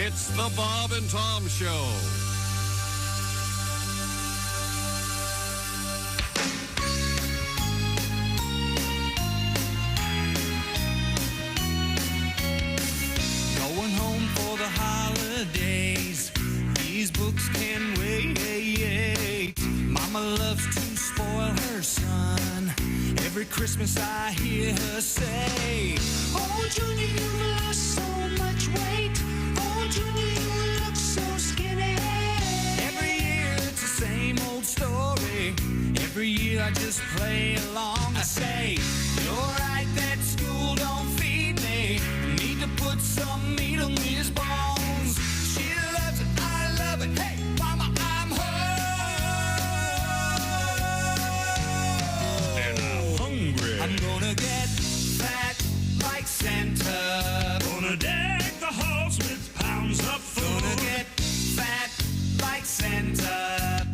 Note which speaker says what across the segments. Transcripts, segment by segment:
Speaker 1: It's the Bob and Tom Show.
Speaker 2: Going home for the holidays. These books can wait. Mama loves to spoil her son. Every Christmas I hear her say, "Oh, Junior, you lost so much weight. Oh, Junior, you look so skinny." Every year it's the same old story. Every year I just play along. I say, "You're right, that school don't feed me. I need to put some meat on these bones." She loves it, I love it. Hey, Mama, I'm home.
Speaker 3: And I'm hungry.
Speaker 2: I'm gonna get fat like Santa. Gonna deck the halls with pounds of food. Gonna get fat like Santa.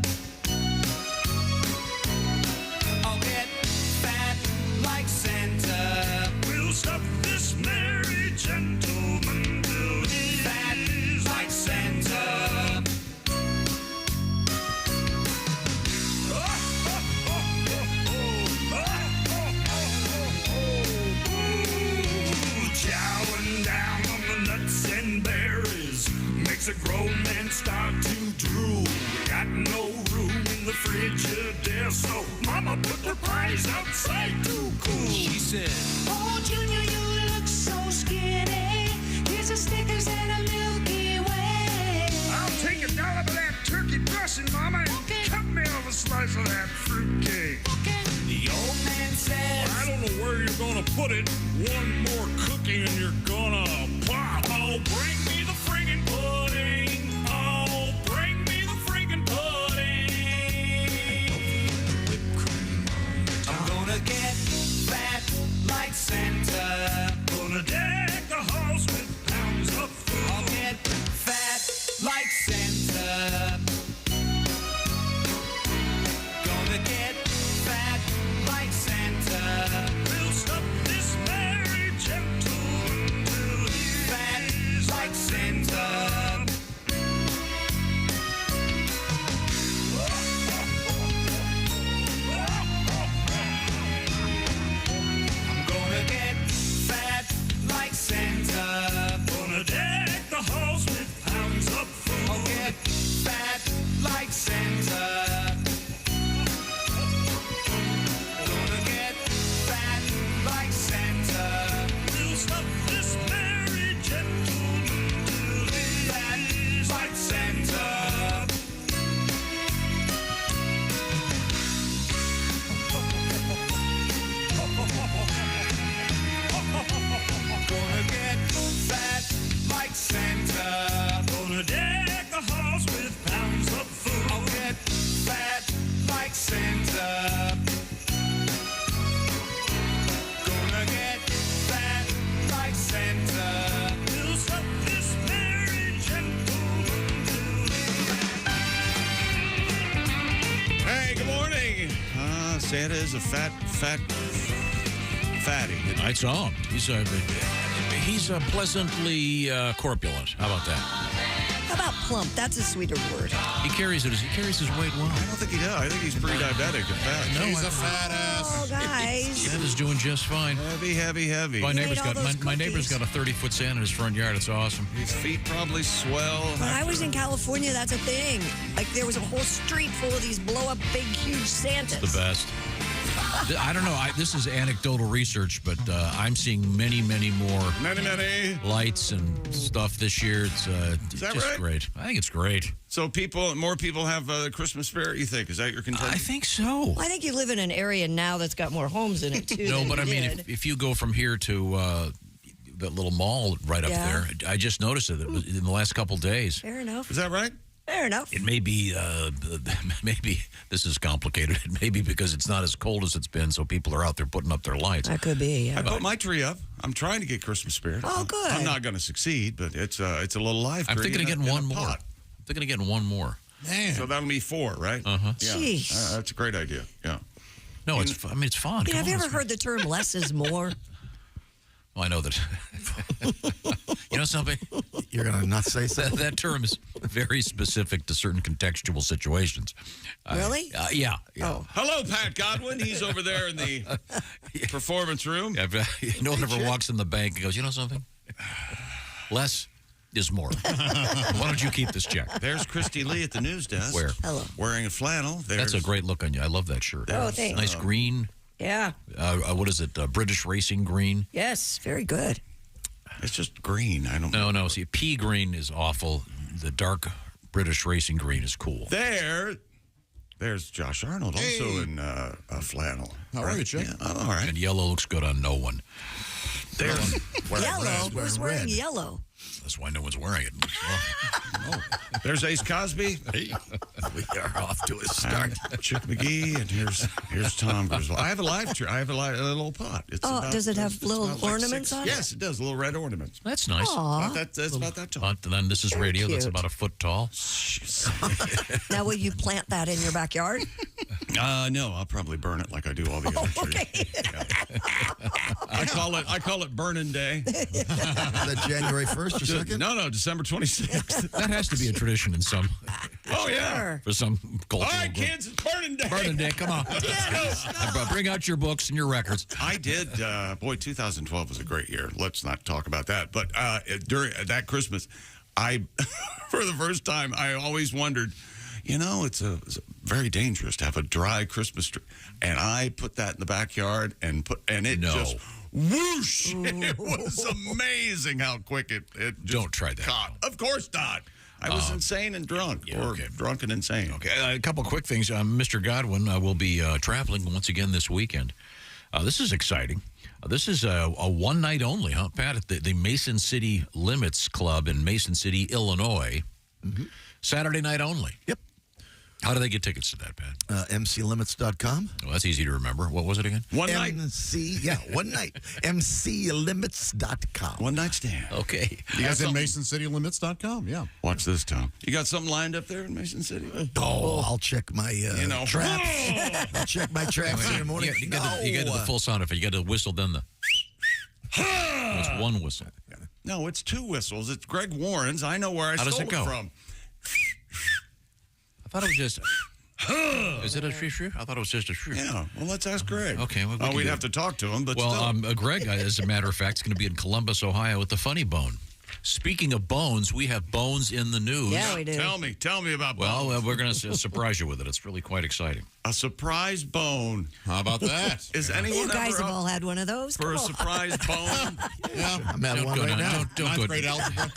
Speaker 2: I'll get fat like Santa. We'll stuff this merry gentleman till he's fat like Santa. Chowing down on the nuts and berries makes a grown man start to drool. We got no room in the Frigidaire, so Mama put the pies outside to cool. She said, "Oh, Junior, you look so skinny. Here's a Snickers and a Milky Way." "I'll take a dollop of that turkey dressing, Mama, and cut me off a slice of that fruitcake." Okay. The old man says,
Speaker 3: I don't know where you're gonna put it. One more cookie and you're gonna pop. Oh, bring me the friggin' pudding. Oh, bring me the friggin' pudding.
Speaker 2: "I'm gonna get fat like Santa. Gonna deck the halls with pounds of food. I'll get fat like Santa. Gonna get fat like Santa. We'll stuff this merry gentleman till he's fat like Santa. I'm gonna get fat like Santa. Gonna deck the halls with pounds of food. I'll get fat like Santa. Gonna get fat like Santa. We'll stuff this merry gentleman till he's fat like Santa. Gonna get fat like Santa. Gonna deck the halls with pounds of food. I'll get fat like Santa. Gonna get fat like Santa. We'll stop this merry gentleman till
Speaker 4: Hey, good morning. Santa is a fatty.
Speaker 5: I saw him. He's pleasantly corpulent. How about that?
Speaker 6: How about plump? That's a sweeter word.
Speaker 5: He carries his weight well.
Speaker 4: I don't think he does. I think he's pre-diabetic and fat.
Speaker 5: No,
Speaker 1: He's a fat ass.
Speaker 6: Oh, guys.
Speaker 5: That is doing just fine.
Speaker 4: Heavy.
Speaker 5: My neighbor's
Speaker 6: all those
Speaker 5: my neighbor's got a 30-foot Santa in his front yard. It's awesome.
Speaker 4: His feet probably swell.
Speaker 6: When I was in California, that's a thing. Like, there was a whole street full of these blow-up, big, huge Santas.
Speaker 5: The best. I don't know. This is anecdotal research, but I'm seeing many more
Speaker 4: Many.
Speaker 5: lights and stuff this year. It's
Speaker 4: that
Speaker 5: just
Speaker 4: right?
Speaker 5: great. I think it's great.
Speaker 4: So more people have Christmas spirit, you think? Is that your contention?
Speaker 5: I think so.
Speaker 6: Well, I think you live in an area now that's got more homes in it, too.
Speaker 5: No,
Speaker 6: than
Speaker 5: but I
Speaker 6: you
Speaker 5: mean,
Speaker 6: did.
Speaker 5: if you go from here to that little mall right up
Speaker 6: Yeah.
Speaker 5: there, I just noticed it in the last couple days.
Speaker 6: Fair enough.
Speaker 4: Is that right?
Speaker 6: Fair enough.
Speaker 5: It may be, maybe this is complicated. It may be because it's not as cold as it's been, so people are out there putting up their lights.
Speaker 6: That could be, yeah.
Speaker 4: I put my tree up. I'm trying to get Christmas spirit.
Speaker 6: Oh, good.
Speaker 4: I'm not going to succeed, but it's a little live
Speaker 5: I'm
Speaker 4: tree
Speaker 5: thinking of
Speaker 4: in
Speaker 5: getting
Speaker 4: a
Speaker 5: one more.
Speaker 4: pot.
Speaker 5: I'm thinking of getting one more.
Speaker 1: Man.
Speaker 4: So that'll be 4, right?
Speaker 5: Uh-huh.
Speaker 4: Yeah.
Speaker 6: Jeez.
Speaker 4: That's a great idea. Yeah.
Speaker 5: No, it's fun. It's fun.
Speaker 6: Have you ever heard the term less is more?
Speaker 5: Well, I know that You know something?
Speaker 7: You're going to not say so?
Speaker 5: That term is very specific to certain contextual situations.
Speaker 6: Really?
Speaker 5: Yeah.
Speaker 6: Oh.
Speaker 4: Hello, Pat Godwin. He's over there in the performance room.
Speaker 5: No one ever walks in the bank and goes, you know something? Less is more. Why don't you keep this check?
Speaker 4: There's Christy Lee at the news desk.
Speaker 5: Where?
Speaker 6: Hello.
Speaker 4: Wearing a flannel.
Speaker 5: That's a great look on you. I love that shirt.
Speaker 6: Oh, thanks.
Speaker 5: Nice green.
Speaker 6: Yeah.
Speaker 5: What is it? British racing green?
Speaker 6: Yes. Very good.
Speaker 4: It's just green. I don't know.
Speaker 5: No. See, pea green is awful. The dark British racing green is cool.
Speaker 4: There's Josh Arnold, also in a flannel.
Speaker 1: How are you, Chick?
Speaker 4: Yeah, I'm all right.
Speaker 5: And yellow looks good on no one.
Speaker 4: There's
Speaker 6: Yellow? Who's wearing
Speaker 7: red.
Speaker 6: yellow?
Speaker 5: That's why no one's wearing it.
Speaker 4: there's Ace Cosby.
Speaker 7: We are off to a start.
Speaker 4: Chick McGee, and here's Tom Griswold. I have a live tree. I have a little pot. It's
Speaker 6: Does it have
Speaker 4: it's
Speaker 6: little
Speaker 4: about like
Speaker 6: ornaments on it?
Speaker 4: Yes, it does. Little red ornaments.
Speaker 5: That's nice.
Speaker 4: That's about that tall.
Speaker 5: And then this is radio. That's
Speaker 6: cute.
Speaker 5: about a foot tall.
Speaker 6: Now, will you plant that in your backyard?
Speaker 4: No, I'll probably burn it like I do all the other trees.
Speaker 6: Okay.
Speaker 4: I call it burning day.
Speaker 7: Is that January 1st or 2nd?
Speaker 4: No, December 26th.
Speaker 5: That has to be a tradition in some
Speaker 4: Oh yeah.
Speaker 6: Sure.
Speaker 5: for some cultural
Speaker 4: All right,
Speaker 5: group.
Speaker 4: kids, it's burning day.
Speaker 5: Burning day, come on. Bring out your books and your records.
Speaker 4: I did. Boy, 2012 was a great year. Let's not talk about that. But during that Christmas, for the first time, I always wondered, it's very dangerous to have a dry Christmas tree. And I put that in the backyard and it just whoosh. It was amazing how quick it just
Speaker 5: Don't try that.
Speaker 4: caught. Of course not. I was insane and drunk, drunk and insane.
Speaker 5: Okay, a couple quick things. Mr. Godwin will be traveling once again this weekend. This is exciting. This is a one night only, huh, Pat? At the Mason City Limits Club in Mason City, Illinois. Mm-hmm. Saturday night only.
Speaker 7: Yep.
Speaker 5: How do they get tickets to that, Pat?
Speaker 7: MCLimits.com.
Speaker 5: Well, that's easy to remember. What was it again?
Speaker 4: One night.
Speaker 7: One night. MCLimits.com.
Speaker 4: One night stand.
Speaker 5: Okay.
Speaker 1: You guys in MasonCityLimits.com, yeah.
Speaker 4: Watch this, Tom. You got something lined up there in Mason City?
Speaker 7: Oh, I'll check my traps. I'll check my traps in the morning.
Speaker 5: You got the full sound effect. You got to whistle, then the... It's one whistle.
Speaker 4: No, it's two whistles. It's Greg Warren's. I know where I stole
Speaker 5: does it go?
Speaker 4: from.
Speaker 5: I thought it was just... Is it a shoo-shoo? I thought it was just a shoo.
Speaker 4: Yeah, well, let's ask Greg.
Speaker 5: Okay, well, we can
Speaker 4: we'd
Speaker 5: do
Speaker 4: have
Speaker 5: it.
Speaker 4: to talk to him, but
Speaker 5: Well,
Speaker 4: still.
Speaker 5: Greg, as a matter of fact, is going to be in Columbus, Ohio, at the Funny Bone. Speaking of bones, we have bones in the news.
Speaker 6: Yeah, we do.
Speaker 4: Tell me about
Speaker 5: Well,
Speaker 4: bones.
Speaker 5: we're going to surprise you with it. It's really quite exciting.
Speaker 4: A surprise bone.
Speaker 1: How about that?
Speaker 4: Is anyone
Speaker 6: You guys
Speaker 4: ever
Speaker 6: have
Speaker 4: up
Speaker 6: all had one of those.
Speaker 4: for a
Speaker 6: Come on.
Speaker 4: surprise bone?
Speaker 1: Yeah.
Speaker 7: I'm at one right now.
Speaker 5: Don't
Speaker 1: Ninth
Speaker 5: go,
Speaker 1: grade algebra.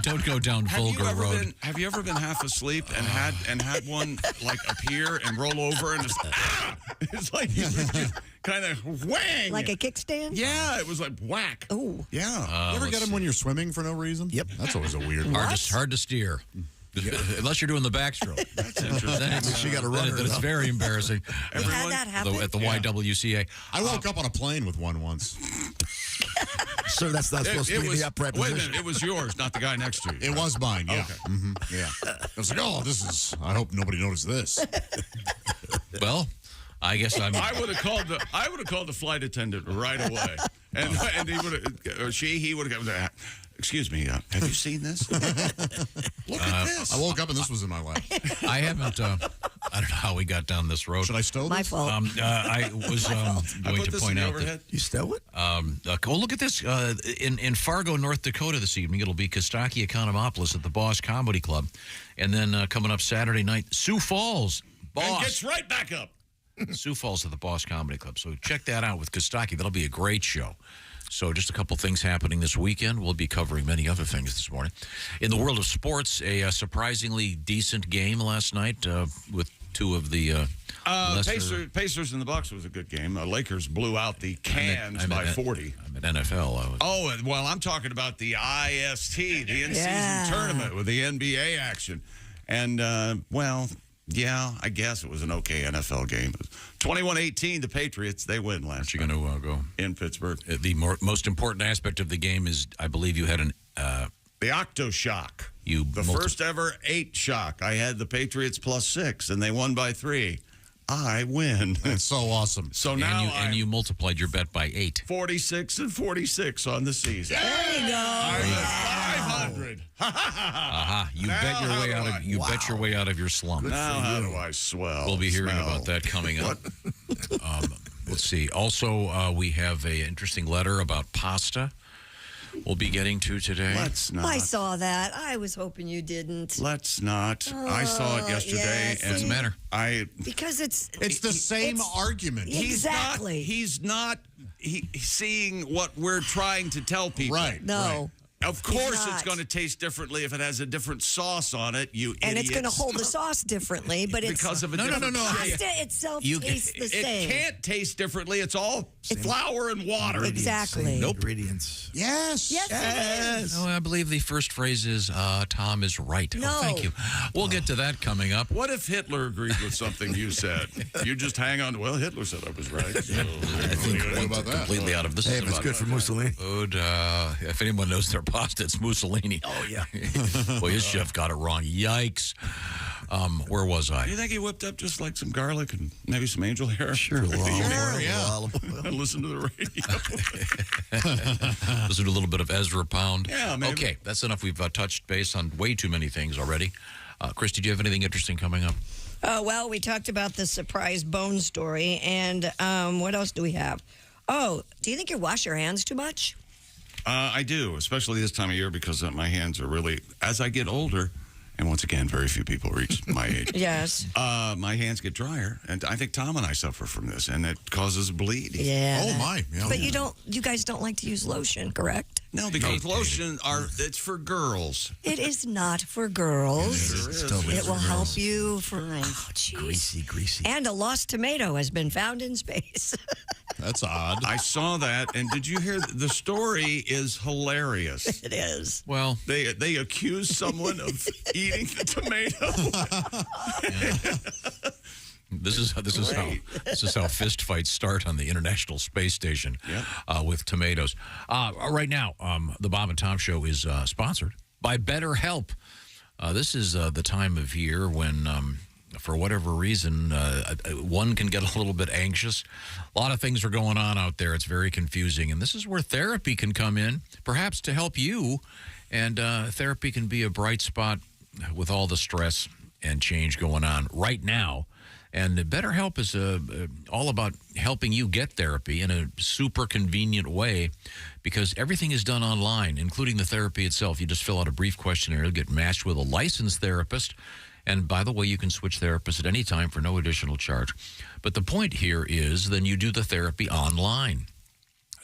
Speaker 5: don't go down vulgar road.
Speaker 4: Have you ever been half asleep and had one like appear and roll over and it's like you just kind of whang.
Speaker 6: Like a kickstand?
Speaker 4: Yeah, it was like whack.
Speaker 6: Oh.
Speaker 4: Yeah.
Speaker 1: You ever get them when you're swimming for no reason?
Speaker 7: Yep.
Speaker 1: That's always a weird one.
Speaker 5: Hard to steer. Unless you're doing the backstroke.
Speaker 4: That's interesting.
Speaker 7: She got a runner.
Speaker 5: It's very embarrassing.
Speaker 6: You had that happen?
Speaker 5: At the YWCA.
Speaker 1: I woke up on a plane with one once.
Speaker 7: Sir, that's not supposed to be in the upright
Speaker 4: wait a
Speaker 7: position.
Speaker 4: minute, it was yours, not the guy next to you.
Speaker 1: It was mine, yeah.
Speaker 4: Okay.
Speaker 1: Mm-hmm, yeah. I was like, I hope nobody noticed this.
Speaker 5: Well, I guess I'm...
Speaker 4: I would have called the flight attendant right away, and he would have, or he would have gone. Excuse me, have you seen this? Look at this.
Speaker 1: I woke up and this was in my lap.
Speaker 5: I haven't... I don't know how we got down this road.
Speaker 1: Should I stow
Speaker 6: My
Speaker 1: this?
Speaker 6: fault.
Speaker 5: I was
Speaker 4: I
Speaker 5: going
Speaker 4: put
Speaker 5: to
Speaker 4: this
Speaker 5: point
Speaker 4: in the
Speaker 5: out that...
Speaker 4: overhead.
Speaker 7: You stow it?
Speaker 5: Well, look at this. In Fargo, North Dakota this evening, it'll be Kostaki Economopoulos at the Boss Comedy Club. And then coming up Saturday night, Sioux Falls.
Speaker 4: And
Speaker 5: Boss.
Speaker 4: gets right back up.
Speaker 5: Sioux Falls at the Boss Comedy Club. So check that out with Kostaki. That'll be a great show. So just a couple things happening this weekend. We'll be covering many other things this morning. In the world of sports, a surprisingly decent game last night with two of the
Speaker 4: Pacers in the Bucks was a good game. Lakers blew out the Cans by 40.
Speaker 5: I'm at NFL.
Speaker 4: Oh, well, I'm talking about the IST, the in-season tournament with the NBA action. And, yeah, I guess it was an okay NFL game. 21-18, the Patriots, they win last
Speaker 5: You're
Speaker 4: night
Speaker 5: going to go
Speaker 4: in Pittsburgh.
Speaker 5: The most important aspect of the game is, I believe you had an...
Speaker 4: The Octoshock.
Speaker 5: You
Speaker 4: The first ever 8 shock. I had the Patriots +6, and they won by 3. I win.
Speaker 1: That's so awesome.
Speaker 4: So now
Speaker 5: and you multiplied your bet by 8.
Speaker 4: 46 and 46 on the season.
Speaker 6: There you go.
Speaker 4: I'm at 500.
Speaker 5: You bet your way out of your slump.
Speaker 4: Now how do I swell?
Speaker 5: We'll be hearing about that coming up. Let's see. Also, we have an interesting letter about pasta we'll be getting to today.
Speaker 4: Let's not.
Speaker 6: I saw that. I was hoping you didn't.
Speaker 4: Let's not. I saw it yesterday.
Speaker 6: yes.
Speaker 4: And
Speaker 5: What's the matter?
Speaker 6: Because it's
Speaker 1: the same argument.
Speaker 6: Exactly.
Speaker 4: He's not seeing what we're trying to tell people.
Speaker 1: Right.
Speaker 6: No.
Speaker 1: Right.
Speaker 4: Of course,
Speaker 6: not.
Speaker 4: it's going to taste differently if it has a different sauce on it. You
Speaker 6: And
Speaker 4: idiots.
Speaker 6: it's going to hold the sauce differently, but it's
Speaker 4: because of a
Speaker 1: No.
Speaker 6: pasta itself tastes the same.
Speaker 4: It can't taste differently. It's all flour and water.
Speaker 6: Exactly.
Speaker 7: Same ingredients.
Speaker 1: Yes.
Speaker 6: Yes, it is.
Speaker 5: No, I believe the first phrase is, Tom is right.
Speaker 6: No.
Speaker 5: Oh, thank you. We'll get to that coming up.
Speaker 4: What if Hitler agreed with something you said? You just hang on to, well, Hitler said I was right. So,
Speaker 5: I think
Speaker 1: What about that?
Speaker 5: completely out of this.
Speaker 7: Hey,
Speaker 5: is
Speaker 7: if it's
Speaker 5: about
Speaker 7: good for Mussolini.
Speaker 5: food. If anyone knows their pasta, it's Mussolini.
Speaker 7: Oh, yeah.
Speaker 5: Well, his chef got it wrong. Yikes. Where was I?
Speaker 4: Do you think he whipped up just like some garlic and maybe some angel hair?
Speaker 7: Sure.
Speaker 1: yeah.
Speaker 4: And listen to the radio.
Speaker 5: Listen to a little bit of Ezra Pound.
Speaker 4: Yeah, maybe.
Speaker 5: Okay, that's enough. We've touched base on way too many things already. Christy, do you have anything interesting coming up?
Speaker 6: Well, we talked about the surprise bone story, and what else do we have? Oh, do you think you wash your hands too much?
Speaker 4: I do, especially this time of year because my hands are really, as I get older, and once again, very few people reach my age.
Speaker 6: Yes.
Speaker 4: My hands get drier, and I think Tom and I suffer from this, and it causes bleeding.
Speaker 6: Yeah.
Speaker 1: Oh, my. Yeah.
Speaker 6: But you guys don't like to use lotion, correct?
Speaker 4: No, because lotion it's for girls.
Speaker 6: It is not for girls.
Speaker 4: Sure is.
Speaker 7: totally
Speaker 6: It will help you for
Speaker 7: Greasy, greasy.
Speaker 6: And a lost tomato has been found in space.
Speaker 1: That's odd.
Speaker 4: I saw that, and did you hear the story is hilarious.
Speaker 6: It is.
Speaker 5: Well,
Speaker 4: They accuse someone of eating the tomato.
Speaker 5: this is how fist fights start on the International Space Station with tomatoes. Right now, the Bob and Tom Show is sponsored by BetterHelp. This is the time of year when, for whatever reason, one can get a little bit anxious. A lot of things are going on out there. It's very confusing. And this is where therapy can come in, perhaps to help you. And therapy can be a bright spot with all the stress and change going on right now. And BetterHelp is all about helping you get therapy in a super convenient way because everything is done online, including the therapy itself. You just fill out a brief questionnaire, you'll get matched with a licensed therapist. And by the way, you can switch therapists at any time for no additional charge. But the point here is then you do the therapy online.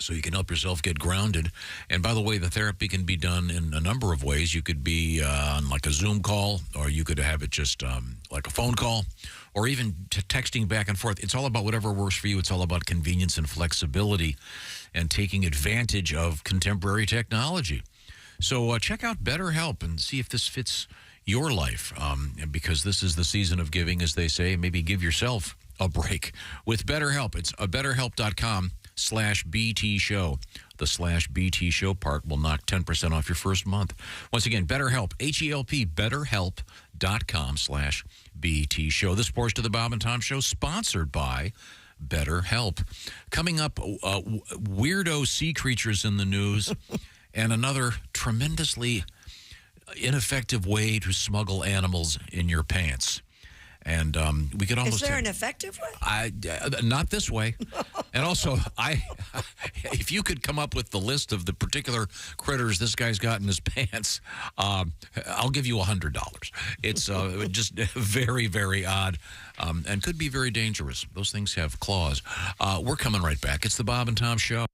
Speaker 5: So you can help yourself get grounded. And by the way, the therapy can be done in a number of ways. You could be on like a Zoom call, or you could have it just like a phone call, or even texting back and forth. It's all about whatever works for you. It's all about convenience and flexibility and taking advantage of contemporary technology. So check out BetterHelp and see if this fits your life, because this is the season of giving, as they say. Maybe give yourself a break with BetterHelp. It's betterhelp.com/BT show. The /BT show part will knock 10% off your first month. Once again, BetterHelp, H-E-L-P, betterhelp.com/BT show. This portion of the Bob and Tom Show sponsored by BetterHelp. Coming up, weirdo sea creatures in the news and another tremendously ineffective way to smuggle animals in your pants. And we could almost.
Speaker 6: Is there an effective way?
Speaker 5: Not this way. And also, if you could come up with the list of the particular critters this guy's got in his pants, I'll give you $100. It's just very, very odd, and could be very dangerous. Those things have claws. We're coming right back. It's the Bob and Tom Show.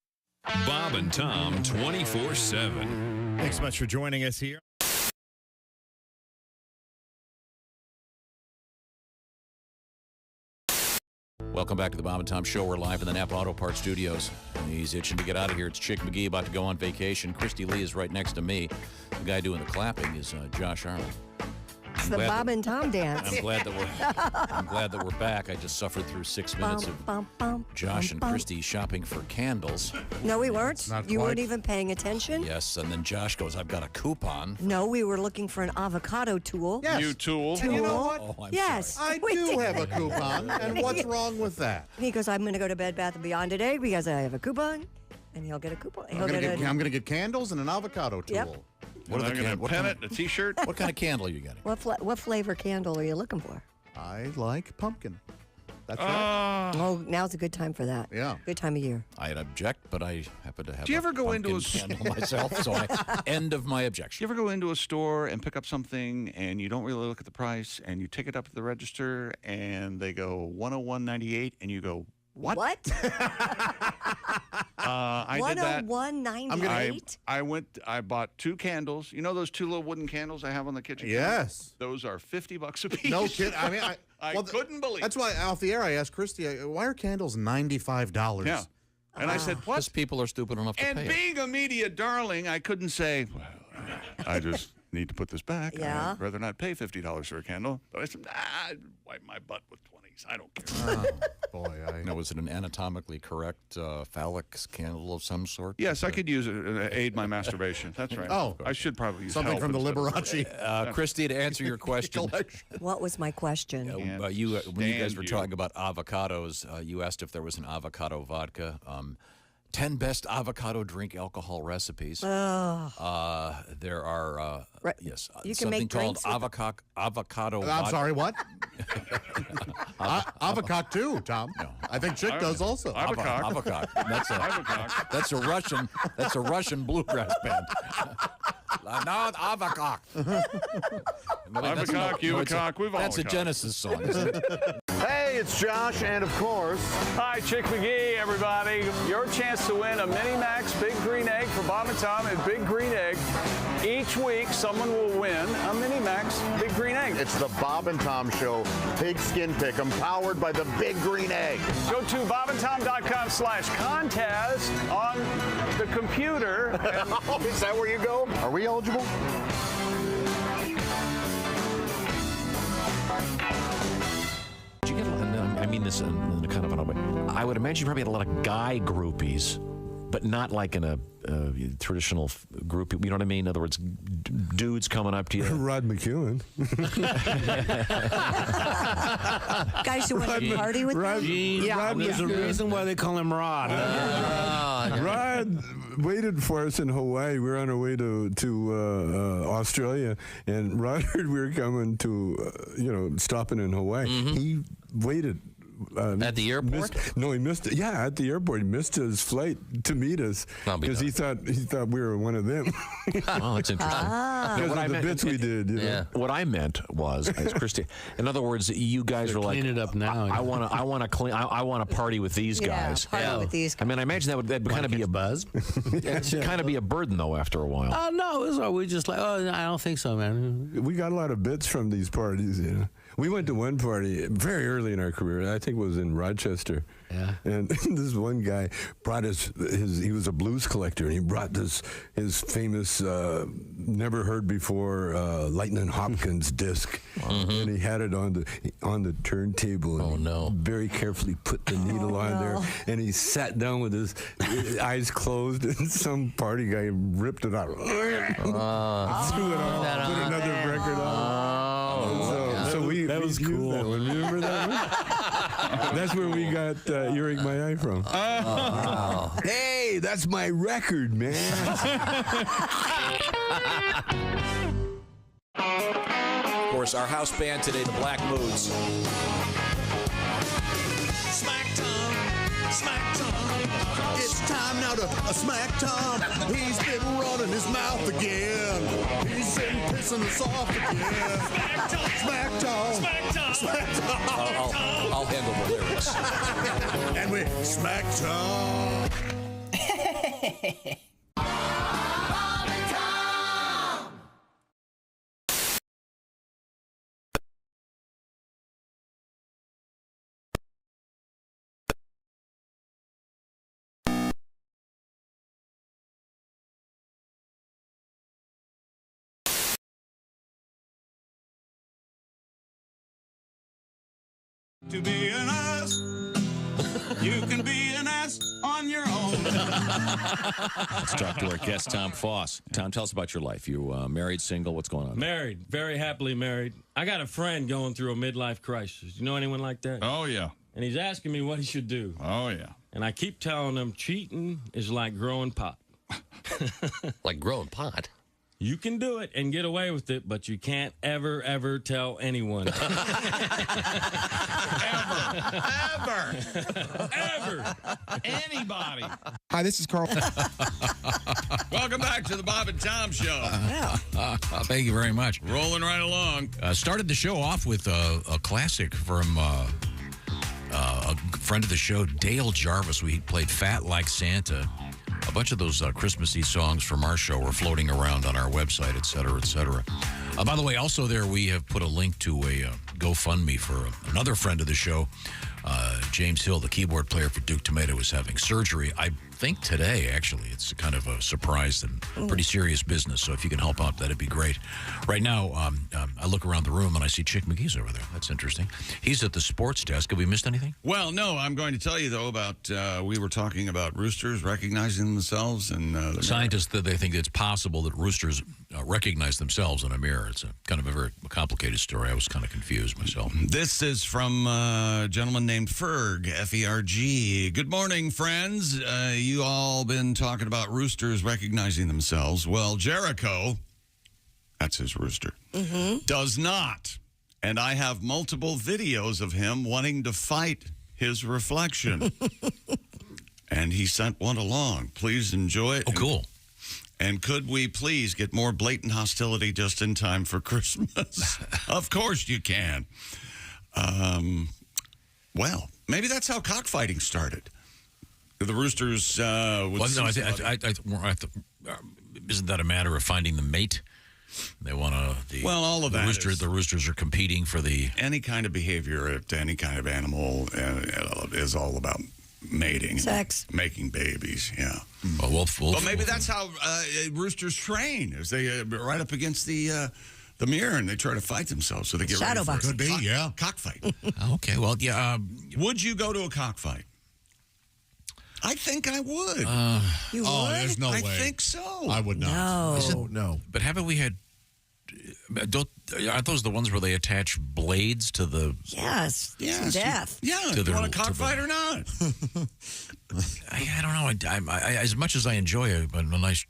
Speaker 3: Bob and Tom 24/7.
Speaker 8: Thanks so much for joining us here.
Speaker 5: Welcome back to the Bob and Tom Show. We're live in the Napa Auto Parts Studios. He's itching to get out of here. It's Chick McGee about to go on vacation. Christy Lee is right next to me. The guy doing the clapping is Josh Arnold.
Speaker 6: It's the Bob and Tom dance.
Speaker 5: I'm glad that we're back. I just suffered through 6 minutes of Josh and Christy shopping for candles.
Speaker 6: No, we weren't.
Speaker 1: Not
Speaker 6: You
Speaker 1: quite.
Speaker 6: weren't even paying attention.
Speaker 5: Yes, and then Josh goes, "I've got a coupon."
Speaker 6: No, we were looking for an avocado tool.
Speaker 7: Yes.
Speaker 3: You tool.
Speaker 7: And you know what?
Speaker 5: Oh, I'm
Speaker 6: Yes.
Speaker 7: I
Speaker 6: we
Speaker 7: do
Speaker 6: did.
Speaker 7: have a coupon, and what's wrong with that?
Speaker 6: He goes, I'm going to go to Bed Bath & Beyond today because I have a coupon. And he'll get a coupon. He'll get a...
Speaker 7: I'm gonna get candles and an avocado tool.
Speaker 6: Yep.
Speaker 5: What are the
Speaker 3: I'm
Speaker 5: what
Speaker 3: gonna
Speaker 5: kind
Speaker 3: pin it, a T-shirt.
Speaker 5: What kind of candle are you getting?
Speaker 6: What flavor candle are you looking for?
Speaker 7: I like pumpkin. That's right.
Speaker 6: Oh, now's a good time for that.
Speaker 7: Yeah.
Speaker 6: Good time of year.
Speaker 5: I'd object, but I happen to have.
Speaker 3: Do you
Speaker 5: a
Speaker 3: ever go into
Speaker 5: pumpkin
Speaker 3: a
Speaker 5: candle myself? So end of my
Speaker 3: Do
Speaker 5: objection.
Speaker 3: you ever go into a store and pick up something and you don't really look at the price and you take it up to the register and they go $101.98 and you go, what?
Speaker 6: What?
Speaker 3: I did that.
Speaker 6: $101.98?
Speaker 3: I bought 2 candles. You know those 2 little wooden candles I have on the kitchen counter?
Speaker 7: Yes.
Speaker 3: Those are $50 a piece.
Speaker 7: No kid. I mean,
Speaker 3: I couldn't believe
Speaker 7: That's why off the air I asked Christy, why are candles $95?
Speaker 3: Yeah. And I said, what?
Speaker 5: Because people are stupid enough to
Speaker 3: And
Speaker 5: pay it.
Speaker 3: being a media darling, I couldn't say, well, I just need to put this back.
Speaker 6: Yeah.
Speaker 3: I'd rather not pay $50 for a candle. But I said, I'd wipe my butt with 20s. I don't care.
Speaker 7: Boy,
Speaker 5: Now, was it an anatomically correct phallic candle of some sort?
Speaker 3: Yes, I could use it to aid my masturbation. That's right.
Speaker 7: Oh.
Speaker 3: I should probably use
Speaker 7: something
Speaker 3: help
Speaker 7: from the
Speaker 3: instead of-
Speaker 7: Liberace
Speaker 5: Christy, to answer your question,
Speaker 7: collection.
Speaker 6: What was my question?
Speaker 3: Can't
Speaker 5: when you guys
Speaker 3: stand
Speaker 5: were
Speaker 3: you.
Speaker 5: talking about avocados, you asked if there was an avocado vodka. 10 best avocado drink alcohol recipes. There are, yes,
Speaker 6: You can
Speaker 5: something
Speaker 6: make
Speaker 5: called
Speaker 6: drinks with-
Speaker 5: avocado
Speaker 7: I'm
Speaker 5: vodka.
Speaker 7: sorry, what? Avocado too, Tom. I think Chick does also.
Speaker 3: Avocado.
Speaker 5: That's a Russian bluegrass band. No, avocado.
Speaker 3: Avocado, Cubicock, we've all
Speaker 5: That's a
Speaker 3: got it.
Speaker 5: Genesis song, isn't it?
Speaker 8: Hey, it's Josh, and of course,
Speaker 9: Hi, Chick McGee, everybody. Your chance to win a Mini Max Big Green Egg for Bob and Tom and Big Green Egg. Each week, someone will win a Mini Max Big Green Egg.
Speaker 8: it's the Bob and Tom Show, Pigskin Pick'em, powered by the Big Green Egg.
Speaker 9: Go to bobandtom.com/contest on the computer. And
Speaker 8: Is that where you go? Are we eligible?
Speaker 5: Did you get I mean this in a kind of an odd way. I would imagine you probably had a lot of guy groupies, but not like in a traditional group. You know what I mean? In other words, dudes coming up to you.
Speaker 10: Rod McEwen.
Speaker 6: Guys who want to party with
Speaker 10: Rod,
Speaker 6: them?
Speaker 10: Rod was the reason why they call him Rod. Rod waited for us in Hawaii. We were on our way to Australia, and Rod heard we were coming to, stopping in Hawaii. He waited.
Speaker 11: At the airport?
Speaker 10: He missed it. Yeah, at the airport. He missed his flight to meet us
Speaker 11: I'll be
Speaker 10: because he thought we were one of them.
Speaker 11: Oh, that's interesting.
Speaker 10: Because of the bits we did. You know?
Speaker 11: Yeah.
Speaker 5: What I meant was, as Christy, in other words, you guys were like,
Speaker 12: clean it up now.
Speaker 5: I want to clean. I want to party with these guys.
Speaker 6: Party with these
Speaker 5: I
Speaker 6: guys.
Speaker 5: mean, I imagine that'd kind of be a
Speaker 12: buzz.
Speaker 5: kind of be a burden though after a while.
Speaker 12: Oh no, it was all, we just like, oh, I don't think so, man.
Speaker 10: We got a lot of bits from these parties, you know. We went to one party very early in our career. I think it was in Rochester.
Speaker 12: Yeah.
Speaker 10: And this one guy brought he was a blues collector, and he brought his famous, never heard before, Lightning Hopkins disc. And he had it on the turntable. And
Speaker 11: Oh, no.
Speaker 10: he very carefully put the needle on there. And he sat down with his eyes closed, and some party guy ripped it out. Threw it on, put another record on. So
Speaker 12: that was
Speaker 10: used
Speaker 12: cool.
Speaker 10: that one. Remember that one? That's where we got Earache My Eye from. Hey, that's my record, man.
Speaker 5: Of course, our house band today, the Black Moods.
Speaker 2: Smack Tom.
Speaker 7: It's time now to smack Tom. He's been running his mouth again. He's been pissing us off again. Smack Tom. Smack Tom.
Speaker 5: I'll handle the lyrics.
Speaker 7: And we smack Tom.
Speaker 3: to be an ass. You can be an ass on your own.
Speaker 11: Let's talk to our guest, Tom Foss. Tom, tell us about your life. You married, single? What's going on?
Speaker 13: Married, very happily married. I got a friend going through a midlife crisis. You know anyone like that?
Speaker 3: Oh, yeah.
Speaker 13: And he's asking me what he should do.
Speaker 3: Oh, yeah.
Speaker 13: And I keep telling him cheating is like growing pot.
Speaker 11: Like growing pot?
Speaker 13: You can do it and get away with it, but you can't ever, ever tell anyone.
Speaker 3: Ever. Anybody.
Speaker 14: Hi, this is Carl.
Speaker 4: Welcome back to the Bob and Tom Show.
Speaker 5: Thank you very much.
Speaker 4: Rolling right along.
Speaker 5: Started the show off with a classic from a friend of the show, Dale Jarvis. We played Fat Like Santa. A bunch of those Christmassy songs from our show were floating around on our website, et cetera, et cetera. By the way, also there we have put a link to a GoFundMe for another friend of the show, James Hill, the keyboard player for Duke Tomato, is having surgery. I think today, actually. It's kind of a surprise and pretty serious business. So if you can help out, that'd be great. Right now, I look around the room and I see Chick McGee's over there. That's interesting. He's at the sports desk. Have we missed anything?
Speaker 4: Well, no, I'm going to tell you, though, about we were talking about roosters recognizing themselves. And
Speaker 5: scientists, they think it's possible that roosters recognize themselves in a mirror. It's kind of a very complicated story. I was kind of confused myself.
Speaker 4: This is from a gentleman named Ferg, F-E-R-G. Good morning, friends. You all been talking about roosters recognizing themselves. Well, Jericho, that's his rooster, does not. And I have multiple videos of him wanting to fight his reflection. And he sent one along. Please enjoy it.
Speaker 5: Oh, cool.
Speaker 4: And could we please get more blatant hostility just in time for Christmas? Of course you can. Well, maybe that's how cockfighting started. The roosters would...
Speaker 5: Well, no, isn't that a matter of finding the mate? They want to...
Speaker 4: Well, all of that
Speaker 5: The roosters are competing for the...
Speaker 4: Any kind of behavior to any kind of animal is all about mating.
Speaker 6: Sex.
Speaker 4: And making babies, yeah.
Speaker 5: Well,
Speaker 4: maybe that's how roosters train, is they right up against the mirror and they try to fight themselves, so they get ready for
Speaker 1: Could be, yeah.
Speaker 4: Cockfight.
Speaker 5: Okay, well, yeah.
Speaker 4: Would you go to a cockfight? I think I would.
Speaker 6: You would?
Speaker 1: Oh, there's no way.
Speaker 4: I think so.
Speaker 1: I would not.
Speaker 6: No.
Speaker 5: But haven't we had... Aren't those the ones where they attach blades to the...
Speaker 6: Yes. Death.
Speaker 4: Yeah.
Speaker 5: To
Speaker 4: You want a cockfight or not?
Speaker 5: I don't know. I as much as I enjoy a nice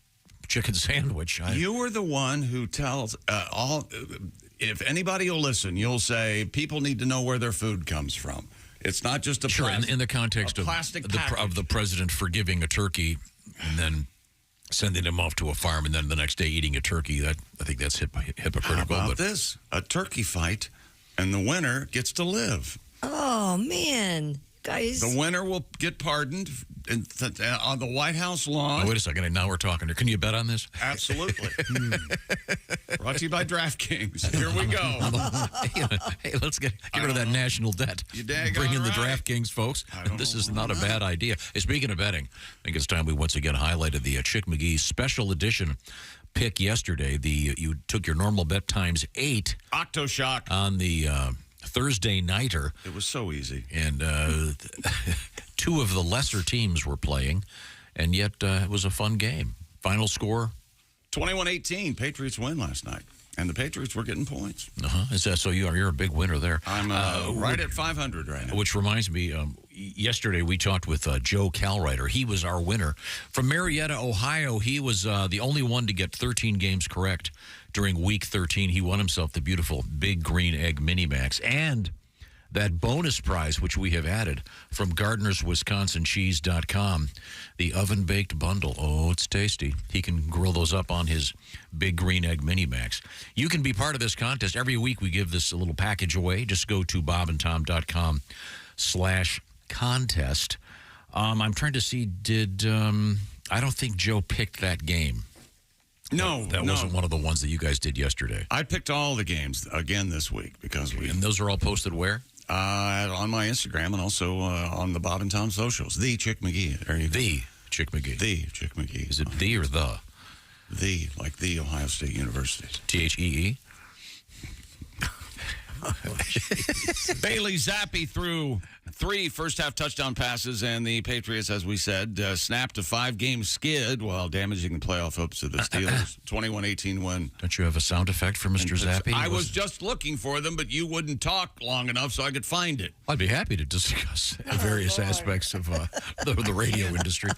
Speaker 5: chicken sandwich...
Speaker 4: You were the one who tells if anybody will listen, you'll say people need to know where their food comes from. It's not just a
Speaker 5: sure.
Speaker 4: plastic,
Speaker 5: in the context of the president forgiving a turkey and then sending him off to a farm and then the next day eating a turkey, I think that's hypocritical.
Speaker 4: How about this? A turkey fight, and the winner gets to live.
Speaker 6: Oh, man. Guys.
Speaker 4: The winner will get pardoned on the White House lawn.
Speaker 5: Oh, wait a second. Now we're talking. Can you bet on this?
Speaker 4: Absolutely. Brought to you by DraftKings. Here we go.
Speaker 5: Hey, let's get rid of that national debt. Bring in the DraftKings, folks. This is not a bad idea. Hey, speaking of betting, I think it's time we once again highlighted the Chick McGee special edition pick yesterday. You took your normal bet times 8.
Speaker 4: Octoshock.
Speaker 5: On the Thursday nighter.
Speaker 4: It was so easy.
Speaker 5: And 2 of the lesser teams were playing, and yet it was a fun game. Final score?
Speaker 4: 21-18. Patriots win last night. And the Patriots were getting points.
Speaker 5: Is that so? You're a big winner there.
Speaker 4: I'm right at 500 right now.
Speaker 5: Which reminds me, yesterday we talked with Joe Calwriter. He was our winner. From Marietta, Ohio, he was the only one to get 13 games correct during Week 13. He won himself the beautiful Big Green Egg Mini-Max. And that bonus prize, which we have added from GardnersWisconsinCheese.com, the oven-baked bundle. Oh, it's tasty. He can grill those up on his Big Green Egg Mini-Max. You can be part of this contest. Every week we give this little package away. Just go to bobandtom.com/contest. I'm trying to see, I don't think Joe picked that game.
Speaker 4: No,
Speaker 5: that wasn't one of the ones that you guys did yesterday.
Speaker 4: I picked all the games again this week because
Speaker 5: And those are all posted where?
Speaker 4: On my Instagram and also on the Bob and Tom socials. The Chick McGee. There you go.
Speaker 5: The Chick McGee.
Speaker 4: The Chick McGee.
Speaker 5: Is it the or the?
Speaker 4: The, like the Ohio State University.
Speaker 5: THEE?
Speaker 4: Bailey Zappi threw 3 first-half touchdown passes, and the Patriots, as we said, snapped a 5-game skid while damaging the playoff hopes of the Steelers. 21-18 win.
Speaker 5: Don't you have a sound effect for Mr. Zappi?
Speaker 4: I was just looking for them, but you wouldn't talk long enough so I could find it.
Speaker 5: I'd be happy to discuss various aspects of the radio industry.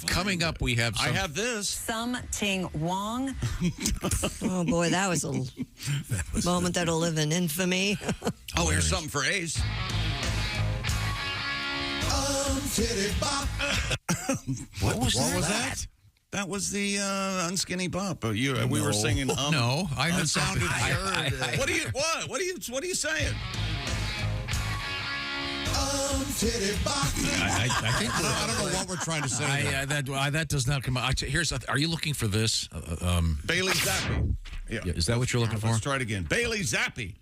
Speaker 5: Coming up, we have
Speaker 4: I have this.
Speaker 14: Something Wong.
Speaker 6: Oh, boy, that was a moment that'll live in infamy.
Speaker 4: Oh, here's something for Ace.
Speaker 7: Titty bop.
Speaker 4: What was that? That was the unskinny bop. We were singing.
Speaker 5: No, I heard something.
Speaker 4: What are you saying?
Speaker 7: Titty bop.
Speaker 5: I think
Speaker 1: I don't know what we're trying to say.
Speaker 5: that does not come out. Are you looking for this?
Speaker 4: Bailey Zappi.
Speaker 5: Yeah, is that what you're looking for?
Speaker 4: Let's try it again. Bailey Zappi.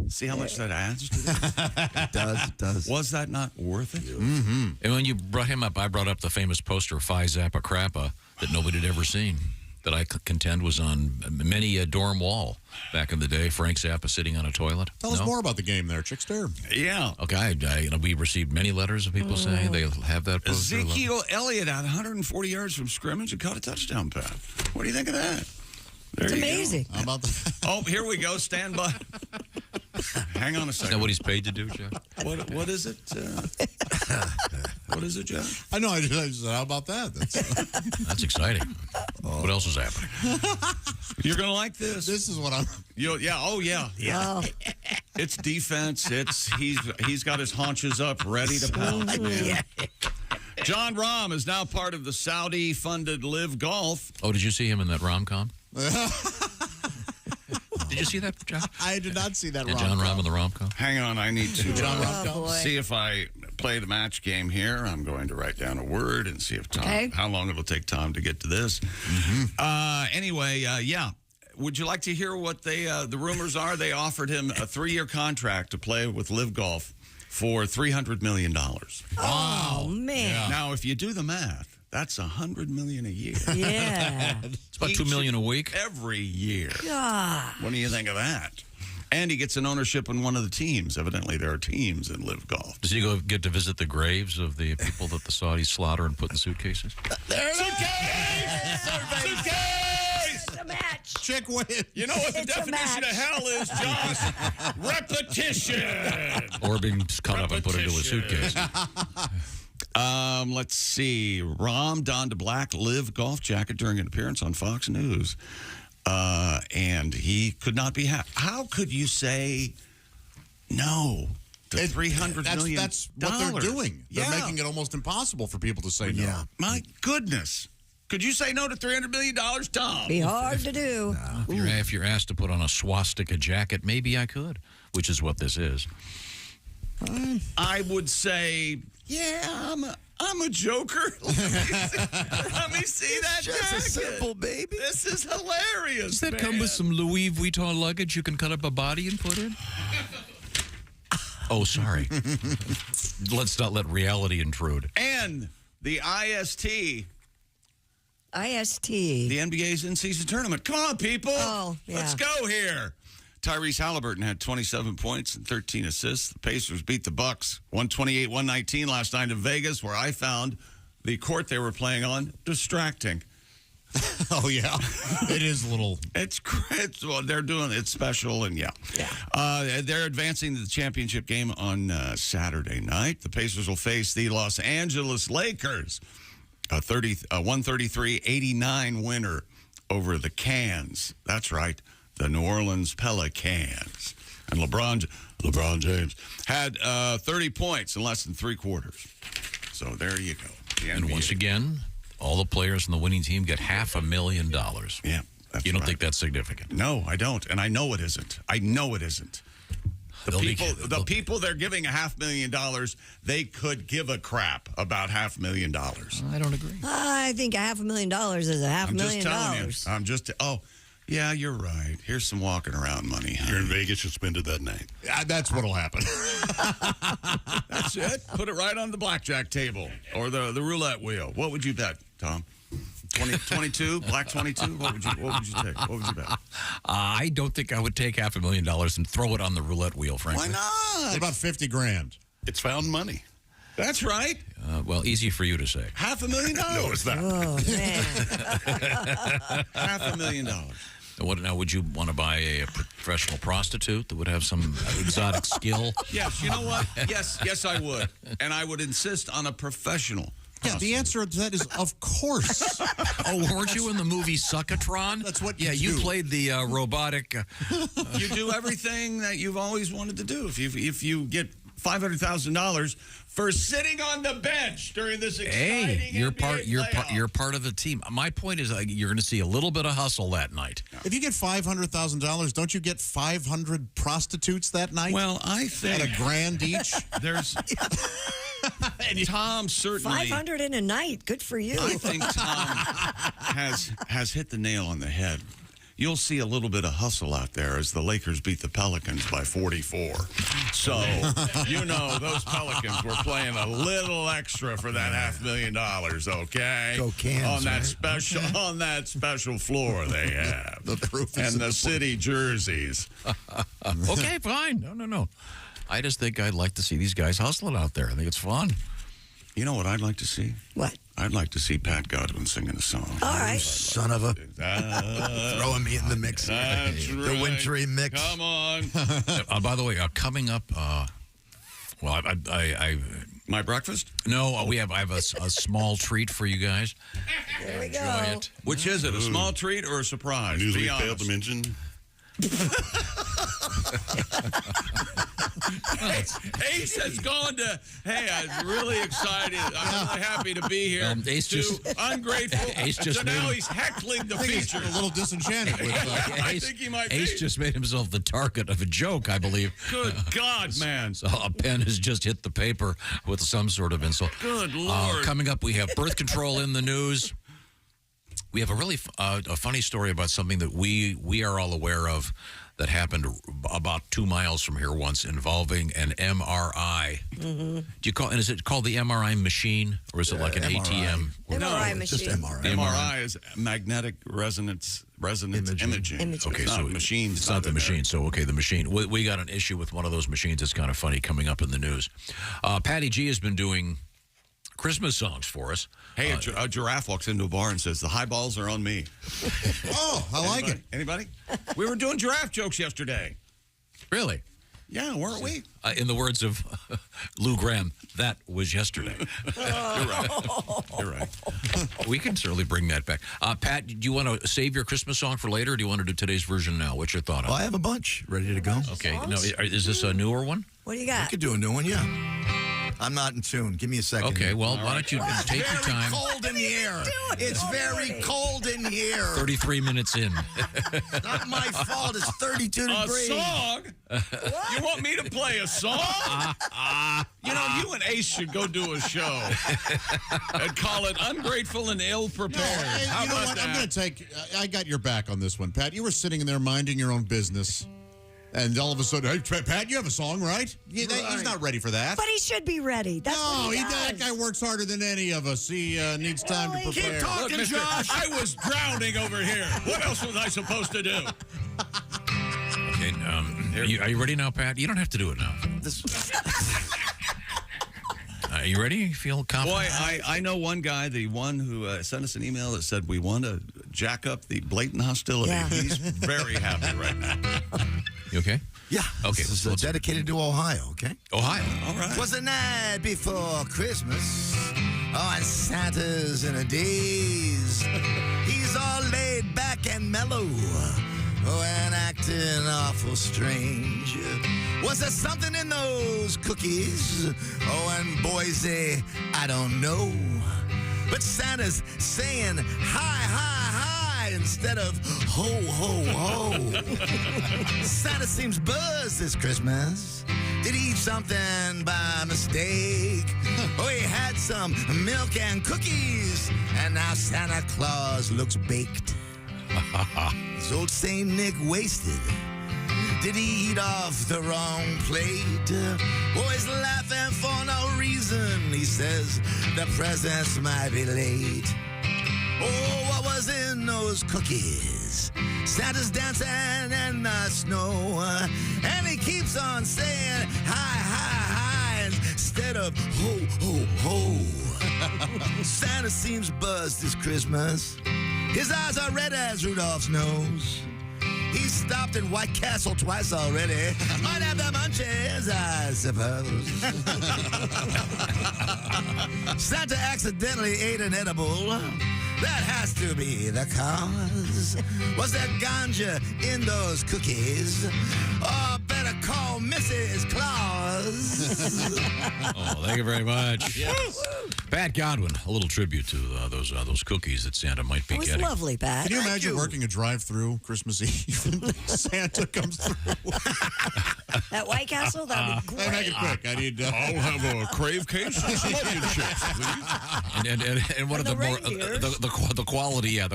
Speaker 4: See how much that adds to that?
Speaker 15: It does.
Speaker 4: Was that not worth it?
Speaker 5: Mm-hmm. And when you brought him up, I brought up the famous poster Phi Zappa Crappa that nobody had ever seen, that I contend was on many a dorm wall back in the day. Frank Zappa sitting on a toilet.
Speaker 1: Tell us more about the game there, Chickster.
Speaker 4: Yeah.
Speaker 5: Okay, we received many letters of people saying they have that poster.
Speaker 4: Ezekiel Elliott out 140 yards from scrimmage and caught a touchdown pass. What do you think of that?
Speaker 6: It's amazing.
Speaker 1: How about that?
Speaker 4: Oh, here we go. Stand by. Hang on a second.
Speaker 5: Is that what he's paid to do, Jeff?
Speaker 4: What is it? What is it, Jeff?
Speaker 1: I know. I just said, how about that?
Speaker 5: That's exciting. What else is happening?
Speaker 4: You're going to like this.
Speaker 1: This is what I'm...
Speaker 4: Yeah. Oh, yeah.
Speaker 6: Oh.
Speaker 4: It's defense. He's got his haunches up, ready to pounce, man.
Speaker 6: Yeah.
Speaker 4: John Rahm is now part of the Saudi-funded Live Golf.
Speaker 5: Oh, did you see him in that rom-com? Did you see that, John?
Speaker 1: I did not see that.
Speaker 5: Yeah, John Rahm in the rom-com.
Speaker 4: Hang on, I need to
Speaker 6: boy.
Speaker 4: see if I play the match game here. I'm going to write down a word and see if how long it'll take Tom to get to this. Anyway, yeah. Would you like to hear what the rumors are? They offered him a 3-year contract to play with Live Golf for $300 million.
Speaker 6: Oh, man.
Speaker 4: Yeah. Now, if you do the math, that's $100 million a year.
Speaker 6: Yeah.
Speaker 5: It's about $2 million a week.
Speaker 4: Every year.
Speaker 6: God.
Speaker 4: What do you think of that? And he gets an ownership in one of the teams. Evidently, there are teams in Live Golf.
Speaker 5: Does he get to visit the graves of the people that the Saudis slaughter and put in suitcases?
Speaker 4: There it is! Suitcase!
Speaker 6: It's a match.
Speaker 1: Chick win.
Speaker 4: You know what the
Speaker 6: It's a
Speaker 4: definition of
Speaker 6: match.
Speaker 4: hell is, Josh? Repetition.
Speaker 5: Or being cut up and put into a suitcase.
Speaker 4: Let's see. Rahm donned a black Live Golf jacket during an appearance on Fox News. And he could not be happy. How could you say no to $300 million?
Speaker 1: That's what they're doing. They're making it almost impossible for people to say no.
Speaker 4: Yeah. My goodness. Could you say no to $300 million, Tom?
Speaker 6: Be hard to do.
Speaker 5: If you're asked to put on a swastika jacket, maybe I could, which is what this is.
Speaker 4: I would say, yeah, I'm a joker. Let me see that
Speaker 15: Just
Speaker 4: jacket.
Speaker 15: a simple baby.
Speaker 4: This is hilarious.
Speaker 5: Does that come with some Louis Vuitton luggage you can cut up a body and put in? Oh, sorry. Let's not let reality intrude.
Speaker 4: And the IST,
Speaker 6: the
Speaker 4: NBA's in-season tournament. Come on, people.
Speaker 6: Oh, yeah.
Speaker 4: Let's go here. Tyrese Halliburton had 27 points and 13 assists. The Pacers beat the Bucks 128-119 last night in Vegas, where I found the court they were playing on distracting.
Speaker 1: Oh, yeah. It is a little...
Speaker 4: It's great. Well, they're doing it special, and they're advancing to the championship game on Saturday night. The Pacers will face the Los Angeles Lakers, a 133-89 winner over the Cans. That's right, the New Orleans Pelicans. And LeBron James had 30 points in less than 3 quarters. So there you go.
Speaker 5: And once again, all the players in the winning team get $500,000.
Speaker 4: Yeah.
Speaker 5: You don't think that's significant?
Speaker 4: No, I don't. And I know it isn't. The people they're giving $500,000, they could give a crap about $500,000.
Speaker 5: I don't agree.
Speaker 6: I think $500,000 is $500,000.
Speaker 4: I'm just yeah, you're right. Here's some walking around money.
Speaker 3: You're in Vegas, you'll spend it that night.
Speaker 1: That's what'll happen.
Speaker 4: That's it. Put it right on the blackjack table or the roulette wheel. What would you bet, Tom? 22, black 22. What would you take? What would you bet?
Speaker 5: I don't think I would take $500,000 and throw it on the roulette wheel, frankly.
Speaker 4: Why not?
Speaker 1: What about 50 grand?
Speaker 15: It's found money.
Speaker 4: That's right.
Speaker 5: Well, easy for you to say.
Speaker 4: $500,000.
Speaker 15: No, it's not.
Speaker 6: Oh, man.
Speaker 4: $500,000.
Speaker 5: Now, would you want to buy a professional prostitute that would have some exotic skill?
Speaker 4: Yes, you know what? Yes, I would. And I would insist on a professional.
Speaker 1: Yeah, the answer to that is of course.
Speaker 5: Oh, weren't you in the movie Suckatron?
Speaker 1: That's what
Speaker 5: you
Speaker 1: you do.
Speaker 5: played the robotic.
Speaker 4: You do everything that you've always wanted to do. If you get $500,000 for sitting on the bench during this exciting
Speaker 5: you're
Speaker 4: NBA
Speaker 5: you're part of the team. My point is, you're going to see a little bit of hustle that night.
Speaker 1: If you get $500,000, don't you get 500 prostitutes that night?
Speaker 4: Well, I think
Speaker 1: at $1,000 each.
Speaker 4: There's Tom certainly
Speaker 6: 500 in a night. Good for you.
Speaker 4: I think Tom has hit the nail on the head. You'll see a little bit of hustle out there as the Lakers beat the Pelicans by 44. So, those Pelicans were playing a little extra for that $500,000, okay?
Speaker 15: Go Cans,
Speaker 4: on that special floor they have.
Speaker 1: The proof is
Speaker 4: and the city jerseys.
Speaker 5: Okay, fine. No. I just think I'd like to see these guys hustling out there. I think it's fun.
Speaker 4: You know what I'd like to see?
Speaker 6: What?
Speaker 4: I'd like to see Pat Godwin singing a song.
Speaker 6: All right.
Speaker 15: Son of a... Throwing me in the mix.
Speaker 4: That's
Speaker 15: The
Speaker 4: right.
Speaker 15: wintry mix.
Speaker 4: Come on.
Speaker 5: By the way, coming up...
Speaker 4: My breakfast?
Speaker 5: No, I have a small treat for you guys.
Speaker 6: There we go.
Speaker 5: Enjoy it.
Speaker 4: Which is it, a small treat or a surprise?
Speaker 15: News
Speaker 4: Be
Speaker 15: we
Speaker 4: honest.
Speaker 15: failed to mention.
Speaker 4: Ace has gone to, hey, I'm really excited. I'm really happy to be here.
Speaker 5: Ace
Speaker 4: Ungrateful.
Speaker 5: Ace just
Speaker 4: so
Speaker 5: made
Speaker 4: now
Speaker 5: him-
Speaker 4: he's heckling the
Speaker 1: I think he's
Speaker 4: feature.
Speaker 1: a little disenchanted with
Speaker 4: I think he might
Speaker 5: Ace
Speaker 4: be.
Speaker 5: just made himself the target of a joke, I believe.
Speaker 4: Good God, man.
Speaker 5: So a pen has just hit the paper with some sort of insult.
Speaker 4: Good Lord.
Speaker 5: Coming up, we have birth control in the news. We have a really a funny story about something that we are all aware of that happened about 2 miles from here once, involving an MRI.
Speaker 6: Mm-hmm.
Speaker 5: Do you call? And is it called the MRI machine, or is it like an
Speaker 15: MRI.
Speaker 5: ATM?
Speaker 6: MRI
Speaker 15: No, just
Speaker 6: machine.
Speaker 15: MRI.
Speaker 4: MRI is magnetic resonance imaging.
Speaker 5: Okay,
Speaker 4: It's
Speaker 5: so
Speaker 4: not machines.
Speaker 5: It's not the machine. So, okay, the machine. We got an issue with one of those machines. It's kind of funny coming up in the news. Patty G has been doing Christmas songs for us.
Speaker 4: Hey, a giraffe walks into a bar and says, "The highballs are on me."
Speaker 1: Oh, I like it.
Speaker 4: Anybody? We were doing giraffe jokes yesterday.
Speaker 5: Really?
Speaker 4: Yeah, weren't we?
Speaker 5: In the words of Lou Graham, that was yesterday.
Speaker 4: You're right.
Speaker 5: We can certainly bring that back. Pat, do you want to save your Christmas song for later, or do you want to do today's version now? What's your thought on it?
Speaker 15: Well, I have a bunch ready to go.
Speaker 5: Okay. No, is this a newer one?
Speaker 6: What do you
Speaker 15: We
Speaker 6: got?
Speaker 15: could do a new one, yeah. I'm not in tune. Give me a second.
Speaker 5: Okay, well, why don't you take your time?
Speaker 15: It's cold in here. It's very cold in here.
Speaker 5: 33 minutes in.
Speaker 15: Not my fault. It's 32
Speaker 4: A
Speaker 15: degrees.
Speaker 4: song? You want me to play a song? You and Ace should go do a show and call it Ungrateful and Ill-Prepared. How
Speaker 1: you know
Speaker 4: about
Speaker 1: what?
Speaker 4: that?
Speaker 1: I'm going to take... I got your back on this one, Pat. You were sitting in there minding your own business. And all of a sudden, hey, Pat, you have a song, right? He's not ready for that.
Speaker 6: But he should be ready. That's what he does.
Speaker 1: That guy works harder than any of us. He needs time to prepare.
Speaker 15: Keep talking,
Speaker 4: Look, mister,
Speaker 15: Josh.
Speaker 4: I was drowning over here. What else was I supposed to do?
Speaker 5: Okay, are you ready now, Pat? You don't have to do it now. Are you ready? You feel confident?
Speaker 4: Boy, I know one guy, the one who sent us an email that said we want to jack up the blatant hostility.
Speaker 6: Yeah.
Speaker 4: He's very happy right now.
Speaker 5: You okay?
Speaker 15: Yeah.
Speaker 5: Okay,
Speaker 15: This is
Speaker 5: let's-
Speaker 15: dedicated to Ohio, okay?
Speaker 5: Ohio.
Speaker 4: All right.
Speaker 15: Was the night before Christmas. Oh, and Santa's in a daze. He's all laid back and mellow. Oh, and acting awful strange. Was there something in those cookies? Oh, and Boise, I don't know. But Santa's saying hi, hi, hi instead of ho, ho, ho. Santa seems buzzed this Christmas. Did he eat something by mistake? Oh, he had some milk and cookies, and now Santa Claus looks baked. Is old Saint Nick wasted? Did he eat off the wrong plate? Oh, he's laughing for no reason. He says the presents might be late. Oh, what was in those cookies? Santa's dancing in the snow, and he keeps on saying hi, hi, hi, instead of ho, ho, ho. Santa seems buzzed this Christmas. His eyes are red as Rudolph's nose. He stopped in White Castle twice already. Might have the munchies, I suppose. Santa accidentally ate an edible. That has to be the cause. Was there ganja in those cookies? Or better call Mrs. Claus.
Speaker 5: Oh, thank you very much.
Speaker 1: Yes.
Speaker 5: Pat Godwin, a little tribute to those cookies that Santa might be
Speaker 6: It was
Speaker 5: getting.
Speaker 6: lovely, Pat.
Speaker 1: Can you imagine working a drive-through Christmas Eve and Santa comes through?
Speaker 6: At White Castle, that'd be
Speaker 1: Hey,
Speaker 6: great.
Speaker 1: make it quick. I need.
Speaker 4: I'll have a crave case of onion chips, please.
Speaker 5: And one of
Speaker 6: And
Speaker 5: the
Speaker 6: the
Speaker 5: more
Speaker 6: reindeers.
Speaker 5: the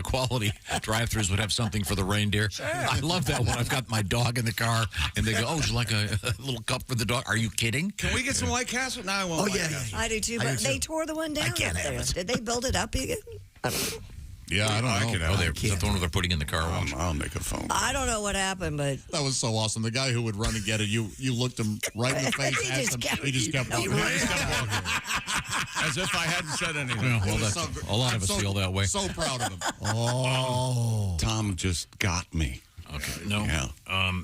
Speaker 5: quality drive-thrus would have something for the reindeer.
Speaker 6: Sure.
Speaker 5: I love that when I've got my dog in the car and they go, "Oh, would you like a little cup for the dog?" Are you kidding?
Speaker 4: Can we get some White Castle? No, I won't.
Speaker 15: Oh,
Speaker 4: White
Speaker 15: yeah,
Speaker 4: Castle.
Speaker 6: I do too,
Speaker 15: I
Speaker 6: but
Speaker 15: do
Speaker 6: they
Speaker 15: too.
Speaker 6: tore the one down.
Speaker 15: can't
Speaker 6: up there.
Speaker 15: have it.
Speaker 6: Did they build it up again? I don't know.
Speaker 1: Yeah, I don't know.
Speaker 5: Oh, is that the one where they're putting in the car wash?
Speaker 4: I'll make a phone.
Speaker 6: I don't know what happened, but
Speaker 1: That was so awesome. The guy who would run and get it, you looked him right in the face.
Speaker 6: He
Speaker 1: asked
Speaker 6: just
Speaker 1: him,
Speaker 6: kept-
Speaker 1: he just kept walking. He just kept walking.
Speaker 4: As if I hadn't said anything.
Speaker 5: Yeah, well,
Speaker 1: It was
Speaker 5: that's,
Speaker 1: so gr-
Speaker 5: a lot
Speaker 1: I'm
Speaker 5: of us
Speaker 1: so-
Speaker 5: feel that way.
Speaker 1: So proud of him.
Speaker 15: Oh.
Speaker 4: Tom just got me.
Speaker 5: Okay, no.
Speaker 4: Yeah.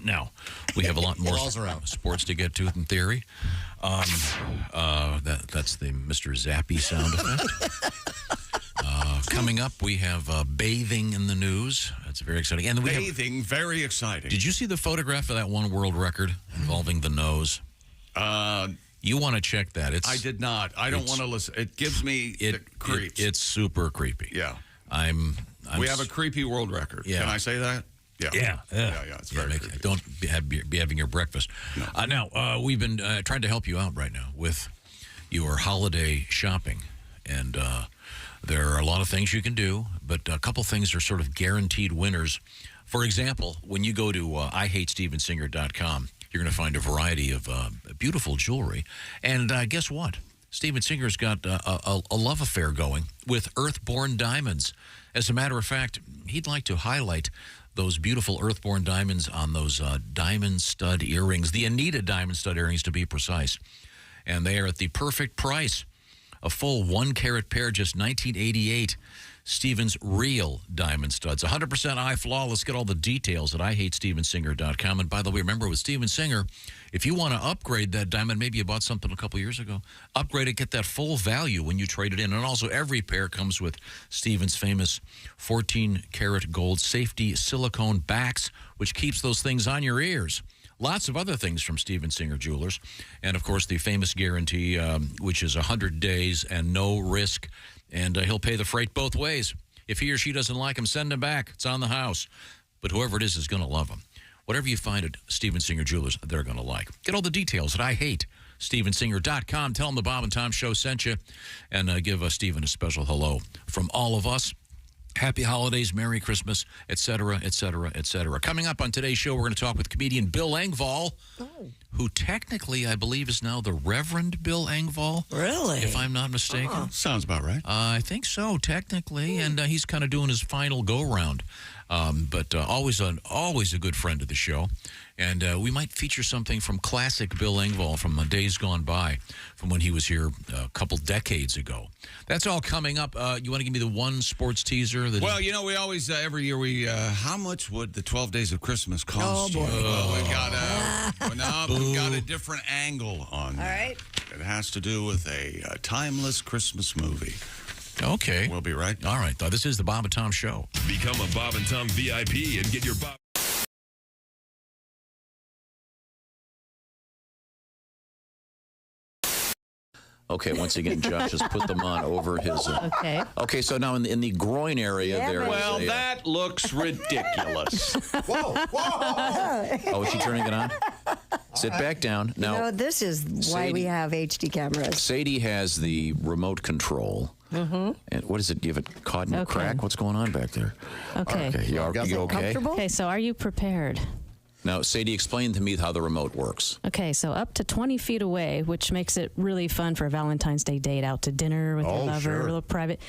Speaker 5: Now, we have a lot more
Speaker 1: Balls are out.
Speaker 5: sports to get to in theory. That's the Mr. Zappy sound effect. Coming up, we have bathing in the news. That's very exciting. And we have,
Speaker 4: Bathing, very exciting.
Speaker 5: did you see the photograph of that one world record involving the nose? You want to check that. It's
Speaker 4: I did not. I don't want to listen. It gives me the creeps.
Speaker 5: It's super creepy.
Speaker 4: yeah.
Speaker 5: I'm
Speaker 4: We have a creepy world record.
Speaker 5: Yeah.
Speaker 4: Can I say that? Yeah.
Speaker 5: Yeah.
Speaker 4: It's very creepy.
Speaker 5: Don't be having your breakfast.
Speaker 4: No.
Speaker 5: Now, we've been trying to help you out right now with your holiday shopping. And there are a lot of things you can do, but a couple things are sort of guaranteed winners. For example, when you go to IHateStevenSinger.com, you're going to find a variety of beautiful jewelry. And guess what? Steven Singer's got a love affair going with Earthborn Diamonds. As a matter of fact, he'd like to highlight those beautiful Earthborn diamonds on those diamond stud earrings, the Anita diamond stud earrings to be precise. And they are at the perfect price. A full 1-carat pair, just $19.88. Steven's real diamond studs. 100% eye flawless. Get all the details at IHateStevenSinger.com. And by the way, remember with Steven Singer, if you want to upgrade that diamond, maybe you bought something a couple years ago, upgrade it, get that full value when you trade it in. And also every pair comes with Steven's famous 14-karat gold safety silicone backs, which keeps those things on your ears. Lots of other things from Steven Singer Jewelers. And, of course, the famous guarantee, which is 100 days and no risk. And he'll pay the freight both ways. If he or she doesn't like him, send him back. It's on the house. But whoever it is going to love him. Whatever you find at Steven Singer Jewelers, they're going to like. Get all the details at IHateStevenSinger.com. Tell him the Bob and Tom Show sent you. And give Steven a special hello from all of us. Happy holidays, Merry Christmas, etc., etc., etc. Coming up on today's show, we're going to talk with comedian Bill Engvall, who technically, I believe, is now the Reverend Bill Engvall.
Speaker 6: Really?
Speaker 5: If I'm not mistaken.
Speaker 4: Sounds about right.
Speaker 5: I think so, technically, and he's kind of doing his final go-round. But always a good friend of the show. And we might feature something from classic Bill Engvall from days gone by, from when he was here a couple decades ago. That's all coming up. You want to give me the one sports teaser?
Speaker 4: Well, you know, we always, every year, how much would the 12 Days of Christmas cost you?
Speaker 6: boy.
Speaker 4: Well, we've got a different angle on that.
Speaker 6: All right.
Speaker 4: It has to do with a timeless Christmas movie.
Speaker 5: Okay.
Speaker 4: We'll be right back.
Speaker 5: All right. This is the Bob and Tom Show.
Speaker 3: Become a Bob and Tom VIP and get your Bob.
Speaker 11: Okay, once again, Josh has put them on over his...
Speaker 16: Okay.
Speaker 11: Okay, so now in the groin area there is
Speaker 4: Well,
Speaker 11: a,
Speaker 4: that looks ridiculous.
Speaker 1: Whoa, whoa.
Speaker 11: Oh, is she turning it on? Sit back down. Now,
Speaker 6: No, this is why we have HD cameras.
Speaker 11: Sadie has the remote control.
Speaker 16: Mm-hmm.
Speaker 11: And what is it? You have it caught in a crack? What's going on back there?
Speaker 16: Okay.
Speaker 11: Okay, you okay?
Speaker 16: Comfortable? Okay, so are you prepared?
Speaker 11: Now, Sadie, explain to me how the remote works.
Speaker 16: Okay, so up to 20 feet away, which makes it really fun for a Valentine's Day date out to dinner with your lover,
Speaker 11: sure.
Speaker 16: a little private.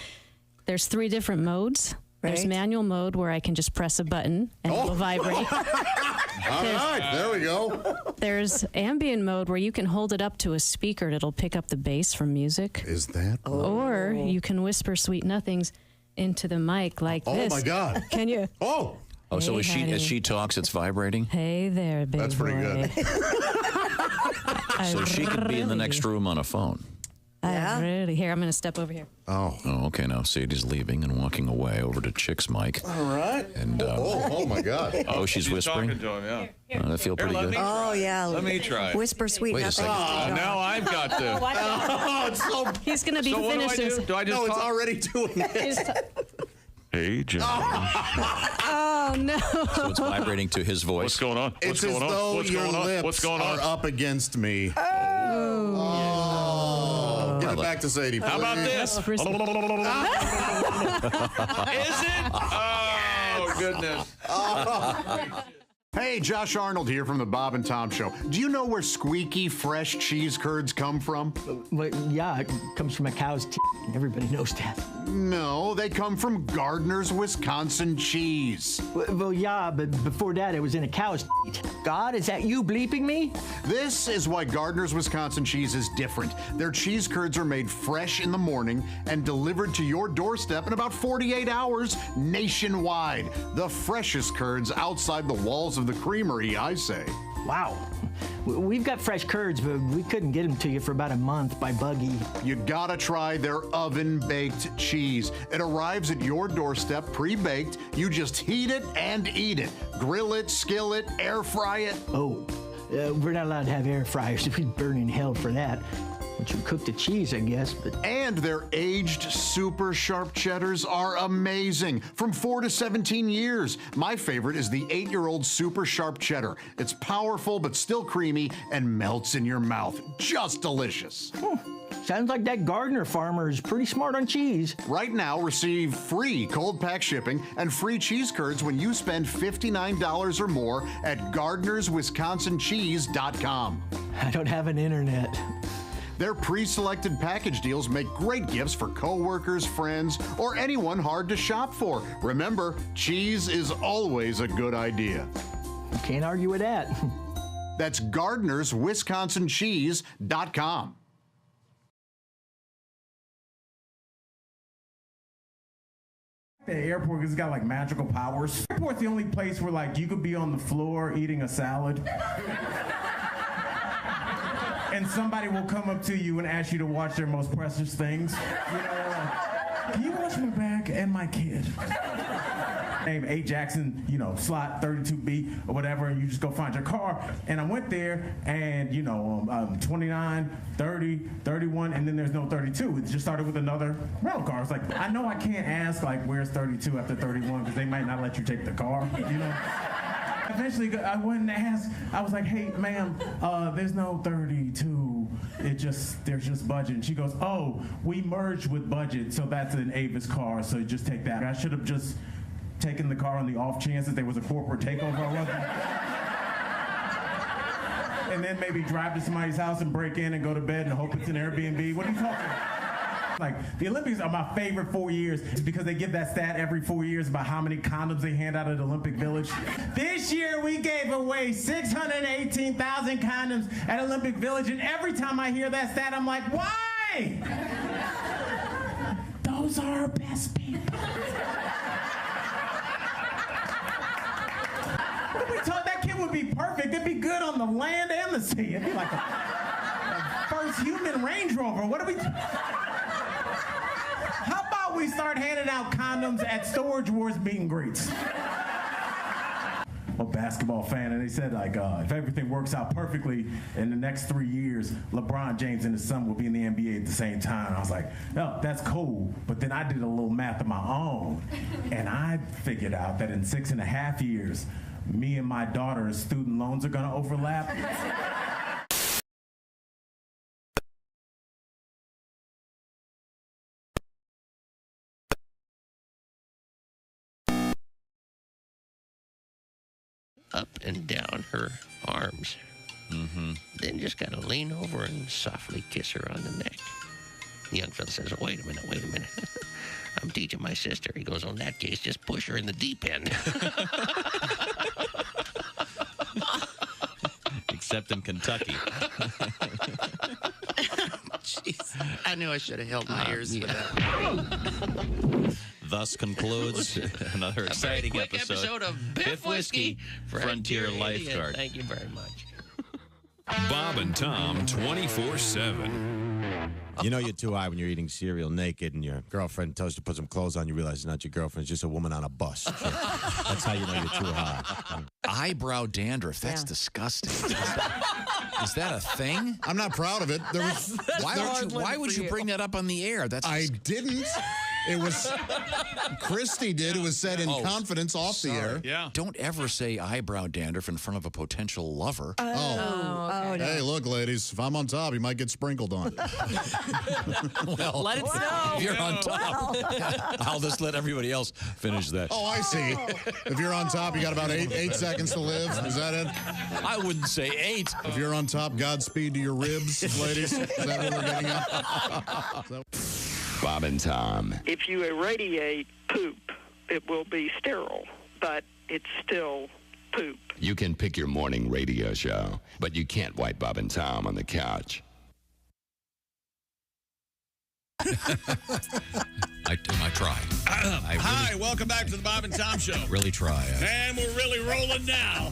Speaker 16: There's 3 different modes. There's manual mode where I can just press a button and it will vibrate.
Speaker 1: All right, there we go.
Speaker 16: There's ambient mode where you can hold it up to a speaker and it'll pick up the bass from music.
Speaker 1: Is that?
Speaker 16: Or you can whisper sweet nothings into the mic like this.
Speaker 1: Oh, my God.
Speaker 16: Can you?
Speaker 1: Oh,
Speaker 5: so
Speaker 16: Hey,
Speaker 5: as she talks, it's vibrating?
Speaker 16: Hey there, big
Speaker 1: that's pretty
Speaker 16: boy.
Speaker 1: good.
Speaker 5: So she could be in the next room on a phone.
Speaker 16: Here, I'm going to step over here.
Speaker 5: Oh, okay. Now Sadie's leaving and walking away over to Chick's mic.
Speaker 1: All right.
Speaker 5: And
Speaker 1: oh my God.
Speaker 5: Oh, she's whispering.
Speaker 4: Talking to him, yeah.
Speaker 5: I feel pretty good.
Speaker 6: Oh, yeah.
Speaker 4: Let me try.
Speaker 6: Whisper sweet
Speaker 5: Wait a
Speaker 6: nothings.
Speaker 5: second.
Speaker 4: Now I've got to.
Speaker 1: Oh, it's so.
Speaker 16: He's going to be
Speaker 4: So what do I
Speaker 16: finished.
Speaker 4: do? Do I just
Speaker 1: No, it's
Speaker 4: talk?
Speaker 1: already doing it.
Speaker 4: Hey, John.
Speaker 16: Oh, no.
Speaker 5: So it's vibrating to his voice.
Speaker 4: What's going on?
Speaker 1: It's as though your lips
Speaker 4: What's going on?
Speaker 1: are up against me. Give it back to Sadie, please.
Speaker 4: How about this?
Speaker 16: That's risky.
Speaker 4: Is it? Oh, goodness.
Speaker 8: Hey, Josh Arnold here from the Bob and Tom Show. Do you know where squeaky, fresh cheese curds come from?
Speaker 17: Well, yeah, it comes from a cow's teeth. Everybody knows that.
Speaker 8: No, they come from Gardner's Wisconsin cheese.
Speaker 17: Well, yeah, but before that, it was in a cow's teeth. God, is that you bleeping me?
Speaker 8: This is why Gardner's Wisconsin cheese is different. Their cheese curds are made fresh in the morning and delivered to your doorstep in about 48 hours nationwide. The freshest curds outside the walls of the creamery, I say.
Speaker 17: Wow. We've got fresh curds, but we couldn't get them to you for about a month by buggy.
Speaker 8: You gotta try their oven-baked cheese. It arrives at your doorstep pre-baked. You just heat it and eat it. Grill it, skill it, air fry it.
Speaker 17: Oh, we're not allowed to have air fryers. We'd burn in hell for that. Once you cook the cheese, I guess, but...
Speaker 8: And their aged super sharp cheddars are amazing. From 4 to 17 years. My favorite is the 8-year-old super sharp cheddar. It's powerful but still creamy and melts in your mouth. Just delicious.
Speaker 17: Sounds like that Gardner farmer is pretty smart on cheese.
Speaker 8: Right now, receive free cold pack shipping and free cheese curds when you spend $59 or more at GardnersWisconsinCheese.com.
Speaker 17: I don't have an internet.
Speaker 8: Their pre-selected package deals make great gifts for coworkers, friends, or anyone hard to shop for. Remember, cheese is always a good idea.
Speaker 17: Can't argue with that.
Speaker 8: That's GardnersWisconsinCheese.com.
Speaker 18: The airport has got like magical powers. The airport's the only place where like you could be on the floor eating a salad. And somebody will come up to you and ask you to watch their most precious things. You know, like, can you watch my back and my kid? Name A. Jackson, you know, slot 32B or whatever, and you just go find your car. And I went there, and, you know, 29, 30, 31, and then there's no 32. It just started with another rental car. It's like, I know I can't ask, like, where's 32 after 31, because they might not let you take the car, you know? Eventually, I went and asked. I was like, "Hey, ma'am, there's no 32. There's just budget." And she goes, "Oh, we merged with budget, so that's an Avis car. So just take that." I should have just taken the car on the off chance that there was a corporate takeover. I wasn't. And then maybe drive to somebody's house and break in and go to bed and hope it's an Airbnb. What are you talking about? Like, the Olympics are my favorite 4 years because they give that stat every 4 years about how many condoms they hand out at Olympic Village. This year, we gave away 618,000 condoms at Olympic Village, and every time I hear that stat, I'm like, why? Those are our best people. What are we talking? That kid would be perfect. It'd be good on the land and the sea. It'd be like a first human Range Rover. What are we... How about we start handing out condoms at Storage Wars meet and greets? I'm a basketball fan, and they said, like, if everything works out perfectly in the next 3 years, LeBron James and his son will be in the NBA at the same time. I was like, oh, that's cool. But then I did a little math of my own, and I figured out that in 6.5 years, me and my daughter's student loans are gonna overlap.
Speaker 19: Up and down her arms.
Speaker 11: Mm-hmm.
Speaker 19: Then just gotta lean over and softly kiss her on the neck. The young fella says, wait a minute. I'm teaching my sister. He goes, in that case, just push her in the deep end.
Speaker 11: Except in Kentucky.
Speaker 19: Jeez. I knew I should have held my ears for that.
Speaker 11: Thus concludes another exciting
Speaker 19: quick episode of Biff Whiskey,
Speaker 11: Frontier
Speaker 19: Indian.
Speaker 11: Lifeguard.
Speaker 19: Thank you very much.
Speaker 20: Bob and Tom 24/7.
Speaker 21: You know you're too high when you're eating cereal naked and your girlfriend tells you to put some clothes on. You realize it's not your girlfriend. It's just a woman on a bus. That's how you know you're too high.
Speaker 5: Eyebrow dandruff. That's disgusting. Is that a thing?
Speaker 1: I'm not proud of it.
Speaker 5: Why would you bring that up on the air?
Speaker 1: I didn't. It was Christy did. It was said in confidence off the air.
Speaker 5: Yeah. Don't ever say eyebrow dandruff in front of a potential lover.
Speaker 6: Oh, no.
Speaker 1: Hey, look, ladies, if I'm on top, you might get sprinkled on.
Speaker 5: Well,
Speaker 6: Let it snow.
Speaker 5: if you're on top, I'll just let everybody else finish that.
Speaker 1: Oh, I see. If you're on top, you got about eight seconds to live. Is that it?
Speaker 5: I wouldn't say 8.
Speaker 1: If you're on top, Godspeed to your ribs, ladies. Is that what we're getting at?
Speaker 20: Bob and Tom.
Speaker 22: If you irradiate poop, it will be sterile, but it's still poop.
Speaker 20: You can pick your morning radio show, but you can't wipe Bob and Tom on the couch.
Speaker 5: I try.
Speaker 4: Hi, welcome back to the Bob and Tom Show.
Speaker 5: Really try.
Speaker 3: And we're really rolling now.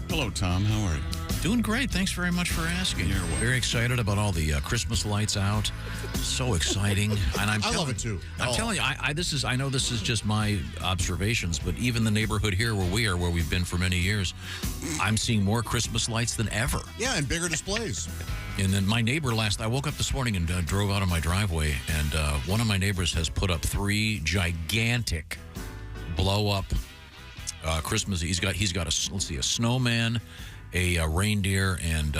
Speaker 4: Hello, Tom. How are you?
Speaker 5: Doing great. Thanks very much for asking. You're very excited about all the Christmas lights out. So exciting. And I
Speaker 1: love it too.
Speaker 5: I'm telling you, I know this is just my observations, but even the neighborhood here where we are, where we've been for many years, I'm seeing more Christmas lights than ever.
Speaker 1: Yeah, and bigger displays.
Speaker 5: And then my neighbor I woke up this morning and drove out of my driveway, and one of my neighbors has put up 3 gigantic blow-up Christmas. He's got a snowman, a reindeer, and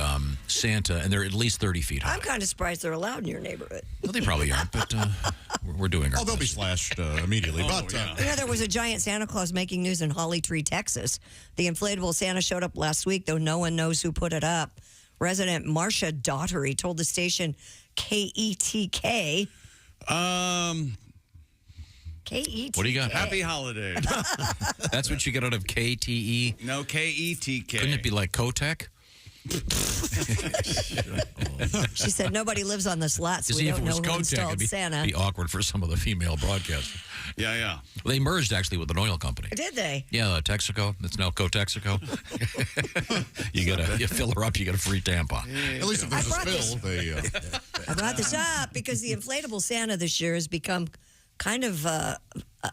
Speaker 5: Santa, and they're at least 30 feet high.
Speaker 6: I'm kind of surprised they're allowed in your neighborhood.
Speaker 5: Well, they probably aren't, but we're doing our
Speaker 1: they'll be slashed immediately.
Speaker 6: There was a giant Santa Claus making news in Holly Tree, Texas. The inflatable Santa showed up last week, though no one knows who put it up. Resident Marcia Daughtery told the station KETK. KETK.
Speaker 5: What do you got?
Speaker 4: Happy holidays.
Speaker 5: That's what you get out of KTE?
Speaker 4: No, KETK.
Speaker 5: Couldn't it be like Kotek?
Speaker 6: She said nobody lives on this lot, so
Speaker 5: See,
Speaker 6: we
Speaker 5: if
Speaker 6: don't
Speaker 5: it was
Speaker 6: know who
Speaker 5: Kotek,
Speaker 6: installed
Speaker 5: it'd
Speaker 6: Santa.
Speaker 5: be awkward for some of the female broadcasters.
Speaker 4: Yeah.
Speaker 5: Well, they merged, actually, with an oil company.
Speaker 6: Did they?
Speaker 5: Yeah, Texaco. It's now Cotexico. You fill her up, you get a free tampon.
Speaker 1: At least if there's a spill,
Speaker 6: I brought this up because the inflatable Santa this year has become kind of a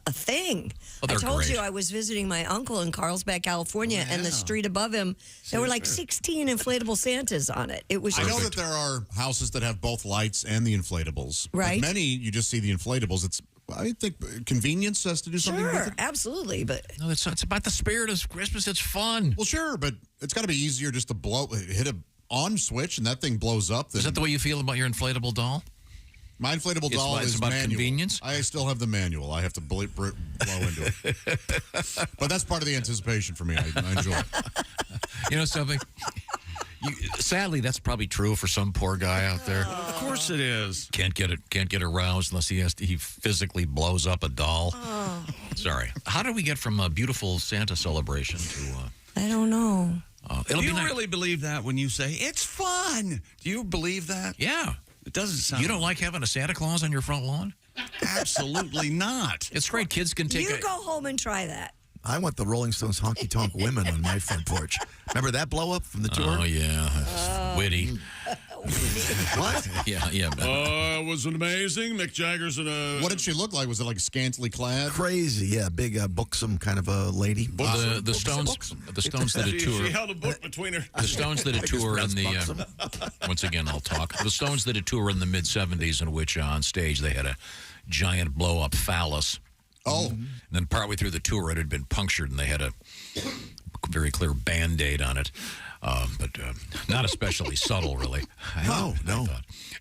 Speaker 6: thing.
Speaker 5: Oh,
Speaker 6: I
Speaker 5: they're
Speaker 6: told
Speaker 5: great.
Speaker 6: you I was visiting my uncle in Carlsbad, California, and the street above him, there were like 16 inflatable Santas on it. It was
Speaker 1: I know that there are houses that have both lights and the inflatables.
Speaker 6: Right.
Speaker 1: But many, you just see the inflatables. I think convenience has to do something with
Speaker 6: Sure,
Speaker 1: it.
Speaker 6: absolutely, but
Speaker 5: No, it's about the spirit of Christmas. It's fun.
Speaker 1: Well, sure, but it's got to be easier just to hit a on switch and that thing blows up.
Speaker 5: Is that the way you feel about your inflatable doll?
Speaker 1: My inflatable doll
Speaker 5: It's
Speaker 1: is
Speaker 5: about
Speaker 1: manual.
Speaker 5: convenience?
Speaker 1: I still have the manual. I have to blow into it. But that's part of the anticipation for me. I enjoy it.
Speaker 5: You know something? Sadly, that's probably true for some poor guy out there.
Speaker 4: Of course it is.
Speaker 5: Can't get aroused unless he physically blows up a doll. Sorry. How do we get from a beautiful Santa celebration to?
Speaker 6: I don't know.
Speaker 4: Do you really believe that when you say it's fun? Do you believe that?
Speaker 5: Yeah.
Speaker 4: It doesn't sound.
Speaker 5: You don't like having a Santa Claus on your front lawn?
Speaker 4: Absolutely not.
Speaker 5: It's great. Kids can take
Speaker 6: You go home and try that.
Speaker 15: I want the Rolling Stones honky tonk women on my front porch. Remember that blow up from the tour?
Speaker 5: Oh yeah, that's witty.
Speaker 15: What?
Speaker 5: Yeah.
Speaker 3: It was amazing. Mick Jagger's in a.
Speaker 1: What did she look like? Was it like scantily clad?
Speaker 15: Crazy, yeah. Big, buxom kind of a lady.
Speaker 5: The Stones did a tour.
Speaker 3: She held a book between her.
Speaker 5: The Stones did a tour in the. Once again, I'll talk. The Stones did a tour in the mid '70s in which on stage they had a giant blow up phallus.
Speaker 1: Oh.
Speaker 5: And then partway through the tour, it had been punctured, and they had a very clear Band-Aid on it. But not especially subtle, really.
Speaker 15: No.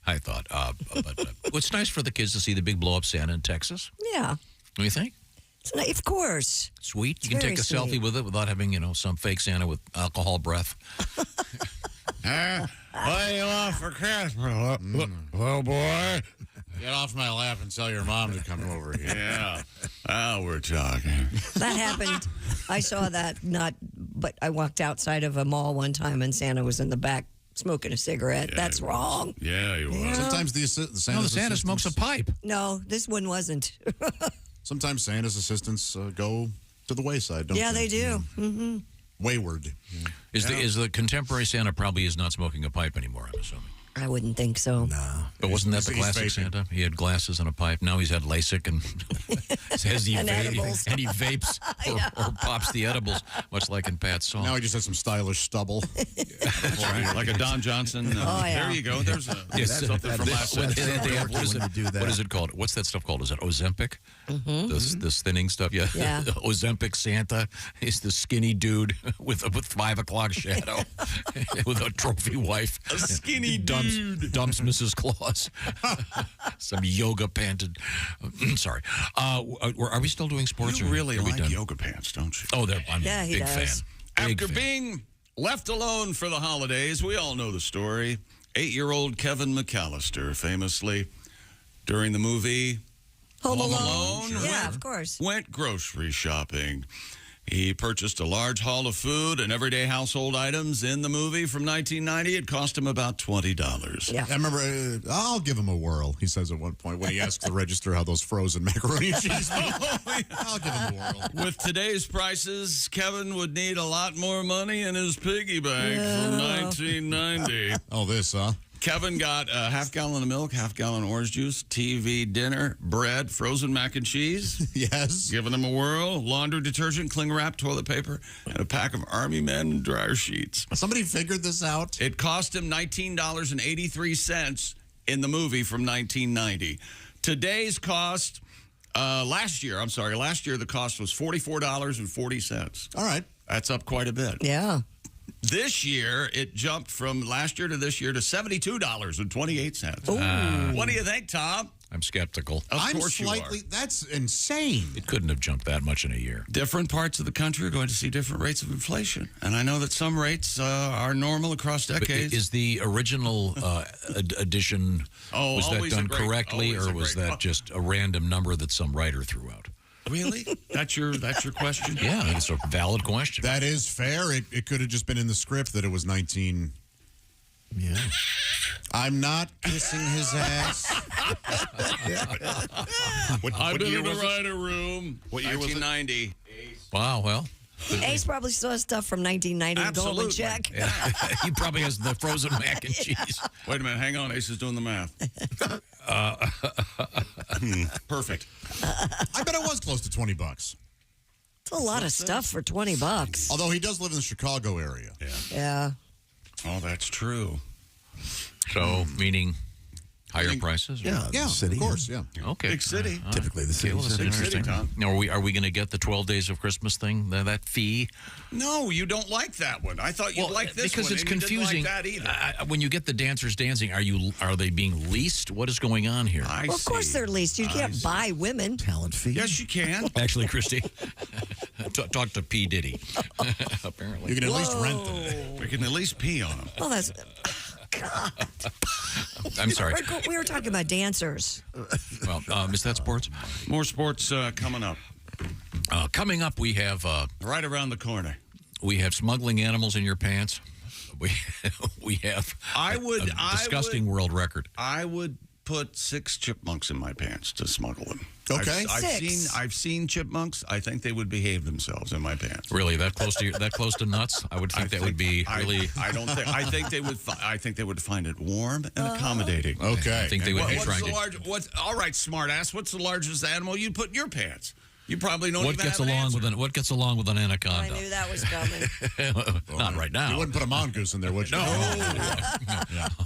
Speaker 5: I thought. But it's nice for the kids to see the big blow-up Santa in Texas.
Speaker 6: Yeah.
Speaker 5: What do you think?
Speaker 6: Of course.
Speaker 5: Sweet. You
Speaker 6: It's
Speaker 5: can take a
Speaker 6: very
Speaker 5: selfie
Speaker 6: sweet.
Speaker 5: with it without having, some fake Santa with alcohol breath.
Speaker 3: What do you want for Christmas, little boy?
Speaker 1: Get off my lap and tell your mom to come over here.
Speaker 4: Yeah. Now we're talking.
Speaker 6: That happened. I saw that, but I walked outside of a mall one time and Santa was in the back smoking a cigarette.
Speaker 4: Yeah,
Speaker 6: That's wrong.
Speaker 4: Yeah, you
Speaker 6: Yeah.
Speaker 4: was.
Speaker 1: Sometimes the
Speaker 5: Santa smokes a pipe.
Speaker 6: No, this one wasn't.
Speaker 1: Sometimes Santa's assistants go to the wayside, don't
Speaker 6: Yeah, they do.
Speaker 1: Mm-hmm. Wayward.
Speaker 5: Is the contemporary Santa probably is not smoking a pipe anymore, I'm assuming.
Speaker 6: I wouldn't think so.
Speaker 1: No.
Speaker 5: But wasn't that the
Speaker 1: He's
Speaker 5: classic
Speaker 1: vaping.
Speaker 5: Santa? He had glasses and a pipe. Now he's had LASIK and
Speaker 6: And edibles.
Speaker 5: and he vapes or pops the edibles, much like in Pat's song.
Speaker 1: Now he just has some stylish stubble.
Speaker 4: That's right. Like a Don Johnson.
Speaker 6: Oh, yeah.
Speaker 4: There you go. There's
Speaker 5: Yes,
Speaker 4: something from last
Speaker 5: what
Speaker 4: Saturday.
Speaker 5: is it called? What's that stuff called? Is it Ozempic? This thinning stuff? Yeah.
Speaker 6: Yeah.
Speaker 5: Ozempic Santa is the skinny dude with 5 o'clock shadow with a trophy wife.
Speaker 4: A skinny
Speaker 5: dumps Mrs. Claus. Some yoga panted. Sorry. Are we still doing sports?
Speaker 4: You
Speaker 5: or
Speaker 4: really
Speaker 5: are we
Speaker 4: like
Speaker 5: done?
Speaker 4: yoga pants, don't you?
Speaker 5: Oh, I'm
Speaker 6: Yeah,
Speaker 5: a
Speaker 6: he
Speaker 5: big
Speaker 6: does.
Speaker 5: fan. Big
Speaker 4: After
Speaker 5: fan.
Speaker 4: being left alone for the holidays, we all know the story. 8-year-old Kevin McAllister famously, during the movie
Speaker 6: Home
Speaker 4: Alone,
Speaker 6: Alone. Yeah,
Speaker 4: went-
Speaker 6: of course.
Speaker 4: went grocery shopping. He purchased a large haul of food and everyday household items in the movie from 1990. It cost him about $20.
Speaker 6: Yeah.
Speaker 1: I remember, I'll give him a whirl, he says at one point when he asks the register how those frozen macaroni and cheese I'll give him a whirl.
Speaker 4: With today's prices, Kevin would need a lot more money in his piggy bank from 1990.
Speaker 1: Oh, this, huh?
Speaker 4: Kevin got a half-gallon of milk, half-gallon orange juice, TV dinner, bread, frozen mac and cheese.
Speaker 1: Yes.
Speaker 4: Giving him a whirl, laundry detergent, cling wrap, toilet paper, and a pack of Army Men dryer sheets.
Speaker 1: Somebody figured this out?
Speaker 4: It cost him $19.83 in the movie from 1990. Today's cost, last year the cost was $44.40.
Speaker 1: All right.
Speaker 4: That's up quite a bit.
Speaker 6: Yeah.
Speaker 4: This year, it jumped from last year to this year to $72.28. What do you think, Tom?
Speaker 5: I'm skeptical.
Speaker 4: Of
Speaker 1: I'm
Speaker 4: course you are.
Speaker 1: slightly, that's insane.
Speaker 5: It couldn't have jumped that much in a year.
Speaker 4: Different parts of the country are going to see different rates of inflation. And I know that some rates are normal across
Speaker 5: But
Speaker 4: decades.
Speaker 5: is the original edition, was that
Speaker 4: always a
Speaker 5: done
Speaker 4: great-
Speaker 5: correctly,
Speaker 4: always
Speaker 5: or
Speaker 4: a
Speaker 5: was
Speaker 4: great-
Speaker 5: that just a random number that some writer threw out?
Speaker 4: Really? That's your question?
Speaker 5: Yeah, I think it's a valid question.
Speaker 1: That is fair. It could have just been in the script that it was 19.
Speaker 21: Yeah.
Speaker 1: I'm not kissing his ass.
Speaker 4: I've been
Speaker 1: year
Speaker 4: in a
Speaker 1: was it?
Speaker 4: writer room.
Speaker 1: What year was it?
Speaker 4: 1990.
Speaker 5: Wow, well.
Speaker 6: Ace probably still has stuff from 1990 to go home and check.
Speaker 5: Yeah. He probably has the frozen mac and cheese.
Speaker 4: Wait a minute. Hang on. Ace is doing the math. Perfect.
Speaker 1: I bet it was close to $20.
Speaker 6: It's a lot of stuff for $20.
Speaker 1: Although he does live in the Chicago area.
Speaker 6: Yeah.
Speaker 4: Oh, that's true.
Speaker 5: So, meaning higher prices? or-
Speaker 1: Yeah,
Speaker 21: the city.
Speaker 1: of course, yeah.
Speaker 5: Okay.
Speaker 4: Big city.
Speaker 5: All right.
Speaker 21: Typically the
Speaker 5: Okay,
Speaker 21: city.
Speaker 5: well, that's
Speaker 21: city.
Speaker 5: interesting.
Speaker 4: Tom.
Speaker 5: Now, are we going to get the 12 Days of Christmas thing, that fee?
Speaker 4: No, you don't like that one. I thought you'd like this
Speaker 5: because
Speaker 4: one.
Speaker 5: it's
Speaker 4: and you didn't
Speaker 5: confusing.
Speaker 4: like that either.
Speaker 5: When you get the dancers dancing, are they being leased? What is going on here?
Speaker 4: I
Speaker 6: Well, of course
Speaker 4: see.
Speaker 6: they're leased. You can't buy women.
Speaker 21: Talent fee.
Speaker 4: Yes, you can.
Speaker 5: Actually, Christy, talk to P. Diddy. Apparently,
Speaker 1: You can at least rent them.
Speaker 4: We can at least pee on them.
Speaker 6: Oh, that's... God.
Speaker 5: I'm sorry.
Speaker 6: We were talking about dancers.
Speaker 5: Well, is that sports?
Speaker 4: More sports coming up.
Speaker 5: Coming up, we have
Speaker 4: Right around the corner.
Speaker 5: we have smuggling animals in your pants. We have
Speaker 4: I would
Speaker 5: a disgusting world record.
Speaker 4: I would put 6 chipmunks in my pants to smuggle them.
Speaker 1: Okay.
Speaker 4: I've seen chipmunks. I think they would behave themselves in my pants.
Speaker 5: Really, that close to nuts? I would think that would be really.
Speaker 4: I don't think. I think they would. I think they would find it warm and accommodating.
Speaker 1: Okay.
Speaker 5: I think they would be
Speaker 4: What's
Speaker 5: trying
Speaker 4: the
Speaker 5: to.
Speaker 4: large? All right, smartass. What's the largest animal you put in your pants? You probably don't
Speaker 5: What
Speaker 4: even
Speaker 5: gets
Speaker 4: have an
Speaker 5: along
Speaker 4: answer.
Speaker 5: with what gets along with an
Speaker 6: I
Speaker 5: anaconda?
Speaker 6: knew that was coming.
Speaker 5: Not right now.
Speaker 1: You wouldn't put a mongoose in there, would you?
Speaker 5: No.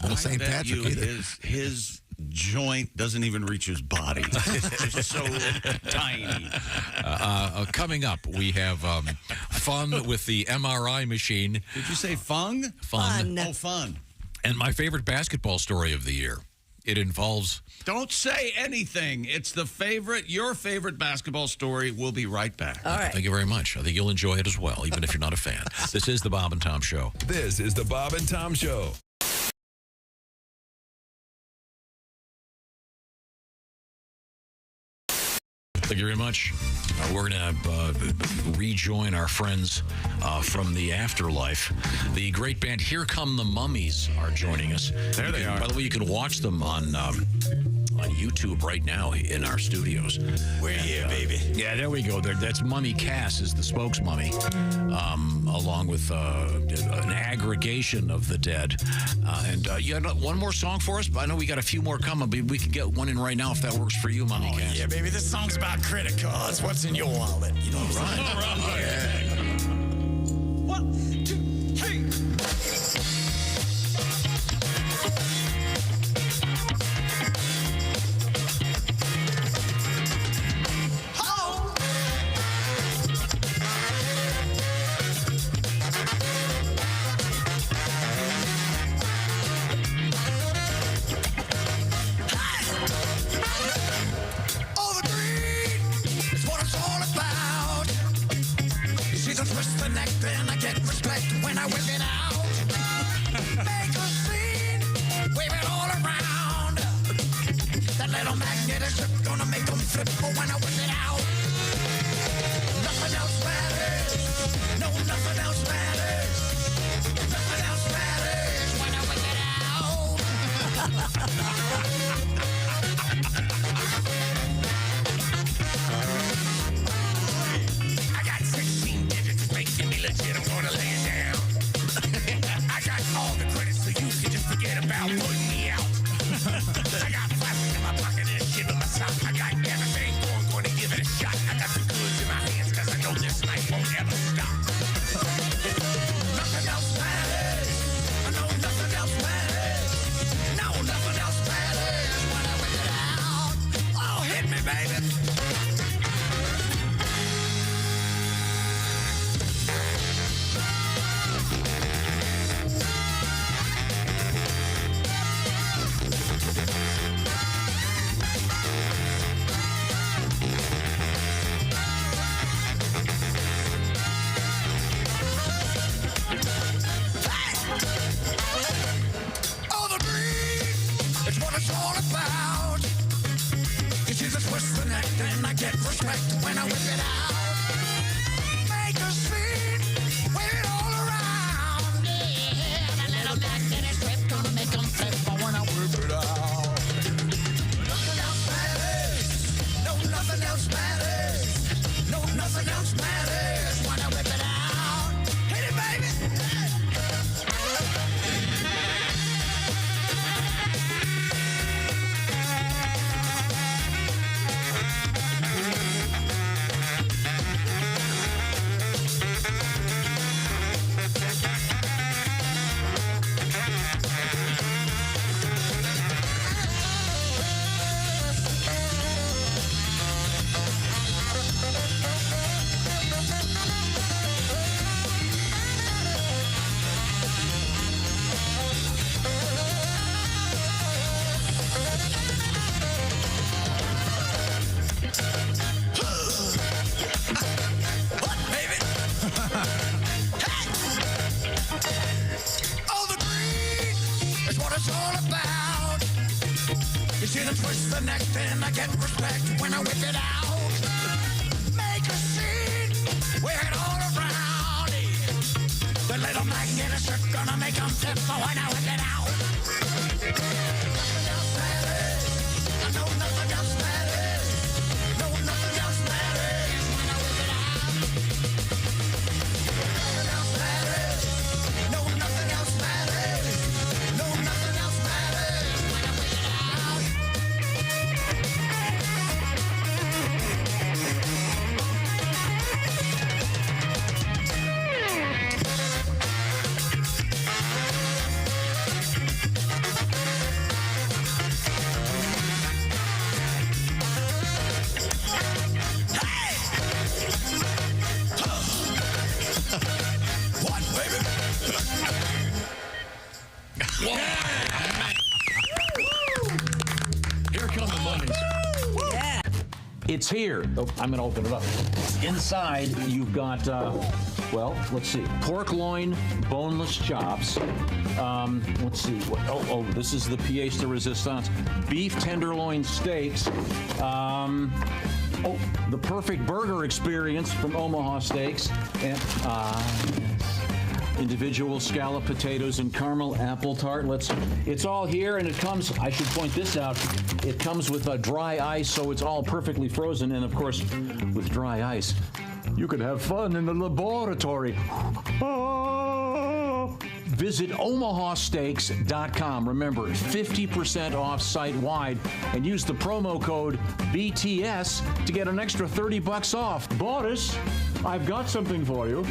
Speaker 21: Little St.
Speaker 4: I bet
Speaker 21: Patrick
Speaker 4: you
Speaker 21: either.
Speaker 4: his joint doesn't even reach his body. It's just so tiny.
Speaker 5: Coming up, we have fun with the MRI machine.
Speaker 4: Did you say fung?
Speaker 5: Fun.
Speaker 4: Oh, fun.
Speaker 5: And my favorite basketball story of the year. It involves.
Speaker 4: Don't say anything. It's your favorite basketball story. We'll be right back.
Speaker 6: All right.
Speaker 5: Thank you very much. I think you'll enjoy it as well, even if you're not a fan. This is the Bob and Tom Show.
Speaker 9: This is the Bob and Tom Show.
Speaker 5: Thank you very much. We're going to rejoin our friends from the afterlife. The great band Here Come the Mummies are joining us.
Speaker 4: There they are.
Speaker 5: By the way, you can watch them on YouTube right now in our studios.
Speaker 15: We're here, baby.
Speaker 5: Yeah, there we go. That's Mummy Cass is the spokesmummy, along with an aggregation of the dead. And you had one more song for us? I know we got a few more coming, but we can get one in right now if that works for you, Mummy Cass.
Speaker 15: Yeah, baby, this song's about credit cards. What's in your wallet? You know what I'm saying?
Speaker 3: All right.
Speaker 15: Yeah.
Speaker 2: 1, 2, 3.
Speaker 15: See the twist the neck, then I get respect when I whip it out. Make a scene, wear it all around. The little magnet is gonna make them tip when I whip it out. Nothing else matters. I know nothing else matters. No, nothing else matters when I whip it out. Nothing else matters. No, nothing else matters. No, nothing else matters when I whip it out. What, baby?
Speaker 5: Here come the mummies.
Speaker 6: Yeah.
Speaker 9: It's here. Oh, I'm going to open it up. Inside, you've got, well, let's see, pork loin, boneless chops. Let's see. This is the pièce de résistance. Beef tenderloin steaks. the perfect burger experience from Omaha Steaks. And, individual scallop potatoes and caramel apple tart. It's all here, and it comes, I should point this out, it comes with a dry ice, so it's all perfectly frozen, and of course, with dry ice, you could have fun in the laboratory. Visit omahasteaks.com. Remember, 50% off site-wide, and use the promo code BTS to get an extra $30 off. Boris, I've got something for you.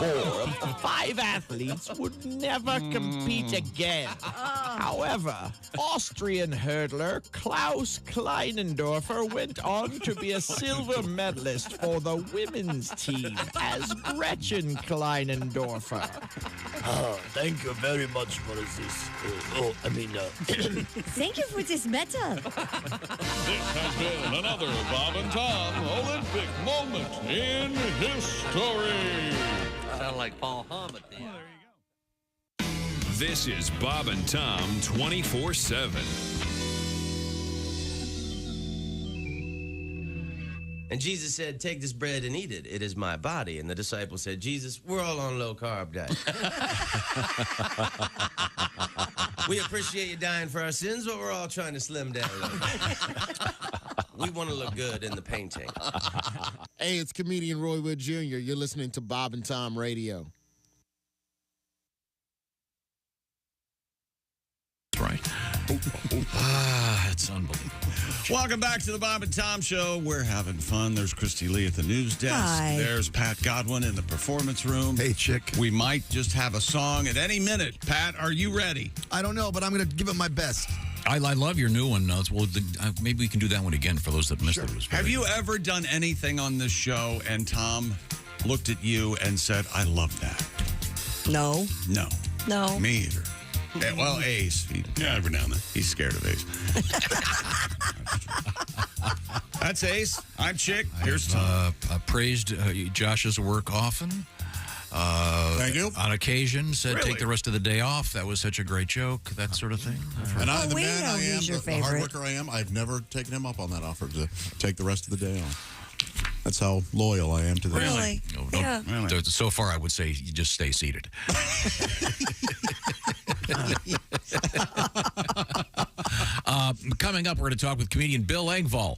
Speaker 10: Four of the 5 athletes would never compete again. However, Austrian hurdler Klaus Kleinendorfer went on to be a silver medalist for the women's team as Gretchen Kleinendorfer.
Speaker 12: Thank you very much for this.
Speaker 6: Thank you for this medal.
Speaker 3: This has been another Bob and Tom Olympic moment in history.
Speaker 23: Sound like Paul Hom at the end.
Speaker 24: This is Bob and Tom 24/7.
Speaker 25: And Jesus said, take this bread and eat it. It is my body. And the disciples said, Jesus, we're all on a low-carb diet. We appreciate you dying for our sins, but we're all trying to slim down a little bit. We want to look good in the painting.
Speaker 26: Hey, it's comedian Roy Wood Jr. You're listening to Bob and Tom Radio.
Speaker 5: Right. It's unbelievable.
Speaker 4: Welcome back to the Bob and Tom Show. We're having fun. There's Christy Lee at the news desk.
Speaker 6: Hi.
Speaker 4: There's Pat Godwin in the performance room.
Speaker 15: Hey, chick.
Speaker 4: We might just have a song at any minute. Pat, are you ready?
Speaker 15: I don't know, but I'm going to give it my best.
Speaker 5: I love your new one. Maybe we can do that one again for those that missed it.
Speaker 4: Have you ever done anything on this show and Tom looked at you and said, I love that?
Speaker 6: No.
Speaker 4: No.
Speaker 6: No.
Speaker 4: Me either. Well, Ace. Every now and then. He's scared of Ace. That's Ace. I'm Chick. Here's Tom.
Speaker 5: Praised Josh's work often.
Speaker 1: Thank you.
Speaker 5: On occasion, said
Speaker 1: Really?
Speaker 5: take the rest of the day off. That was such a great joke. That sort of thing.
Speaker 1: And the
Speaker 6: we
Speaker 1: man
Speaker 6: know
Speaker 1: I am,
Speaker 6: he's your
Speaker 1: the hard
Speaker 6: favorite.
Speaker 1: worker I am, I've never taken him up on that offer to take the rest of the day off. That's how loyal I am to this.
Speaker 6: Really?
Speaker 5: No,
Speaker 6: Yeah.
Speaker 5: Really? So far, I would say you just stay seated. Coming up, we're going to talk with comedian Bill Engvall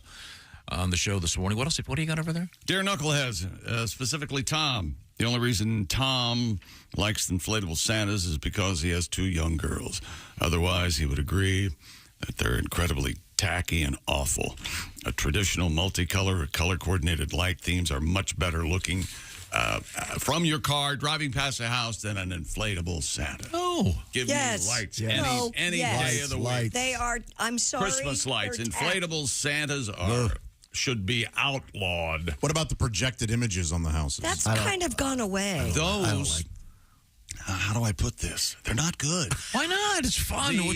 Speaker 5: on the show this morning. What else? What do you got over there?
Speaker 4: Dear Knuckleheads, specifically Tom. The only reason Tom likes inflatable Santas is because he has 2 young girls. Otherwise, he would agree that they're incredibly tacky and awful. A traditional multicolor or color-coordinated light themes are much better looking from your car driving past a house than an inflatable Santa.
Speaker 5: Oh,
Speaker 4: give
Speaker 6: Yes.
Speaker 4: me lights
Speaker 6: No,
Speaker 4: any
Speaker 6: yes.
Speaker 4: day of the week.
Speaker 6: They are, I'm sorry.
Speaker 4: Christmas lights,
Speaker 6: they're
Speaker 4: inflatable Santas should be outlawed.
Speaker 1: What about the projected images on the houses?
Speaker 6: That's kind of gone away.
Speaker 4: Those. How do I put this? They're not good.
Speaker 5: Why not? It's fun.
Speaker 4: Are
Speaker 5: you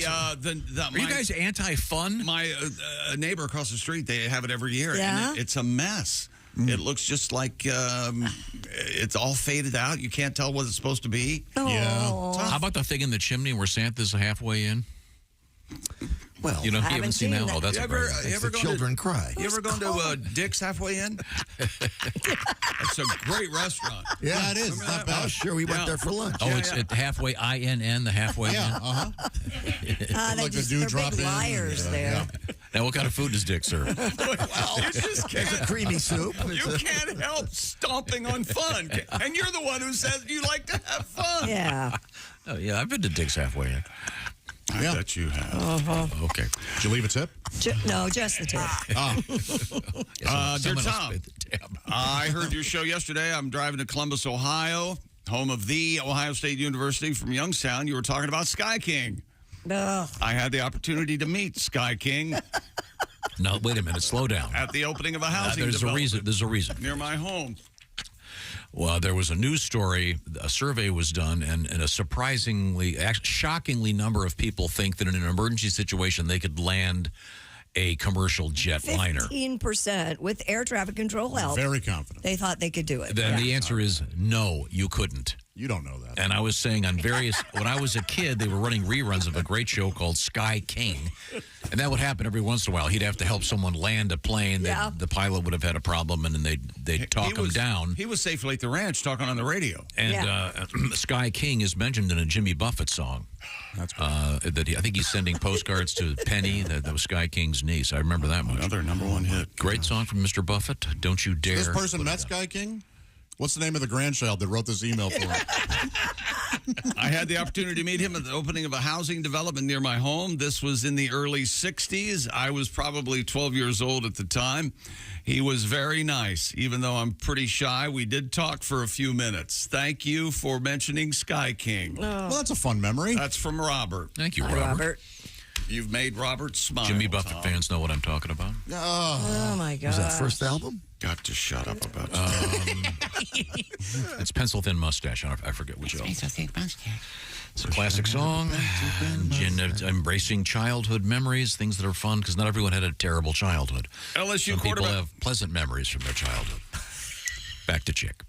Speaker 5: guys anti-fun?
Speaker 4: My neighbor across the street, they have it every year,
Speaker 6: Yeah?
Speaker 4: and it's a mess. It looks just like it's all faded out. You can't tell what it's supposed to be.
Speaker 5: How about the thing in the chimney where Santa's halfway in?
Speaker 15: Well,
Speaker 5: you haven't seen that? Oh, that's
Speaker 4: you
Speaker 5: a
Speaker 4: ever,
Speaker 5: great
Speaker 4: you ever
Speaker 15: the
Speaker 4: gone
Speaker 15: children
Speaker 4: to,
Speaker 15: cry.
Speaker 4: You ever gone to Dick's Halfway In? It's a great restaurant.
Speaker 15: Yeah,
Speaker 1: it is. It's not bad.
Speaker 15: Oh, sure. We went there for lunch.
Speaker 5: Oh, it's at halfway, INN, the halfway in?
Speaker 1: Uh-huh.
Speaker 6: They're big liars there.
Speaker 5: Now, what kind of food does Dick serve?
Speaker 4: Well, you just can't.
Speaker 15: It's a creamy soup.
Speaker 4: You can't help stomping on fun. And you're the one who says you like to have fun.
Speaker 6: Yeah.
Speaker 5: Oh, yeah, I've been to Dick's halfway in.
Speaker 4: I bet you have.
Speaker 5: Okay.
Speaker 1: Did you leave a tip?
Speaker 6: No, just the tip.
Speaker 4: Dear Tom, I heard your show yesterday. I'm driving to Columbus, Ohio, home of the Ohio State University from Youngstown. You were talking about Sky King.
Speaker 6: Ugh.
Speaker 4: I had the opportunity to meet Sky King
Speaker 5: No, wait a minute. Slow down.
Speaker 4: at the opening of a housing
Speaker 5: There's a
Speaker 4: development
Speaker 5: reason. There's a reason.
Speaker 4: near my home.
Speaker 5: Well, there was a news story, a survey was done, and a shockingly number of people think that in an emergency situation they could land a commercial jetliner.
Speaker 6: 15% with air traffic control help.
Speaker 1: Very confident.
Speaker 6: They thought they could do it.
Speaker 5: Then the answer is no, you couldn't.
Speaker 1: You don't know that.
Speaker 5: And I was saying on various, when I was a kid, they were running reruns of a great show called Sky King. And that would happen every once in a while. He'd have to help someone land a plane.
Speaker 6: Yeah.
Speaker 5: The pilot would have had a problem, and then they'd talk him down.
Speaker 4: He was safely at the ranch talking on the radio.
Speaker 5: And Sky King is mentioned in a Jimmy Buffett song.
Speaker 1: That's cool.
Speaker 5: I think he's sending postcards to Penny, that was Sky King's niece. I remember that much.
Speaker 4: Another number one hit.
Speaker 5: Great song from Mr. Buffett. Don't you dare.
Speaker 1: This person met Sky King? What's the name of the grandchild that wrote this email for him?
Speaker 4: I had the opportunity to meet him at the opening of a housing development near my home. This was in the early 60s. I was probably 12 years old at the time. He was very nice. Even though I'm pretty shy, we did talk for a few minutes. Thank you for mentioning Sky King.
Speaker 1: Well, that's a fun memory.
Speaker 4: That's from Robert.
Speaker 5: Thank you,
Speaker 6: Hi,
Speaker 5: Robert.
Speaker 4: You've made Robert smile.
Speaker 5: Jimmy Buffett fans know what I'm talking about.
Speaker 6: Oh my God.
Speaker 15: Was that first album?
Speaker 4: Got to shut up about
Speaker 5: It's Pencil Thin Mustache. I forget which album. It's a classic song. And embracing childhood memories, things that are fun, because not everyone had a terrible childhood.
Speaker 4: LSU
Speaker 5: Some people
Speaker 4: quarterback.
Speaker 5: have pleasant memories from their childhood. Back to Chick.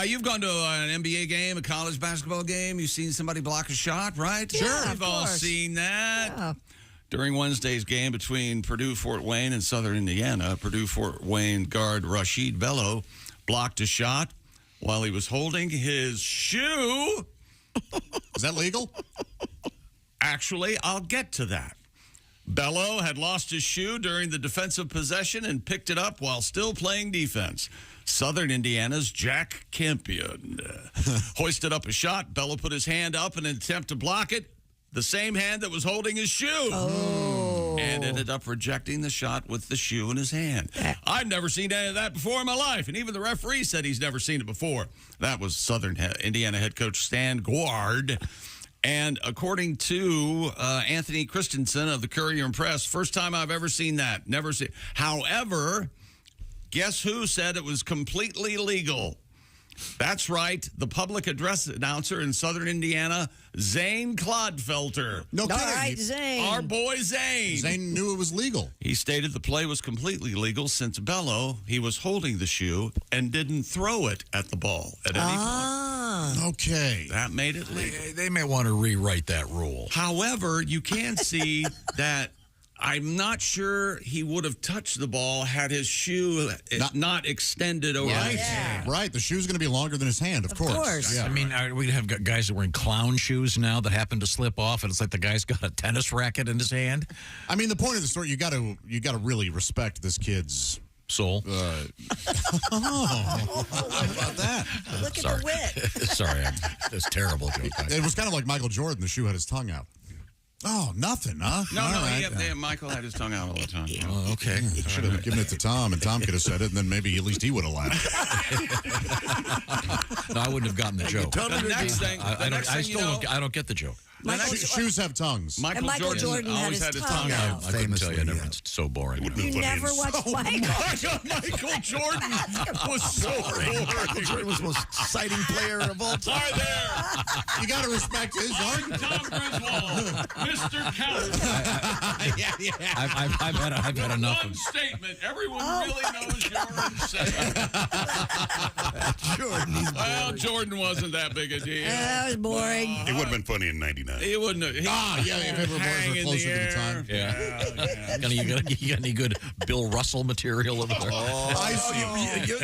Speaker 4: You've gone to an NBA game, a college basketball game. You've seen somebody block a shot, right?
Speaker 6: Yeah,
Speaker 4: Sure.
Speaker 6: of
Speaker 4: We've all
Speaker 6: course.
Speaker 4: seen that.
Speaker 6: Yeah.
Speaker 4: During Wednesday's game between Purdue-Fort Wayne and Southern Indiana, Purdue-Fort Wayne guard Rashid Bello blocked a shot while he was holding his shoe.
Speaker 1: Is that legal?
Speaker 4: Actually, I'll get to that. Bello had lost his shoe during the defensive possession and picked it up while still playing defense. Southern Indiana's Jack Campion hoisted up a shot. Bello put his hand up in an attempt to block it, the same hand that was holding his shoe. And ended up rejecting the shot with the shoe in his hand. I've never seen any of that before in my life, and even the referee said he's never seen it before. That was Southern Indiana head coach Stan Guard. And according to Anthony Christensen of the Courier and Press, first time I've ever seen that. Never seen. However, guess who said it was completely legal? That's right. The public address announcer in Southern Indiana, Zane Clodfelter.
Speaker 1: No
Speaker 6: All
Speaker 1: kidding.
Speaker 6: right, Zane.
Speaker 4: Our boy Zane.
Speaker 1: Zane knew it was legal.
Speaker 4: He stated the play was completely legal since Bello, he was holding the shoe and didn't throw it at the ball at any point.
Speaker 1: Okay.
Speaker 4: That made it legal.
Speaker 5: They may want to rewrite that rule.
Speaker 4: However, you can see that I'm not sure he would have touched the ball had his shoe not extended over
Speaker 1: Right.
Speaker 4: his hand.
Speaker 1: Right. The shoe's going to be longer than his hand, of course.
Speaker 5: Yeah. I mean, we have got guys that are wearing clown shoes now that happen to slip off, and it's like the guy's got a tennis racket in his hand.
Speaker 1: I mean, the point of the story, you got to really respect this kid's
Speaker 5: soul.
Speaker 1: How about that?
Speaker 6: Look at the wit.
Speaker 5: Sorry, that's a terrible joke.
Speaker 1: It was kind of like Michael Jordan. The shoe had his tongue out. Oh, nothing, huh?
Speaker 4: No,
Speaker 1: All
Speaker 4: no,
Speaker 1: right.
Speaker 4: Michael had his tongue out all the time.
Speaker 5: Oh, okay.
Speaker 1: Should have given it to Tom, and Tom could have said it, and then maybe at least he would have laughed.
Speaker 5: No, I wouldn't have gotten the joke.
Speaker 4: The next thing,
Speaker 5: I don't get the joke.
Speaker 1: Shoes have tongues.
Speaker 6: Michael Jordan had
Speaker 4: always
Speaker 6: his
Speaker 4: had his
Speaker 6: tongue
Speaker 4: tongue
Speaker 6: out.
Speaker 5: I couldn't tell you. It's so boring.
Speaker 6: You never watched Michael.
Speaker 4: Michael Jordan was so boring.
Speaker 15: Michael Jordan was the most exciting player of all time.
Speaker 4: Hi there.
Speaker 1: You got to respect his art.
Speaker 3: Tom Griswold, Mr. Count.
Speaker 5: I've had enough
Speaker 3: One
Speaker 5: of.
Speaker 3: statement. Everyone really knows Jordan's saying.
Speaker 15: Jordan,
Speaker 4: Well, Jordan wasn't that big a deal.
Speaker 6: That was boring.
Speaker 7: It would have been funny in 99.
Speaker 4: He wouldn't have.
Speaker 1: If everyone
Speaker 4: hang
Speaker 1: were
Speaker 4: in
Speaker 1: closer
Speaker 4: the
Speaker 1: to the
Speaker 4: air.
Speaker 1: time.
Speaker 5: Yeah. You got any good Bill Russell material over there?
Speaker 15: I see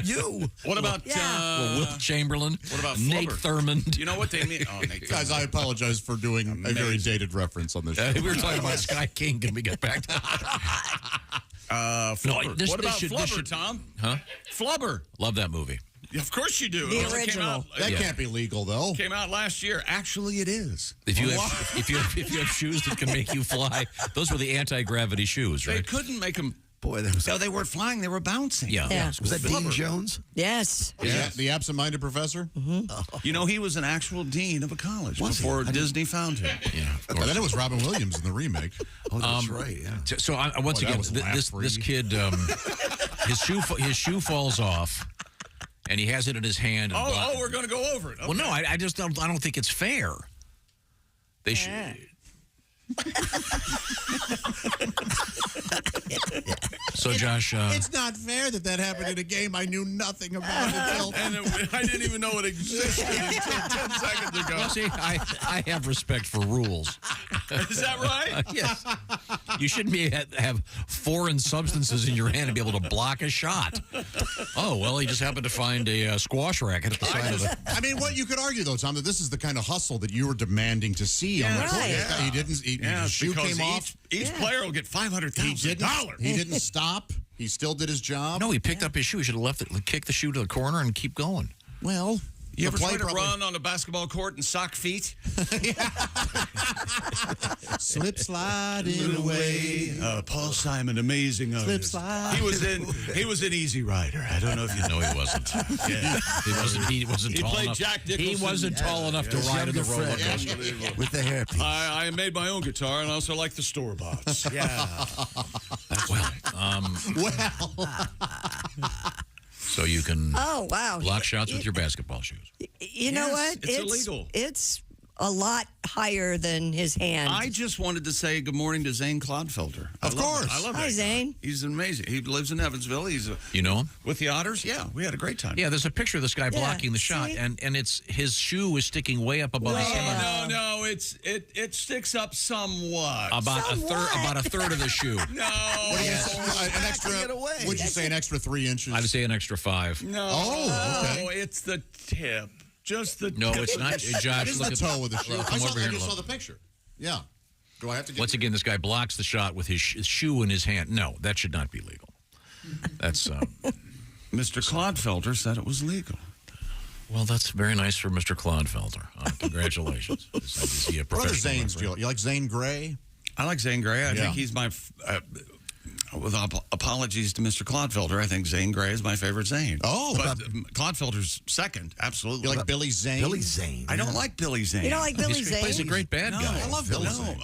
Speaker 15: you.
Speaker 4: What about
Speaker 5: Well, Wilt Chamberlain?
Speaker 4: What about
Speaker 5: Nate
Speaker 4: Flubber?
Speaker 5: Thurmond?
Speaker 4: You know what they mean? Oh, Nate
Speaker 1: Guys, I apologize for doing a very dated reference on this show.
Speaker 5: We were talking about Sky King. Can we get back to
Speaker 4: Flubber.
Speaker 5: this
Speaker 4: What about
Speaker 5: should-
Speaker 4: Flubber, Tom?
Speaker 5: Huh?
Speaker 4: Flubber.
Speaker 5: Love that movie.
Speaker 4: Of course you do.
Speaker 6: The
Speaker 4: It
Speaker 6: original.
Speaker 1: That can't be legal, though.
Speaker 4: Came out last year. Actually, it is.
Speaker 5: If you have shoes that can make you fly, those were the anti-gravity shoes,
Speaker 4: They
Speaker 5: right?
Speaker 4: couldn't make them.
Speaker 15: Boy, that was.
Speaker 4: No, they weren't flying. They were bouncing.
Speaker 6: Yeah.
Speaker 15: Was that Dean Jones?
Speaker 6: Yes.
Speaker 1: The absent-minded professor?
Speaker 4: You know, he was an actual dean of a college before Disney found him.
Speaker 5: Yeah.
Speaker 1: And then it was Robin Williams in the remake.
Speaker 15: Oh, that's right. Yeah.
Speaker 5: So once
Speaker 1: Boy, that
Speaker 5: again,
Speaker 1: was
Speaker 5: this
Speaker 1: laugh-free.
Speaker 5: kid, his shoe falls off. and he has it in his hand. And
Speaker 4: we're going to go over it. Okay.
Speaker 5: Well, no, I just don't. I don't think it's fair. They should. So, Josh,
Speaker 1: it's not fair that happened in a game I knew nothing about until.
Speaker 4: I didn't even know it existed until 10 seconds ago.
Speaker 5: Well, see, I have respect for rules.
Speaker 4: Is that right?
Speaker 5: Yes. You shouldn't have foreign substances in your hand and be able to block a shot. Oh, well, he just happened to find a squash racket at the side of it.
Speaker 1: I mean, what you could argue, though, Tom, that this is the kind of hustle that you were demanding to see on the court.
Speaker 4: Yeah.
Speaker 1: He didn't. His shoe came off.
Speaker 4: Each player will get $500,000.
Speaker 1: He didn't stop. He still did his job.
Speaker 5: No, he picked up his shoe. He should have left it, kicked the shoe to the corner, and keep going.
Speaker 1: Well,
Speaker 4: you ever try to run on a basketball court in sock feet?
Speaker 1: Slip sliding away.
Speaker 4: Paul Simon, amazing
Speaker 1: Slip
Speaker 4: artist.
Speaker 1: slide.
Speaker 4: He was an Easy Rider. I don't know if you know.
Speaker 5: No, he wasn't.
Speaker 4: Yeah.
Speaker 5: He wasn't tall
Speaker 4: played
Speaker 5: enough.
Speaker 4: Jack
Speaker 5: He
Speaker 4: Nicholson.
Speaker 5: wasn't tall enough to ride in the roller coaster.
Speaker 15: With the hairpiece.
Speaker 4: I made my own guitar, and I also like the store-boughts.
Speaker 5: Yeah. So you can block shots with your basketball shoes.
Speaker 6: You know what?
Speaker 4: It's illegal.
Speaker 6: It's a lot higher than his hand.
Speaker 4: I just wanted to say good morning to Zane Clodfelter.
Speaker 1: Of course.
Speaker 4: I love
Speaker 6: Hi,
Speaker 4: that
Speaker 6: Zane.
Speaker 4: guy. He's amazing. He lives in Evansville.
Speaker 5: You know him?
Speaker 4: With the Otters? Yeah, we had a great time.
Speaker 5: Yeah, there's a picture of this guy blocking the shot, and it's his shoe is sticking way up above his hand.
Speaker 4: No, it sticks up somewhat.
Speaker 5: About a third of the shoe.
Speaker 4: No.
Speaker 1: An extra. Would you say an extra 3 inches?
Speaker 5: I would say an extra 5.
Speaker 4: No.
Speaker 1: Oh, okay.
Speaker 4: It's the tip. Just the
Speaker 5: No,
Speaker 4: tip.
Speaker 5: it's not. Josh,
Speaker 1: It's
Speaker 5: look
Speaker 1: the
Speaker 5: at
Speaker 1: toe of the shoe.
Speaker 5: Come over here.
Speaker 1: I just saw the picture. Yeah. Do I have to get
Speaker 5: Once again, this guy blocks the shot with his shoe in his hand. No, that should not be legal. That's
Speaker 4: Mr. Clodfelter said it was legal.
Speaker 5: Well, that's very nice for Mr. Clodfelter. Congratulations. Is he a
Speaker 1: What other
Speaker 5: professional
Speaker 1: Zanes do you like? You like Zane Grey?
Speaker 4: I like Zane Grey. I think he's my... with apologies to Mr. Clodfelter, I think Zane Grey is my favorite Zane.
Speaker 1: Oh.
Speaker 4: But Clodfelter's second, absolutely.
Speaker 1: You like Billy Zane?
Speaker 15: Billy Zane.
Speaker 4: I don't like Billy Zane.
Speaker 6: You don't like Billy Zane?
Speaker 5: He plays a great bad guy.
Speaker 1: I love Billy Zane.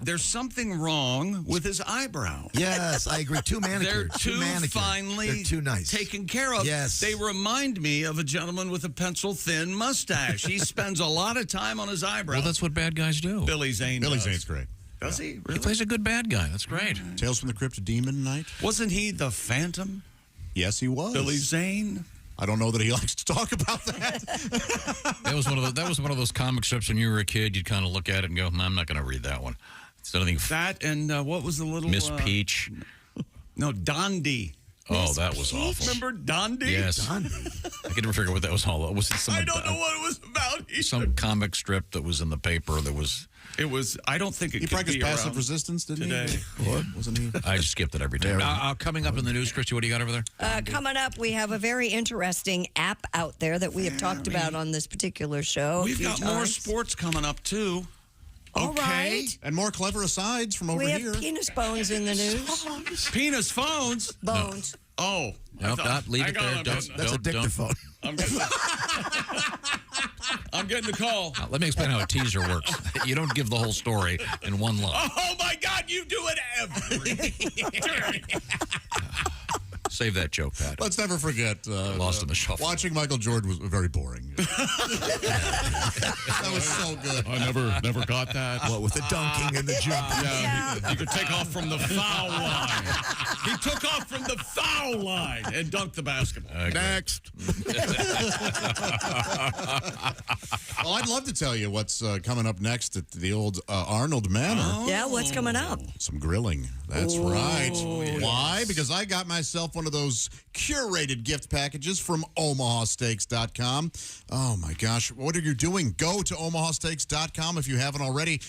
Speaker 4: There's something wrong with his eyebrow.
Speaker 15: Yes, I agree. Too manicured.
Speaker 4: They're too finely
Speaker 15: They're too nice.
Speaker 4: taken care of.
Speaker 15: Yes.
Speaker 4: They remind me of a gentleman with a pencil-thin mustache. He spends a lot of time on his eyebrow.
Speaker 5: Well, that's what bad guys do.
Speaker 4: Billy Zane
Speaker 1: Billy
Speaker 4: does.
Speaker 1: Zane's great.
Speaker 4: Does he? Really?
Speaker 5: He plays a good bad guy. That's great.
Speaker 1: Tales from the Crypt, Demon Knight?
Speaker 4: Wasn't he the Phantom?
Speaker 1: Yes, he was.
Speaker 4: Billy Zane?
Speaker 1: I don't know that he likes to talk about that.
Speaker 5: That was one of those comic strips when you were a kid. You'd kind of look at it and go, I'm not going to read that one. It's anything.
Speaker 4: That and what was the little...
Speaker 5: Miss Peach.
Speaker 4: No, Dondi.
Speaker 5: Oh, that was awful.
Speaker 4: Remember Dondi?
Speaker 5: Yes.
Speaker 15: Dondi.
Speaker 5: I can never figure out what that was all about. Was it
Speaker 4: I don't know what it was about either.
Speaker 5: some comic strip that was in the paper that was...
Speaker 4: It was... I don't think it
Speaker 1: He
Speaker 4: could
Speaker 1: practiced
Speaker 4: be
Speaker 1: passive
Speaker 4: around
Speaker 1: resistance, didn't
Speaker 4: today.
Speaker 1: he? What? Wasn't he?
Speaker 5: I just skipped it every time. Coming up in the news, Christy, what do you got over there?
Speaker 6: Coming up, we have a very interesting app out there that we have talked about on this particular show.
Speaker 4: We've got more sports coming up, too.
Speaker 6: All right.
Speaker 1: And more clever asides from over
Speaker 6: We
Speaker 1: here.
Speaker 6: have penis bones in the news.
Speaker 4: Penis phones?
Speaker 6: Bones.
Speaker 4: Oh.
Speaker 5: Nope, leave it there.
Speaker 15: That's a dictaphone.
Speaker 4: I'm getting the call.
Speaker 5: Let me explain how a teaser works. You don't give the whole story in one line.
Speaker 4: Oh, my God, you do it every time.
Speaker 5: Save that joke, Pat.
Speaker 1: Let's never forget.
Speaker 5: Lost in the shuffle.
Speaker 1: Watching Michael Jordan was very boring. That was so good.
Speaker 4: I never got that.
Speaker 15: What, with the dunking and the jumping?
Speaker 4: Yeah, he could take off from the foul line. He took off from the foul line and dunked the basketball.
Speaker 1: Next. Well, I'd love to tell you what's coming up next at the old Arnold Manor.
Speaker 6: Yeah, what's coming up?
Speaker 1: Some grilling. That's right. Yes. Why? Because I got myself one of those curated gift packages from omahasteaks.com. Oh, my gosh. What are you doing? Go to omahasteaks.com if you haven't already.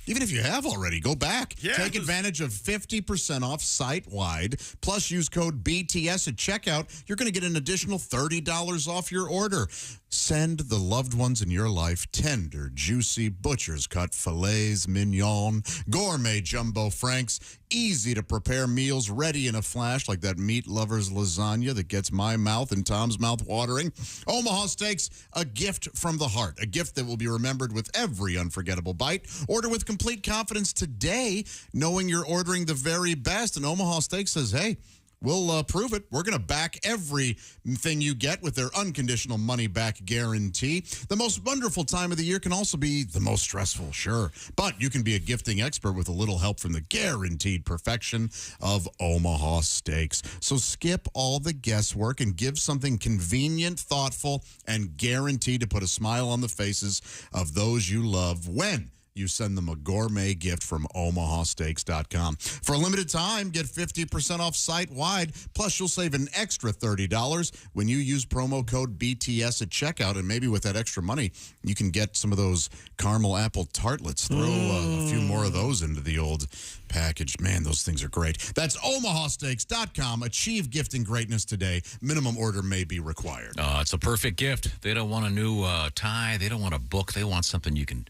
Speaker 1: Even if you have already, go back.
Speaker 4: Yeah,
Speaker 1: Take advantage of 50% off site-wide. Plus, use code BTS at checkout. You're going to get an additional $30 off your order. Send the loved ones in your life tender, juicy butcher's cut fillets, mignon, gourmet jumbo franks, easy-to-prepare meals ready in a flash like that meat lover's lasagna that gets my mouth and Tom's mouth watering. Omaha Steaks, a gift from the heart, a gift that will be remembered with every unforgettable bite. Order with complete confidence today, knowing you're ordering the very best. And Omaha Steaks says, hey, we'll prove it. We're going to back everything you get with their unconditional money-back guarantee. The most wonderful time of the year can also be the most stressful, sure. But you can be a gifting expert with a little help from the guaranteed perfection of Omaha Steaks. So skip all the guesswork and give something convenient, thoughtful, and guaranteed to put a smile on the faces of those you love when you send them a gourmet gift from omahasteaks.com. For a limited time, get 50% off site-wide. Plus, you'll save an extra $30 when you use promo code BTS at checkout. And maybe with that extra money, you can get some of those caramel apple tartlets. Throw a few more of those into the old package. Man, those things are great. That's omahasteaks.com. Achieve gifting greatness today. Minimum order may be required.
Speaker 5: It's a perfect gift. They don't want a new tie. They don't want a book. They want something you can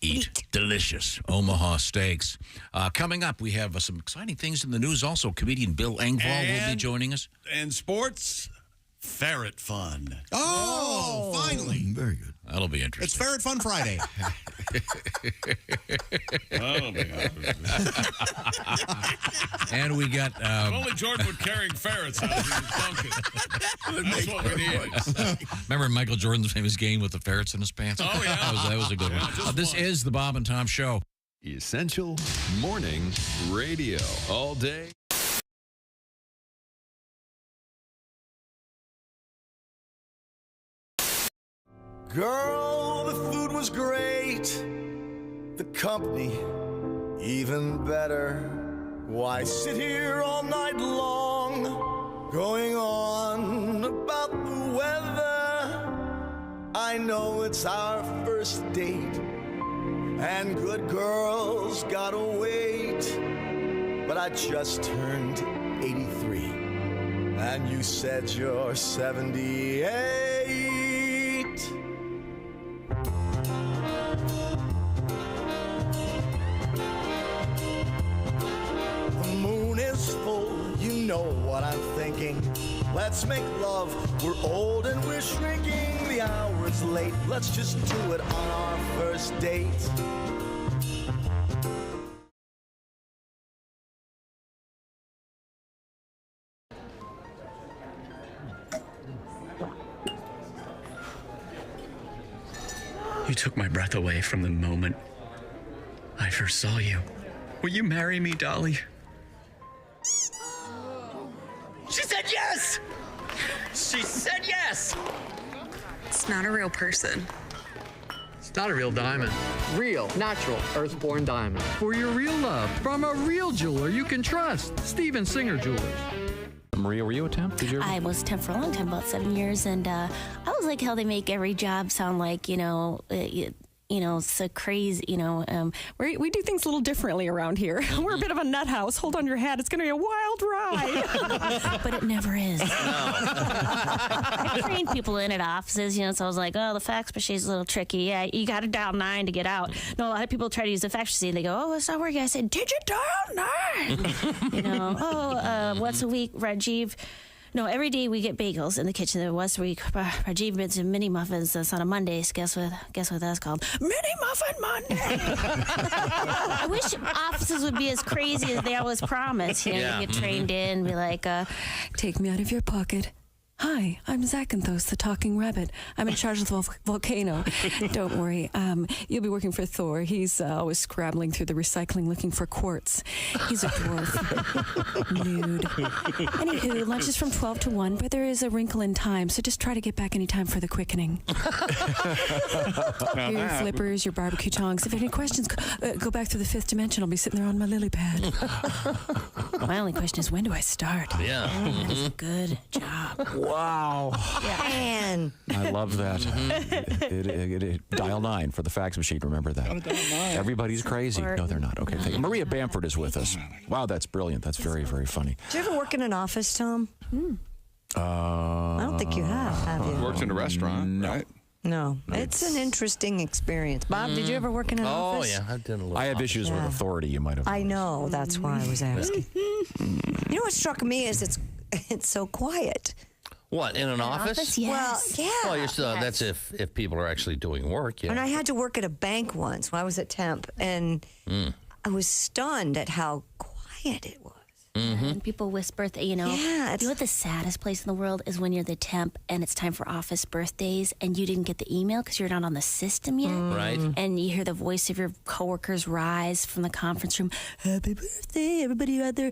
Speaker 5: eat. Delicious Omaha Steaks. Coming up, we have some exciting things in the news. Also, comedian Bill Engvall will be joining us.
Speaker 4: And sports, ferret fun.
Speaker 1: Oh, finally.
Speaker 21: Very good.
Speaker 5: That'll be interesting.
Speaker 1: It's Ferret Fun Friday.
Speaker 4: Oh, man.
Speaker 5: And we got...
Speaker 4: If only Jordan would carrying ferrets out of his Duncan. That's what we need.
Speaker 5: Remember Michael Jordan's famous game with the ferrets in his pants?
Speaker 4: Oh, yeah.
Speaker 5: That was a good one. This is the Bob and Tom Show.
Speaker 24: Essential Morning Radio. All day.
Speaker 15: Girl, the food was great. The company, even better. Why sit here all night long, going on about the weather? I know it's our first date, and good girls gotta wait. But I just turned 83, and you said you're 78. The moon is full, you know what I'm thinking. Let's make love, we're old and we're shrinking. The hour's late, let's just do it on our first date.
Speaker 7: You took my breath away from the moment I first saw you. Will you marry me, Dolly?
Speaker 8: She said yes! She said yes!
Speaker 13: It's not a real person.
Speaker 8: It's not a real diamond. Real, natural, earthborn diamond.
Speaker 14: For your real love, from a real jeweler you can trust. Steven Singer Jewelers.
Speaker 11: Maria, were you a temp? Did you ever?
Speaker 16: I was a temp for a long time, about 7 years, and I was like how they make every job sound like, so crazy,
Speaker 17: we do things a little differently around here. We're a bit of a nut house. Hold on your hat. It's going to be a wild ride.
Speaker 16: But it never is. I trained people in at offices, so I was like, oh, the fax machine's a little tricky. Yeah, you got to dial 9 to get out. No, a lot of people try to use the fax machine. They go, oh, it's not working. I said, did you dial 9? Once a week, Rajiv. No, every day we get bagels in the kitchen. Once a week, Rajiv makes mini muffins. That's on a Monday. Guess what that's called? Mini Muffin Monday. I wish offices would be as crazy as they always promise. You get trained in, be like,
Speaker 17: take me out of your pocket. Hi, I'm Zakynthos, the talking rabbit. I'm in charge of the volcano. Don't worry. You'll be working for Thor. He's always scrabbling through the recycling looking for quartz. He's a dwarf. Nude. Anywho, lunch is from 12 to 1, but there is a wrinkle in time, so just try to get back any time for the quickening. Your flippers, your barbecue tongs. If you have any questions, go back to the 5th dimension. I'll be sitting there on my lily pad. My only question is, when do I start?
Speaker 23: Yeah.
Speaker 16: That is a good job.
Speaker 21: Wow.
Speaker 6: Man.
Speaker 11: I love that. Dial 9 for the fax machine. Remember that. Everybody's crazy. No, they're not. Okay. Thank you. Maria Bamford is with us. Wow, that's brilliant. That's very, very funny.
Speaker 6: Did you ever work in an office, Tom? I don't think you have you?
Speaker 27: Worked in a restaurant, right?
Speaker 6: No. It's an interesting experience. Bob, did you ever work in an office?
Speaker 23: Oh, yeah. I've done a little.
Speaker 11: I have issues with authority, you might have.
Speaker 6: I know. That's why I was asking. You know what struck me is it's so quiet.
Speaker 23: What, in an office?
Speaker 16: Yes.
Speaker 6: Well, yeah.
Speaker 23: Well, you're still, that's if people are actually doing work, yeah.
Speaker 6: And I had to work at a bank once when I was at temp, and I was stunned at how quiet it was.
Speaker 16: And people wish birthday, you know.
Speaker 6: Yeah,
Speaker 16: You know what the saddest place in the world is when you're the temp and it's time for office birthdays and you didn't get the email because you're not on the system yet.
Speaker 23: Right.
Speaker 16: And you hear the voice of your coworkers rise from the conference room. Happy birthday, everybody who had their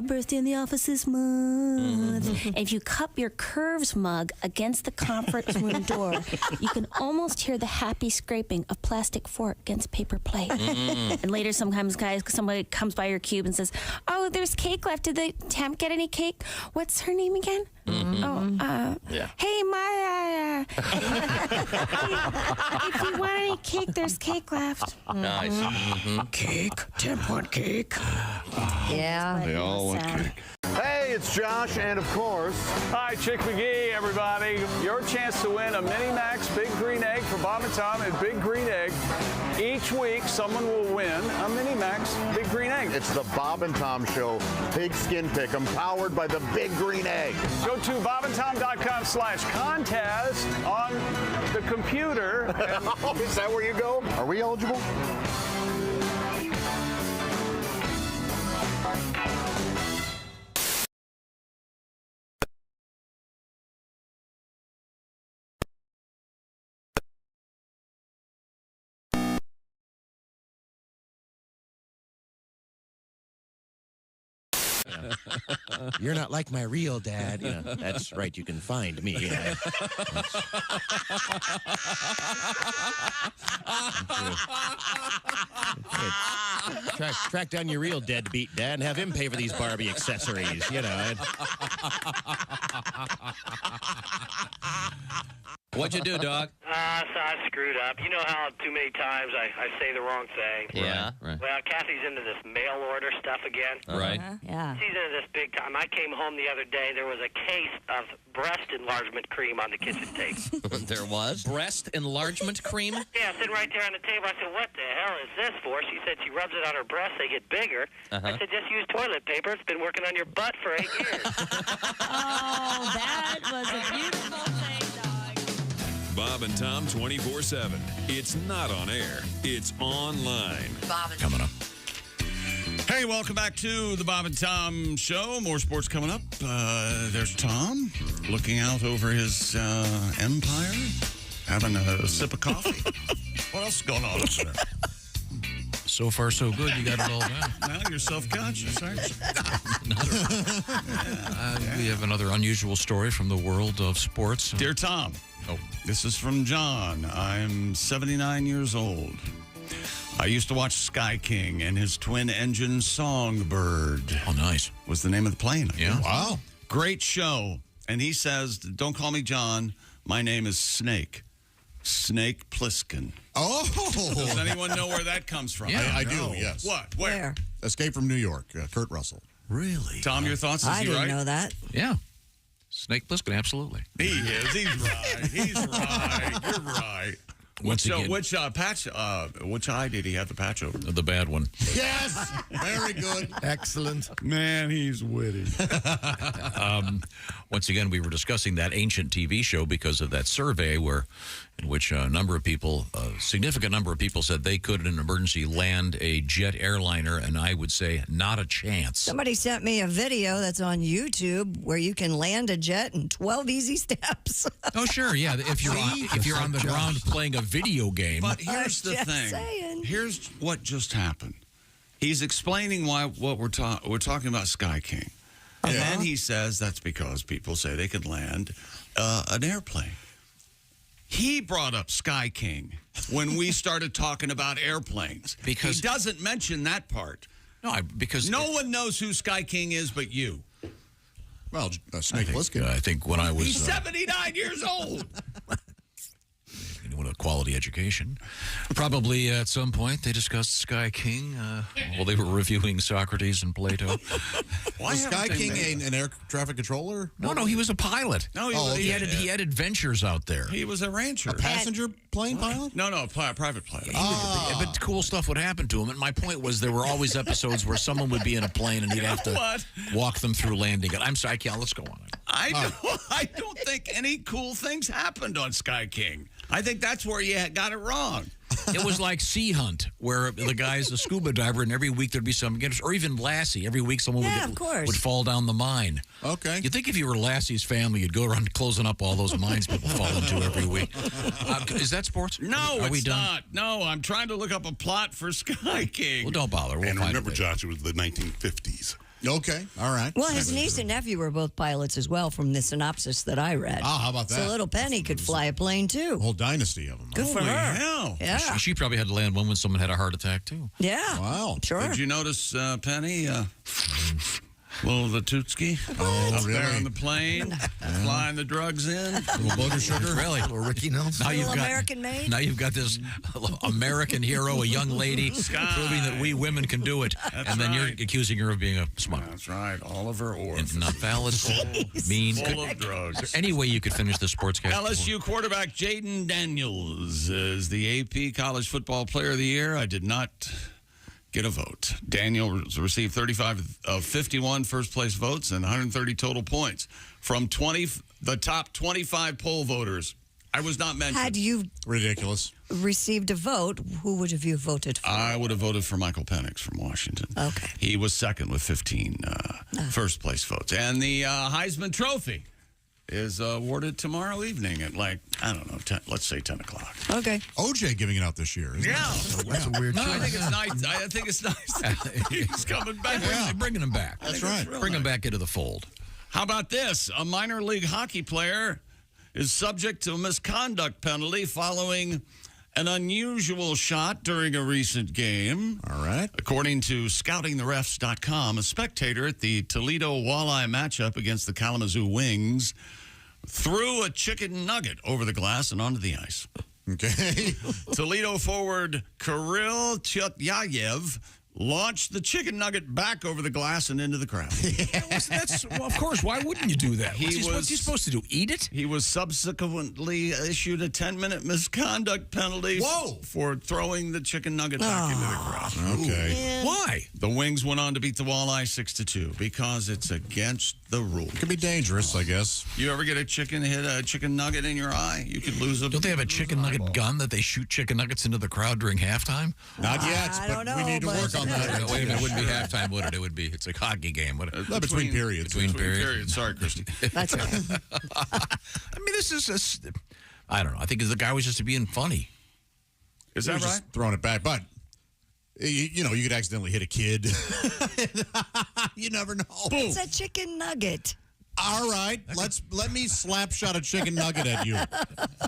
Speaker 16: birthday in the office this month. And if you cup your Curves mug against the conference room door, you can almost hear the happy scraping of plastic fork against paper plate. And later sometimes, guys, somebody comes by your cube and says, oh, there's cake left. Did the temp get any cake? What's her name again? Hey, Maya. If you want any cake, there's cake left.
Speaker 23: Nice.
Speaker 10: Cake? Temp want cake?
Speaker 6: Yeah.
Speaker 23: They all want cake.
Speaker 2: Hey, it's Josh, and of course... Hi, Chick McGee, everybody. Your chance to win a Mini Max Big Green Egg for Bob and Tom at Big Green Egg. Each week, someone will win a Mini Max Big Green Egg.
Speaker 9: It's the Bob and Tom Show Pig Skin Pick'em, powered by the Big Green Egg.
Speaker 2: Go to bobandtom.com/contest on the computer.
Speaker 9: Is that where you go? Are we eligible?
Speaker 21: You're not like my real dad. You know, that's right. You can find me. Track down your real deadbeat dad and have him pay for these Barbie accessories. You know.
Speaker 5: What'd you do, dog?
Speaker 18: So I screwed up. You know how too many times I say the wrong thing?
Speaker 23: Yeah. Right.
Speaker 18: Well, Kathy's into this mail order stuff again.
Speaker 23: Right.
Speaker 6: Yeah.
Speaker 18: She's into this big time. I came home the other day. There was a case of breast enlargement cream on the kitchen table.
Speaker 23: There was?
Speaker 5: Breast enlargement cream?
Speaker 18: Yeah, sitting right there on the table. I said, what the hell is this for? She said she rubs it on her breasts. They get bigger. I said, just use toilet paper. It's been working on your butt for 8 years.
Speaker 16: Oh, that was a beautiful thing, dog.
Speaker 24: Bob and Tom 24/7. It's not on air. It's online.
Speaker 6: Bob and
Speaker 5: Coming up.
Speaker 4: Hey, welcome back to the Bob and Tom Show. More sports coming up. There's Tom looking out over his empire, having a sip of coffee. What else is going on over there?
Speaker 5: So far, so good. You got it all down.
Speaker 4: Now you're self-conscious, aren't you?
Speaker 5: We have another unusual story from the world of sports.
Speaker 4: Dear Tom, this is from John. I'm 79 years old. I used to watch Sky King and his twin-engine Songbird.
Speaker 5: Oh, nice.
Speaker 4: Was the name of the plane.
Speaker 5: Yeah.
Speaker 1: Wow.
Speaker 4: Great show. And he says, don't call me John. My name is Snake. Snake Plissken.
Speaker 1: Oh.
Speaker 4: Does anyone know where that comes from?
Speaker 1: Yeah, I do, yes.
Speaker 4: What? Where?
Speaker 1: Escape from New York, Kurt Russell.
Speaker 5: Really?
Speaker 4: Tom, your thoughts? Is
Speaker 6: I
Speaker 4: he
Speaker 6: didn't
Speaker 4: right?
Speaker 6: know that.
Speaker 5: Yeah. Snake Plissken, absolutely.
Speaker 4: He is. He's right. He's right. You're right.
Speaker 5: Once again,
Speaker 4: which patch? Which eye did he have the patch over?
Speaker 5: the bad one.
Speaker 1: Yes. Very good.
Speaker 21: Excellent.
Speaker 4: Man, he's witty.
Speaker 5: Once again, we were discussing that ancient TV show because of that survey in which a significant number of people said they could, in an emergency, land a jet airliner, and I would say not a chance.
Speaker 6: Somebody sent me a video that's on YouTube where you can land a jet in 12 easy steps.
Speaker 5: Oh, sure, yeah. If you're on the ground playing a video game.
Speaker 4: But here's the thing.
Speaker 6: Saying.
Speaker 4: Here's what just happened. He's explaining what we're talking about Sky King. And then he says that's because people say they could land an airplane. He brought up Sky King when we started talking about airplanes. Because he doesn't mention that part.
Speaker 5: No, because
Speaker 4: no one knows who Sky King is but you.
Speaker 1: Well, Snake Plissken.
Speaker 5: I think when I was...
Speaker 4: He's 79 years old.
Speaker 5: A quality education. Probably at some point they discussed Sky King while they were reviewing Socrates and Plato.
Speaker 1: Was Sky King an air traffic controller?
Speaker 5: No, he was a pilot.
Speaker 4: No,
Speaker 5: he had adventures out there.
Speaker 4: He was a rancher.
Speaker 1: A passenger plane pilot?
Speaker 4: No, a private pilot.
Speaker 5: But cool stuff would happen to him. And my point was there were always episodes where someone would be in a plane and he'd have to walk them through landing it. I'm sorry, let's go on.
Speaker 4: I don't think any cool things happened on Sky King. I think that's where you got it wrong.
Speaker 5: It was like Sea Hunt, where the guy's a scuba diver, and every week there'd be some, or even Lassie. Every week someone would fall down the mine.
Speaker 1: Okay.
Speaker 5: You'd think if you were Lassie's family, you'd go around closing up all those mines people fall into every week. Is that sports?
Speaker 4: No,
Speaker 5: Are we
Speaker 4: it's
Speaker 5: done?
Speaker 4: not. No, I'm trying to look up a plot for Sky King.
Speaker 5: Well, don't bother. We'll
Speaker 12: And
Speaker 5: find
Speaker 12: remember,
Speaker 5: it.
Speaker 12: Josh, it was the 1950s.
Speaker 1: Okay, all right.
Speaker 6: Well, his niece and nephew were both pilots as well from the synopsis that I read.
Speaker 1: Ah, how about that?
Speaker 6: So little Penny could fly a plane too.
Speaker 1: Whole dynasty of them.
Speaker 6: Good for
Speaker 4: Holy
Speaker 6: her.
Speaker 4: hell.
Speaker 6: Yeah.
Speaker 5: She probably had to land one when someone had a heart attack, too.
Speaker 6: Yeah.
Speaker 1: Wow.
Speaker 6: Sure.
Speaker 4: Did you notice, Penny? Little Vatutski up there on the plane, flying the drugs in.
Speaker 1: Little booger sugar.
Speaker 5: Really?
Speaker 15: Little Ricky Nelson.
Speaker 5: Now you've
Speaker 6: Little
Speaker 5: got,
Speaker 6: American made?
Speaker 5: Now you've got this American hero, a young lady, proving that we women can do it. And then you're accusing her of being a smuggler.
Speaker 4: That's right. Oliver Orr.
Speaker 5: And not valid, mean.
Speaker 4: Full of drugs.
Speaker 5: Is there any way you could finish the sportscast?
Speaker 4: LSU quarterback Jaden Daniels is the AP College Football Player of the Year. I did not get a vote. Daniels received 35 of 51 first-place votes and 130 total points from the top 25 poll voters. I was not mentioned.
Speaker 6: Had you
Speaker 1: Ridiculous.
Speaker 6: received a vote, who would have you voted for?
Speaker 4: I would have voted for Michael Penix from Washington.
Speaker 6: Okay.
Speaker 4: He was second with 15 first-place votes. And the Heisman Trophy is awarded tomorrow evening at let's say 10 o'clock.
Speaker 6: Okay.
Speaker 1: OJ giving it out this year. Isn't
Speaker 4: Yeah.
Speaker 1: That's a weird
Speaker 4: No,
Speaker 1: choice.
Speaker 4: I think it's nice. I think it's nice. He's coming back.
Speaker 5: Bringing him back.
Speaker 1: That's right.
Speaker 5: Bring him back into the fold.
Speaker 4: How about this? A minor league hockey player is subject to a misconduct penalty following an unusual shot during a recent game.
Speaker 1: All right.
Speaker 4: According to scoutingtherefs.com, a spectator at the Toledo Walleye matchup against the Kalamazoo Wings threw a chicken nugget over the glass and onto the ice.
Speaker 1: Okay.
Speaker 4: Toledo forward Kirill Tyutyayev launched the chicken nugget back over the glass and into the crowd.
Speaker 5: Well, of course. Why wouldn't you do that? What's he supposed to do? Eat it?
Speaker 4: He was subsequently issued a 10-minute misconduct penalty for throwing the chicken nugget back into the crowd.
Speaker 1: Okay.
Speaker 5: Why?
Speaker 4: The Wings went on to beat the Walleye 6-2 because it's against the rule.
Speaker 1: Could be dangerous, I guess.
Speaker 4: You ever get a chicken nugget in your eye? You could lose a.
Speaker 5: Don't they have a chicken nugget gun that they shoot chicken nuggets into the crowd during halftime?
Speaker 1: Not yet,
Speaker 6: I
Speaker 1: but
Speaker 6: don't know,
Speaker 1: we need to work on that.
Speaker 5: Wait a minute, it wouldn't be halftime, would it? It would be. It's a hockey game.
Speaker 1: Between periods.
Speaker 5: Between periods.
Speaker 4: Sorry, Christy.
Speaker 6: That's right.
Speaker 5: I mean, this is I don't know. I think the guy was just being funny.
Speaker 4: Is
Speaker 1: He
Speaker 4: that
Speaker 1: was
Speaker 4: right?
Speaker 1: just throwing it back, but you could accidentally hit a kid. You never know.
Speaker 6: It's a chicken nugget.
Speaker 1: All right, let me slap shot a chicken nugget at you.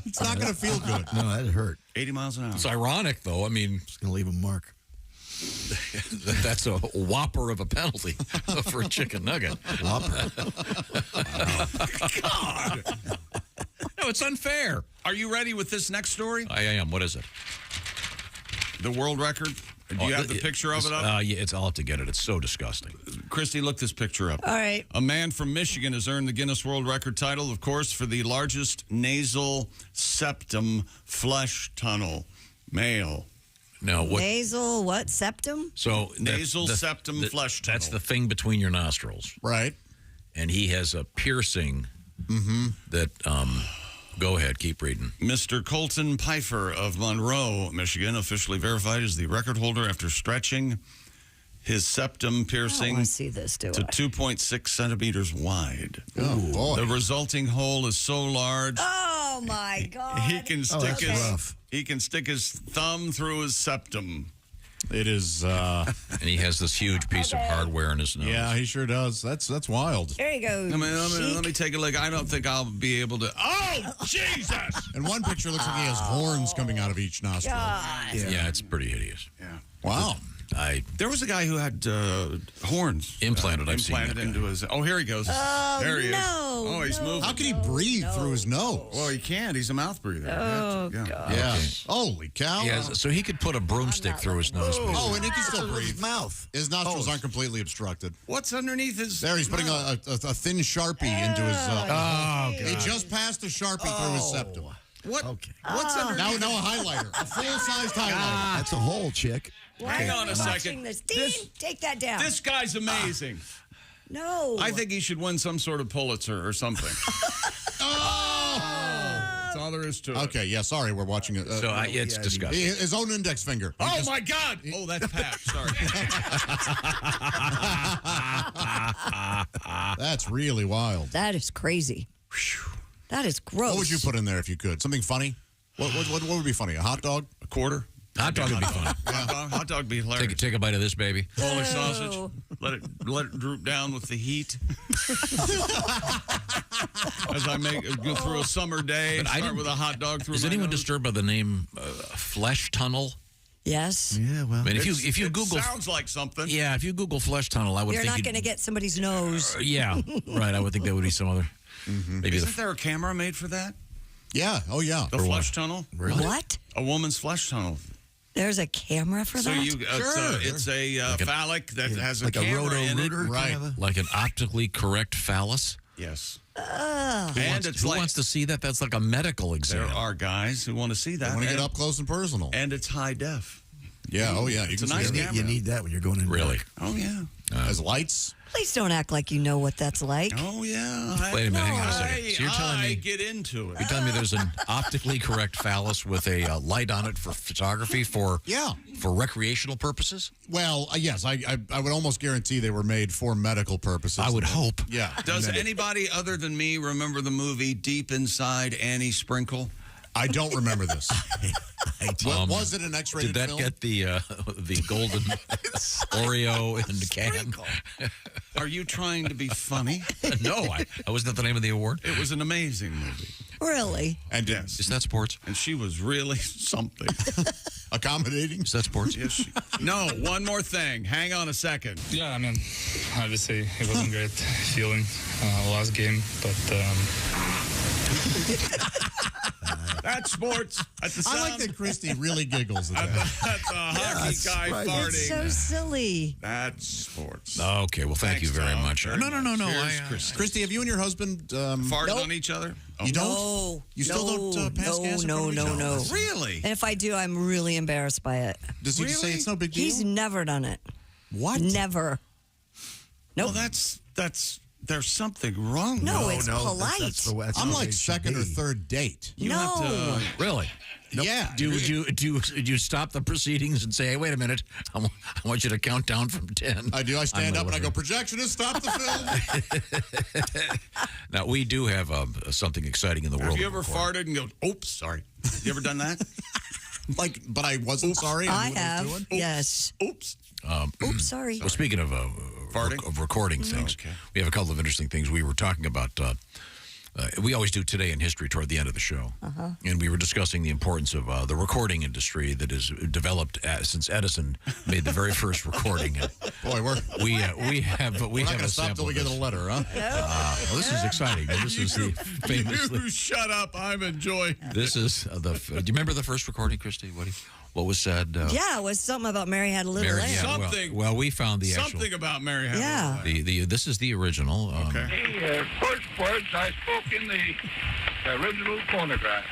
Speaker 1: It's not going to feel good.
Speaker 15: No, that hurt.
Speaker 4: 80 miles an hour.
Speaker 5: It's ironic, though. I mean,
Speaker 15: It's going to leave a mark.
Speaker 5: that's a whopper of a penalty for a chicken nugget.
Speaker 15: Whopper.
Speaker 5: God. No, it's unfair.
Speaker 4: Are you ready with this next story?
Speaker 5: I am. What is it?
Speaker 4: The world record? Do you have the picture of it up?
Speaker 5: Yeah, I'll have to get it. It's so disgusting.
Speaker 4: Christy, look this picture up.
Speaker 6: All right.
Speaker 4: A man from Michigan has earned the Guinness World Record title, of course, for the largest nasal septum flush tunnel. Male.
Speaker 5: No, what?
Speaker 6: Nasal, what? Septum?
Speaker 5: So
Speaker 4: Nasal septum flush tunnel.
Speaker 5: That's the thing between your nostrils.
Speaker 1: Right.
Speaker 5: And he has a piercing that, go ahead, keep reading.
Speaker 4: Mr. Colton Pfeiffer of Monroe, Michigan, officially verified as the record holder after stretching his septum piercing
Speaker 6: I see this,
Speaker 4: to 2.6 centimeters wide.
Speaker 1: Oh, boy.
Speaker 4: The resulting hole is so large
Speaker 6: Oh, my God.
Speaker 4: he can stick
Speaker 15: rough.
Speaker 4: he can stick his thumb through his septum.
Speaker 1: It is.
Speaker 5: And he has this huge piece of hardware in his nose.
Speaker 1: Yeah, he sure does. That's wild.
Speaker 6: There you go.
Speaker 4: Let me take a look. I don't think I'll be able to. Oh, Jesus!
Speaker 1: And one picture looks like he has horns coming out of each nostril.
Speaker 6: God.
Speaker 5: Yeah, it's pretty hideous.
Speaker 4: Yeah.
Speaker 1: Wow.
Speaker 4: There was a guy who had horns
Speaker 5: Implanted. I've seen that guy.
Speaker 4: into his. Oh, here he goes.
Speaker 6: Oh,
Speaker 4: there he is.
Speaker 6: no,
Speaker 4: Oh, he's moving.
Speaker 1: How can he breathe through his nose?
Speaker 4: Well, he can't. He's a mouth breather.
Speaker 6: Oh,
Speaker 4: Yeah.
Speaker 6: God.
Speaker 1: Yeah.
Speaker 5: Okay.
Speaker 1: Holy cow.
Speaker 5: Yeah, so he could put a broomstick through his nose.
Speaker 1: Oh, and he can still
Speaker 15: His
Speaker 1: breathe.
Speaker 15: mouth.
Speaker 1: His nostrils aren't completely obstructed.
Speaker 4: What's underneath his?
Speaker 1: There, he's putting a thin Sharpie into his.
Speaker 5: Oh,
Speaker 1: He just passed a Sharpie through his septum.
Speaker 4: What?
Speaker 15: Okay.
Speaker 4: What's underneath?
Speaker 1: Now a highlighter. A full-sized highlighter.
Speaker 15: That's a hole, chick.
Speaker 4: Hang on a
Speaker 6: I'm
Speaker 4: second.
Speaker 6: watching this. Dean, take that down.
Speaker 4: This guy's amazing.
Speaker 6: No.
Speaker 4: I think he should win some sort of Pulitzer or something.
Speaker 1: Oh! It's
Speaker 4: all there is to it.
Speaker 1: Okay, yeah, sorry, we're watching it.
Speaker 5: It's disgusting.
Speaker 1: His own index finger.
Speaker 4: Oh, my God. Oh, that's Pat. Sorry.
Speaker 1: That's really wild.
Speaker 6: That is crazy. That is gross.
Speaker 1: What would you put in there if you could? Something funny? What would be funny? A hot dog?
Speaker 4: A quarter?
Speaker 5: Hot dog would be funny.
Speaker 4: Hot dog would be hilarious.
Speaker 5: Take a bite of this, baby.
Speaker 4: Polish sausage. Let it droop down with the heat. As I go through a summer day, start with a hot dog through.
Speaker 5: Is
Speaker 4: my
Speaker 5: anyone
Speaker 4: nose.
Speaker 5: disturbed by the name flesh tunnel?
Speaker 6: Yes.
Speaker 1: Yeah, well.
Speaker 5: I mean, if you Google,
Speaker 4: sounds like something.
Speaker 5: Yeah, if you Google flesh tunnel, I would
Speaker 6: You're
Speaker 5: think
Speaker 6: not going to get somebody's nose.
Speaker 5: Yeah, right. I would think that would be some other. Maybe
Speaker 4: Isn't there a camera made for that?
Speaker 1: Yeah. Oh, yeah.
Speaker 4: The flesh tunnel?
Speaker 5: Really?
Speaker 6: What?
Speaker 4: A woman's flesh tunnel.
Speaker 6: There's a camera for
Speaker 4: So
Speaker 6: that?
Speaker 4: it's a phallic that has a
Speaker 1: like a
Speaker 4: camera in it.
Speaker 1: roto-rooter, right?
Speaker 5: Like an optically correct phallus.
Speaker 4: Yes.
Speaker 5: And who wants to see that? That's like a medical exam.
Speaker 4: There are guys who want to see that.
Speaker 1: I want to get up close and personal.
Speaker 4: And it's high def.
Speaker 1: Yeah. Oh, yeah.
Speaker 4: It's a nice camera.
Speaker 3: You need that when you're going in.
Speaker 5: Really?
Speaker 4: Oh, yeah.
Speaker 1: As lights?
Speaker 6: Please don't act like you know what that's like.
Speaker 4: Oh, yeah.
Speaker 5: Wait a minute, hang on a second. So you're telling me
Speaker 4: get into it.
Speaker 5: You're telling me there's an optically correct phallus with a light on it for photography for recreational purposes?
Speaker 1: Well, yes. I would almost guarantee they were made for medical purposes.
Speaker 5: I would hope.
Speaker 1: Yeah.
Speaker 4: Does anybody other than me remember the movie Deep Inside Annie Sprinkle?
Speaker 1: I don't remember this. Was it an X-rated
Speaker 5: film? Did that get the golden Oreo in the can?
Speaker 4: Are you trying to be funny?
Speaker 5: No, wasn't that the name of the award?
Speaker 4: It was an amazing movie.
Speaker 6: Really?
Speaker 1: And
Speaker 4: yes.
Speaker 5: Is that sports?
Speaker 4: And she was really something.
Speaker 1: Accommodating?
Speaker 5: Is that sports?
Speaker 4: Yes. No, one more thing. Hang on a second.
Speaker 19: Yeah, I mean, obviously it wasn't great feeling last game, but...
Speaker 4: That's sports. At the sound.
Speaker 1: I like that Christy really giggles at that.
Speaker 4: That's a hockey guy farting.
Speaker 6: It's so silly.
Speaker 4: That's sports.
Speaker 5: Okay, well, thank you very much. No.
Speaker 4: Cheers,
Speaker 1: Christy, have you and your husband
Speaker 4: farted on each other?
Speaker 1: Oh. You don't? You still don't pass gas?
Speaker 6: No.
Speaker 4: Really?
Speaker 6: And if I do, I'm really embarrassed by it.
Speaker 1: Does he just say it's no big deal?
Speaker 6: He's never done it.
Speaker 1: What?
Speaker 6: Never.
Speaker 4: Nope. Well, that's there's something wrong.
Speaker 6: No, it's polite.
Speaker 1: That's I'm like second or third date.
Speaker 4: You have to,
Speaker 5: really?
Speaker 1: Nope. Yeah.
Speaker 5: Do you stop the proceedings and say, hey, wait a minute, I want you to count down from 10?
Speaker 1: I do. I stand up and I go, projectionist, stop the film.
Speaker 5: Now, we do have something exciting in the world.
Speaker 4: Have you ever farted and go, oops, sorry? You ever done that?
Speaker 1: But I wasn't sorry.
Speaker 6: I have. Yes.
Speaker 4: Oops.
Speaker 6: Oops, sorry.
Speaker 5: Well, speaking of
Speaker 4: farting?
Speaker 5: Of recording things, we have a couple of interesting things. We were talking about, we always do Today in History toward the end of the show. And we were discussing the importance of the recording industry that has developed since Edison made the very first recording.
Speaker 1: Boy, we're
Speaker 5: not
Speaker 1: going to stop till we get a letter, huh?
Speaker 5: Well, this is exciting. This is the famous.
Speaker 4: You shut up. I'm enjoying.
Speaker 5: This is do you remember the first recording, Christy? What was said?
Speaker 6: Yeah, it was something about Mary Had a Little Lamb.
Speaker 5: Yeah,
Speaker 4: something.
Speaker 5: Well, we found the
Speaker 4: something about Mary Had a Little
Speaker 5: Lamb. This is the original.
Speaker 4: Okay.
Speaker 20: The first words I spoke in the original phonograph.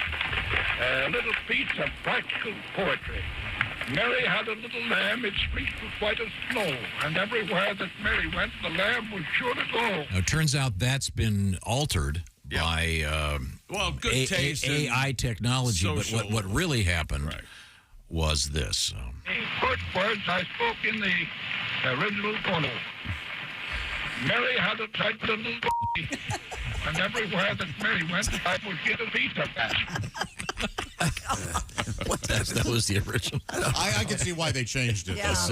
Speaker 20: A little piece of practical poetry. Mary had a little lamb, its fleece was white as snow, and everywhere that Mary went, the lamb was sure to go.
Speaker 5: Now, it turns out that's been altered by
Speaker 4: good taste
Speaker 5: AI technology,
Speaker 4: social.
Speaker 5: But what really happened was this.
Speaker 20: The first words I spoke in the original phonograph. Mary had a tight little and everywhere that Mary went, I would get a piece of that.
Speaker 5: That was the original.
Speaker 1: I can see why they changed it.
Speaker 5: Because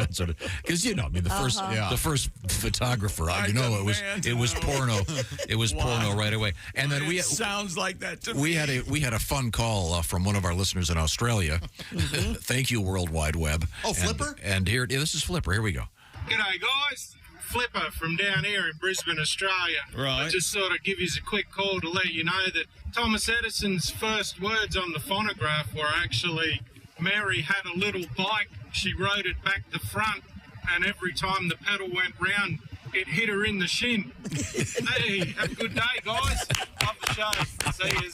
Speaker 5: the first photographer, it was porno. It was porno right away. And then
Speaker 4: sounds like that to
Speaker 5: we had a fun call from one of our listeners in Australia. Thank you, World Wide Web.
Speaker 1: Oh, Flipper.
Speaker 5: And here, this is Flipper. Here we go.
Speaker 22: G'day, guys. Flipper from down here in Brisbane, Australia.
Speaker 4: Right.
Speaker 22: I just sort of give you a quick call to let you know that Thomas Edison's first words on the phonograph were actually, Mary had a little bike, she rode it back to front, and every time the pedal went round, it hit her in the shin. Hey, have a good day, guys. Love the show. See you.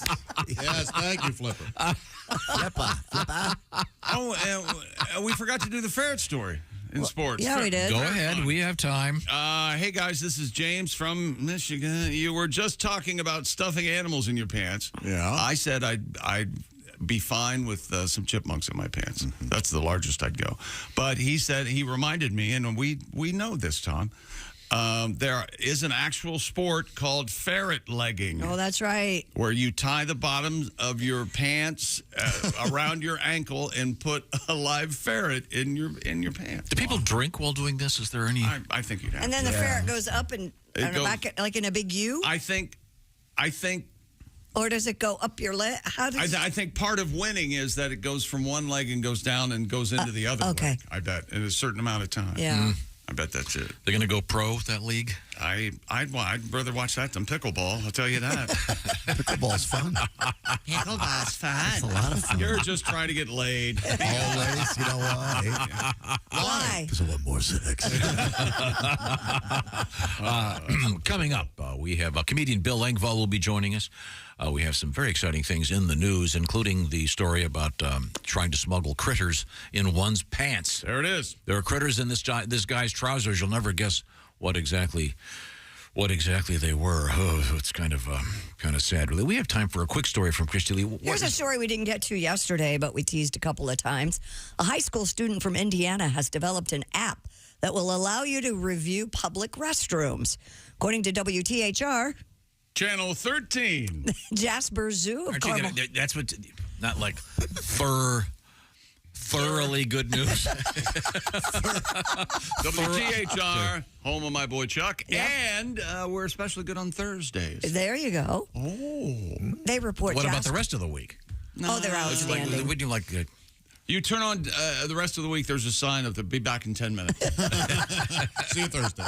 Speaker 1: Yes, thank you, Flipper.
Speaker 4: Oh, we forgot to do the ferret story. in sports.
Speaker 6: Yeah, we did.
Speaker 5: Go ahead. We have time.
Speaker 4: Hey, guys, this is James from Michigan. You were just talking about stuffing animals in your pants.
Speaker 1: Yeah.
Speaker 4: I said I'd be fine with some chipmunks in my pants.
Speaker 1: Mm-hmm.
Speaker 4: That's the largest I'd go. But he said, he reminded me, and we know this, Tom, there is an actual sport called ferret legging.
Speaker 6: Oh, that's right.
Speaker 4: Where you tie the bottoms of your pants around your ankle and put a live ferret in your pants.
Speaker 5: Do people drink while doing this? Is there any?
Speaker 4: I think you'd have
Speaker 6: And then the ferret goes up and back, like in a big U?
Speaker 4: I think.
Speaker 6: Or does it go up your leg? How does
Speaker 4: I think part of winning is that it goes from one leg and goes down and goes into the other leg. I bet in a certain amount of time.
Speaker 6: Yeah.
Speaker 4: I bet that's it.
Speaker 5: They're going to go pro, that league?
Speaker 4: I'd rather watch that than pickleball, I'll tell you that.
Speaker 15: Pickleball's fun.
Speaker 4: Pickleball's fun.
Speaker 15: It's a lot of fun.
Speaker 4: You're just trying to get laid.
Speaker 15: Always. You know why?
Speaker 6: Why?
Speaker 15: Because I want more sex.
Speaker 5: Coming up, we have comedian Bill Engvall will be joining us. We have some very exciting things in the news, including the story about trying to smuggle critters in one's pants.
Speaker 4: There it is.
Speaker 5: There are critters in this guy's trousers. You'll never guess what exactly they were. Oh, it's kind of sad. Really, we have time for a quick story from Christy Lee.
Speaker 6: Here's a story we didn't get to yesterday, but we teased a couple of times. A high school student from Indiana has developed an app that will allow you to review public restrooms. According to WTHR,
Speaker 4: Channel 13.
Speaker 6: Jasper Zoo of
Speaker 5: Aren't you
Speaker 6: Carmel.
Speaker 5: that's what, not like thoroughly good news.
Speaker 4: WTHR, home of my boy Chuck, and we're especially good on Thursdays.
Speaker 6: There you go.
Speaker 4: Oh.
Speaker 6: They report
Speaker 5: What about
Speaker 6: Jasper.
Speaker 5: the rest of the week?
Speaker 6: Oh, they're outstanding.
Speaker 5: Would you like
Speaker 4: You turn on the rest of the week, there's a sign of be back in 10 minutes.
Speaker 1: See you Thursday.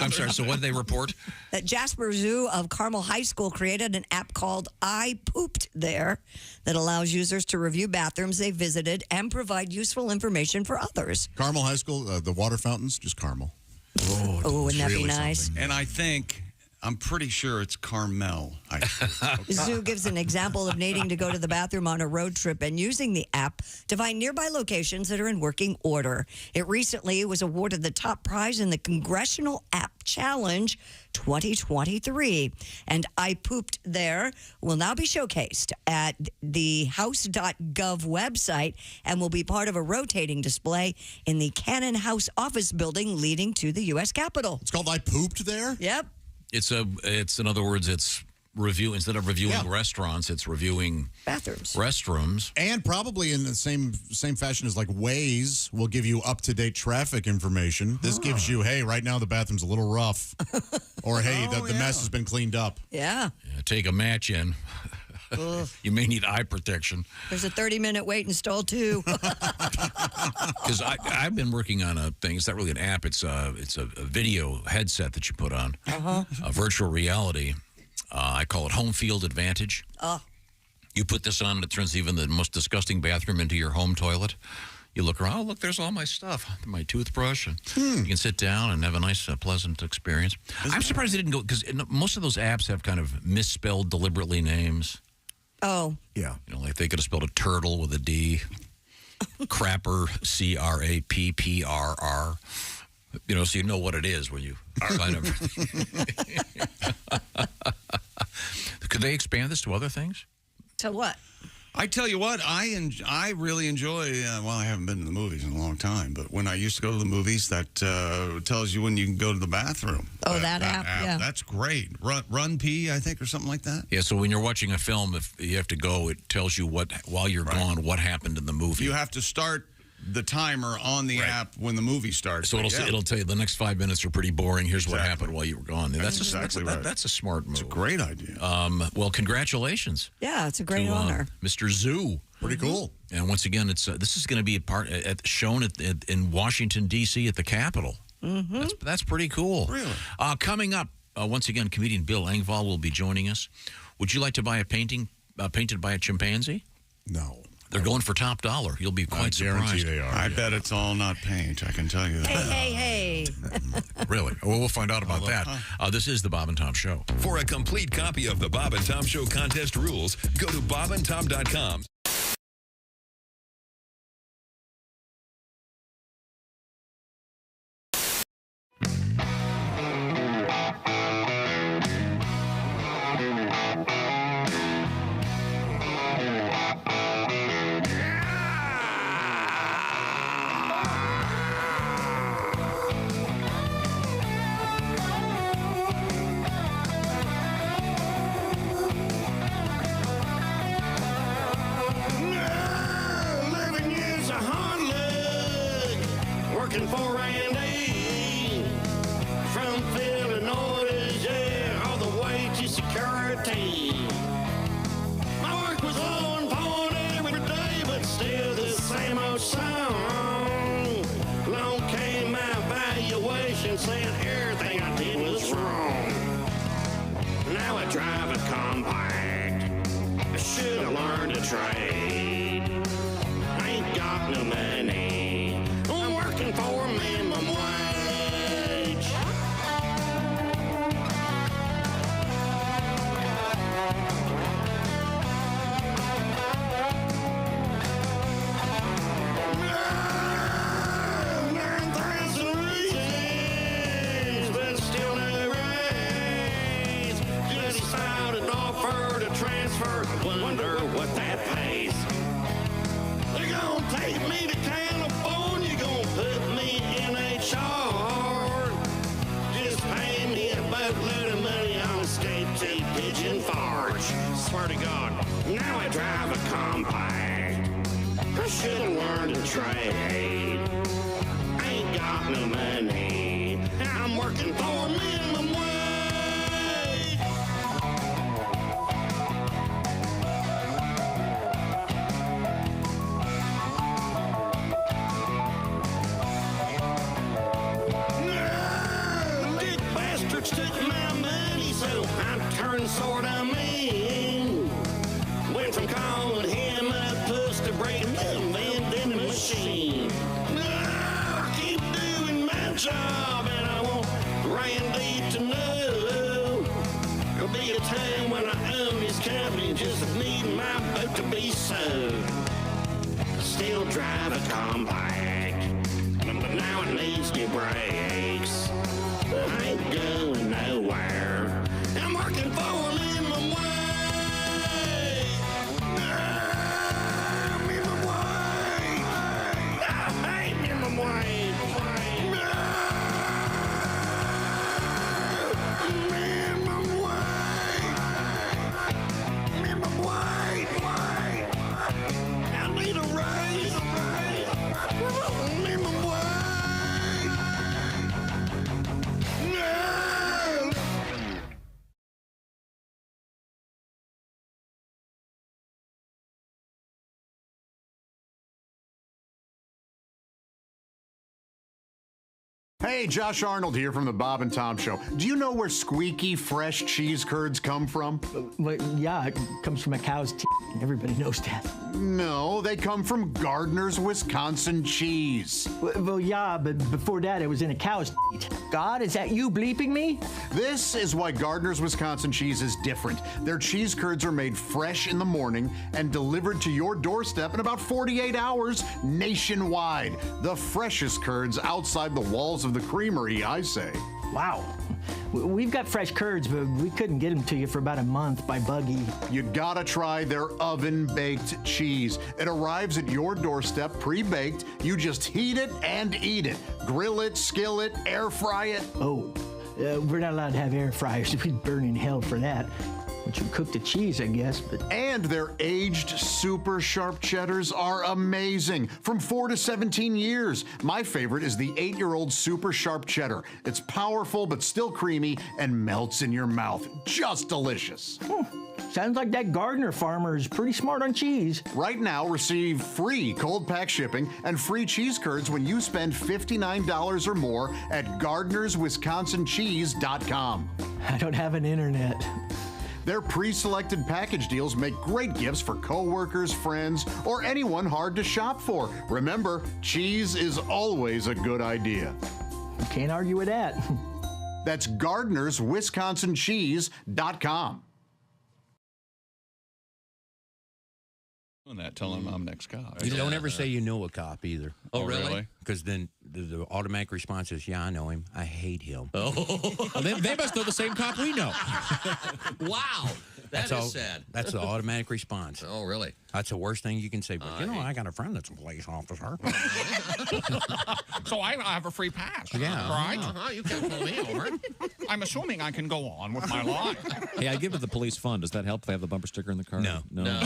Speaker 5: I'm sorry, so what did they report?
Speaker 6: That Jasper Zoo of Carmel High School created an app called I Pooped There that allows users to review bathrooms they visited and provide useful information for others.
Speaker 1: Carmel High School, the water fountains, just Carmel.
Speaker 6: Oh, wouldn't that be nice?
Speaker 4: And I'm pretty sure it's Carmel.
Speaker 6: Zoo gives an example of needing to go to the bathroom on a road trip and using the app to find nearby locations that are in working order. It recently was awarded the top prize in the Congressional App Challenge 2023. And I Pooped There will now be showcased at the House.gov website and will be part of a rotating display in the Cannon House office building leading to the U.S. Capitol.
Speaker 1: It's called I Pooped There?
Speaker 6: Yep.
Speaker 5: It's in other words, it's review instead of reviewing restaurants, it's reviewing
Speaker 6: bathrooms,
Speaker 5: restrooms,
Speaker 1: and probably in the same fashion as like Waze will give you up to date traffic information. This gives you, hey, right now the bathroom's a little rough, or hey, the mess has been cleaned up.
Speaker 6: Yeah.
Speaker 5: Take a match in. You may need eye protection.
Speaker 6: There's a 30-minute wait in stall, too.
Speaker 5: Because I've been working on a thing. It's not really an app. It's a video headset that you put on. A virtual reality. I call it Home Field Advantage. You put this on, and it turns even the most disgusting bathroom into your home toilet. You look around, oh, look, there's all my stuff, my toothbrush, and you can sit down and have a nice, pleasant experience. I'm surprised they didn't go, because most of those apps have kind of misspelled deliberately names.
Speaker 6: Oh.
Speaker 15: Yeah.
Speaker 5: You know, like they could have spelled a turtle with a D. Crapper, CRAPPRR. You know, so you know what it is when you sign up. Could they expand this to other things?
Speaker 6: To what?
Speaker 4: I tell you what, I really enjoy, well, I haven't been to the movies in a long time, but when I used to go to the movies, that tells you when you can go to the bathroom.
Speaker 6: Oh, that app, yeah.
Speaker 4: That's great. Run Pee, I think, or something like that.
Speaker 5: Yeah, so when you're watching a film, if you have to go, it tells you while you're gone, what happened in the movie.
Speaker 4: You have to start the timer on the app when the movie starts.
Speaker 5: So it'll tell you the next 5 minutes are pretty boring. Here's what happened while you were gone.
Speaker 4: That's exactly right.
Speaker 5: That's a smart move.
Speaker 4: It's a great idea.
Speaker 5: Well, congratulations.
Speaker 6: Yeah, it's a great honor.
Speaker 5: Mr. Zoo.
Speaker 1: Pretty cool.
Speaker 5: And once again, this is going to be shown in Washington, D.C. at the Capitol.
Speaker 6: Mm-hmm.
Speaker 5: That's pretty cool.
Speaker 4: Really?
Speaker 5: Coming up, once again, comedian Bill Engvall will be joining us. Would you like to buy a painting painted by a chimpanzee?
Speaker 1: No.
Speaker 5: They're going for top dollar. You'll be quite surprised.
Speaker 1: They are.
Speaker 4: I bet it's all not paint. I can tell you that.
Speaker 6: Hey.
Speaker 5: Really? Well, we'll find out about that. This is the Bob and Tom Show.
Speaker 24: For a complete copy of the Bob and Tom Show contest rules, go to bobandtom.com.
Speaker 3: working for Randy. From Illinois, yeah, all the way to security. My work was on point every day, but still the same old song. Long came my evaluation saying everything I did was wrong. Now I drive a compact. I should have learned a trade. I ain't got no money. I'm working for minimum wage. Wonder what that pays. They're gonna take me to California, gonna put me in HR. Just pay me a boatload of money on escape to Pigeon Forge. Swear to God, now I drive a compact. I should have learned a trade. I ain't got no money. I'm working for minimum wage. Took my money, so I turned sort of mean. Went from calling him a puss to breaking the vending machine. I keep doing my job, and I want Randy to know. There'll be a time when I own this company, just need my boat to be sold. Still drive a compact, but now it needs new brakes. I ain't going nowhere. I'm working for minimum wage. Minimum wage. I hate minimum wage. Minimum wage. Minimum wage. I need a raise. Minimum wage.
Speaker 1: Hey, Josh Arnold here from the Bob and Tom Show. Do you know where squeaky, fresh cheese curds come from?
Speaker 7: Yeah, it comes from a cow's teeth. Everybody knows that.
Speaker 1: No, they come from Gardner's Wisconsin cheese.
Speaker 7: Well, yeah, but before that, it was in a cow's teeth. God, is that you bleeping me?
Speaker 1: This is why Gardner's Wisconsin cheese is different. Their cheese curds are made fresh in the morning and delivered to your doorstep in about 48 hours nationwide. The freshest curds outside the walls of the creamery, I say.
Speaker 7: Wow. We've got fresh curds, but we couldn't get them to you for about a month by buggy.
Speaker 1: You gotta try their oven-baked cheese. It arrives at your doorstep pre-baked. You just heat it and eat it. Grill it, skill it, air fry it.
Speaker 7: Oh, we're not allowed to have air fryers. We'd burn in hell for that. Once you cook the cheese, I guess, but...
Speaker 1: And their aged super sharp cheddars are amazing. From 4 to 17 years. My favorite is the 8-year-old super sharp cheddar. It's powerful but still creamy and melts in your mouth. Just delicious.
Speaker 7: Sounds like that Gardner farmer is pretty smart on cheese.
Speaker 1: Right now, receive free cold pack shipping and free cheese curds when you spend $59 or more at GardnersWisconsinCheese.com.
Speaker 7: I don't have an internet.
Speaker 1: Their pre-selected package deals make great gifts for coworkers, friends, or anyone hard to shop for. Remember, cheese is always a good idea.
Speaker 7: You can't argue with that.
Speaker 1: That's GardnersWisconsinCheese.com.
Speaker 8: That telling them I'm next cop.
Speaker 13: You don't ever say you know a cop either.
Speaker 8: Oh, really?
Speaker 13: Because then the automatic response is, yeah, I know him. I hate him.
Speaker 8: Oh.
Speaker 5: Well, they must know the same cop we know.
Speaker 13: Wow.
Speaker 5: That's
Speaker 13: sad.
Speaker 5: That's the automatic response.
Speaker 13: Oh, really?
Speaker 5: That's the worst thing you can say. But, I got a friend that's a police officer.
Speaker 8: So I have a free pass.
Speaker 5: Yeah.
Speaker 8: Right?
Speaker 13: You can pull me over.
Speaker 8: I'm assuming I can go on with my life.
Speaker 11: Hey, I give it the police fund. Does that help if I have the bumper sticker in the car?
Speaker 13: No.
Speaker 11: No.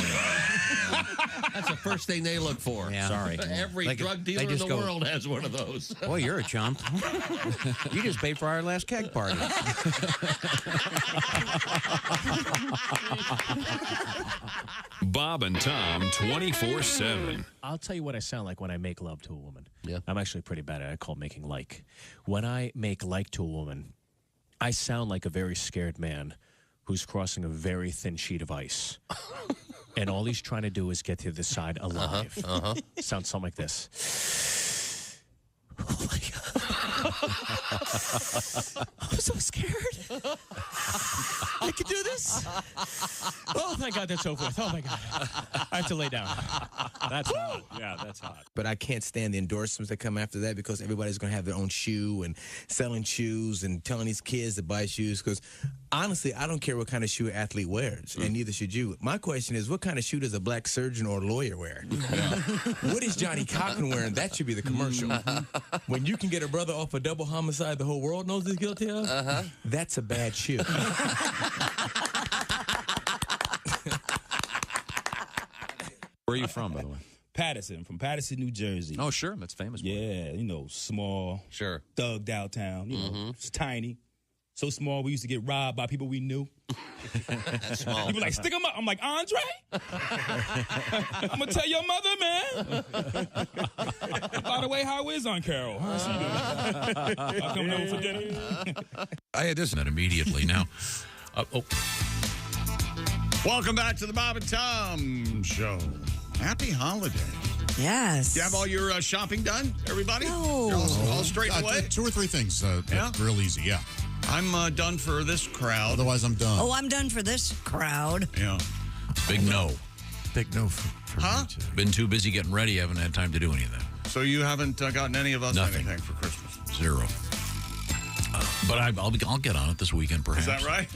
Speaker 23: That's the first thing they look for.
Speaker 13: Yeah.
Speaker 11: Sorry.
Speaker 23: Every
Speaker 13: They
Speaker 23: drug dealer in
Speaker 13: just
Speaker 23: the
Speaker 13: go,
Speaker 23: world has one of those.
Speaker 13: Boy, you're a chump. You just paid for our last keg party.
Speaker 24: Bob and Tom 24/7.
Speaker 2: I'll tell you what I sound like when I make love to a woman.
Speaker 23: Yeah.
Speaker 2: I'm actually pretty bad at it. I call making like. When I make like to a woman, I sound like a very scared man who's crossing a very thin sheet of ice. And all he's trying to do is get to the side alive. Sounds something like this. Oh my God. I'm so scared. I can do this. Oh, thank God that's over with. Oh my God. I have to lay down. That's hot. Yeah, that's hot.
Speaker 10: But I can't stand the endorsements that come after that because everybody's going to have their own shoe and selling shoes and telling these kids to buy shoes. Because honestly, I don't care what kind of shoe an athlete wears, and neither should you. My question is, what kind of shoe does a black surgeon or lawyer wear? What is Johnny Cochran wearing? That should be the commercial. When you can get a brother off a double homicide the whole world knows he's guilty of, that's a bad shoe.
Speaker 11: Where are you from, by the way?
Speaker 14: Patterson, from Patterson, New Jersey.
Speaker 11: Oh, sure. That's famous.
Speaker 14: Yeah, small.
Speaker 23: Sure.
Speaker 14: Thug downtown. It's tiny. So small, we used to get robbed by people we knew.
Speaker 23: That's small.
Speaker 14: People like, stick them up. I'm like, Andre? I'm going to tell your mother, man. By the way, how is Aunt Carol? How's she doing? I'll come over for dinner.
Speaker 5: I had this immediately now.
Speaker 4: Welcome back to the Bob and Tom Show. Happy holiday.
Speaker 6: Yes.
Speaker 4: You have all your shopping done, everybody?
Speaker 6: No.
Speaker 4: You're all straight away?
Speaker 1: 2 or 3 things. Real easy, yeah.
Speaker 4: I'm done for this crowd.
Speaker 1: Otherwise, I'm done.
Speaker 6: Oh, I'm done for this crowd.
Speaker 4: Yeah.
Speaker 5: Big no.
Speaker 1: Big no for
Speaker 4: Huh?
Speaker 1: me, too.
Speaker 5: Been too busy getting ready. Haven't had time to do anything.
Speaker 4: So you haven't gotten any of us
Speaker 5: Nothing.
Speaker 4: anything for Christmas?
Speaker 5: Zero. But I'll get on it this weekend, perhaps.
Speaker 4: Is that right?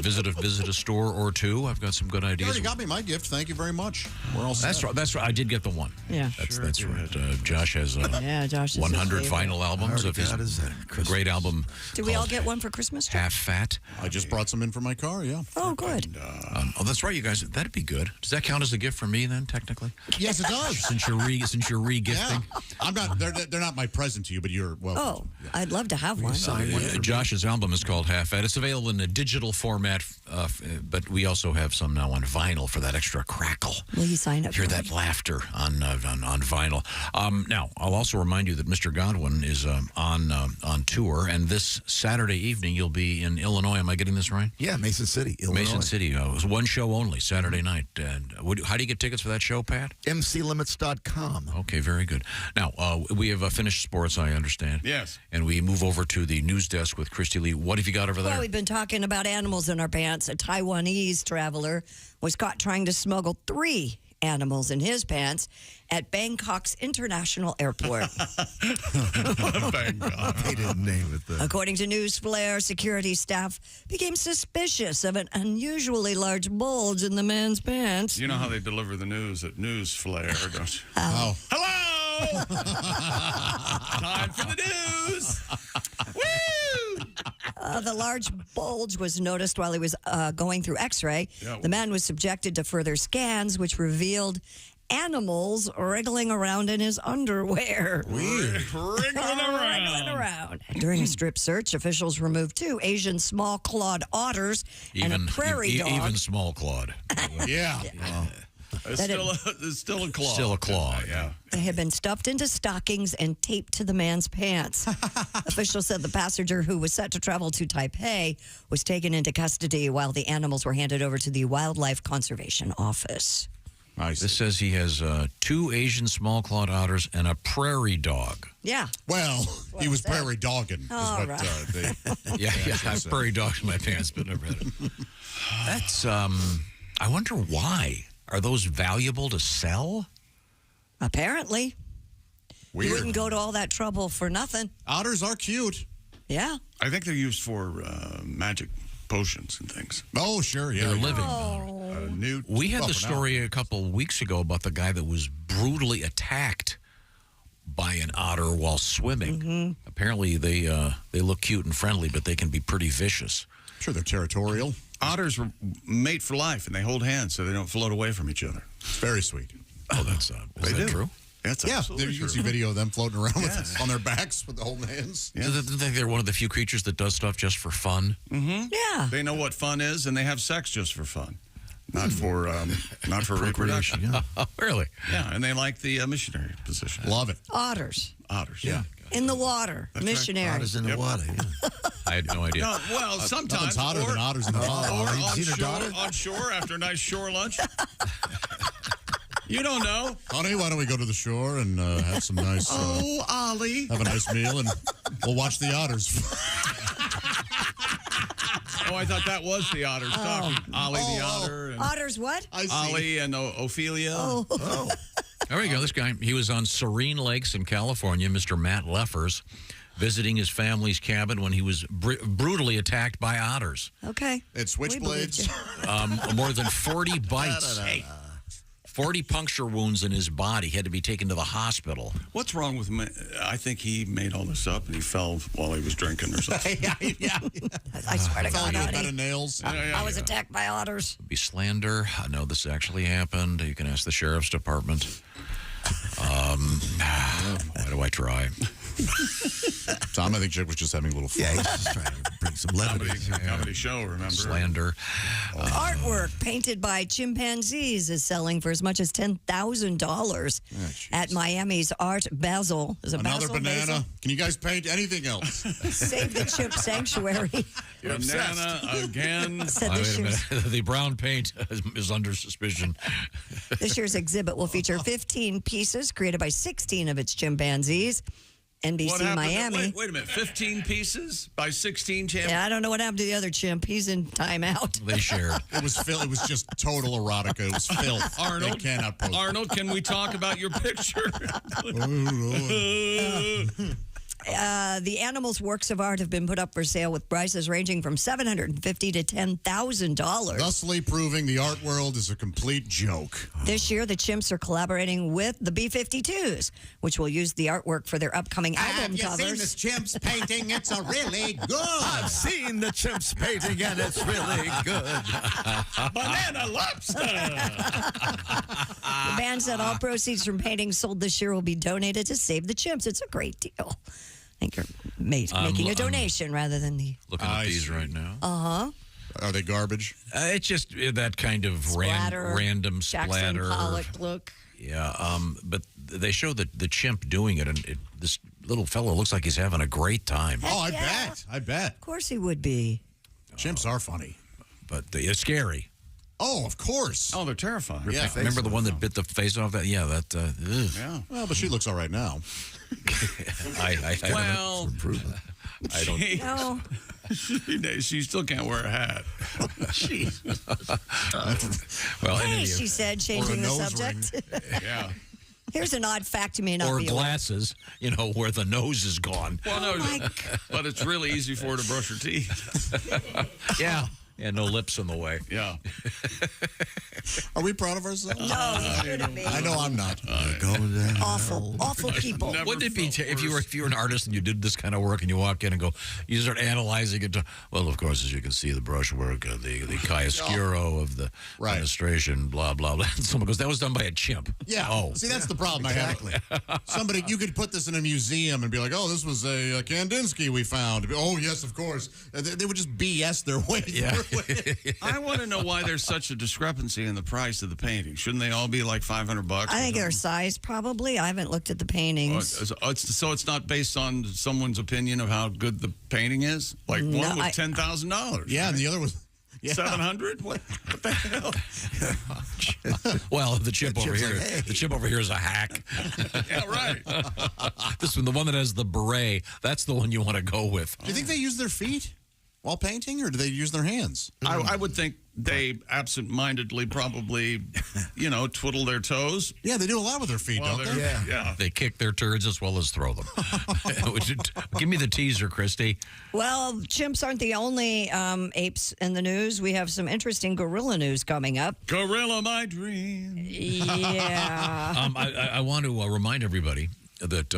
Speaker 5: visit a store or two. I've got some good
Speaker 1: You
Speaker 5: ideas.
Speaker 1: already got me my gift. Thank you very much. We're all set.
Speaker 5: That's right. That's right. I did get the one.
Speaker 6: Yeah.
Speaker 5: That's right. Josh has
Speaker 6: Josh is
Speaker 5: 100
Speaker 6: his
Speaker 5: vinyl albums of his great album.
Speaker 6: Did we all get one for Christmas? Jeff?
Speaker 5: Half Fat.
Speaker 1: I just brought some in for my car, yeah.
Speaker 6: Oh, good.
Speaker 5: Oh, that's right, you guys. That'd be good. Does that count as a gift for me then, technically?
Speaker 1: Yes, it does.
Speaker 5: Since you're re-gifting.
Speaker 1: Yeah. I'm not. They're not my present to you, but you're welcome.
Speaker 6: Oh, I'd love to have one.
Speaker 5: Josh's album is called Half Fat. It's available in a digital format, but we also have some now on vinyl for that extra crackle.
Speaker 6: Will you sign up?
Speaker 5: Hear that laughter on vinyl. Now, I'll also remind you that Mr. Godwin is on tour, and this Saturday evening you'll be in Illinois. Am I getting this right?
Speaker 15: Yeah, Mason City, Illinois.
Speaker 5: Mason City. It was one show only, Saturday night. And how do you get tickets for that show, Pat?
Speaker 15: MCLimits.com.
Speaker 5: Okay, very good. Now, we have finished sports, I understand.
Speaker 4: Yes.
Speaker 5: And we move over to the news desk with Christy Lee. What have you got over there?
Speaker 6: Well, we've been talking about animals in our pants. A Taiwanese traveler was caught trying to smuggle 3 animals in his pants at Bangkok's International Airport.
Speaker 4: Bangkok.
Speaker 15: They didn't name it, though.
Speaker 6: According to News Flare, security staff became suspicious of an unusually large bulge in the man's pants.
Speaker 4: You know how they deliver the news at News Flare, don't you?
Speaker 1: Oh.
Speaker 4: Hello! Time for the news! Woo!
Speaker 6: The large bulge was noticed while he was going through X-ray.
Speaker 4: Yeah.
Speaker 6: The man was subjected to further scans, which revealed animals wriggling around in his underwear.
Speaker 4: Wriggling
Speaker 6: around. During a strip search, officials removed 2 Asian small-clawed otters and a prairie dog.
Speaker 5: Even small-clawed.
Speaker 1: Yeah.
Speaker 4: It's still a claw.
Speaker 5: Still a claw,
Speaker 4: yeah.
Speaker 6: They had been stuffed into stockings and taped to the man's pants. Officials said the passenger, who was set to travel to Taipei, was taken into custody while the animals were handed over to the Wildlife Conservation Office.
Speaker 1: Nice.
Speaker 5: This says he has 2 Asian small-clawed otters and a prairie dog.
Speaker 6: Yeah.
Speaker 1: Well, he was prairie dogging.
Speaker 6: All
Speaker 1: is what, they
Speaker 5: Yeah, I have prairie dogs in my pants, but never had it. That's, I wonder why. Are those valuable to sell?
Speaker 6: Apparently.
Speaker 1: Weird.
Speaker 6: You wouldn't go to all that trouble for nothing.
Speaker 1: Otters are cute.
Speaker 6: Yeah.
Speaker 4: I think they're used for magic potions and things.
Speaker 1: Oh, sure, yeah.
Speaker 5: They're living.
Speaker 4: Newt.
Speaker 5: We had
Speaker 4: Well,
Speaker 5: the
Speaker 4: for
Speaker 5: story a couple weeks ago about the guy that was brutally attacked by an otter while swimming. Apparently, they look cute and friendly, but they can be pretty vicious.
Speaker 1: Sure, they're territorial.
Speaker 4: Otters were mate for life, and they hold hands so they don't float away from each other.
Speaker 1: It's very sweet.
Speaker 5: Oh, that's is that true?
Speaker 4: That's
Speaker 1: Yeah,
Speaker 4: absolutely
Speaker 1: you can
Speaker 4: true.
Speaker 1: see video of them floating around on their backs with the holding hands.
Speaker 5: Do they think they're one of the few creatures that does stuff just for fun?
Speaker 4: Mm-hmm.
Speaker 6: Yeah.
Speaker 4: They know what fun is, and they have sex just for fun, not for reproduction.
Speaker 5: Yeah. Oh, really?
Speaker 4: Yeah, and they like the missionary position.
Speaker 1: Love it.
Speaker 6: Otters.
Speaker 4: Otters. Yeah.
Speaker 6: In the water.
Speaker 4: That's
Speaker 6: Missionary.
Speaker 4: right.
Speaker 15: Otters in the water. Yeah.
Speaker 5: I had no idea.
Speaker 4: No, well, sometimes
Speaker 1: Nothing's hotter than otters in the water.
Speaker 4: or
Speaker 1: Have you seen her daughter?
Speaker 4: on shore after a nice shore lunch. You don't know.
Speaker 1: Honey, why don't we go to the shore and have some nice...
Speaker 4: Ollie.
Speaker 1: have a nice meal, and we'll watch the otters.
Speaker 4: Oh, I thought that was the otters talking. Ollie the otter. And
Speaker 6: Otters what?
Speaker 4: Ollie and Ophelia.
Speaker 6: Oh.
Speaker 5: There you go. This guy, he was on Serene Lakes in California, Mr. Matt Leffers, visiting his family's cabin when he was brutally attacked by otters.
Speaker 6: Okay.
Speaker 1: It's switchblades.
Speaker 5: More than 40 bites. 40 puncture wounds in his body. He had to be taken to the hospital.
Speaker 4: What's wrong with him? I think he made all this up and he fell while he was drinking or something.
Speaker 1: yeah.
Speaker 6: I swear to God,
Speaker 1: A
Speaker 6: honey.
Speaker 1: bed of nails.
Speaker 6: I was attacked by otters.
Speaker 5: Be slander. I know this actually happened. You can ask the sheriff's department. Why do I try?
Speaker 1: Tom, I think Jake was just having a little fun.
Speaker 15: Yeah, he's just trying to bring some levity.
Speaker 4: Comedy show, remember?
Speaker 5: Slander.
Speaker 6: Artwork painted by chimpanzees is selling for as much as $10,000 at Miami's Art Basel. Is it
Speaker 1: Another
Speaker 6: Basel?
Speaker 1: banana.
Speaker 6: Basil?
Speaker 1: Can you guys paint anything else?
Speaker 6: Save the Chimp Sanctuary.
Speaker 4: Banana again.
Speaker 6: Said
Speaker 5: Wait
Speaker 6: this
Speaker 5: a
Speaker 6: year's,
Speaker 5: minute. The brown paint is under suspicion.
Speaker 6: this year's exhibit will feature 15 pieces created by 16 of its chimpanzees. NBC
Speaker 4: What happened?
Speaker 6: Miami.
Speaker 4: Wait a minute. 15 pieces by 16 champions?
Speaker 6: Yeah, I don't know what happened to the other chimp. He's in timeout.
Speaker 5: They shared.
Speaker 1: It was just total erotica. It was filth.
Speaker 4: Arnold,
Speaker 1: They cannot post.
Speaker 4: Arnold, can we talk about your picture?
Speaker 6: The animals' works of art have been put up for sale with prices ranging from $750 to $10,000.
Speaker 1: Thusly proving the art world is a complete joke.
Speaker 6: This year, the chimps are collaborating with the B-52s, which will use the artwork for their upcoming album covers.
Speaker 15: Have you seen this chimps painting? It's a really good. I've seen the chimps painting, and it's really good.
Speaker 4: Banana lobster.
Speaker 6: The band said all proceeds from paintings sold this year will be donated to Save the Chimps. It's a great deal. I think you're making a donation rather than the...
Speaker 5: Looking at these right now.
Speaker 6: Uh-huh.
Speaker 1: Are they garbage?
Speaker 5: It's just that kind of
Speaker 6: Splatter,
Speaker 5: random
Speaker 6: Jackson
Speaker 5: splatter.
Speaker 6: Pollock look.
Speaker 5: Yeah, but they show the chimp doing it, and this little fellow looks like he's having a great time.
Speaker 1: Oh, I bet. I bet.
Speaker 6: Of course he would be.
Speaker 1: Chimps are funny.
Speaker 5: But it's scary.
Speaker 1: Oh, of course.
Speaker 4: Oh, they're terrifying.
Speaker 1: Yeah.
Speaker 5: Remember the one that bit the face off that? Yeah, that.
Speaker 4: Yeah.
Speaker 1: Well, but she looks all right now.
Speaker 4: Well,
Speaker 5: I don't.
Speaker 6: No.
Speaker 4: She still can't wear a hat. Jeez.
Speaker 5: Well, in
Speaker 6: Hey,
Speaker 5: any
Speaker 6: she said, changing the subject.
Speaker 4: Yeah.
Speaker 6: Here's an odd fact you may not
Speaker 5: or
Speaker 6: be aware.
Speaker 5: glasses, where the nose is gone.
Speaker 4: Well, no, but it's really easy for her to brush her teeth.
Speaker 5: Yeah. Yeah, no lips in the way.
Speaker 4: Yeah.
Speaker 1: Are we proud of ourselves?
Speaker 6: No, you shouldn't be.
Speaker 1: I know I'm not.
Speaker 6: Awful people.
Speaker 5: Wouldn't it be if you were an artist and you did this kind of work and you walk in and go, you start analyzing it? Well, of course, as you can see, the brushwork, the chiaroscuro of the administration, blah blah blah. And someone goes, that was done by a chimp.
Speaker 1: Yeah.
Speaker 5: Oh,
Speaker 1: See, that's the problem I have. Somebody, you could put this in a museum and be like, oh, this was a Kandinsky we found. Oh, yes, of course. They would just BS their way through it.
Speaker 4: I want to know why there's such a discrepancy in the price of the painting. Shouldn't they all be like $500?
Speaker 6: I think their size probably. I haven't looked at the paintings.
Speaker 4: So it's not based on someone's opinion of how good the painting is? Like one was $10,000.
Speaker 1: Yeah, and the other was... Yeah.
Speaker 4: 700? What the hell?
Speaker 5: well, the chimp over here.
Speaker 15: Like, hey.
Speaker 5: The chimp over here is a hack.
Speaker 4: Yeah, right.
Speaker 5: This one, the one that has the beret, that's the one you want to go with.
Speaker 1: Do you think they use their feet while painting, or do they use their hands?
Speaker 4: I would think they absent-mindedly probably, twiddle their toes.
Speaker 1: Yeah, they do a lot with their feet, don't they?
Speaker 4: Yeah.
Speaker 5: They kick their turds as well as throw them. Give me the teaser, Christy.
Speaker 6: Well, chimps aren't the only apes in the news. We have some interesting gorilla news coming up.
Speaker 4: Gorilla, my dream.
Speaker 6: Yeah.
Speaker 5: I want to remind everybody that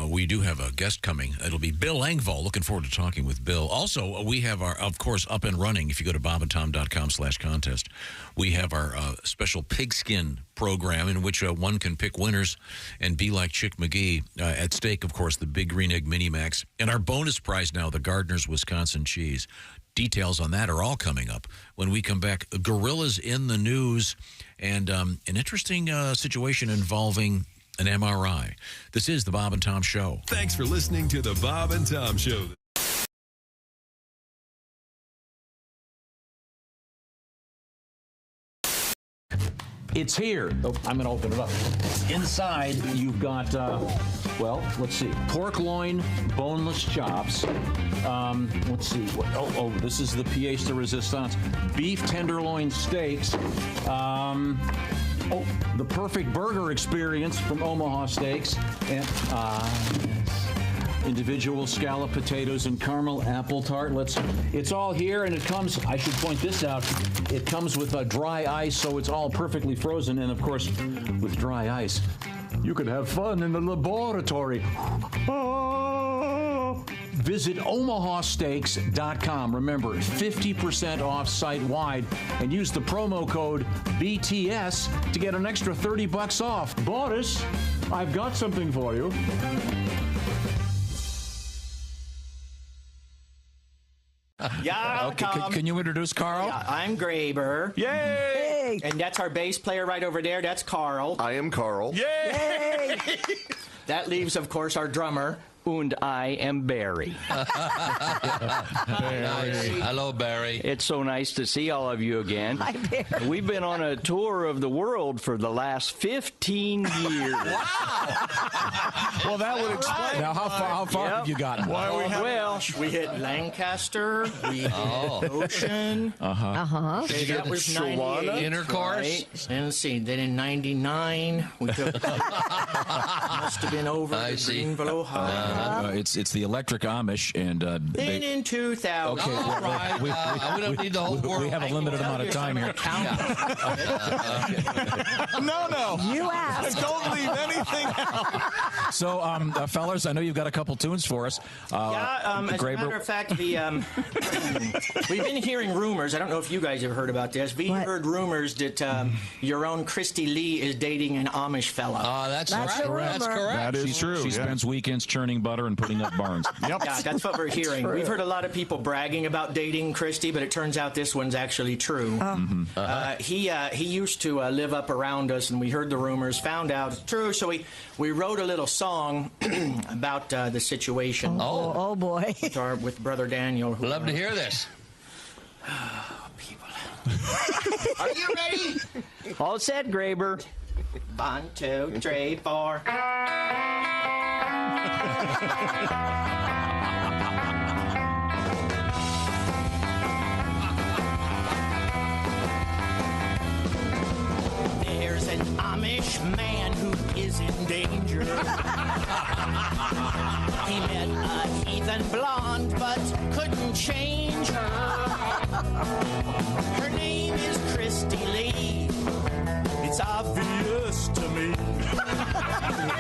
Speaker 5: we do have a guest coming. It'll be Bill Engvall. Looking forward to talking with Bill. Also, we have our, of course, up and running. If you go to bobandtom.com/contest, we have our special pigskin program in which one can pick winners and be like Chick McGee. At stake, of course, the Big Green Egg Mini Max. And our bonus prize now, the Gardner's Wisconsin cheese. Details on that are all coming up when we come back. Gorillas in the news and an interesting situation involving an MRI. This is the Bob and Tom Show.
Speaker 24: Thanks for listening to the Bob and Tom Show.
Speaker 11: It's here. Oh, I'm going to open it up. Inside, you've got, well, let's see, pork loin, boneless chops. Let's see. This is the pièce de résistance. Beef tenderloin steaks. The perfect burger experience from Omaha Steaks. And, individual scallop potatoes and caramel apple tart. It's all here, and it comes, I should point this out, it comes with a dry ice, so it's all perfectly frozen, and of course, with dry ice, you could have fun in the laboratory. Visit omahasteaks.com. Remember, 50% off site-wide, and use the promo code BTS to get an extra $30 off. Boris, I've got something for you.
Speaker 9: Yeah,
Speaker 5: okay, can you introduce Carl?
Speaker 9: Yeah, I'm Graber.
Speaker 5: Yay!
Speaker 9: And that's our bass player right over there. That's Carl.
Speaker 16: I am Carl.
Speaker 9: Yay! That leaves, of course, our drummer. And I am Barry.
Speaker 13: Nice. Hello, Barry.
Speaker 17: It's so nice to see all of you again.
Speaker 6: Hi, Barry.
Speaker 17: We've been on a tour of the world for the last 15 years.
Speaker 13: Wow.
Speaker 5: Well, that would explain. Now, how far have you gotten?
Speaker 9: Well, we hit Lancaster. We hit Ocean.
Speaker 13: Did you
Speaker 9: That
Speaker 13: get
Speaker 9: was
Speaker 13: Shawana?
Speaker 9: 98,
Speaker 13: Intercourse?
Speaker 9: Right? And let's see. Then in 99, we took. Must have been over
Speaker 13: I
Speaker 9: to
Speaker 13: see.
Speaker 9: Greenville, Ohio.
Speaker 11: It's the electric Amish, and
Speaker 9: Then in 2000.
Speaker 11: Okay,
Speaker 13: All right. We don't need the whole world.
Speaker 11: we have a limited amount of time here.
Speaker 16: No.
Speaker 6: You asked.
Speaker 16: Don't leave anything out.
Speaker 11: So, fellas, I know you've got a couple tunes for us.
Speaker 9: As a matter of fact, we've been hearing rumors. I don't know if you guys have heard about this. We've heard rumors that your own Christy Lee is dating an Amish fella.
Speaker 13: That's
Speaker 6: That's
Speaker 13: right.
Speaker 6: a rumor.
Speaker 13: That's correct.
Speaker 16: That is true.
Speaker 11: She spends weekends churning butter and putting up barns.
Speaker 16: Yep.
Speaker 9: Yeah, that's what we're hearing.
Speaker 6: true.
Speaker 9: We've heard a lot of people bragging about dating Christy, but it turns out this one's actually true. He used to live up around us, and we heard the rumors, found out it's true, so we wrote a little song about the situation.
Speaker 6: Oh boy.
Speaker 9: With Brother Daniel.
Speaker 13: Love to hear this.
Speaker 9: People.
Speaker 17: Are you ready? All set, Graber.
Speaker 9: 1, 2, 3, 4. There's an Amish man who is in danger. He met a heathen blonde but couldn't change her. Her name is Christy Lee. It's obvious to me.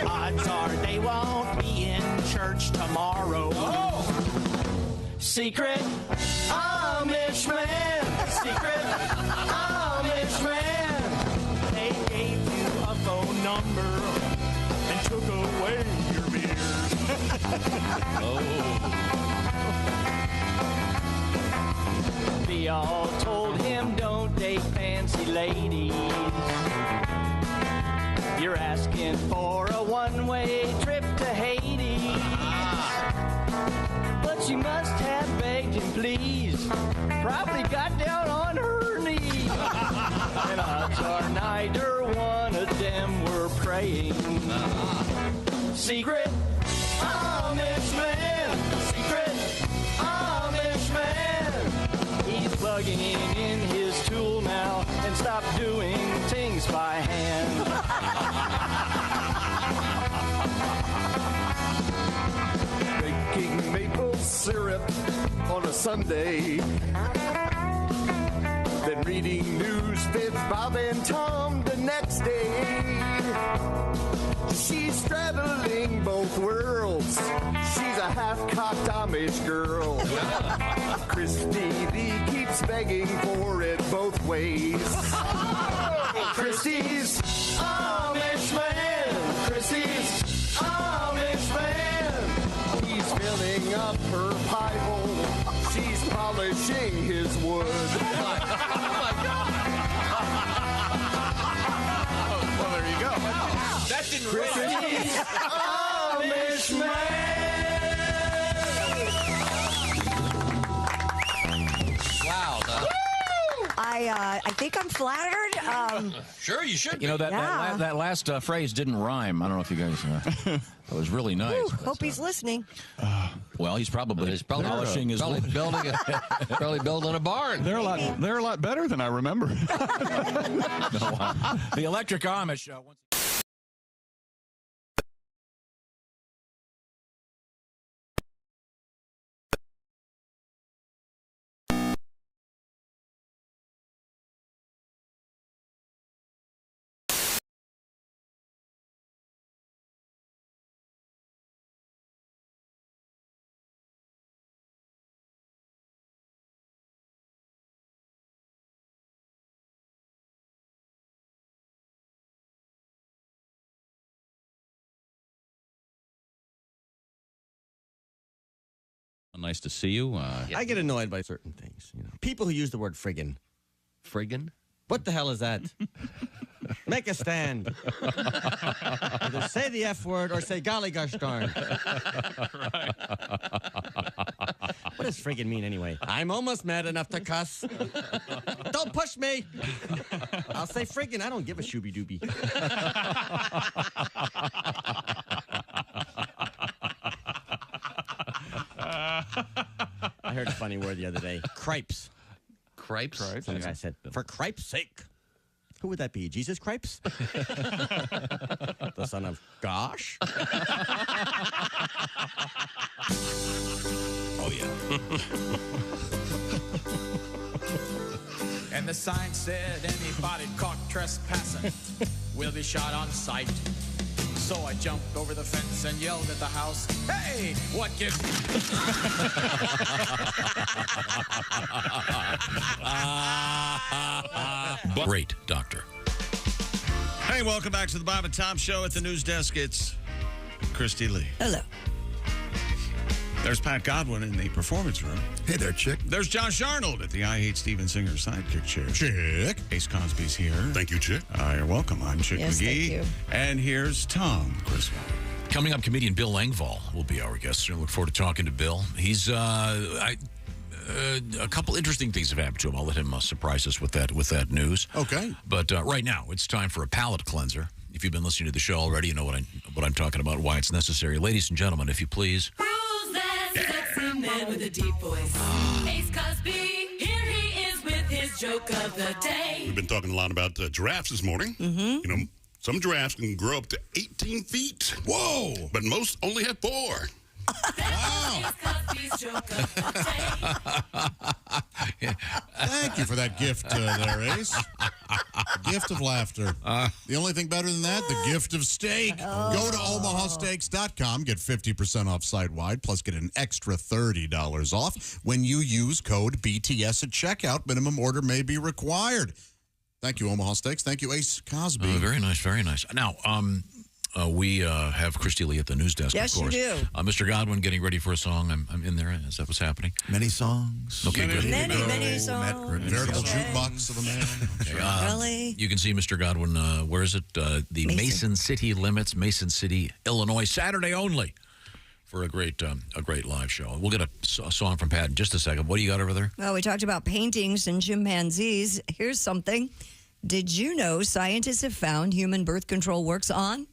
Speaker 9: Odds are they won't be in church tomorrow. Secret Amish man. Secret Amish man. They gave you a phone number and took away your beard. We all told him don't date fancy ladies. You're asking for a one-way trip to Hades. But she must have begged him please. Probably got down on her knees. And odds are neither one of them were praying. Secret Amish man. Secret Amish man. He's plugging in his tool now and stopped doing things by hand.
Speaker 16: Baking maple syrup on a Sunday. Then reading news with Bob and Tom the next day. She's straddling both worlds. She's a half-cocked Amish girl. Christy Lee keeps begging for it both ways. Christy's Amish man. Christy's Amish man. He's filling up her pie hole. She's polishing his wood.
Speaker 23: Well, there you go.
Speaker 16: That didn't Christy's Amish man.
Speaker 5: Wow.
Speaker 6: I think I'm flattered.
Speaker 5: Sure, you should.
Speaker 11: You know, that last phrase didn't rhyme. I don't know if you guys... that was really nice.
Speaker 6: Woo, hope he's listening.
Speaker 11: Well, he's probably polishing his wood.
Speaker 23: Probably building a barn.
Speaker 8: They're a lot better than I remember.
Speaker 11: The Electric Amish.
Speaker 23: Nice to see you.
Speaker 12: I get annoyed by certain things. You know, people who use the word friggin'.
Speaker 23: Friggin'?
Speaker 12: What the hell is that? Make a stand. Either say the F word or say golly gosh darn.
Speaker 23: Right.
Speaker 12: What does friggin' mean anyway? I'm almost mad enough to cuss. Don't push me. I'll say friggin'. I don't give a shooby dooby. I heard a funny word the other day. Cripes.
Speaker 23: Cripes?
Speaker 12: Some guy said, for cripe's sake. Who would that be? Jesus Cripes? The son of Gosh?
Speaker 5: Oh, yeah.
Speaker 18: And the sign said anybody caught trespassing will be shot on sight. So I jumped over the fence and yelled at the house, hey, what gives...
Speaker 5: Great, Doctor.
Speaker 4: Hey, welcome back to the Bob and Tom Show. At the news desk, it's Christy Lee.
Speaker 6: Hello.
Speaker 4: There's Pat Godwin in the performance room.
Speaker 1: Hey there, chick.
Speaker 4: There's Josh Arnold at the I Hate Steven Singer sidekick chair.
Speaker 1: Chick.
Speaker 4: Ace Cosby's here.
Speaker 1: Thank you, Chick.
Speaker 4: You're welcome. I'm Chick
Speaker 6: Yes,
Speaker 4: McGee.
Speaker 6: thank you.
Speaker 4: And here's Tom Griswold.
Speaker 5: Coming up, comedian Bill Engvall will be our guest. I look forward to talking to Bill. He's a couple interesting things have happened to him. I'll let him surprise us with that news.
Speaker 1: Okay.
Speaker 5: But right now, it's time for a palate cleanser. If you've been listening to the show already, you know what I'm talking about, why it's necessary. Ladies and gentlemen, if you please.
Speaker 19: Who's that sexy man with a deep voice? Ace Cosby, here he is with his joke of the day.
Speaker 21: We've been talking a lot about giraffes this morning.
Speaker 6: Mm-hmm.
Speaker 21: You know, some giraffes can grow up to 18 feet.
Speaker 1: Whoa!
Speaker 21: But most only have 4.
Speaker 19: Wow.
Speaker 1: Thank you for that gift there, Ace. Gift of laughter. The only thing better than that, the gift of steak. Go to omahasteaks.com, get 50% off site-wide, plus get an extra $30 off when you use code BTS at checkout. Minimum order may be required. Thank you, Omaha Steaks. Thank you, Ace Cosby.
Speaker 5: Very nice, very nice. Now, we have Christy Lee at the news desk,
Speaker 6: Yes,
Speaker 5: of course.
Speaker 6: you do.
Speaker 5: Mr. Godwin getting ready for a song. I'm in there. Is that what's happening?
Speaker 1: Many songs.
Speaker 5: Okay, good.
Speaker 6: Many songs.
Speaker 1: Veritable jukebox of a man.
Speaker 5: Okay,
Speaker 6: Really?
Speaker 5: You can see Mr. Godwin, where is it? The Mason City Limits, Mason City, Illinois, Saturday only for a great live show. We'll get a song from Pat in just a second. What do you got over there?
Speaker 6: Well, we talked about paintings and chimpanzees. Here's something. Did you know scientists have found human birth control works on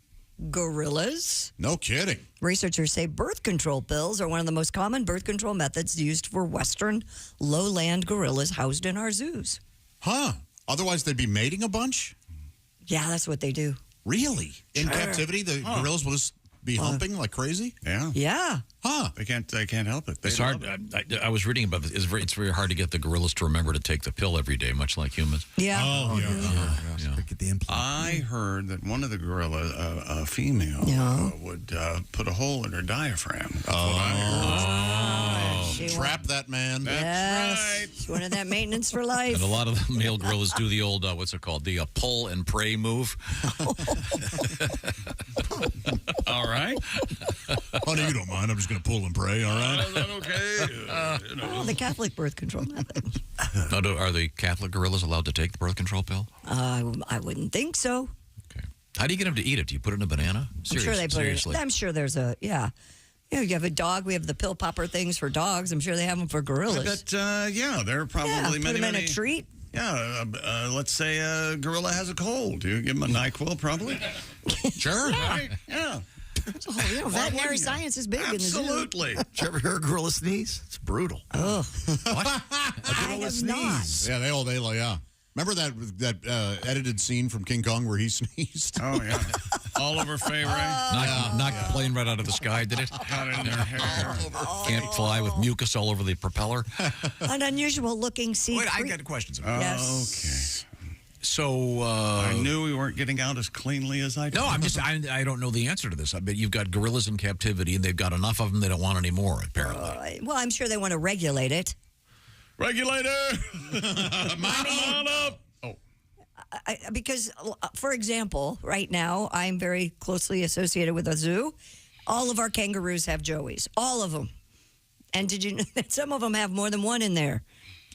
Speaker 6: gorillas?
Speaker 1: No kidding.
Speaker 6: Researchers say birth control pills are one of the most common birth control methods used for Western lowland gorillas housed in our zoos.
Speaker 1: Huh. Otherwise, they'd be mating a bunch?
Speaker 6: Yeah, that's what they do.
Speaker 1: Really? In captivity, the gorillas will just be humping like crazy?
Speaker 4: Yeah.
Speaker 6: Yeah.
Speaker 1: Huh.
Speaker 4: They can't help it. They
Speaker 5: It's hard. I was reading about this. It's very hard to get the gorillas to remember to take the pill every day, much like humans.
Speaker 6: Yeah.
Speaker 1: Oh, yeah.
Speaker 15: Get the implant.
Speaker 4: I heard that one of the gorilla, a female, would put a hole in her diaphragm. That's what I heard.
Speaker 1: Trap that man.
Speaker 6: Yes. She wanted that maintenance for life.
Speaker 5: And a lot of the male gorillas do the old, what's it called? The pull and pray move.
Speaker 4: All right.
Speaker 1: Honey, you don't mind. I'm just going to pull and pray, all right?
Speaker 4: Is that okay?
Speaker 6: Oh, the Catholic birth control method.
Speaker 5: Are the Catholic gorillas allowed to take the birth control pill?
Speaker 6: I wouldn't think so.
Speaker 5: How do you get them to eat it? Do you put it in a banana?
Speaker 6: I'm sure they put
Speaker 5: Seriously.
Speaker 6: it. I'm sure there's a you have a dog. We have the pill popper things for dogs. I'm sure they have them for gorillas.
Speaker 4: But there are probably
Speaker 6: put
Speaker 4: many.
Speaker 6: them in a treat.
Speaker 4: Yeah, let's say a gorilla has a cold. You give him a NyQuil, probably.
Speaker 1: Sure.
Speaker 4: Right? Yeah.
Speaker 6: Oh, veterinary science is big
Speaker 4: Absolutely.
Speaker 6: in the zoo.
Speaker 15: Did you ever hear a gorilla sneeze? It's brutal.
Speaker 6: Oh,
Speaker 15: What?
Speaker 6: I have not.
Speaker 1: Yeah, yeah. Remember that edited scene from King Kong where he sneezed?
Speaker 4: Oh, yeah. Oliver Fay Ray.
Speaker 5: Knocked the plane right out of the sky, did it?
Speaker 4: Got in their hair.
Speaker 5: Can't fly with mucus all over the propeller.
Speaker 6: An unusual looking sea.
Speaker 15: Wait, I got questions.
Speaker 6: Yes.
Speaker 4: Okay.
Speaker 5: So
Speaker 4: I knew we weren't getting out as cleanly as I did.
Speaker 5: No, I don't know the answer to this. I bet you've got gorillas in captivity, and they've got enough of them they don't want any more, apparently.
Speaker 6: Well, I'm sure they want to regulate it.
Speaker 4: Regulator! Come on up! Oh.
Speaker 6: Because, for example, right now, I'm very closely associated with a zoo. All of our kangaroos have joeys. All of them. And did you know that some of them have more than one in there?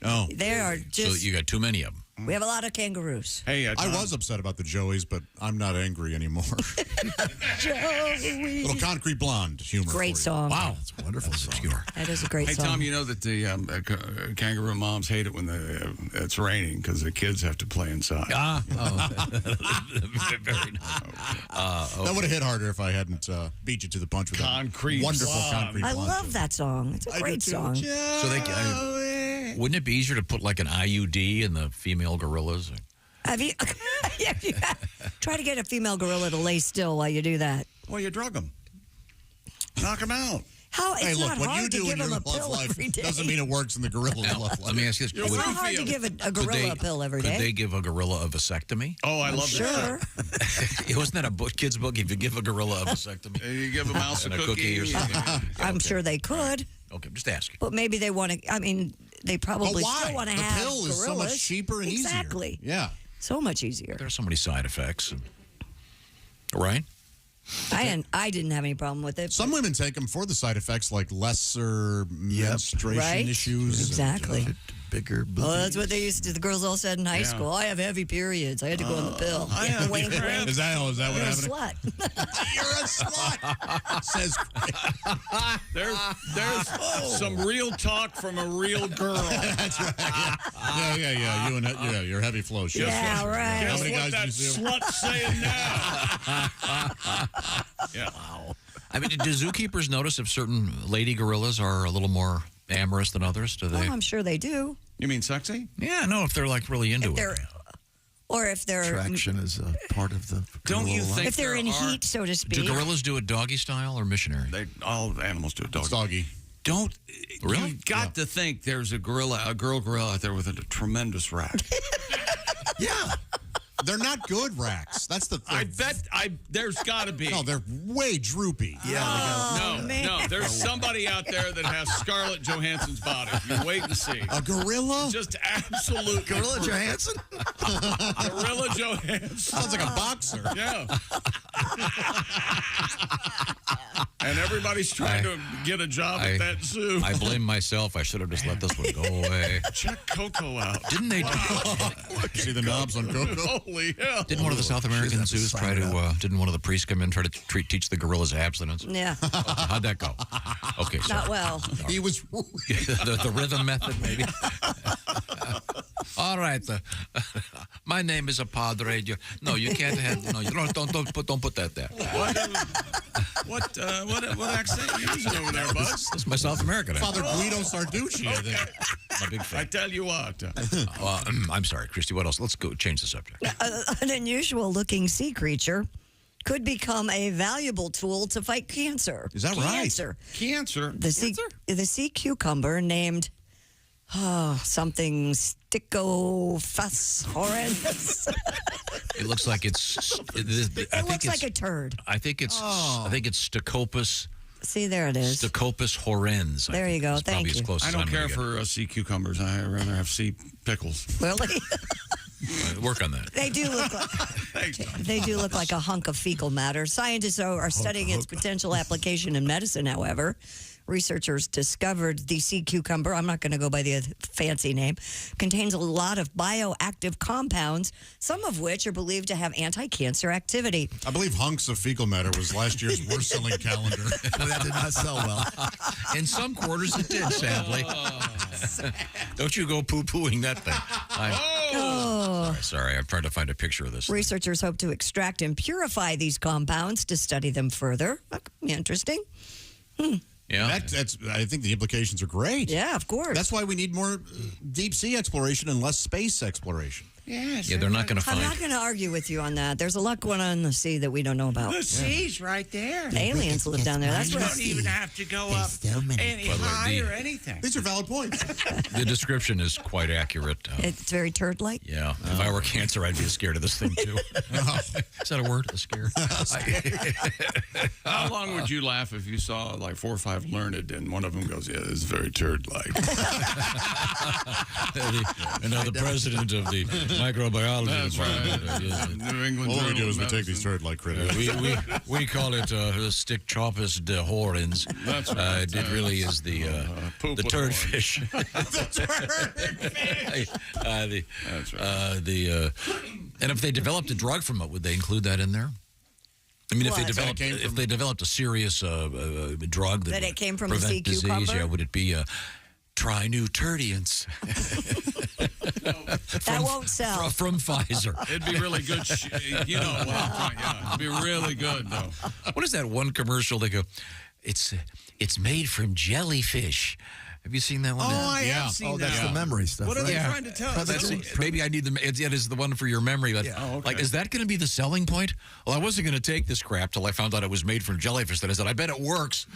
Speaker 1: Oh.
Speaker 6: They are just...
Speaker 5: So you got too many of them.
Speaker 6: We have a lot of kangaroos.
Speaker 4: Hey,
Speaker 1: I was upset about the Joeys, but I'm not angry anymore.
Speaker 6: Joey.
Speaker 1: Little Concrete Blonde humor.
Speaker 6: Great
Speaker 1: for you.
Speaker 6: song.
Speaker 1: Wow, that's wonderful.
Speaker 5: Obscure.
Speaker 6: That is a great
Speaker 4: Hey,
Speaker 6: song.
Speaker 4: Tom, you know that the kangaroo moms hate it when it's raining because the kids have to play inside.
Speaker 5: Very nice.
Speaker 1: That would have hit harder if I hadn't beat you to the punch with
Speaker 4: Concrete
Speaker 1: that wonderful
Speaker 4: Blonde.
Speaker 1: Concrete
Speaker 6: I
Speaker 1: Blonde.
Speaker 6: love that song. It's a great song.
Speaker 5: So wouldn't it be easier to put like an IUD in the female gorillas?
Speaker 6: Have you try to get a female gorilla to lay still while you do that?
Speaker 4: Well, you drug them. Knock them out.
Speaker 6: How it's
Speaker 1: Hey, look,
Speaker 6: not
Speaker 1: what
Speaker 6: hard
Speaker 1: you
Speaker 6: to
Speaker 1: do
Speaker 6: give
Speaker 1: in your
Speaker 6: him a
Speaker 1: love
Speaker 6: pill
Speaker 1: life
Speaker 6: every day.
Speaker 1: doesn't mean it works in the gorilla's love life.
Speaker 5: Let me ask you this.
Speaker 6: It's not hard to give a gorilla a pill every day.
Speaker 5: Could they give a gorilla a vasectomy?
Speaker 4: Oh, I
Speaker 6: I'm
Speaker 4: love
Speaker 6: sure.
Speaker 5: Wasn't that a kid's book? If you give a gorilla a vasectomy,
Speaker 4: You give a mouse
Speaker 5: and
Speaker 4: a
Speaker 5: a cookie or something.
Speaker 6: I'm sure they could,
Speaker 5: Okay, I'm just asking.
Speaker 6: but maybe they want to. I mean, they probably
Speaker 1: But why?
Speaker 6: still want to
Speaker 1: The
Speaker 6: have
Speaker 1: pill is so much
Speaker 6: gorillas.
Speaker 1: cheaper and easier.
Speaker 6: Exactly.
Speaker 1: Yeah.
Speaker 6: So much easier.
Speaker 5: There are so many side effects, right?
Speaker 6: I didn't have any problem with it.
Speaker 1: Some women take them for the side effects like lesser menstruation
Speaker 6: Right?
Speaker 1: issues.
Speaker 6: Exactly.
Speaker 15: Bigger
Speaker 6: Well, that's what they used to. The girls all said in high
Speaker 1: Yeah.
Speaker 6: school. I have heavy periods. I had to go on the pill.
Speaker 4: I have
Speaker 6: Wink,
Speaker 4: cramps.
Speaker 6: wink.
Speaker 1: Is that what
Speaker 6: You're a
Speaker 1: happened?
Speaker 6: slut.
Speaker 1: You're a slut. Says
Speaker 4: There's some real talk from a real girl.
Speaker 1: That's right. Yeah. You and your heavy flow. Shit.
Speaker 6: Yeah, right.
Speaker 1: How
Speaker 4: Guess
Speaker 1: many
Speaker 4: what
Speaker 1: guys
Speaker 4: that
Speaker 1: do you see?
Speaker 4: slut's saying now? Yeah.
Speaker 5: Wow. I mean, do zookeepers notice if certain lady gorillas are a little more amorous than others? Do they?
Speaker 6: Oh, I'm sure they do.
Speaker 4: You mean sexy?
Speaker 5: Yeah, no, if they're like really into it.
Speaker 6: Or if they're
Speaker 15: Traction is a part of the.
Speaker 4: Don't you
Speaker 15: gorilla
Speaker 4: think
Speaker 6: if they're in heat, so to speak.
Speaker 5: Do gorillas do it doggy style or missionary?
Speaker 4: All animals do it
Speaker 1: It's doggy.
Speaker 4: Don't.
Speaker 5: Really?
Speaker 4: You've got to think there's a girl gorilla out there with a tremendous rack.
Speaker 1: Yeah. They're not good racks. That's the thing.
Speaker 4: I bet there's got to be.
Speaker 1: No, they're way droopy.
Speaker 4: No. There's somebody out there that has Scarlett Johansson's body. You wait and see.
Speaker 1: A gorilla?
Speaker 4: Just absolute.
Speaker 15: Gorilla Johansson?
Speaker 4: Gorilla Johansson.
Speaker 1: Sounds like a boxer.
Speaker 4: Yeah. And everybody's trying to get a job at that zoo.
Speaker 5: I blame myself. I should have just let this one go away.
Speaker 4: Check Coco out.
Speaker 5: Didn't they?
Speaker 1: See the knobs on Coco?
Speaker 4: Holy hell.
Speaker 5: Didn't one of the South American zoos try to? Didn't one of the priests come in try to teach the gorillas abstinence?
Speaker 6: Yeah.
Speaker 5: Okay, how'd that go? Okay, so
Speaker 6: Not well.
Speaker 1: He was.
Speaker 5: the rhythm method, maybe. All right. My name is a padre. No, you can't have. No, you don't put that there.
Speaker 4: What accent are you using over there, bud?
Speaker 5: That's my South American accent.
Speaker 1: Father Guido Sarducci, I think.
Speaker 5: I'm a big fan.
Speaker 4: I tell you what.
Speaker 5: I'm sorry, Christy. What else? Let's go change the subject.
Speaker 6: An unusual looking sea creature could become a valuable tool to fight cancer.
Speaker 1: Is that right?
Speaker 4: Cancer?
Speaker 6: The sea cucumber named something Stichophus horrendous.
Speaker 5: It looks like it's.
Speaker 6: It looks like a turd.
Speaker 5: I think it's. I think it's Stichopus.
Speaker 6: See, there it is.
Speaker 5: Stichopus horrens.
Speaker 6: There you go. Thank you.
Speaker 4: I don't care for sea cucumbers. I rather have sea pickles.
Speaker 6: Really?
Speaker 5: Work on that.
Speaker 6: They do look like they do look like a hunk of fecal matter. Scientists are studying its potential application in medicine, however. Researchers discovered the sea cucumber, I'm not going to go by the fancy name, contains a lot of bioactive compounds, some of which are believed to have anti-cancer activity.
Speaker 1: I believe hunks of fecal matter was last year's worst-selling calendar.
Speaker 15: That did not sell well.
Speaker 5: In some quarters, it did, sadly. Don't you go poo-pooing that thing. Sorry, I'm trying to find a picture of this.
Speaker 6: Researchers hope to extract and purify these compounds to study them further. That could be interesting.
Speaker 5: Yeah,
Speaker 1: that's. I think the implications are great.
Speaker 6: Yeah, of course.
Speaker 1: That's why we need more deep sea exploration and less space exploration.
Speaker 4: Yes.
Speaker 5: Yeah, they're not going to find.
Speaker 6: I'm not going to argue with you on that. There's a lot going on in the sea that we don't know about.
Speaker 3: The sea's right there.
Speaker 6: Aliens live down there. That's
Speaker 3: you
Speaker 6: what
Speaker 3: don't even have to go up any high or anything.
Speaker 1: These are valid points.
Speaker 5: The description is quite accurate.
Speaker 6: It's very turd-like.
Speaker 5: Yeah. If I were cancer, I'd be scared of this thing, too. Is that a word? A scare?
Speaker 4: How long would you laugh if you saw like 4 or 5 learned and one of them goes, yeah, it's very turd-like.
Speaker 5: And now the president of the microbiology department.
Speaker 4: New England.
Speaker 1: All we do is we take these turd-like critters.
Speaker 5: We call it Stichopus horrens.
Speaker 4: That's right.
Speaker 5: It really is the turd fish.
Speaker 4: That's right.
Speaker 5: And if they developed a drug from it, would they include that in there? I mean, if they developed a serious drug
Speaker 6: that it came from the sea
Speaker 5: disease,
Speaker 6: cucumber?
Speaker 5: would it be try new turdians?
Speaker 6: That won't sell.
Speaker 5: From Pfizer.
Speaker 4: It'd be really good. It'd be really good, though.
Speaker 5: What is that one commercial? They go, it's made from jellyfish. Have you seen that one?
Speaker 3: I have seen that.
Speaker 15: That's the memory stuff.
Speaker 3: What are they
Speaker 15: right?
Speaker 3: trying to tell us?
Speaker 5: Maybe I need them. It is the one for your memory. But like, is that going to be the selling point? Well, I wasn't going to take this crap till I found out it was made from jellyfish. Then I said, I bet it works.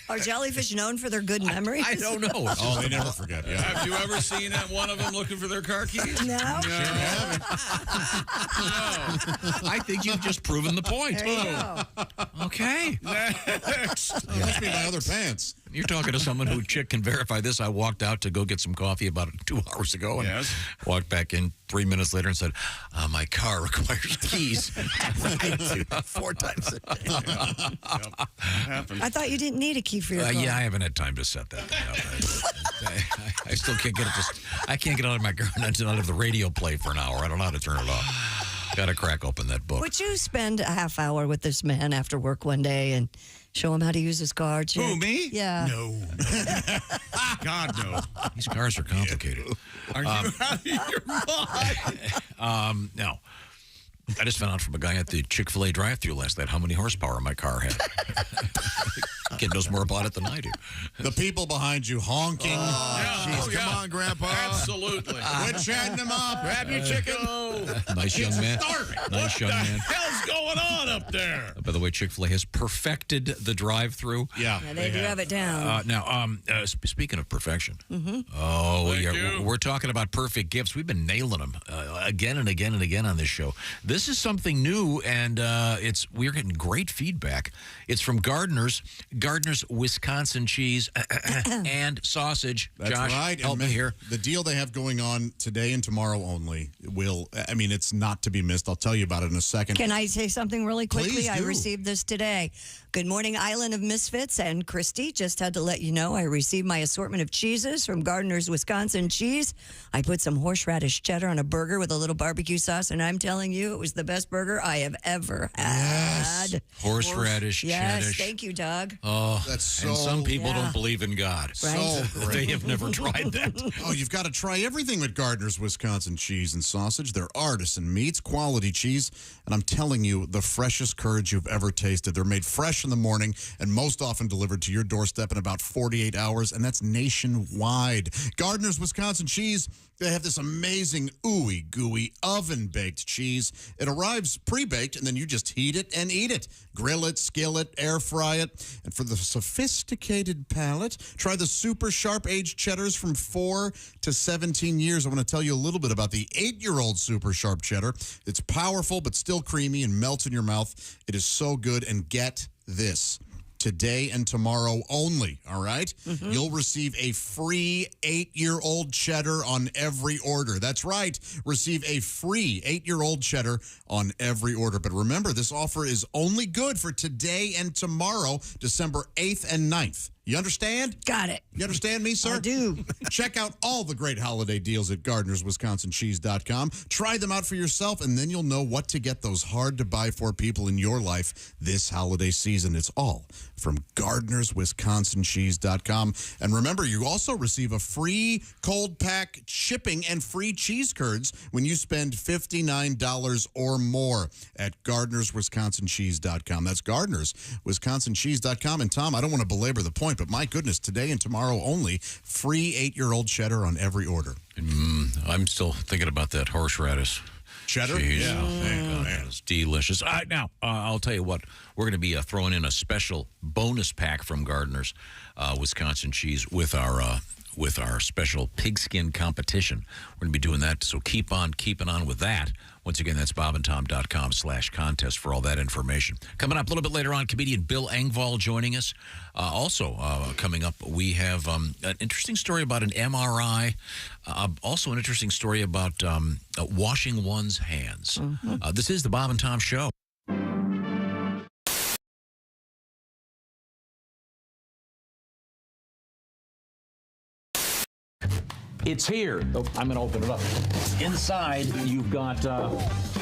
Speaker 6: Are jellyfish known for their good memories?
Speaker 5: I don't know.
Speaker 1: They never forget. Yeah.
Speaker 4: Have you ever seen one of them looking for their car keys?
Speaker 6: No.
Speaker 5: I think you've just proven the point.
Speaker 6: There you go.
Speaker 5: Okay.
Speaker 4: Next.
Speaker 1: Must be my other pants.
Speaker 5: You're talking to someone who can verify this. I walked out to go get some coffee about 2 hours ago and walked back in 3 minutes later and said, my car requires keys. 4 times a day.
Speaker 6: I thought you didn't need a key for your car.
Speaker 5: Yeah, I haven't had time to set that thing up. I still can't get it. I can't get out of my car until I have the radio play for an hour. I don't know how to turn it off. Got to crack open that book.
Speaker 6: Would you spend a half hour with this man after work one day and show him how to use his car? Chick?
Speaker 4: Who, me?
Speaker 6: Yeah.
Speaker 4: No. God, no.
Speaker 5: These cars are complicated.
Speaker 4: Are you out of your mind?
Speaker 5: No. I just found out from a guy at the Chick-fil-A drive-thru last night how many horsepower my car had. Kid knows more about it than I do.
Speaker 1: The people behind you honking.
Speaker 15: Come on, Grandpa.
Speaker 4: Absolutely.
Speaker 1: Quit chatting them up.
Speaker 4: Grab your chicken.
Speaker 5: Nice young man. Nice young man.
Speaker 4: What the hell's going on up there?
Speaker 5: By the way, Chick-fil-A has perfected the drive-thru.
Speaker 1: Yeah,
Speaker 6: they do have it down.
Speaker 5: Now, speaking of perfection,
Speaker 4: you.
Speaker 5: we're talking about perfect gifts. We've been nailing them again and again and again on this show. This is something new, and we're getting great feedback. It's from Gardner's Wisconsin cheese and sausage.
Speaker 1: That's
Speaker 5: Josh,
Speaker 1: right.
Speaker 5: help me here.
Speaker 1: The deal they have going on today and tomorrow only it's not to be missed. I'll tell you about it in a second.
Speaker 6: Can I say something really quickly?
Speaker 1: Please
Speaker 6: I
Speaker 1: do.
Speaker 6: received this today. Good morning, Island of Misfits and Christy. Just had to let you know I received my assortment of cheeses from Gardner's Wisconsin Cheese. I put some horseradish cheddar on a burger with a little barbecue sauce, and I'm telling you, it was the best burger I have ever had.
Speaker 1: Yes.
Speaker 5: Horseradish cheddar.
Speaker 6: Yes, thank you, Doug.
Speaker 5: Oh,
Speaker 1: that's so.
Speaker 5: And some people
Speaker 6: Yeah.
Speaker 5: don't believe in God.
Speaker 6: Right.
Speaker 1: So great.
Speaker 5: They have never tried that.
Speaker 1: Oh, you've got to try everything with Gardner's Wisconsin cheese and sausage. They're artisan meats, quality cheese, and I'm telling you, the freshest curds you've ever tasted. They're made fresh in the morning and most often delivered to your doorstep in about 48 hours, and that's nationwide. Gardner's Wisconsin Cheese, they have this amazing ooey gooey oven-baked cheese. It arrives pre-baked, and then you just heat it and eat it. Grill it, skill it, air fry it. And for the sophisticated palate, try the super sharp aged cheddars from 4 to 17 years. I want to tell you a little bit about the 8-year-old super sharp cheddar. It's powerful but still creamy and melts in your mouth. It is so good. And get this. Today and tomorrow only, all right? You'll receive a free 8-year-old cheddar on every order. That's right. Receive a free 8-year-old cheddar on every order. But remember, this offer is only good for today and tomorrow, December 8th and 9th. You understand?
Speaker 6: Got it.
Speaker 1: You understand me, sir?
Speaker 6: I do.
Speaker 1: Check out all the great holiday deals at GardnersWisconsinCheese.com. Try them out for yourself, and then you'll know what to get those hard-to-buy-for people in your life this holiday season. It's all from GardnersWisconsinCheese.com. And remember, you also receive a free cold pack shipping and free cheese curds when you spend $59 or more at GardnersWisconsinCheese.com. That's GardnersWisconsinCheese.com. And Tom, I don't want to belabor the point, but my goodness, today and tomorrow only, free 8-year-old cheddar on every order.
Speaker 5: I'm still thinking about that horseradish.
Speaker 1: Cheddar?
Speaker 5: Cheese.
Speaker 1: Yeah.
Speaker 5: Man, it's delicious. Now, I'll tell you what, we're going to be throwing in a special bonus pack from Gardner's Wisconsin Cheese with our special pigskin competition. We're going to be doing that, so keep on keeping on with that. Once again, that's bobandtom.com/contest for all that information. Coming up a little bit later on, comedian Bill Engvall joining us. Also coming up, we have an interesting story about an MRI. Also an interesting story about washing one's hands. This is the Bob and Tom Show.
Speaker 11: It's here. Oh, I'm going to open it up. Inside, you've got,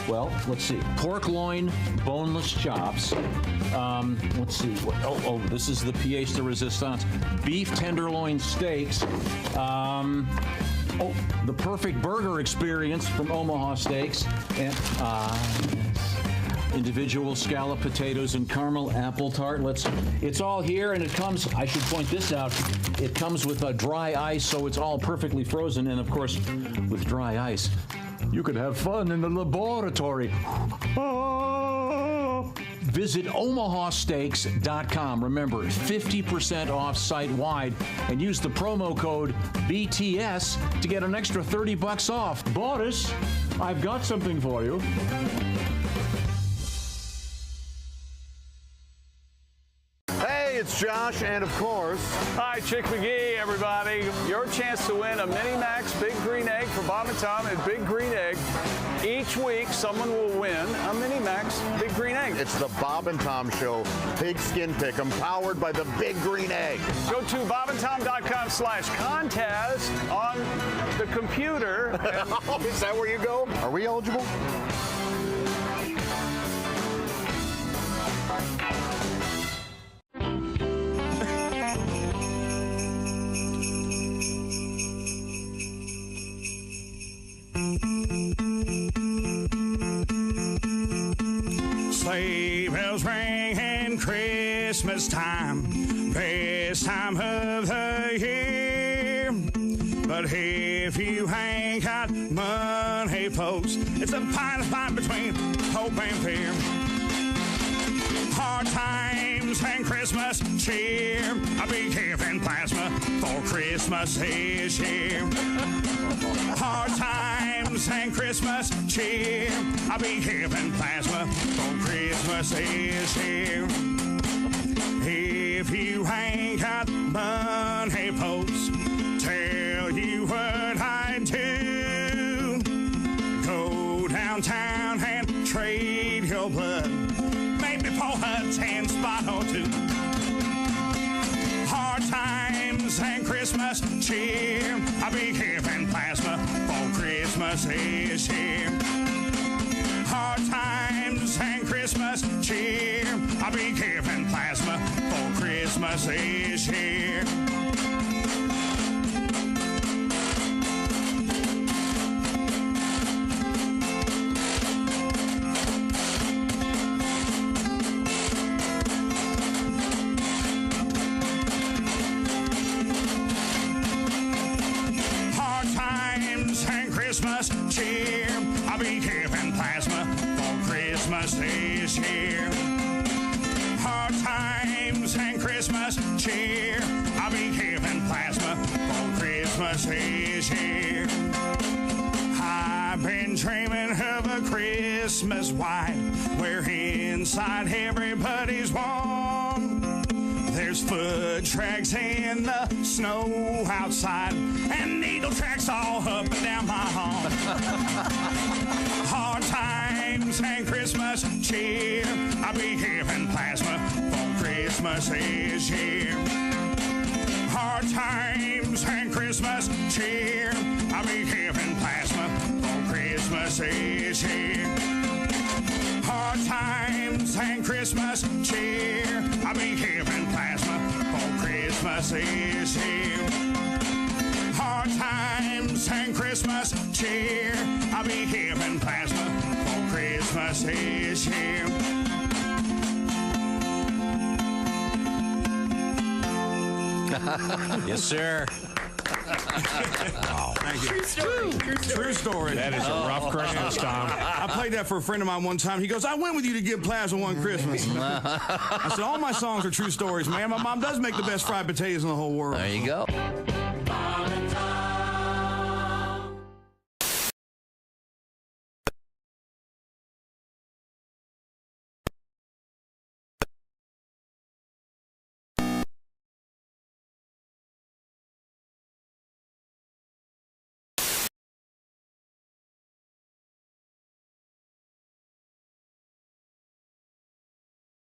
Speaker 11: well, let's see. Pork loin, boneless chops. Let's see. This is the pièce de résistance. Beef tenderloin steaks. The perfect burger experience from Omaha Steaks. And, individual scallop potatoes and caramel apple tart. It's all here, and it comes, I should point this out, it comes with a dry ice, so it's all perfectly frozen, and of course, with dry ice, you could have fun in the laboratory. Visit omahasteaks.com. Remember, 50% off site-wide, and use the promo code BTS to get an extra $30 off. Boris, I've got something for you.
Speaker 16: It's Josh, and of course...
Speaker 2: Hi, Chick McGee, everybody. Your chance to win a Mini Max Big Green Egg for Bob and Tom and Big Green Egg. Each week, someone will win a Mini Max Big Green Egg.
Speaker 16: It's the Bob and Tom Show Pigskin Pick'em, powered by the Big Green Egg.
Speaker 2: Go to bobandtom.com/contest on the computer.
Speaker 16: Is that where you go? Are we eligible?
Speaker 14: Sleigh bells ring, Christmas time, best time of the year. But if you ain't got money, folks, it's a fight between hope and fear. Hard times and Christmas cheer. I'll be giving plasma for Christmas this year. Hard times and Christmas cheer. I'll be giving plasma for Christmas this year. If you ain't got money, folks, tell you what I do. Go downtown and trade your blood. Maybe for a 10-spot or two. Hard times and Christmas cheer. I'll be giving plasma for Christmas this year. Hard times and Christmas cheer. I'll be giving plasma for Christmas this year. Christmas is here. Hard times and Christmas cheer. I'll be giving plasma for Christmas is here. I've been dreaming of a Christmas white, where inside everybody's warm. There's foot tracks in the snow outside, and needle tracks all up and down my home. Hard times and Christmas cheer. I'll be giving plasma for Christmas is here. Hard times and Christmas cheer. I'll be giving plasma for Christmas is here. Hard times and Christmas cheer. I'll be giving plasma for Christmas is here. Hard times and Christmas cheer. I'll be giving plasma for Christmas is here.
Speaker 13: Yes, sir.
Speaker 14: Wow. Thank you.
Speaker 7: True story.
Speaker 14: True story.
Speaker 8: That is a rough Christmas, Tom.
Speaker 14: I played that for a friend of mine one time. He goes, I went with you to give plasma one Christmas. I said, all my songs are true stories, man. My mom does make the best fried potatoes in the whole world.
Speaker 13: There you go.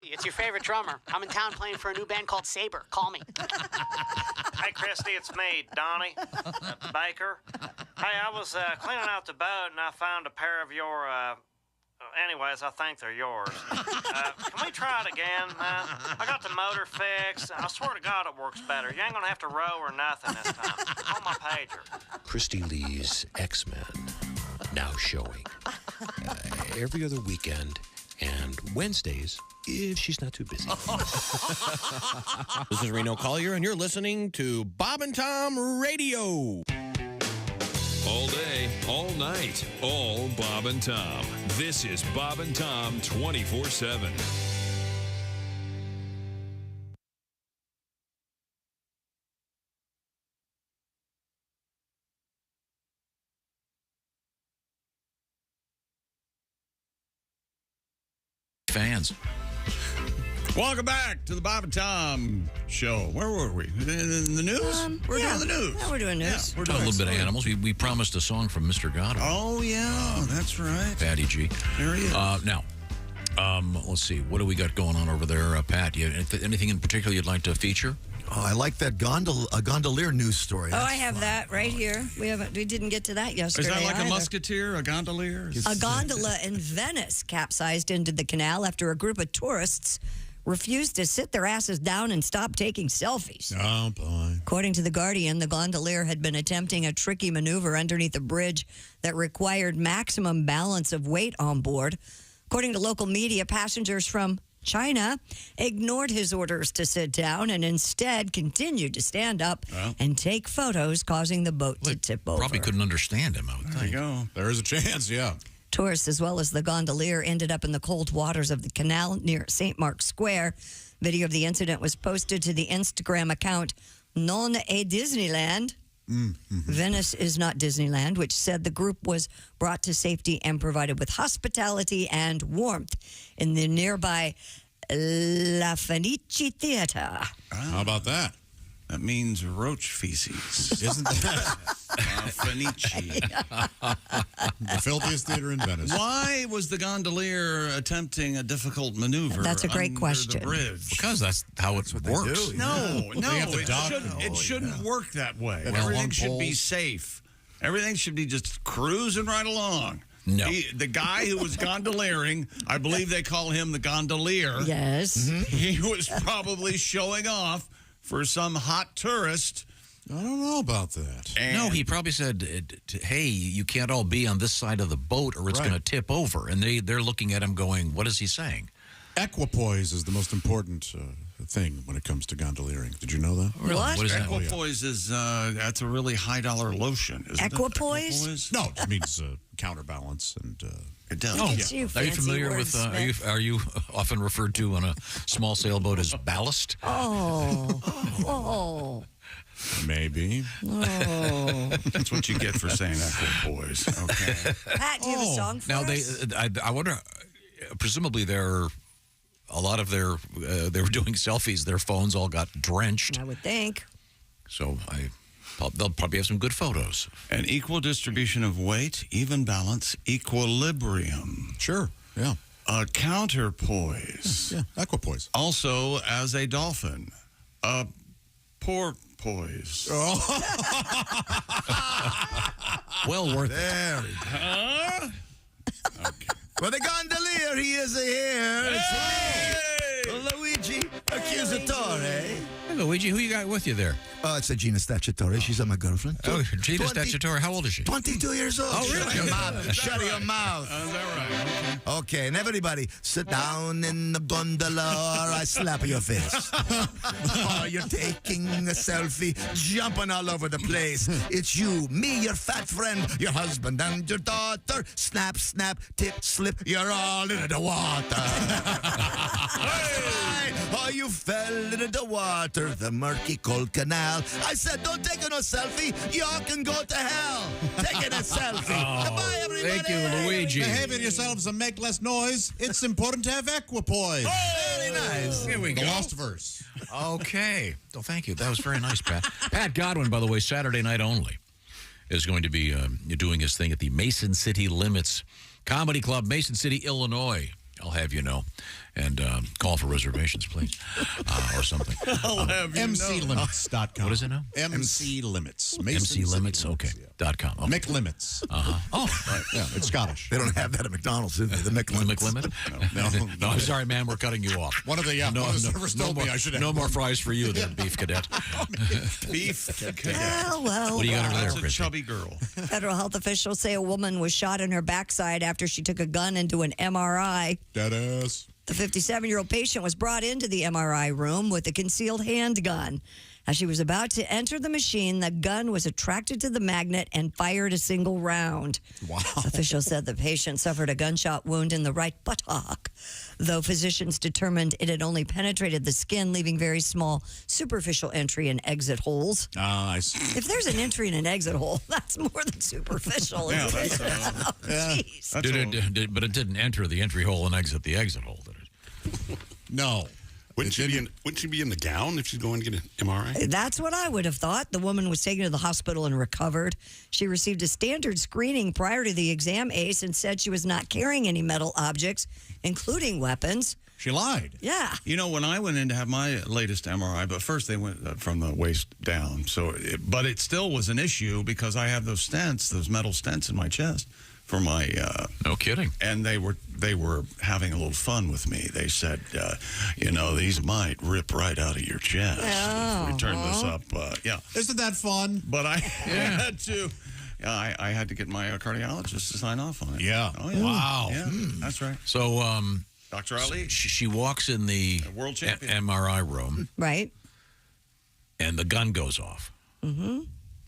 Speaker 10: It's your favorite drummer. I'm in town playing for a new band called Saber. Call me.
Speaker 20: Hey, Christy, it's me, Donnie Baker. Hey, I was cleaning out the boat, and I found a pair of your, anyways, I think they're yours. Can we try it again? I got the motor fixed. I swear to God it works better. You ain't gonna have to row or nothing this time. On my pager.
Speaker 22: Christy Lee's X-Men, now showing every other weekend and Wednesdays, if she's not too busy.
Speaker 12: This is Reno Collier, and you're listening to Bob and Tom Radio.
Speaker 24: All day, all night, all Bob and Tom. This is Bob and Tom 24/7.
Speaker 5: Fans.
Speaker 4: Welcome back to the Bob and Tom Show. Where were we? In the news? We're doing the news.
Speaker 6: Yeah, we're doing news.
Speaker 4: Yeah, we're
Speaker 5: Talk
Speaker 4: doing
Speaker 5: a little bit of animals. We promised a song from Mr. Godwin.
Speaker 4: Oh, yeah. That's right.
Speaker 5: Patty G.
Speaker 4: There he is.
Speaker 5: Now, let's see. What do we got going on over there, Pat? Anything in particular you'd like to feature?
Speaker 15: Oh, I like that gondolier news story.
Speaker 6: Oh, I have that right here. We didn't get to that yesterday.
Speaker 4: Is that like
Speaker 6: either.
Speaker 4: a musketeer, a gondolier?
Speaker 6: A gondola in Venice capsized into the canal after a group of tourists refused to sit their asses down and stop taking selfies.
Speaker 1: Oh, boy.
Speaker 6: According to The Guardian, the gondolier had been attempting a tricky maneuver underneath a bridge that required maximum balance of weight on board. According to local media, passengers from China ignored his orders to sit down and instead continued to stand up and take photos, causing the boat to tip over.
Speaker 5: Probably couldn't understand him, I would think.
Speaker 4: There you go.
Speaker 1: There is a chance, yeah.
Speaker 6: Tourists, as well as the gondolier, ended up in the cold waters of the canal near St. Mark's Square. Video of the incident was posted to the Instagram account Non è Disneyland. Venice is not Disneyland, which said the group was brought to safety and provided with hospitality and warmth in the nearby La Fenice Theater.
Speaker 1: How about that?
Speaker 4: That means roach feces.
Speaker 1: Isn't that
Speaker 4: Fenice?
Speaker 1: the filthiest theater in Venice?
Speaker 4: Why was the gondolier attempting a difficult maneuver?
Speaker 6: That's a great
Speaker 4: under
Speaker 6: question.
Speaker 4: The bridge?
Speaker 5: Because that's how it works.
Speaker 1: do,
Speaker 4: No,
Speaker 1: They have to dock.
Speaker 4: it shouldn't work that way.
Speaker 1: Well,
Speaker 4: Everything
Speaker 1: long
Speaker 4: should be
Speaker 1: poles.
Speaker 4: safe. Everything should be just cruising right along.
Speaker 5: No.
Speaker 4: The guy who was gondoliering, I believe they call him the gondolier.
Speaker 6: Yes.
Speaker 4: He was probably showing off for some hot tourist.
Speaker 1: I don't know about that.
Speaker 5: No, he probably said, hey, you can't all be on this side of the boat or it's
Speaker 1: Right.
Speaker 5: going to tip over. And they're looking at him going, what is he saying?
Speaker 1: Equipoise is the most important thing when it comes to gondoliering. Did you know that?
Speaker 6: Really? What?
Speaker 5: What is that?
Speaker 4: Equipoise is that's a really $high lotion. Isn't
Speaker 6: Equipoise?
Speaker 4: It?
Speaker 1: No, it means counterbalance and.
Speaker 4: It does.
Speaker 6: Look at you,
Speaker 5: Are you
Speaker 6: fancy
Speaker 5: familiar with? Are you often referred to on a small sailboat as ballast?
Speaker 6: Oh.
Speaker 1: Maybe.
Speaker 6: Oh.
Speaker 4: That's what you get for saying equipoise. Okay.
Speaker 6: Pat, do you have a song for
Speaker 5: Now
Speaker 6: us?
Speaker 5: I wonder. Presumably, a lot of their they were doing selfies. Their phones all got drenched.
Speaker 6: I would think.
Speaker 5: So they'll probably have some good photos.
Speaker 4: An equal distribution of weight, even balance, equilibrium.
Speaker 1: Sure. Yeah.
Speaker 4: A counterpoise.
Speaker 1: Yeah. Equipoise.
Speaker 4: Also, as a dolphin, a porpoise.
Speaker 5: Well worth it.
Speaker 15: There. For the gondolier, he is here. It's Luigi Accusatore.
Speaker 5: Hey, Luigi, who you got with you there?
Speaker 15: Oh, it's a Gina Stacciatore. She's my girlfriend.
Speaker 5: Oh, Gina Stacciatore. How old is she?
Speaker 15: 22 years old.
Speaker 5: Oh, really?
Speaker 15: Shut your mouth. Shut your mouth.
Speaker 4: Is that right?
Speaker 15: Okay, and everybody, sit down in the gondola or I slap your face. Oh, you're taking a selfie, jumping all over the place. It's you, me, your fat friend, your husband, and your daughter. Snap, snap, tip, slip, you're all into the water. Right. Oh, you fell into the water, the murky, cold canal. I said, don't take no selfie. Y'all can go to hell. Taking a selfie. Goodbye, everybody.
Speaker 5: Thank you, Luigi.
Speaker 1: Behave yourselves and make less noise. It's important to have equipoise.
Speaker 15: Very nice.
Speaker 5: Here we
Speaker 1: The
Speaker 5: go.
Speaker 1: lost verse.
Speaker 5: Okay. Well, thank you. That was very nice, Pat. Pat Godwin, by the way, Saturday night only, is going to be doing his thing at the Mason City Limits Comedy Club, Mason City, Illinois. I'll have you know. And call for reservations, please, or something.
Speaker 4: I'll have you know.
Speaker 1: MCLimits.com.
Speaker 5: What is it now?
Speaker 1: MC Limits. Mason
Speaker 5: MC Limits,
Speaker 1: City
Speaker 5: okay.
Speaker 1: Yeah.
Speaker 5: .com. Okay.
Speaker 1: McLimits.
Speaker 5: Oh,
Speaker 1: Right. Yeah, it's Scottish.
Speaker 15: They don't have that at McDonald's, do they? The McLimits.
Speaker 5: McLimit? No, I'm sorry, man. We're cutting you off.
Speaker 1: One of the one of the servers told me I should have
Speaker 5: no more
Speaker 1: one.
Speaker 5: fries for you, there, Beef Cadet.
Speaker 4: Beef cadet.
Speaker 6: Well.
Speaker 5: What do you got over there,
Speaker 4: That's a
Speaker 5: Christy?
Speaker 4: chubby girl.
Speaker 6: Federal health officials say a woman was shot in her backside after she took a gun into an MRI.
Speaker 1: Deadass.
Speaker 6: The 57-year-old patient was brought into the MRI room with a concealed handgun. As she was about to enter the machine, the gun was attracted to the magnet and fired a single round.
Speaker 1: Wow.
Speaker 6: Officials said the patient suffered a gunshot wound in the right buttock, though physicians determined it had only penetrated the skin, leaving very small superficial entry and exit holes.
Speaker 1: I see.
Speaker 6: If there's an entry and an exit hole, that's more than superficial.
Speaker 4: Yeah,
Speaker 6: isn't it?
Speaker 4: that's
Speaker 6: Oh, jeez.
Speaker 5: But it didn't enter the entry hole and exit the exit hole, did it?
Speaker 1: No.
Speaker 21: Wouldn't she be in the gown if she's going to get an MRI?
Speaker 6: That's what I would have thought. The woman was taken to the hospital and recovered. She received a standard screening prior to the exam, Ace, and said she was not carrying any metal objects, including weapons.
Speaker 1: She lied.
Speaker 6: Yeah.
Speaker 4: You know, when I went in to have my latest MRI, but first they went from the waist down. But it still was an issue because I have those stents, those metal stents in my chest for my.
Speaker 5: No kidding.
Speaker 4: And they were having a little fun with me. They said, these might rip right out of your chest if we turn this up. Yeah.
Speaker 1: Isn't that fun?
Speaker 4: But I had to. Yeah, I had to get my cardiologist to sign off on it.
Speaker 1: Yeah.
Speaker 4: Oh, yeah.
Speaker 5: Wow.
Speaker 4: Yeah, that's right.
Speaker 5: So,
Speaker 4: Dr. Ali.
Speaker 5: she walks in the
Speaker 4: world champion.
Speaker 5: MRI room,
Speaker 6: Right.
Speaker 5: and the gun goes off.
Speaker 6: Mm-hmm.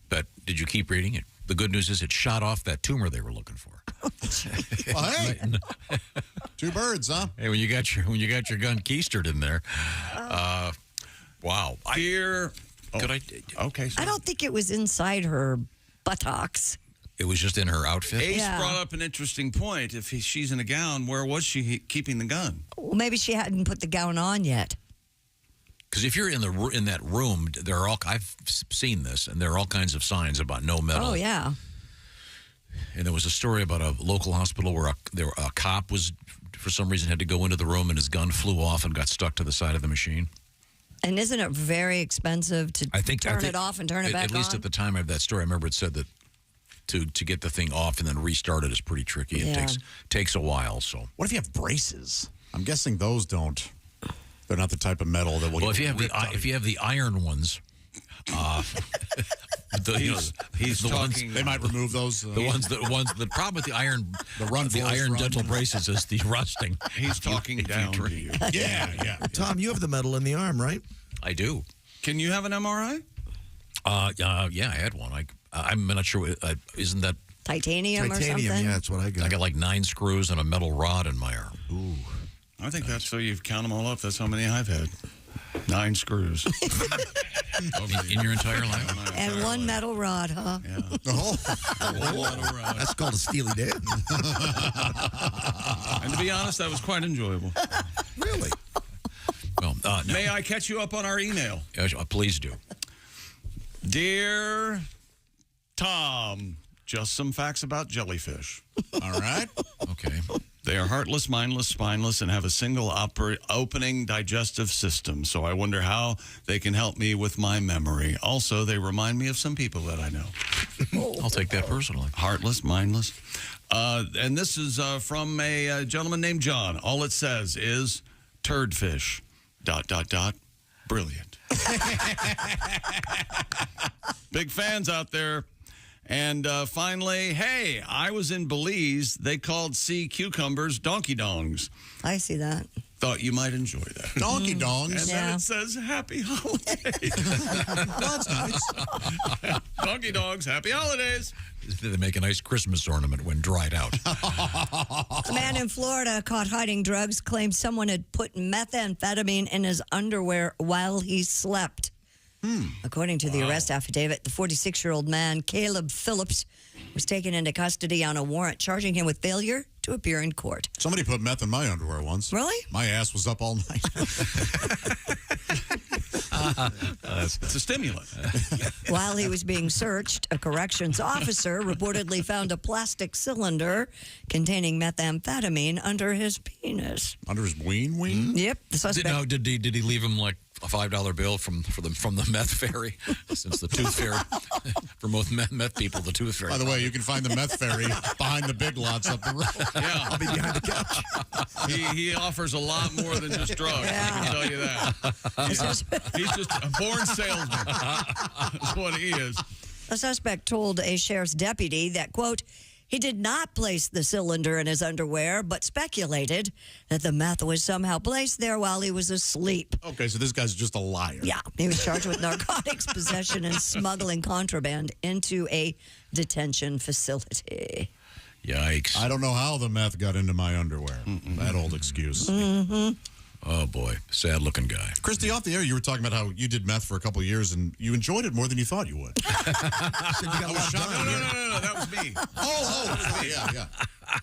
Speaker 5: But did you keep reading it? The good news is it shot off that tumor they were looking for.
Speaker 1: Well, hey. Two birds, huh?
Speaker 5: Hey, when you got your gun keistered in there, wow.
Speaker 4: Fear.
Speaker 5: Could I?
Speaker 4: Okay.
Speaker 6: I don't think it was inside her buttocks.
Speaker 5: It was just in her outfit.
Speaker 4: Ace brought up an interesting point. If she's in a gown, where was she keeping the gun?
Speaker 6: Well, maybe she hadn't put the gown on yet.
Speaker 5: Because if you're in that room, I've seen this, and there are all kinds of signs about no metal.
Speaker 6: Oh, yeah.
Speaker 5: And there was a story about a local hospital where a cop was, for some reason, had to go into the room and his gun flew off and got stuck to the side of the machine.
Speaker 6: And isn't it very expensive to turn it off and turn it back on?
Speaker 5: At least at the time of that story, I remember it said that to get the thing off and then restart it is pretty tricky. It takes a while. So
Speaker 1: what if you have braces? I'm guessing those don't. They're not the type of metal that will.
Speaker 5: Well, if you have the iron ones,
Speaker 4: He's
Speaker 5: the
Speaker 4: talking.
Speaker 5: ones,
Speaker 1: They might remove those.
Speaker 5: The problem with the iron dental braces is the rusting.
Speaker 4: He's talking down to you.
Speaker 1: Yeah.
Speaker 15: Tom, you have the metal in the arm, right?
Speaker 5: I do.
Speaker 4: Can you have an MRI?
Speaker 5: Yeah, I had one. I'm not sure. Isn't that
Speaker 6: Titanium or something?
Speaker 15: Yeah, that's what I got.
Speaker 5: I got like 9 screws and a metal rod in my arm.
Speaker 15: Ooh.
Speaker 4: I think that's so you count them all up. That's how many I've had. 9 screws.
Speaker 5: In your entire life?
Speaker 6: And one metal rod, huh?
Speaker 4: Yeah.
Speaker 15: That's called a Steely Dan.
Speaker 4: And to be honest, that was quite enjoyable.
Speaker 15: Really?
Speaker 5: Well, no.
Speaker 4: May I catch you up on our email?
Speaker 5: Please do.
Speaker 4: Dear Tom, just some facts about jellyfish.
Speaker 1: All right.
Speaker 5: Okay.
Speaker 4: They are heartless, mindless, spineless, and have a single opening digestive system. So I wonder how they can help me with my memory. Also, they remind me of some people that I know.
Speaker 5: I'll take that personally.
Speaker 4: Heartless, mindless. And this is from a gentleman named John. All it says is turdfish, ... Brilliant. Big fans out there. And finally, hey, I was in Belize. They called sea cucumbers donkey dongs.
Speaker 6: I see that.
Speaker 4: Thought you might enjoy that.
Speaker 1: Donkey dongs.
Speaker 4: And then it says happy holidays.
Speaker 1: That's nice.
Speaker 4: Donkey dogs, happy holidays.
Speaker 5: They make a nice Christmas ornament when dried out.
Speaker 6: A man in Florida caught hiding drugs claimed someone had put methamphetamine in his underwear while he slept. According to the arrest affidavit, the 46-year-old man, Caleb Phillips, was taken into custody on a warrant charging him with failure to appear in court.
Speaker 1: Somebody put meth in my underwear once.
Speaker 6: Really?
Speaker 1: My ass was up all night.
Speaker 4: It's a stimulant.
Speaker 6: While he was being searched, a corrections officer reportedly found a plastic cylinder containing methamphetamine under his penis.
Speaker 1: Under his ween?
Speaker 6: Yep. The suspect.
Speaker 5: Did he leave him like a $5 bill from the meth fairy? Since the tooth fairy, for most meth people, the tooth fairy.
Speaker 1: By the way, you can find the meth fairy behind the Big Lots up the road.
Speaker 4: Yeah.
Speaker 15: I'll be behind the couch.
Speaker 4: He offers a lot more than just drugs. I can tell you that. He's just a born salesman. That's what he is.
Speaker 6: The suspect told a sheriff's deputy that, quote, he did not place the cylinder in his underwear, but speculated that the meth was somehow placed there while he was asleep.
Speaker 1: Okay, so this guy's just a liar.
Speaker 6: Yeah, he was charged with narcotics possession and smuggling contraband into a detention facility.
Speaker 5: Yikes.
Speaker 1: I don't know how the meth got into my underwear. That old excuse.
Speaker 5: Oh, boy. Sad-looking guy.
Speaker 1: Christy, off the air, you were talking about how you did meth for a couple of years and you enjoyed it more than you thought you would.
Speaker 4: No, that was me.
Speaker 1: Yeah.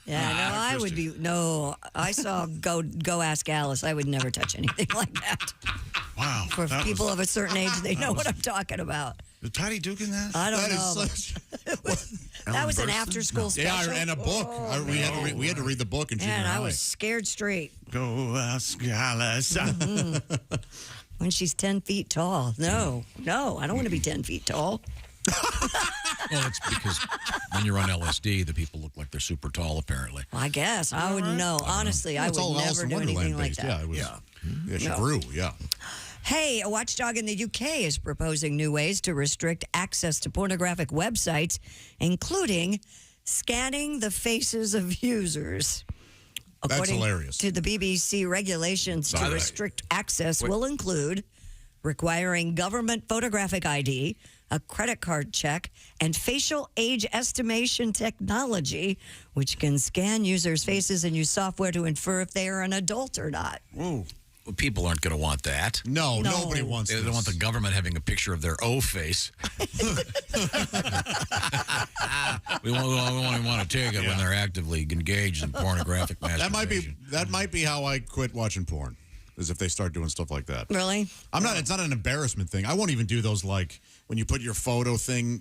Speaker 6: Yeah, I would be. No, I saw Go Ask Alice. I would never touch anything like that.
Speaker 4: Wow.
Speaker 6: For people of a certain age, they know what I'm talking about.
Speaker 4: Did Patty Duke in that?
Speaker 6: I don't
Speaker 1: That
Speaker 6: know. That was an after-school special.
Speaker 1: Yeah, and a book. We had to read the book in junior
Speaker 6: And
Speaker 1: high.
Speaker 6: I was scared straight.
Speaker 4: Go Ask Alice.
Speaker 6: When she's 10 feet tall. No, I don't want to be 10 feet tall.
Speaker 5: Well, it's because when you're on LSD, the people look like they're super tall, apparently.
Speaker 6: I guess. I wouldn't know. Honestly, I would never do anything like that.
Speaker 1: Yeah, she grew, yeah.
Speaker 6: Hey, a watchdog in the UK is proposing new ways to restrict access to pornographic websites, including scanning the faces of users.
Speaker 1: That's hilarious.
Speaker 6: To the BBC, regulations to restrict access will include requiring government photographic ID, a credit card check, and facial age estimation technology, which can scan users' faces and use software to infer if they are an adult or not.
Speaker 5: Whoa. Well, people aren't going to want that.
Speaker 1: No, nobody wants
Speaker 5: They don't want the government having a picture of their O face. we only want to take it when they're actively engaged in pornographic masturbation.
Speaker 1: That might be how I quit watching porn. Is if they start doing stuff like that.
Speaker 6: Really?
Speaker 1: It's not an embarrassment thing. I won't even do those like when you put your photo in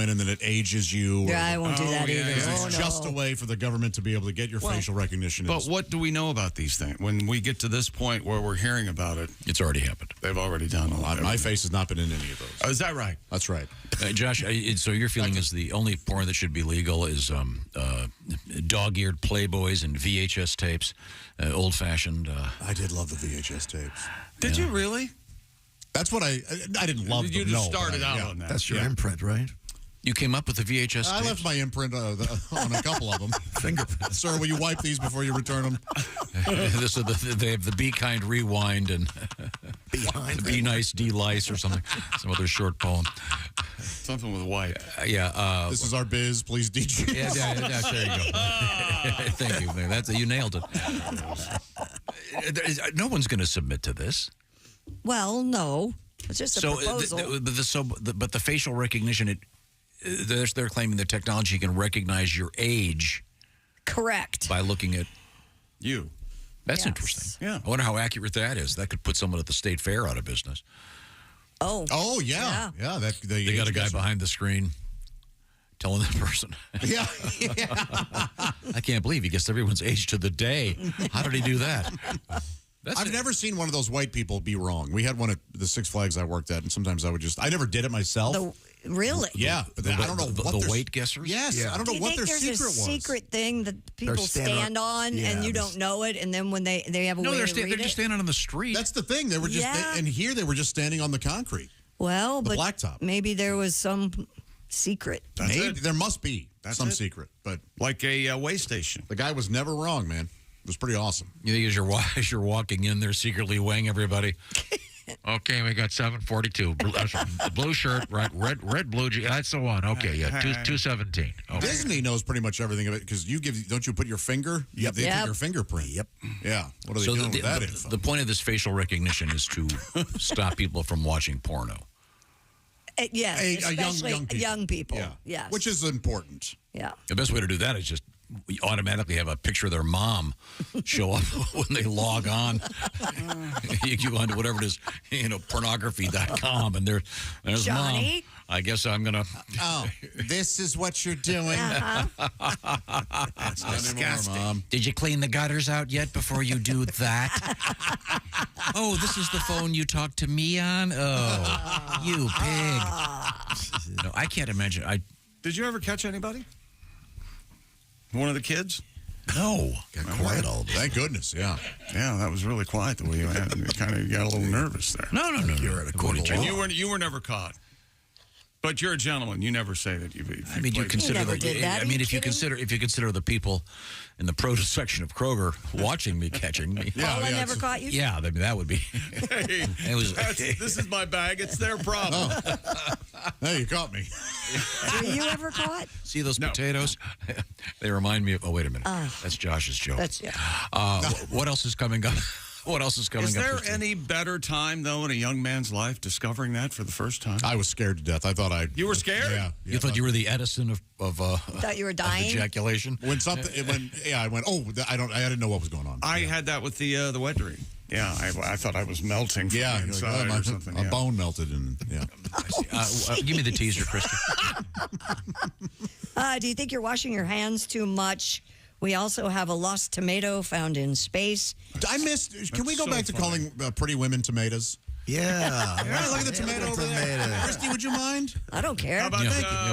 Speaker 1: and then it ages you.
Speaker 6: Yeah, I won't do that either.
Speaker 1: It's just a way for the government to be able to get your facial recognition.
Speaker 4: But what do we know about these things? When we get to this point where we're hearing about it,
Speaker 5: it's already happened.
Speaker 4: They've already done a lot.
Speaker 1: My face has not been in any of those.
Speaker 4: Oh, is that right?
Speaker 1: That's right.
Speaker 5: Josh, so your feeling is the only porn that should be legal is dog-eared Playboys and VHS tapes, old-fashioned.
Speaker 1: I did love the VHS tapes.
Speaker 4: Did you really?
Speaker 1: That's what I didn't love.
Speaker 4: You
Speaker 1: them,
Speaker 4: just
Speaker 1: no,
Speaker 4: started
Speaker 1: but
Speaker 4: out on that.
Speaker 15: That's your imprint, right?
Speaker 5: You came up with the VHS
Speaker 1: I
Speaker 5: tapes?
Speaker 1: left my imprint on a couple of them.
Speaker 15: Fingerprint.
Speaker 1: Sir, will you wipe these before you return them?
Speaker 5: They have the Be Kind Rewind and Be Nice De-Lice or something. Some other short poem.
Speaker 4: Something with wipe.
Speaker 1: This is our biz. Please DJ.
Speaker 5: Yeah, there you go. Thank you. You nailed it. No one's going to submit to this.
Speaker 6: Well, no. It's just a proposal.
Speaker 5: But the facial recognition, they're claiming the technology can recognize your age.
Speaker 6: Correct.
Speaker 5: By looking at
Speaker 4: you.
Speaker 5: That's interesting.
Speaker 4: Yeah.
Speaker 5: I wonder how accurate that is. That could put someone at the state fair out of business.
Speaker 1: Oh, yeah.
Speaker 5: They got a guy behind the screen telling that person.
Speaker 1: Yeah.
Speaker 5: I can't believe he guessed everyone's age to the day. How did he do that?
Speaker 1: I've never seen one of those white people be wrong. We had one at the Six Flags I worked at, and sometimes I never did it myself.
Speaker 6: Really?
Speaker 1: Yeah, but I don't know what
Speaker 5: the weight guessers.
Speaker 1: Yes, I don't know what their secret was.
Speaker 6: There's a secret thing that people stand on, and you don't know it, and then when they have a way to read
Speaker 5: they're just standing on the street.
Speaker 1: That's the thing. They were just and here they were just standing on the concrete.
Speaker 6: Well,
Speaker 1: the
Speaker 6: but
Speaker 1: blacktop.
Speaker 6: Maybe there was some secret.
Speaker 1: Maybe there must be some secret, but
Speaker 4: like a way station.
Speaker 1: The guy was never wrong, man. It was pretty awesome.
Speaker 5: You think as you're walking in there, secretly weighing everybody. Okay, we got 742. Blue shirt, right? Red, blue. That's the one. Okay, yeah, 217. Okay.
Speaker 1: Disney knows pretty much everything of it because don't you put your finger?
Speaker 15: Yep.
Speaker 1: They take your fingerprint. Yep. Yeah. What are they doing with that info?
Speaker 5: The point of this facial recognition is to stop people from watching porno.
Speaker 6: Yes, especially young people.
Speaker 1: Yeah.
Speaker 6: Yes.
Speaker 1: Which is important.
Speaker 6: Yeah.
Speaker 5: The best way to do that is just automatically have a picture of their mom show up when they log on. You go into whatever it is, pornography.com, and there's
Speaker 6: Johnny?
Speaker 5: Mom. I guess I'm going to...
Speaker 1: Oh, this is what you're doing?
Speaker 5: That's disgusting. Mom. Did you clean the gutters out yet before you do that? Oh, this is the phone you talked to me on? Oh, you pig. No, I can't imagine.
Speaker 4: Did you ever catch anybody? One of the kids?
Speaker 5: No.
Speaker 15: Got quiet all day.
Speaker 1: Thank goodness, yeah.
Speaker 4: Yeah, that was really quiet the way you had. You kind of got a little nervous there.
Speaker 5: No.
Speaker 15: You're at a court of law.
Speaker 4: And you were never caught. But you're a gentleman. You never say that you've
Speaker 5: you consider if you consider the people in the produce section of Kroger watching me catching me.
Speaker 6: I never caught you?
Speaker 5: Yeah, that would be.
Speaker 4: Hey, this is my bag. It's their problem.
Speaker 1: Hey, you caught me.
Speaker 6: Were you ever caught?
Speaker 5: See those potatoes? They remind me of. Oh, wait a minute. That's Josh's joke. What else is coming up? What else is coming up?
Speaker 4: Is there any better time, though, in a young man's life discovering that for the first time?
Speaker 1: I was scared to death. I thought
Speaker 4: You were scared?
Speaker 1: Yeah.
Speaker 5: You thought you were the Edison of
Speaker 6: thought you were dying?
Speaker 5: Ejaculation?
Speaker 1: When I went, I didn't know what was going on.
Speaker 4: I had that with the wet dream. Yeah, I thought I was melting from the inside or something.
Speaker 1: A bone melted.
Speaker 5: Give me the teaser, Christy.
Speaker 6: Do you think you're washing your hands too much? We also have a lost tomato found in space.
Speaker 1: I missed. Can we go back to calling pretty women tomatoes?
Speaker 15: Yeah.
Speaker 1: Look at the tomato over there. Christy, would you mind?
Speaker 6: I don't care.
Speaker 4: How about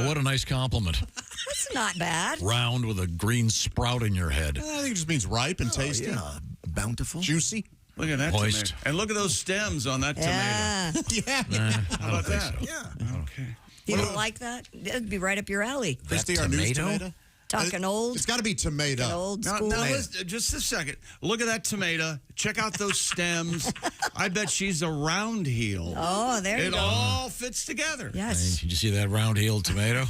Speaker 5: what a nice compliment.
Speaker 6: That's not bad.
Speaker 5: Round with a green sprout in your head.
Speaker 1: I think it just means ripe and tasty.
Speaker 15: Yeah. Bountiful.
Speaker 1: Juicy.
Speaker 4: Look at that
Speaker 5: Moist.
Speaker 4: tomato. And look at those stems on that tomato. How about that?
Speaker 15: So. Yeah.
Speaker 4: Okay.
Speaker 6: You don't like that? That'd be right up your alley.
Speaker 1: Christy, our news tomato?
Speaker 6: Talking old.
Speaker 1: It's got to be tomato.
Speaker 6: Old school.
Speaker 4: Now just a second. Look at that tomato. Check out those stems. I bet she's a round heel.
Speaker 6: Oh, there you go.
Speaker 4: It all fits together.
Speaker 6: Yes.
Speaker 5: Did you see that round-heeled tomato?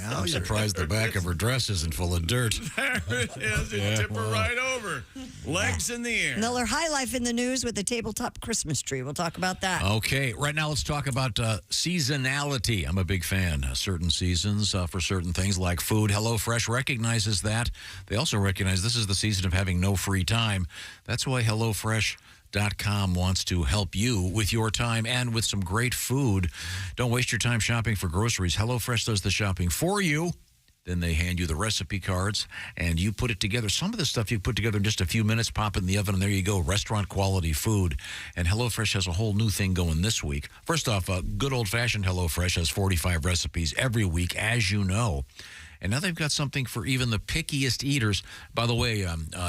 Speaker 5: I'm surprised the back of her dress isn't full of dirt.
Speaker 4: There it is. Tip her right over. Legs in the air.
Speaker 6: Miller High Life in the news with the tabletop Christmas tree. We'll talk about that.
Speaker 5: Okay. Right now, let's talk about seasonality. I'm a big fan. Certain seasons for certain things like food. HelloFresh recognizes that. They also recognize this is the season of having no free time. That's why HelloFresh.com wants to help you with your time and with some great food. Don't waste your time shopping for groceries. HelloFresh does the shopping for you. Then they hand you the recipe cards, and you put it together. Some of the stuff you put together in just a few minutes, pop it in the oven, and there you go, restaurant-quality food. And HelloFresh has a whole new thing going this week. First off, good old-fashioned HelloFresh has 45 recipes every week, as you know. And now they've got something for even the pickiest eaters. By the way,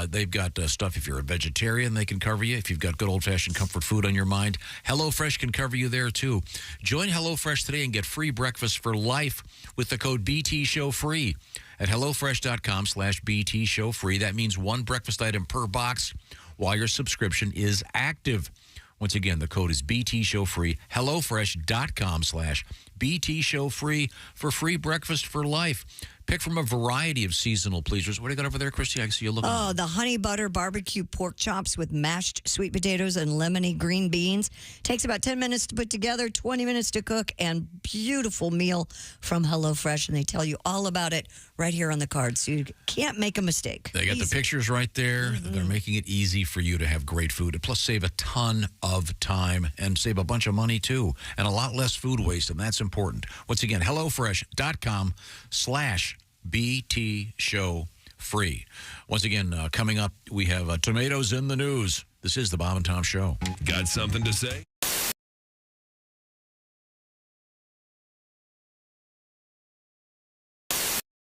Speaker 5: they've got stuff if you're a vegetarian, they can cover you. If you've got good old-fashioned comfort food on your mind, HelloFresh can cover you there, too. Join HelloFresh today and get free breakfast for life with the code BTShowFree at HelloFresh.com/BTShowFree. That means one breakfast item per box while your subscription is active. Once again, the code is BTShowFree, HelloFresh.com/BTShowFree for free breakfast for life. Pick from a variety of seasonal pleasers. What do you got over there, Christy? I see you looking.
Speaker 6: Oh, the honey butter barbecue pork chops with mashed sweet potatoes and lemony green beans. Takes about 10 minutes to put together, 20 minutes to cook, and beautiful meal from HelloFresh. And they tell you all about it right here on the card, so you can't make a mistake.
Speaker 5: They got the pictures right there. They're making it easy for you to have great food. And plus, save a ton of time and save a bunch of money, too. And a lot less food waste, and that's important. Once again, HelloFresh.com/BTShowFree. Once again, coming up, we have tomatoes in the news. This is the Bob and Tom Show.
Speaker 24: Got something to say?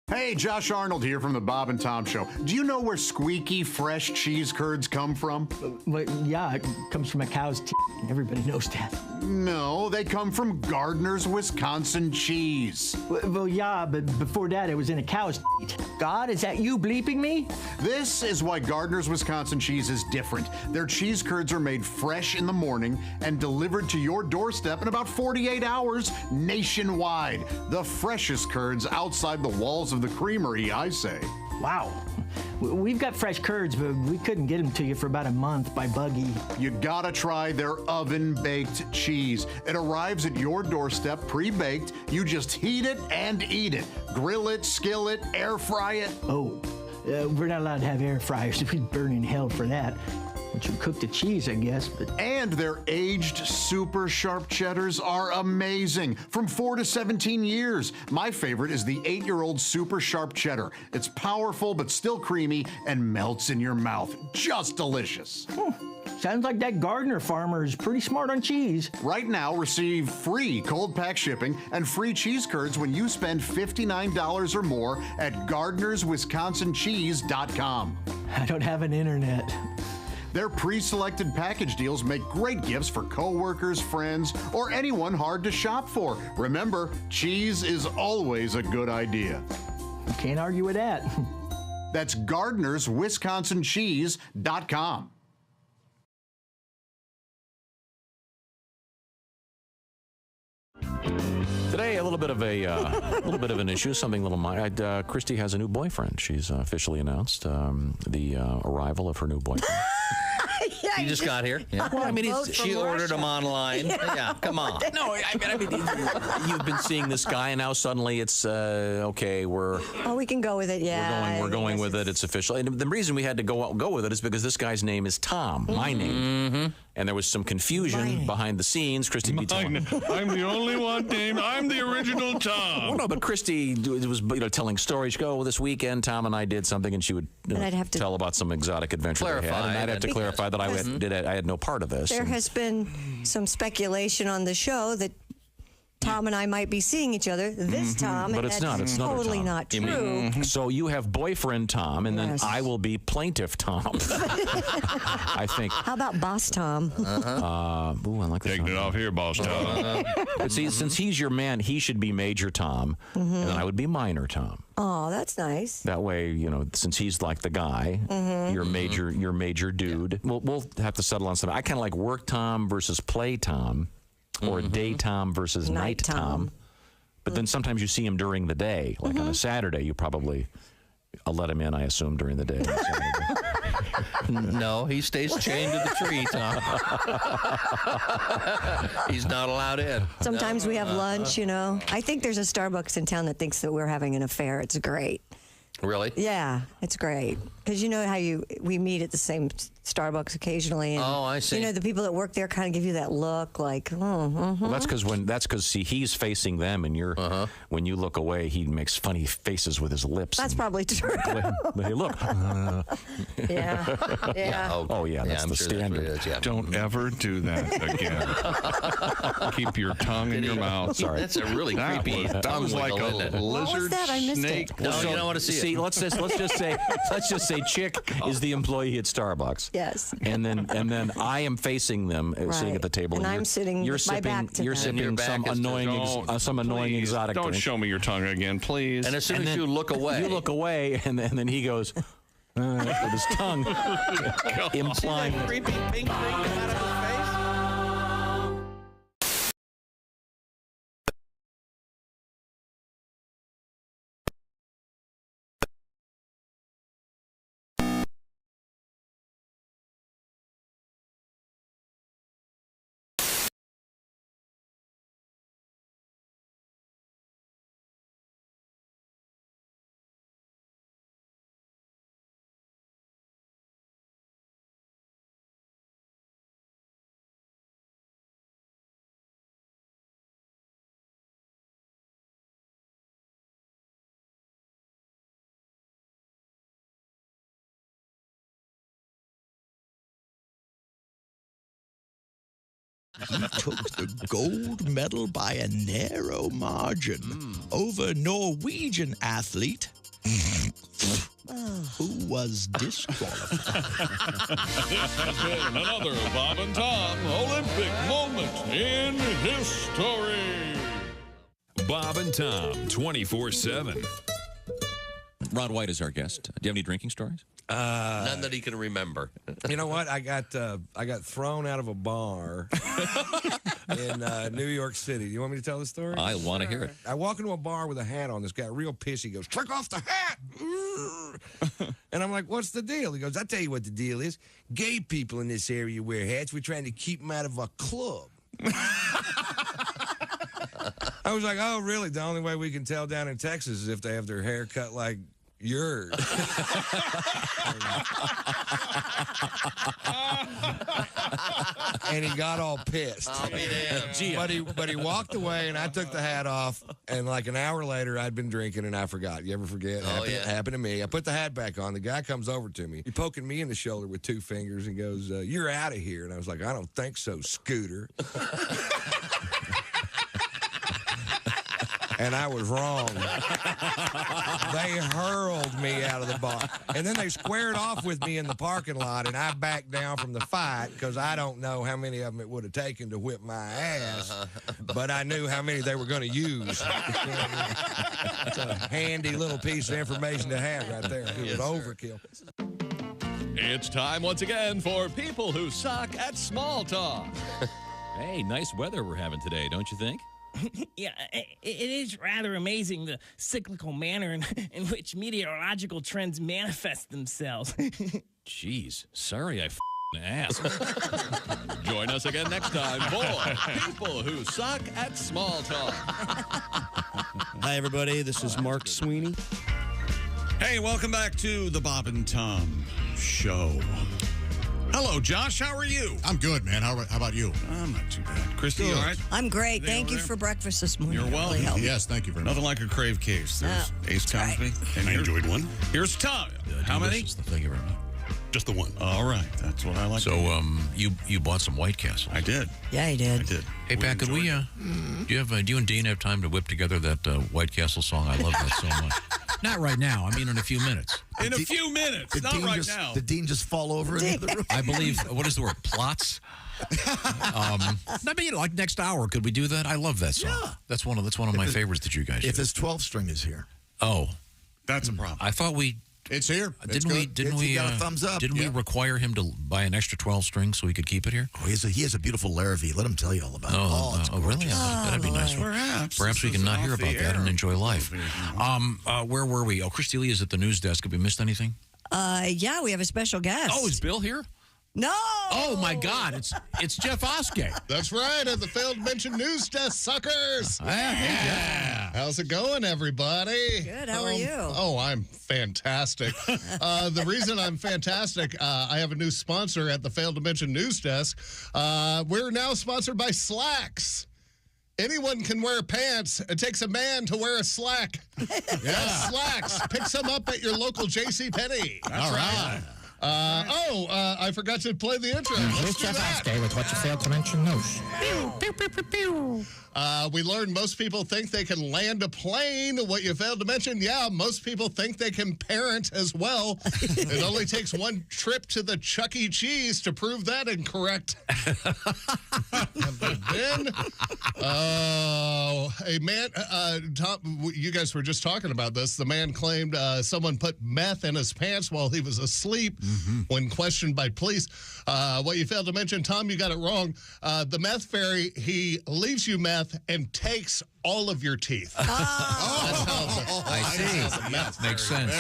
Speaker 1: Hey, Josh Arnold here from the Bob and Tom Show. Do you know where squeaky, fresh cheese curds come from?
Speaker 7: Yeah, it comes from a cow's teeth. Everybody knows that.
Speaker 1: No, they come from Gardner's Wisconsin cheese.
Speaker 7: Well, yeah, but before that, it was in a cow's teeth. God, is that you bleeping me?
Speaker 1: This is why Gardner's Wisconsin cheese is different. Their cheese curds are made fresh in the morning and delivered to your doorstep in about 48 hours nationwide. The freshest curds outside the walls of the creamery, I say.
Speaker 7: Wow. We've got fresh curds, but we couldn't get them to you for about a month by buggy.
Speaker 1: You gotta try their oven-baked cheese. It arrives at your doorstep pre-baked. You just heat it and eat it. Grill it, skill it, air fry it.
Speaker 7: Oh, we're not allowed to have air fryers. We'd burn in hell for that. Once you cook the cheese, I guess. But
Speaker 1: And their aged super sharp cheddars are amazing. From 4 to 17 years. My favorite is the 8-year-old super sharp cheddar. It's powerful but still creamy and melts in your mouth. Just delicious.
Speaker 7: Sounds like that Gardner farmer is pretty smart on cheese.
Speaker 1: Right now, receive free cold pack shipping and free cheese curds when you spend $59 or more at GardnersWisconsinCheese.com.
Speaker 7: I don't have an internet.
Speaker 1: Their pre-selected package deals make great gifts for coworkers, friends, or anyone hard to shop for. Remember, cheese is always a good idea.
Speaker 7: You can't argue with that.
Speaker 1: That's GardnersWisconsinCheese.com.
Speaker 11: Today, a little bit of an issue, something a little minor. Christy has a new boyfriend. She's officially announced the arrival of her new boyfriend.
Speaker 12: He just got here. Yeah.
Speaker 11: Well, I mean,
Speaker 12: she ordered him online. Yeah, come on.
Speaker 11: No, I mean, you've been seeing this guy, and now suddenly it's okay.
Speaker 6: We can go with it. Yeah,
Speaker 11: we're going with it. It's official. And the reason we had to go with it is because this guy's name is Tom, my name.
Speaker 12: Mm-hmm.
Speaker 11: And there was some confusion behind the scenes. Christy, I'm
Speaker 24: the only one named. I'm the original Tom.
Speaker 11: Well, no, but Christy was telling stories. She'd go, well, this weekend, Tom and I did something, and she would
Speaker 6: I'd have to
Speaker 11: tell about some exotic adventure they had. And I'd have to clarify that I had no part of this.
Speaker 6: There has been some speculation on the show that Tom and I might be seeing each other this Tom,
Speaker 11: but
Speaker 6: and
Speaker 11: it's
Speaker 6: that's
Speaker 11: not.
Speaker 6: totally not true.
Speaker 11: So you have boyfriend Tom, and then I will be plaintiff Tom. I think.
Speaker 6: How about Boss Tom?
Speaker 11: I like that.
Speaker 24: Taking it off here, Boss Tom.
Speaker 11: But see, since he's your man, he should be Major Tom, and then I would be Minor Tom.
Speaker 6: Oh, that's nice.
Speaker 11: That way, since he's like the guy, you're major dude. Yeah. We'll have to settle on something. I kind of like work Tom versus play Tom. Or day Tom versus night Tom. But then sometimes you see him during the day. Like on a Saturday, you probably let him in, I assume, during the day.
Speaker 12: No, he stays chained to the tree, Tom. He's not allowed in.
Speaker 6: Sometimes we have lunch, I think there's a Starbucks in town that thinks that we're having an affair. It's great.
Speaker 12: Really?
Speaker 6: Yeah, it's great. Because you know how we meet at the same Starbucks occasionally. And,
Speaker 5: I see.
Speaker 6: You know, the people that work there kind of give you that look like,
Speaker 11: Well, that's because he's facing them, and you're when you look away, he makes funny faces with his lips.
Speaker 6: That's probably true.
Speaker 11: Hey, look.
Speaker 6: Yeah.
Speaker 11: Oh yeah, that's
Speaker 12: I'm
Speaker 11: the
Speaker 12: sure
Speaker 11: standard.
Speaker 12: That's what it is, yeah.
Speaker 4: Don't ever do that again. Keep your tongue in your mouth.
Speaker 11: Sorry.
Speaker 12: That's a really creepy.
Speaker 4: That was like a
Speaker 6: What was
Speaker 4: lizard
Speaker 6: that? I missed
Speaker 4: snake.
Speaker 6: it.
Speaker 12: No, you don't want to see it.
Speaker 11: Let's just say Chick is the employee at Starbucks.
Speaker 6: Yes.
Speaker 11: And then I am facing them, sitting at the table.
Speaker 6: And I'm sitting
Speaker 11: You're
Speaker 6: with my
Speaker 11: sipping.
Speaker 6: back to
Speaker 11: You're
Speaker 6: them.
Speaker 11: sipping some annoying,
Speaker 4: Please,
Speaker 11: exotic
Speaker 4: Don't
Speaker 11: drink.
Speaker 4: show me your tongue again, please.
Speaker 12: And as soon as you look away,
Speaker 11: and then he goes with his tongue, implying that
Speaker 3: Creepy pink thing come out of his face.
Speaker 9: He took the gold medal by a narrow margin over Norwegian athlete who was disqualified.
Speaker 24: This has been another Bob and Tom Olympic moment in history. Bob and Tom 24/7.
Speaker 5: Ron White is our guest. Do you have any drinking stories?
Speaker 12: none that he can remember.
Speaker 17: You know what? I got thrown out of a bar in New York City. You want me to tell the story?
Speaker 5: I want to hear it.
Speaker 17: I walk into a bar with a hat on. This guy real pissy goes, "Take off the hat!" And I'm like, "What's the deal?" He goes, "I'll tell you what the deal is. Gay people in this area wear hats. We're trying to keep them out of our club." I was like, "Oh, really? The only way we can tell down in Texas is if they have their hair cut like yours." And he got all pissed.
Speaker 12: I'll be damned.
Speaker 17: But he walked away, and I took the hat off. And like an hour later, I'd been drinking, and I forgot. You ever forget? Happened to me. I put the hat back on. The guy comes over to me. He's poking me in the shoulder with 2 fingers and goes, "You're out of here." And I was like, "I don't think so, Scooter." And I was wrong. They hurled me out of the bar. And then they squared off with me in the parking lot, and I backed down from the fight because I don't know how many of them it would have taken to whip my ass. But I knew how many they were going to use. It's a handy little piece of information to have right there. It was overkill.
Speaker 24: It's time once again for People Who Suck at Small Talk.
Speaker 5: Hey, nice weather we're having today, don't you think?
Speaker 18: Yeah, it is rather amazing the cyclical manner in which meteorological trends manifest themselves.
Speaker 5: Jeez, sorry I asked.
Speaker 24: Join us again next time for People Who Suck at Small Talk.
Speaker 9: Hi, everybody. This is Mark Sweeney.
Speaker 4: Hey, welcome back to the Bob and Tom Show. Hello, Josh. How are you?
Speaker 1: I'm good, man. How about you?
Speaker 4: I'm not too bad. Christy, all right?
Speaker 6: I'm great. Thank you for breakfast this morning.
Speaker 4: You're welcome.
Speaker 6: Really helped.
Speaker 1: Yes, thank you very much.
Speaker 4: Nothing like a crave case. There's Ace Cosby.
Speaker 6: right.
Speaker 4: And
Speaker 21: I enjoyed one.
Speaker 4: Here's Tom. How many?
Speaker 5: Thank you very much.
Speaker 21: Just the one.
Speaker 4: All right. That's what I like.
Speaker 5: So, you bought some White Castle.
Speaker 4: I did.
Speaker 6: Yeah, he did.
Speaker 4: I did.
Speaker 5: Hey, Pat, could we, do you and Dean have time to whip together that White Castle song? I love that so much. Not right now. I mean, in a few minutes.
Speaker 4: In a few minutes. Not right now.
Speaker 15: Did Dean just fall over into the room?
Speaker 5: I believe, what is the word? Plots? I mean, like next hour, could we do that? I love that song.
Speaker 15: Yeah.
Speaker 5: That's one of my favorites that you guys do.
Speaker 15: If his 12-string is here.
Speaker 5: Oh.
Speaker 4: That's a problem.
Speaker 5: I thought
Speaker 1: It's here.
Speaker 5: Didn't we
Speaker 15: got a thumbs up.
Speaker 5: Didn't we require him to buy an extra 12 strings so he could keep it here?
Speaker 15: Oh, he has a beautiful Larrivee. Let him tell you all about it.
Speaker 5: Oh, really? That'd be nice. Perhaps we can not hear about that and enjoy life. Where were we? Oh, Christy is at the news desk. Have we missed anything?
Speaker 6: Yeah, we have a special guest.
Speaker 5: Oh, is Bill here?
Speaker 6: No!
Speaker 5: Oh, my God. It's Jeff Oskay.
Speaker 1: That's right. At the failed mention news desk, suckers.
Speaker 5: Yeah.
Speaker 2: How's it going, everybody?
Speaker 6: Good. How are you?
Speaker 2: Oh, I'm fantastic. The reason I'm fantastic, I have a new sponsor at the Failed to Mention News Desk. We're now sponsored by Slacks. Anyone can wear pants. It takes a man to wear a slack. Yeah, Slacks. Pick some up at your local JCPenney.
Speaker 1: All right.
Speaker 2: I forgot to play the intro.
Speaker 8: Here's Jeff Oskay with what you failed to mention news.
Speaker 2: We learned most people think they can land a plane. What you failed to mention, most people think they can parent as well. It only takes one trip to the Chuck E. Cheese to prove that incorrect. Have they been? A man, Tom, you guys were just talking about this. The man claimed someone put meth in his pants while he was asleep when questioned by police. What you failed to mention, Tom, you got it wrong. The meth fairy, he leaves you meth and takes all of your teeth.
Speaker 5: I see. Makes sense.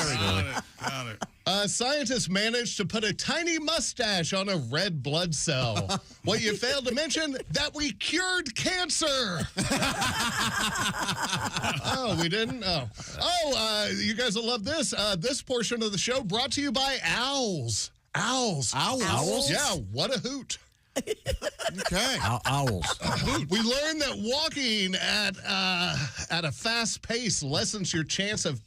Speaker 4: Got it.
Speaker 2: Scientists managed to put a tiny mustache on a red blood cell. What you failed to mention, that we cured cancer. Oh, we didn't? You guys will love this. This portion of the show brought to you by owls. Owls. Yeah, what a hoot.
Speaker 1: Okay.
Speaker 5: Owls.
Speaker 2: We learned that walking at a fast pace lessens your chance of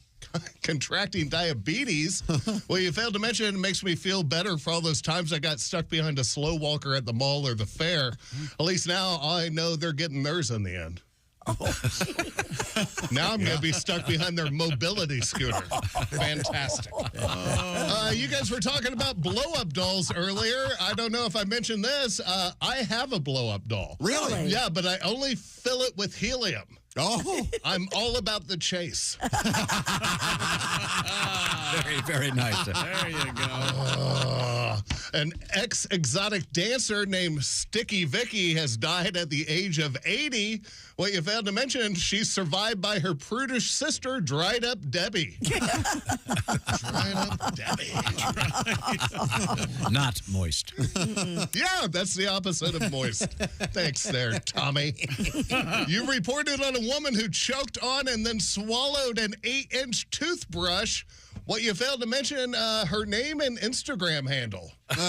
Speaker 2: contracting diabetes. Well, you failed to mention it makes me feel better for all those times I got stuck behind a slow walker at the mall or the fair. At least now I know they're getting theirs in the end. Now I'm going to be stuck behind their mobility scooter. Fantastic. You guys were talking about blow-up dolls earlier. I don't know if I mentioned this. I have a blow-up doll.
Speaker 1: Really?
Speaker 2: Yeah, but I only fill it with helium.
Speaker 1: Oh.
Speaker 2: I'm all about the chase.
Speaker 5: Very, very nice.
Speaker 4: There you go.
Speaker 2: An ex-exotic dancer named Sticky Vicky has died at the age of 80. What you failed to mention, she's survived by her prudish sister, Dried Up Debbie. Dried Up Debbie.
Speaker 5: Not moist.
Speaker 2: Yeah, that's the opposite of moist. Thanks there, Tommy. You reported on a woman who choked on and then swallowed an 8-inch toothbrush. What you failed to mention, her name and Instagram handle. And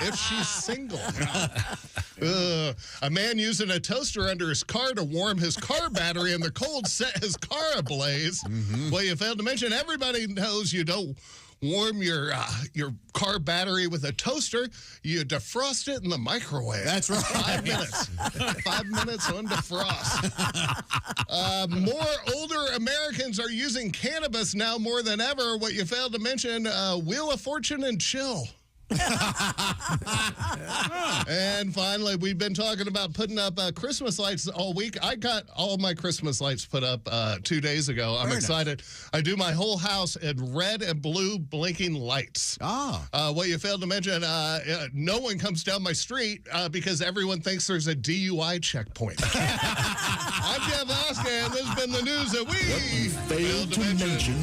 Speaker 2: if she's single. A man using a toaster under his car to warm his car battery in the cold set his car ablaze. Well, you failed to mention, everybody knows you don't warm your car battery with a toaster. You defrost it in the microwave.
Speaker 1: That's right.
Speaker 2: 5 minutes. 5 minutes on defrost. More older Americans are using cannabis now more than ever. What you failed to mention, Wheel of Fortune and chill. And finally, we've been talking about putting up Christmas lights all week. I got all my Christmas lights put up 2 days ago. I'm excited. I do my whole house in red and blue blinking lights. What you failed to mention, no one comes down my street because everyone thinks there's a DUI checkpoint. I'm Jeff Oskay, and this has been the news that we failed to mention.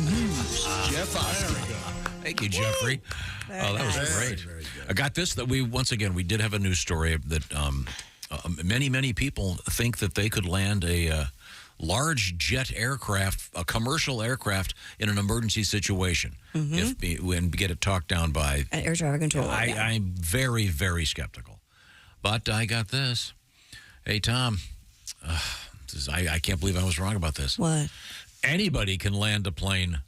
Speaker 5: Jeff Oskay. Thank you, Jeffrey. That was great. I got this, that we did have a news story that many people think that they could land a large jet aircraft, a commercial aircraft, in an emergency situation and get it talked down by
Speaker 6: an air traffic controller.
Speaker 5: I'm very, very skeptical. But I got this. Hey, Tom, I can't believe I was wrong about this.
Speaker 6: What?
Speaker 5: Anybody can land a plane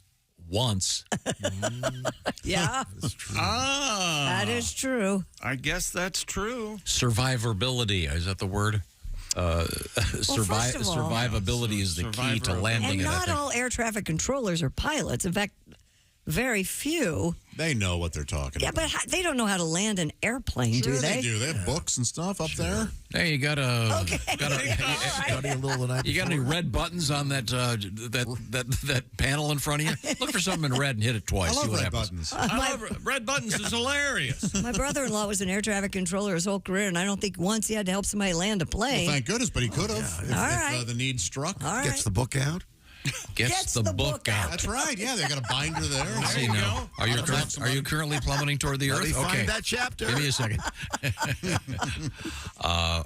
Speaker 5: once.
Speaker 6: Yeah.
Speaker 4: That's true.
Speaker 6: That is true.
Speaker 4: I guess that's true.
Speaker 5: Survivability, is that the word? Survivability is the key to landing it.
Speaker 6: And not all air traffic controllers are pilots. In fact, very few.
Speaker 1: They know what they're talking about.
Speaker 6: Yeah, but they don't know how to land an airplane, do they?
Speaker 1: They do. They have books and stuff up there.
Speaker 5: Hey, you got any red buttons on that panel in front of you? Look for something in red and hit it twice.
Speaker 1: I love
Speaker 5: see what
Speaker 1: red
Speaker 5: happens.
Speaker 1: buttons.
Speaker 4: Red buttons is hilarious.
Speaker 6: My brother-in-law was an air traffic controller his whole career, and I don't think once he had to help somebody land a plane.
Speaker 1: Well, thank goodness, but he could have. If
Speaker 6: All right.
Speaker 1: The need struck.
Speaker 6: All right.
Speaker 15: Gets the book out.
Speaker 5: Gets the book out.
Speaker 1: That's right. Yeah, they got a binder there.
Speaker 5: Let's see now. Are you currently plummeting toward the earth?
Speaker 15: Find that chapter.
Speaker 5: Give me a second.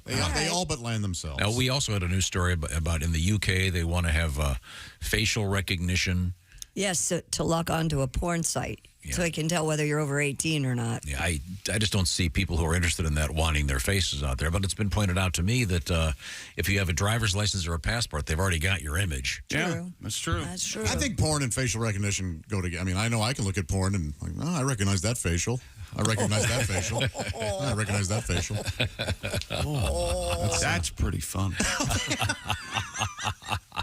Speaker 1: They all but land themselves.
Speaker 5: Now, we also had a news story about in the UK, they want to have facial recognition.
Speaker 6: Yes, to log on to a porn site so they can tell whether you're over 18 or not.
Speaker 5: Yeah, I just don't see people who are interested in that wanting their faces out there. But it's been pointed out to me that if you have a driver's license or a passport, they've already got your image.
Speaker 4: Yeah, that's true.
Speaker 6: That's true.
Speaker 1: I think porn and facial recognition go together. I mean, I know I can look at porn and like, I recognize that facial. I recognize that facial. I recognize that facial.
Speaker 4: That's pretty fun.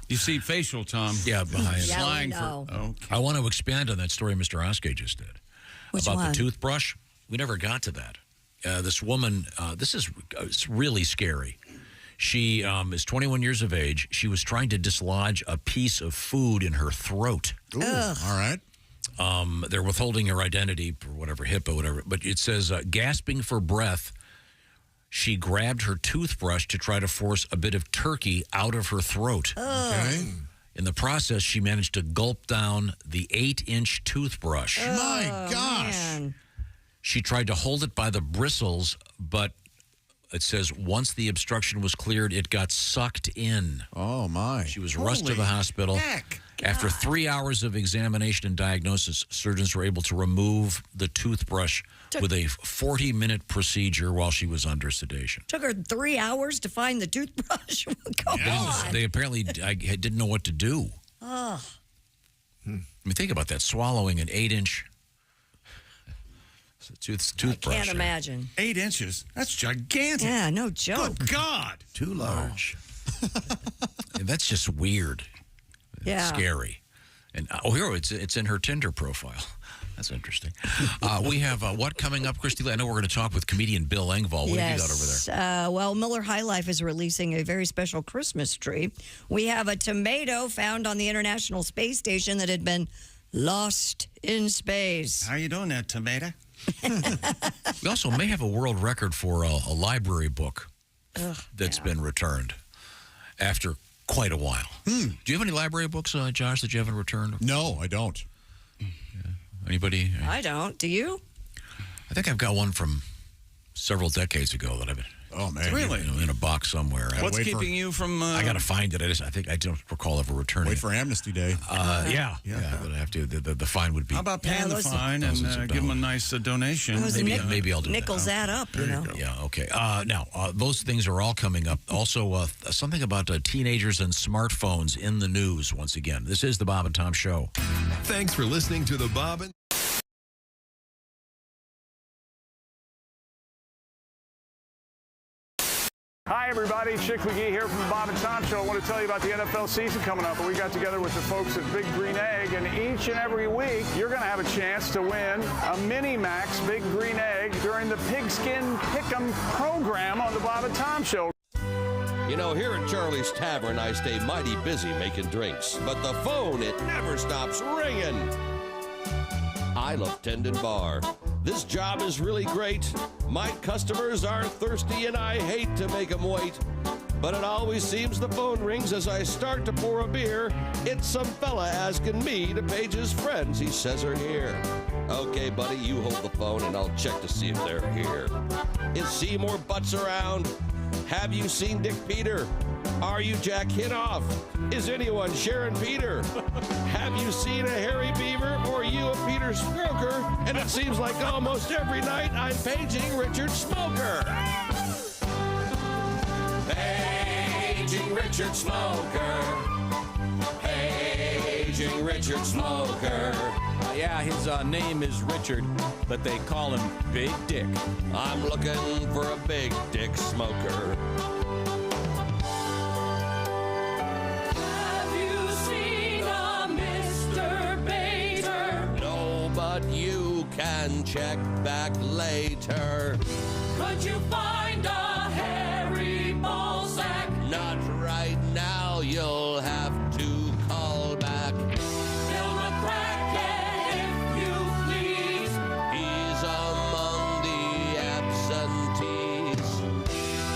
Speaker 4: You see facial, Tom.
Speaker 5: Yeah, behind
Speaker 4: slang
Speaker 6: know.
Speaker 4: for. Okay.
Speaker 5: I want to expand on that story Mr. Oskay just did.
Speaker 6: Which
Speaker 5: about
Speaker 6: one?
Speaker 5: the toothbrush. We never got to that. This woman, it's really scary. She is 21 years of age. She was trying to dislodge a piece of food in her throat.
Speaker 1: Ooh, all right.
Speaker 5: They're withholding her identity or whatever, HIPAA, whatever. But it says, gasping for breath, she grabbed her toothbrush to try to force a bit of turkey out of her throat.
Speaker 1: Okay.
Speaker 5: In the process, she managed to gulp down the 8-inch toothbrush.
Speaker 1: My gosh.
Speaker 6: Man.
Speaker 5: She tried to hold it by the bristles, but it says once the obstruction was cleared, it got sucked in.
Speaker 1: Oh, my.
Speaker 5: She was rushed to the hospital.
Speaker 4: Heck.
Speaker 5: After 3 hours of examination and diagnosis, surgeons were able to remove the toothbrush with a 40-minute procedure while she was under sedation.
Speaker 6: Took her 3 hours to find the toothbrush. Come on.
Speaker 5: They apparently didn't know what to do.
Speaker 6: Oh.
Speaker 5: I mean, think about that, swallowing an 8-inch toothbrush.
Speaker 6: I can't imagine.
Speaker 4: 8 inches? That's gigantic.
Speaker 6: Yeah, no joke.
Speaker 4: Good God.
Speaker 15: Too large.
Speaker 5: And that's just weird.
Speaker 6: Yeah.
Speaker 5: Scary. And here it's in her Tinder profile. That's interesting. We have what coming up, Christy? I know we're going to talk with comedian Bill Engvall. What have you got over there?
Speaker 6: Well, Miller High Life is releasing a very special Christmas tree. We have a tomato found on the International Space Station that had been lost in space.
Speaker 4: How you doing there, tomato?
Speaker 5: We also may have a world record for a library book that's been returned after quite a while. Do you have any library books, Josh, that you haven't returned?
Speaker 1: No, I don't.
Speaker 5: Anybody?
Speaker 6: I don't. Do you?
Speaker 5: I think I've got one from several decades ago that I've been.
Speaker 1: Oh, man.
Speaker 4: Really?
Speaker 5: In a box somewhere.
Speaker 4: What's keeping you from...
Speaker 5: I got to find it. I think I don't recall ever returning
Speaker 1: Wait
Speaker 5: it.
Speaker 1: for Amnesty Day.
Speaker 5: Yeah. But I have to. The fine would be.
Speaker 4: How about paying the fine and give them a nice donation?
Speaker 5: Maybe I'll do
Speaker 6: nickels
Speaker 5: that.
Speaker 6: Add up, you know.
Speaker 5: Yeah, okay. Now, those things are all coming up. Also, something about teenagers and smartphones in the news once again. This is the Bob and Tom Show.
Speaker 24: Thanks for listening to the Bob and
Speaker 14: Hi, everybody. Chick McGee here from the Bob and Tom Show. I want to tell you about the NFL season coming up. We got together with the folks at Big Green Egg, and each and every week, you're going to have a chance to win a Mini Max Big Green Egg during the Pigskin Pick'em program on the Bob and Tom Show.
Speaker 16: You know, here at Charlie's Tavern, I stay mighty busy making drinks, but the phone, it never stops ringing. I love Tendon Bar. This job is really great. My customers are thirsty and I hate to make them wait. But it always seems the phone rings as I start to pour a beer. It's some fella asking me to page his friends he says are here. Okay, buddy, you hold the phone and I'll check to see if they're here. Is Seymour Butts around? Have you seen Dick Peter? Are you Jack Hinoff? Is anyone Sharon Peter? Have you seen a Harry Beaver or you a Peter Stroker? And it seems like almost every night I'm paging Richard Smoker. Paging Richard Smoker. Paging Richard Smoker.
Speaker 11: Yeah, his name is Richard, but they call him Big Dick.
Speaker 16: I'm looking for a Big Dick Smoker.
Speaker 19: Have you seen a Mr. Bader?
Speaker 16: No, but you can check back later.
Speaker 19: Could you find a hairy ball sack?
Speaker 16: Not right now, you'll have to call back.
Speaker 19: Bill McCracken, if you please.
Speaker 16: He's among the absentees.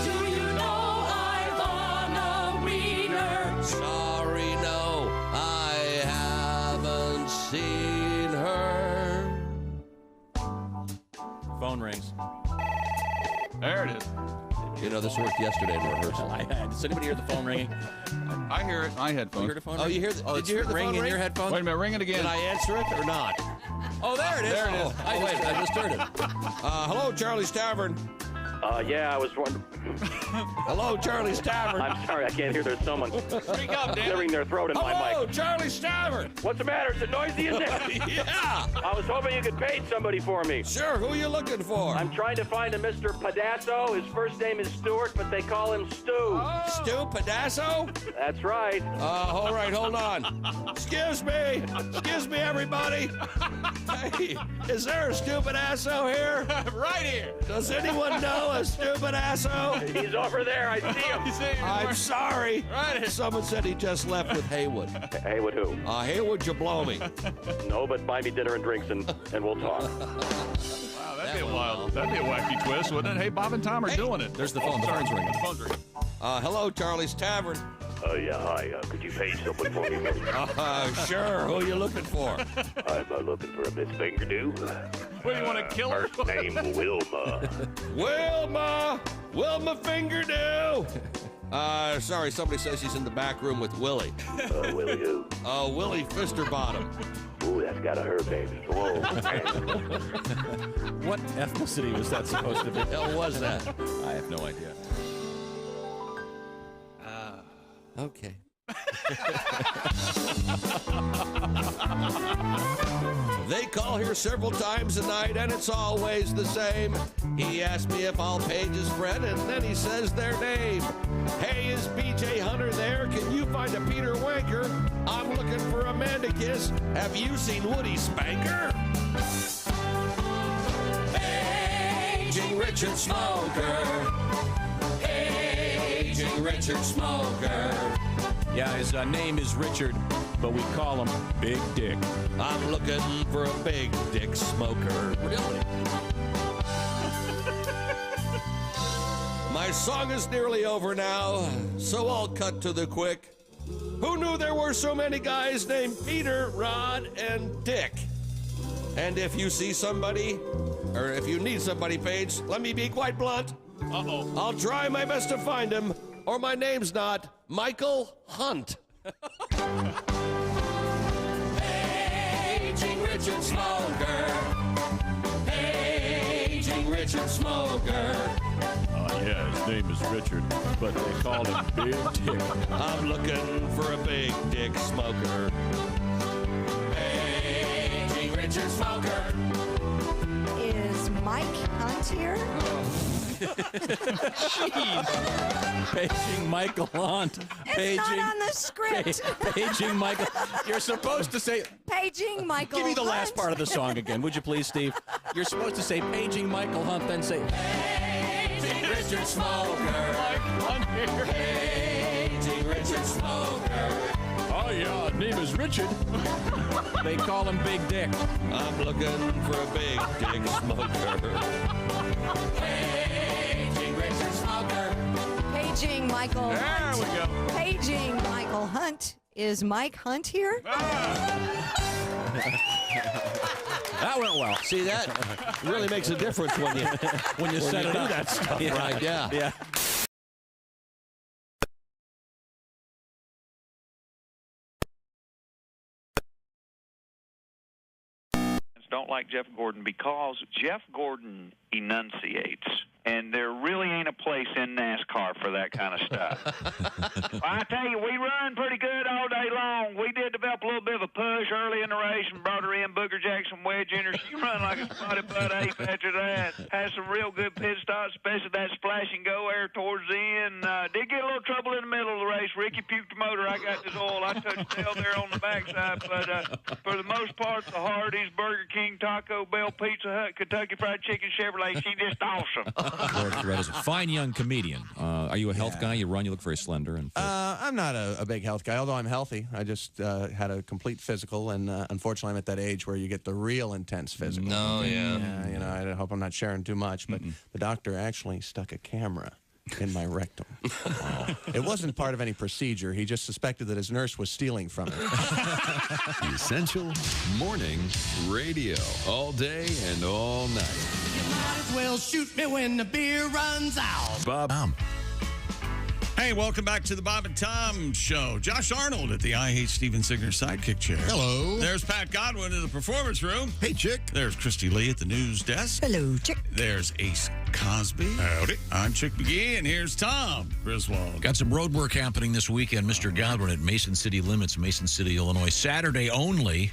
Speaker 19: Do you know Ivana Wiener?
Speaker 16: Sorry, no, I You know, this worked yesterday in rehearsal.
Speaker 11: Does anybody hear the phone ringing?
Speaker 8: I hear it. My headphones.
Speaker 11: You heard the phone
Speaker 16: Oh,
Speaker 11: ring?
Speaker 16: you hear? Did you hear the
Speaker 11: ring
Speaker 16: phone
Speaker 11: in
Speaker 16: ring?
Speaker 11: your headphones?
Speaker 8: Wait a minute, ring it again.
Speaker 16: Did I answer it or not?
Speaker 11: Oh, there it is.
Speaker 8: There it is.
Speaker 11: Oh, wait, I just heard it.
Speaker 16: Hello, Charlie's Tavern.
Speaker 10: Yeah, I was wondering.
Speaker 16: Hello, Charlie's Tavern.
Speaker 10: I'm sorry, I can't hear. There's someone
Speaker 8: Speak up, Dan.
Speaker 10: clearing their throat in my
Speaker 16: Hello,
Speaker 10: mic.
Speaker 16: Charlie's Tavern.
Speaker 10: What's the matter? Is it noisy in there?
Speaker 16: Yeah.
Speaker 10: I was hoping you could page somebody for me.
Speaker 16: Sure, who are you looking for?
Speaker 10: I'm trying to find a Mr. Pedasso. His first name is Stuart, but they call him Stu.
Speaker 16: Stu Pedasso?
Speaker 10: That's right.
Speaker 16: All right, hold on. Excuse me, everybody. Hey, is there a stupid asso here?
Speaker 8: Right here.
Speaker 16: Does anyone know a stupid asso?
Speaker 10: He's over there. I see him.
Speaker 16: I'm sorry.
Speaker 8: Right.
Speaker 16: Someone said he just left with Haywood.
Speaker 10: Haywood who?
Speaker 16: Haywood Jablomi.
Speaker 10: No, but buy me dinner and drinks, and we'll talk.
Speaker 8: Wow, that'd be a wild, that'd be a wacky twist, wouldn't it? Hey, Bob and Tom are doing it.
Speaker 11: There's the phone. The phone's ringing.
Speaker 8: The phone's ringing.
Speaker 16: Hello, Charlie's Tavern.
Speaker 10: Yeah, hi. Could you page someone for me?
Speaker 16: Sure. Who are you looking for?
Speaker 10: I'm looking for a Miss Fingerdew.
Speaker 8: What, do you want to kill her?
Speaker 10: First name Wilma.
Speaker 16: Wilma Fingerdew. Sorry, somebody says he's in the back room with Willie.
Speaker 10: Willie who?
Speaker 16: Willie Fisterbottom.
Speaker 10: Ooh, that's got a her baby. Whoa.
Speaker 11: What ethnicity was that supposed to be?
Speaker 16: What the hell was that?
Speaker 11: I have no idea.
Speaker 16: Okay. They call here several times a night, and it's always the same. He asks me if I'll page his friend, and then he says their name. Hey, is BJ Hunter there? Can you find a Peter Wanker? I'm looking for a man to kiss. Have you seen Woody Spanker? Paging Richard Smoker. Paging Richard Smoker.
Speaker 11: Yeah, his name is Richard, but we call him Big Dick.
Speaker 16: I'm looking for a big dick smoker.
Speaker 11: Really?
Speaker 16: My song is nearly over now, so I'll cut to the quick. Who knew there were so many guys named Peter, Rod, and Dick? And if you see somebody, or if you need somebody, Paige, let me be quite blunt.
Speaker 8: Uh-oh.
Speaker 16: I'll try my best to find him, or my name's not Michael Hunt. Paging Richard Smoker. Paging Richard Smoker.
Speaker 11: Yeah, his name is Richard, but they call him Big Dick.
Speaker 16: I'm looking for a big dick smoker. Paging Richard Smoker.
Speaker 6: Is Mike Hunt here?
Speaker 11: Jeez. Paging Michael Hunt.
Speaker 6: It's not on the script.
Speaker 11: Paging Michael. You're supposed to say.
Speaker 6: Paging Michael
Speaker 11: Give me the
Speaker 6: Hunt.
Speaker 11: last part of the song again, would you please, Steve? You're supposed to say Paging Michael Hunt, then say
Speaker 16: Paging Richard Smoker. Paging Richard Smoker.
Speaker 11: Oh, yeah, name is Richard. They call him Big Dick.
Speaker 16: I'm looking for a big dick smoker. Paging Richard Smoker.
Speaker 6: Paging Michael
Speaker 8: There
Speaker 6: Hunt.
Speaker 8: we go.
Speaker 6: Paging Michael Hunt. Is Mike Hunt here?
Speaker 11: That went well.
Speaker 16: See, that really makes a difference when you
Speaker 11: set it
Speaker 16: do
Speaker 11: up.
Speaker 16: that stuff,
Speaker 11: Yeah.
Speaker 16: right? Yeah.
Speaker 11: Yeah.
Speaker 13: Don't like Jeff Gordon because Jeff Gordon enunciates, and there really ain't a place in NASCAR for that kind of stuff. I tell you, we run pretty good all day long. We did develop a little bit of a push early in the race and brought her in, Booger Jackson Wedge Jr. She run like a spotted butt ape after that. Had some real good pit stops, especially that splash and go air towards the end. Did get a little trouble in the middle of the race. Ricky puked the motor. I got this oil. I touched tail there on the backside. But for the most part, the Hardee's, Burger King, Taco Bell, Pizza Hut, Kentucky Fried Chicken, Chevrolet, she just awesome.
Speaker 5: George Red is a fine young comedian. Are you a health guy? You run, you look very slender. And
Speaker 20: I'm not a big health guy, although I'm healthy. I just had a complete physical, and unfortunately I'm at that age where you get the real intense physical.
Speaker 16: No, yeah.
Speaker 20: You know, I hope I'm not sharing too much, but the doctor actually stuck a camera in my rectum. It wasn't part of any procedure. He just suspected that his nurse was stealing from him.
Speaker 24: The Essential Morning Radio. All day and all night.
Speaker 19: You might as well shoot me when the beer runs out.
Speaker 4: Bob. Hey, welcome back to the Bob and Tom Show. Josh Arnold at the I Hate Steven Singer sidekick chair.
Speaker 1: Hello.
Speaker 4: There's Pat Godwin in the performance room.
Speaker 1: Hey, Chick.
Speaker 4: There's Christy Lee at the news desk.
Speaker 6: Hello, Chick.
Speaker 4: There's Ace Cosby. Howdy. I'm Chick McGee, and here's Tom Griswold.
Speaker 5: Got some road work happening this weekend, Mr. Godwin, at Mason City Limits, Mason City, Illinois. Saturday only,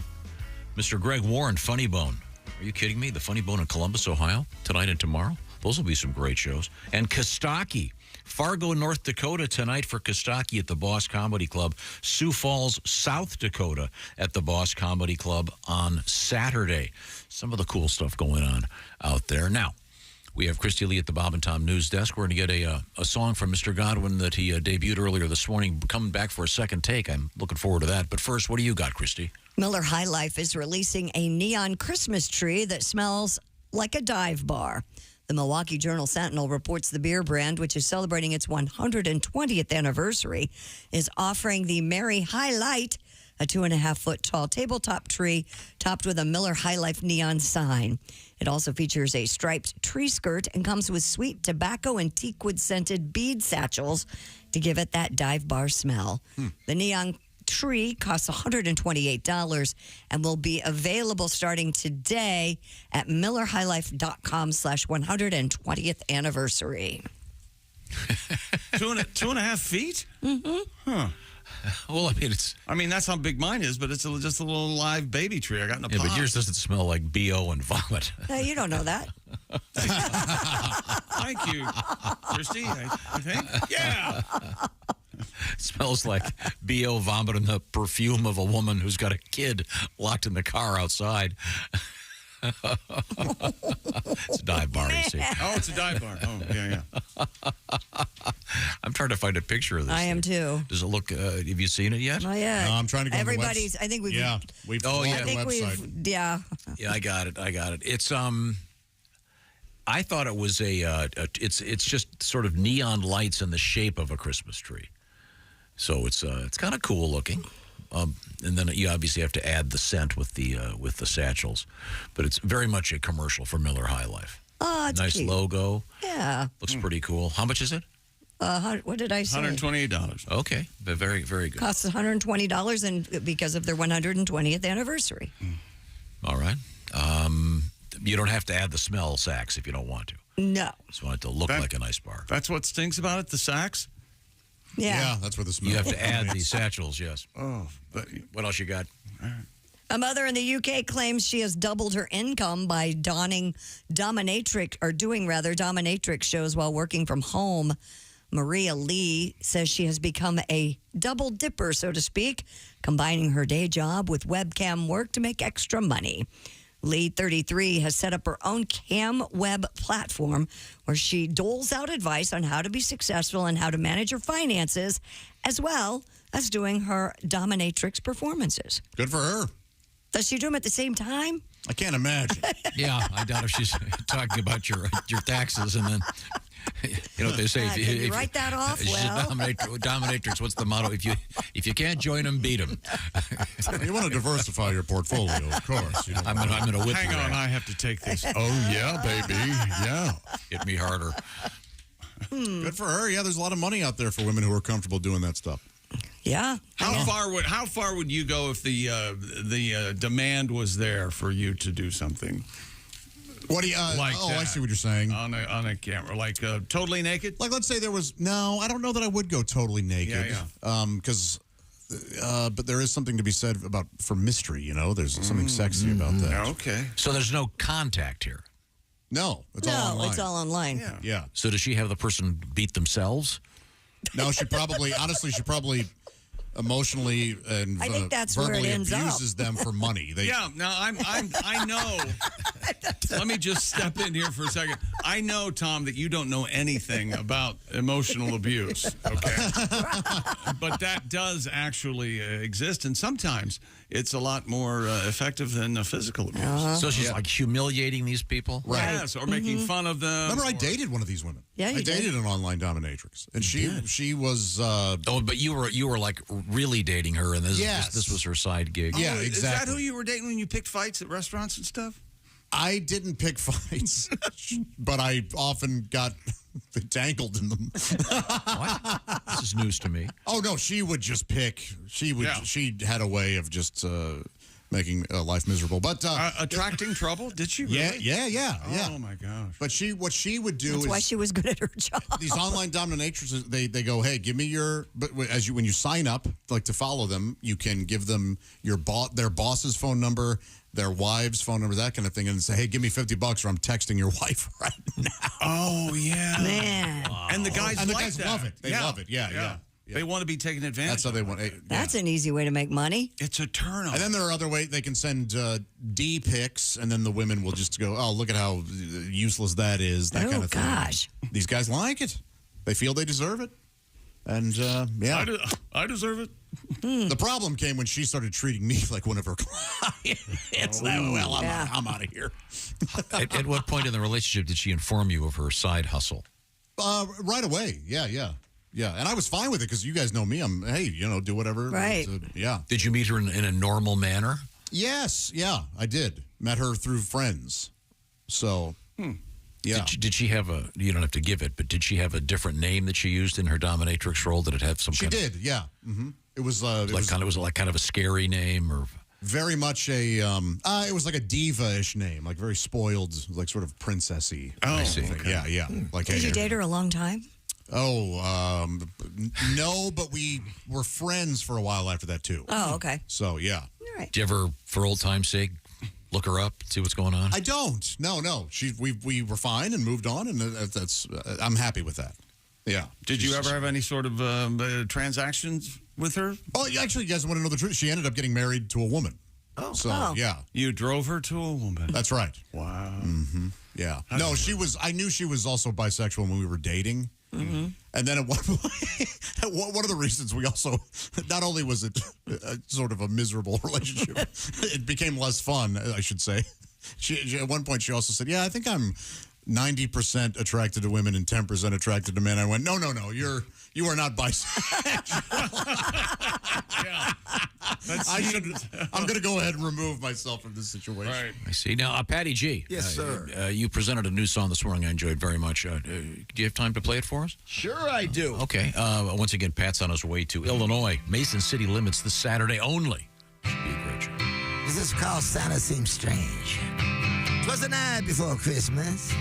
Speaker 5: Mr. Greg Warren, Funny Bone. Are you kidding me? The Funny Bone in Columbus, Ohio, tonight and tomorrow. Those will be some great shows. And Kostaki, Fargo, North Dakota, tonight for Kostaki at the Boss Comedy Club. Sioux Falls, South Dakota at the Boss Comedy Club on Saturday. Some of the cool stuff going on out there. Now, we have Christy Lee at the Bob and Tom News Desk. We're going to get a song from Mr. Godwin that he debuted earlier this morning, coming back for a second take. I'm looking forward to that. But first, what do you got, Christy?
Speaker 6: Miller High Life is releasing a neon Christmas tree that smells like a dive bar. The Milwaukee Journal-Sentinel reports the beer brand, which is celebrating its 120th anniversary, is offering the Merry High Light, a 2.5-foot tall tabletop tree topped with a Miller High Life neon sign. It also features a striped tree skirt and comes with sweet tobacco and teakwood-scented bead satchels to give it that dive bar smell. The neon tree costs $128 and will be available starting today at millerhighlife.com/120th anniversary.
Speaker 4: 2.5 feet?
Speaker 6: Mm-hmm.
Speaker 4: Huh.
Speaker 5: Well, I mean,
Speaker 4: that's how big mine is, but it's just a little live baby tree I got in a pot.
Speaker 5: But yours doesn't smell like BO and vomit.
Speaker 6: You don't know that.
Speaker 4: Thank you, Christy, I think. Yeah.
Speaker 5: It smells like BO vomit and the perfume of a woman who's got a kid locked in the car outside. It's a dive bar, you see.
Speaker 4: Oh, it's a dive bar. Oh, yeah.
Speaker 5: I'm trying to find a picture of this.
Speaker 6: I am too.
Speaker 5: Does it look, have you seen it yet?
Speaker 6: Not yet.
Speaker 1: No, I'm trying to go
Speaker 6: Everybody's,
Speaker 1: on the
Speaker 6: I think we've...
Speaker 1: Yeah, we've
Speaker 5: oh, yeah.
Speaker 6: I think
Speaker 1: the website.
Speaker 6: we've... Yeah.
Speaker 5: Yeah, I got it. It's, I thought it was it's just sort of neon lights in the shape of a Christmas tree. So it's kind of cool looking. And then you obviously have to add the scent with the satchels. But it's very much a commercial for Miller High Life.
Speaker 6: Oh, it's
Speaker 5: nice
Speaker 6: cute.
Speaker 5: Logo.
Speaker 6: Yeah.
Speaker 5: Looks pretty cool. How much is it?
Speaker 6: What did I say?
Speaker 4: $128.
Speaker 5: Okay. Very, very good.
Speaker 6: Costs $120 and because of their 120th anniversary.
Speaker 5: All right. You don't have to add the smell sacks if you don't want to.
Speaker 6: No.
Speaker 5: Just want it to look like a nice bar.
Speaker 4: That's what stinks about it, the sacks?
Speaker 6: Yeah.
Speaker 1: That's where the smell.
Speaker 5: You have to add the satchels, yes.
Speaker 4: Oh, but
Speaker 5: what else you got?
Speaker 6: A mother in the UK claims she has doubled her income by doing dominatrix shows while working from home. Maria Lee says she has become a double dipper, so to speak, combining her day job with webcam work to make extra money. Lee, 33, has set up her own cam web platform where she doles out advice on how to be successful and how to manage her finances, as well as doing her dominatrix performances.
Speaker 1: Good for her.
Speaker 6: Does she do them at the same time?
Speaker 1: I can't imagine.
Speaker 5: Yeah, I doubt if she's talking about your taxes and then, you know what they say.
Speaker 6: Can you write that off?
Speaker 5: She's a dominatrix. What's the motto? If you can't join them, beat them.
Speaker 1: You want to diversify your portfolio, of course.
Speaker 5: I'm gonna whip
Speaker 4: hang
Speaker 5: you.
Speaker 4: on, I have to take this.
Speaker 1: Oh, yeah, baby. Yeah.
Speaker 5: Hit me harder.
Speaker 1: Good for her. Yeah, there's a lot of money out there for women who are comfortable doing that stuff.
Speaker 6: Yeah.
Speaker 4: How far would you go if the demand was there for you to do something?
Speaker 1: What do you?
Speaker 4: Like
Speaker 1: I see what you're saying.
Speaker 4: On a camera, like totally naked.
Speaker 1: Like, let's say there was. No, I don't know that I would go totally naked.
Speaker 4: Yeah.
Speaker 1: Because. But there is something to be said for mystery. You know, there's something sexy about that.
Speaker 4: Okay.
Speaker 5: So there's no contact here.
Speaker 1: No, it's all online.
Speaker 6: It's all online.
Speaker 1: Yeah.
Speaker 5: So does she have the person beat themselves?
Speaker 1: No, she probably. Honestly, she probably emotionally and
Speaker 6: I think that's where it
Speaker 1: verbally
Speaker 6: ends up.
Speaker 1: abuses them for money.
Speaker 4: Yeah, no, I know. Let me just step in here for a second. I know, Tom, that you don't know anything about emotional abuse, okay? But that does actually exist, and sometimes it's a lot more effective than physical abuse.
Speaker 5: So she's like humiliating these people?
Speaker 1: Right.
Speaker 4: Yes, or making fun of them.
Speaker 1: Remember, I dated one of these women.
Speaker 6: Yeah, you
Speaker 1: I dated
Speaker 6: did.
Speaker 1: an online dominatrix, and she was.
Speaker 5: Oh, but you were like really dating her, and this was her side gig.
Speaker 1: Yeah,
Speaker 4: Oh,
Speaker 1: exactly.
Speaker 4: Is that who you were dating when you picked fights at restaurants and stuff?
Speaker 1: I didn't pick fights, but I often got entangled in them.
Speaker 5: What? This is news to me.
Speaker 1: Oh no, she would just pick. She would.
Speaker 4: Yeah.
Speaker 1: She had a way of just making life miserable. But
Speaker 4: attracting trouble? Did she? Really?
Speaker 1: Yeah.
Speaker 4: Oh my gosh!
Speaker 1: But what she would do
Speaker 6: That's
Speaker 1: is
Speaker 6: why she was good at her job.
Speaker 1: these online dominatrixes. They go, hey, give me your. But when you sign up, like to follow them, you can give them their boss's phone number, their wife's phone number, that kind of thing, and say, hey, give me $50 or I'm texting your wife right now.
Speaker 4: Oh yeah,
Speaker 6: Man.
Speaker 4: And the guys
Speaker 1: love it. They love it. Yeah.
Speaker 4: They want to be taken advantage.
Speaker 1: That's how they want.
Speaker 6: That's an easy way to make money.
Speaker 4: It's a turn on.
Speaker 1: And then there are other ways they can send D pics, and then the women will just go, "Oh, look at how useless that is." That kind of thing.
Speaker 6: Gosh.
Speaker 1: These guys like it. They feel they deserve it, and yeah,
Speaker 4: I deserve it.
Speaker 1: The problem came when she started treating me like one of her clients. I'm out of here.
Speaker 5: At what point in the relationship did she inform you of her side hustle?
Speaker 1: Right away. Yeah. And I was fine with it because you guys know me. Do whatever.
Speaker 6: Right.
Speaker 1: Yeah.
Speaker 5: Did you meet her in a normal manner?
Speaker 1: Yes. Yeah, I did. Met her through friends. So, yeah.
Speaker 5: Did she have you don't have to give it, but did she have a different name that she used in her dominatrix role? Did it have some
Speaker 1: She did, yeah. Mm-hmm. It was kind of a scary name, or
Speaker 5: very much
Speaker 1: a it was like a diva-ish name, like very spoiled, like sort of princessy.
Speaker 5: Oh, I see.
Speaker 1: Okay. Yeah. Like,
Speaker 6: Did you date her a long time?
Speaker 1: Oh, no, but we were friends for a while after that too.
Speaker 6: Oh, okay.
Speaker 1: So yeah.
Speaker 6: All right.
Speaker 5: Do you ever, for old time's sake, look her up, see what's going on?
Speaker 1: I don't. No. We were fine and moved on, and that's I'm happy with that. Yeah.
Speaker 4: Did you ever have any sort of transactions with her?
Speaker 1: Oh, actually, you guys want to know the truth? She ended up getting married to a woman.
Speaker 4: Oh.
Speaker 1: So, yeah.
Speaker 4: You drove her to a woman.
Speaker 1: That's right.
Speaker 4: Wow.
Speaker 1: Mm-hmm. Yeah. No, she was. I knew she was also bisexual when we were dating. Mm-hmm. And then at one point, one of the reasons we also, not only was it sort of a miserable relationship, it became less fun, I should say. She at one point, she also said, yeah, I think I'm 90% attracted to women and 10% attracted to men. I went, no, you are not bisexual.
Speaker 4: Yeah.
Speaker 1: I'm going to go ahead and remove myself from this situation.
Speaker 4: Right.
Speaker 5: I see. Now, Patty G.
Speaker 15: Yes, sir.
Speaker 5: You presented a new song this morning I enjoyed very much. Do you have time to play it for us?
Speaker 15: Sure I do.
Speaker 5: Okay. Once again, Pat's on his way to Illinois. Mason City Limits this Saturday only. Should be a great show.
Speaker 15: This is called Santa Seems Strange. 'Twas the night before Christmas.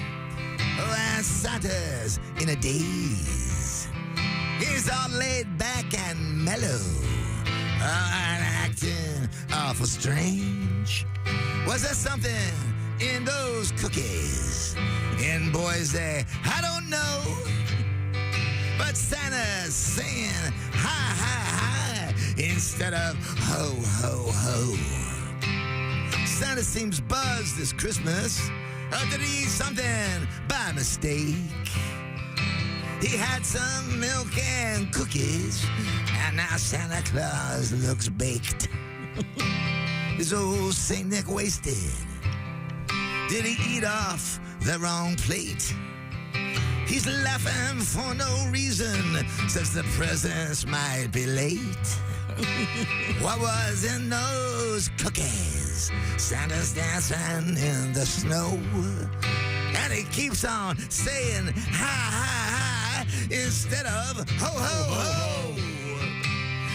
Speaker 15: Oh, and Santa's in a daze. He's all laid back and mellow. And acting awful strange. Was there something in those cookies? And boys, I don't know. But Santa's saying hi, hi, hi instead of ho, ho, ho. Santa seems buzzed this Christmas. Did he eat something by mistake? He had some milk and cookies, and now Santa Claus looks baked. Is old Saint Nick wasted? Did he eat off the wrong plate? He's laughing for no reason, since the presents might be late. What was in those cookies? Santa's dancing in the snow. And he keeps on saying hi, hi, hi instead of ho, ho, ho.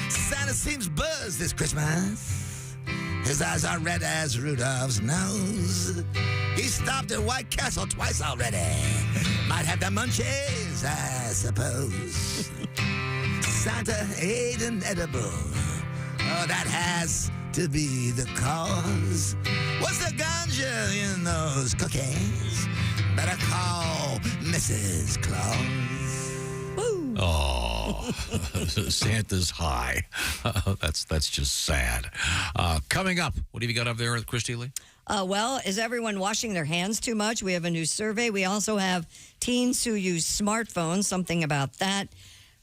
Speaker 15: Santa seems buzzed this Christmas. His eyes are red as Rudolph's nose. He stopped at White Castle twice already. Might have the munchies, I suppose. Santa ate an edible. Oh, that has to be the cause. What's the ganja in those cookies? Better call Mrs. Claus.
Speaker 5: Oh, Santa's high. That's just sad. Coming up, what have you got up there, Christy Lee?
Speaker 6: Well, is everyone washing their hands too much? We have a new survey. We also have teens who use smartphones, something about that.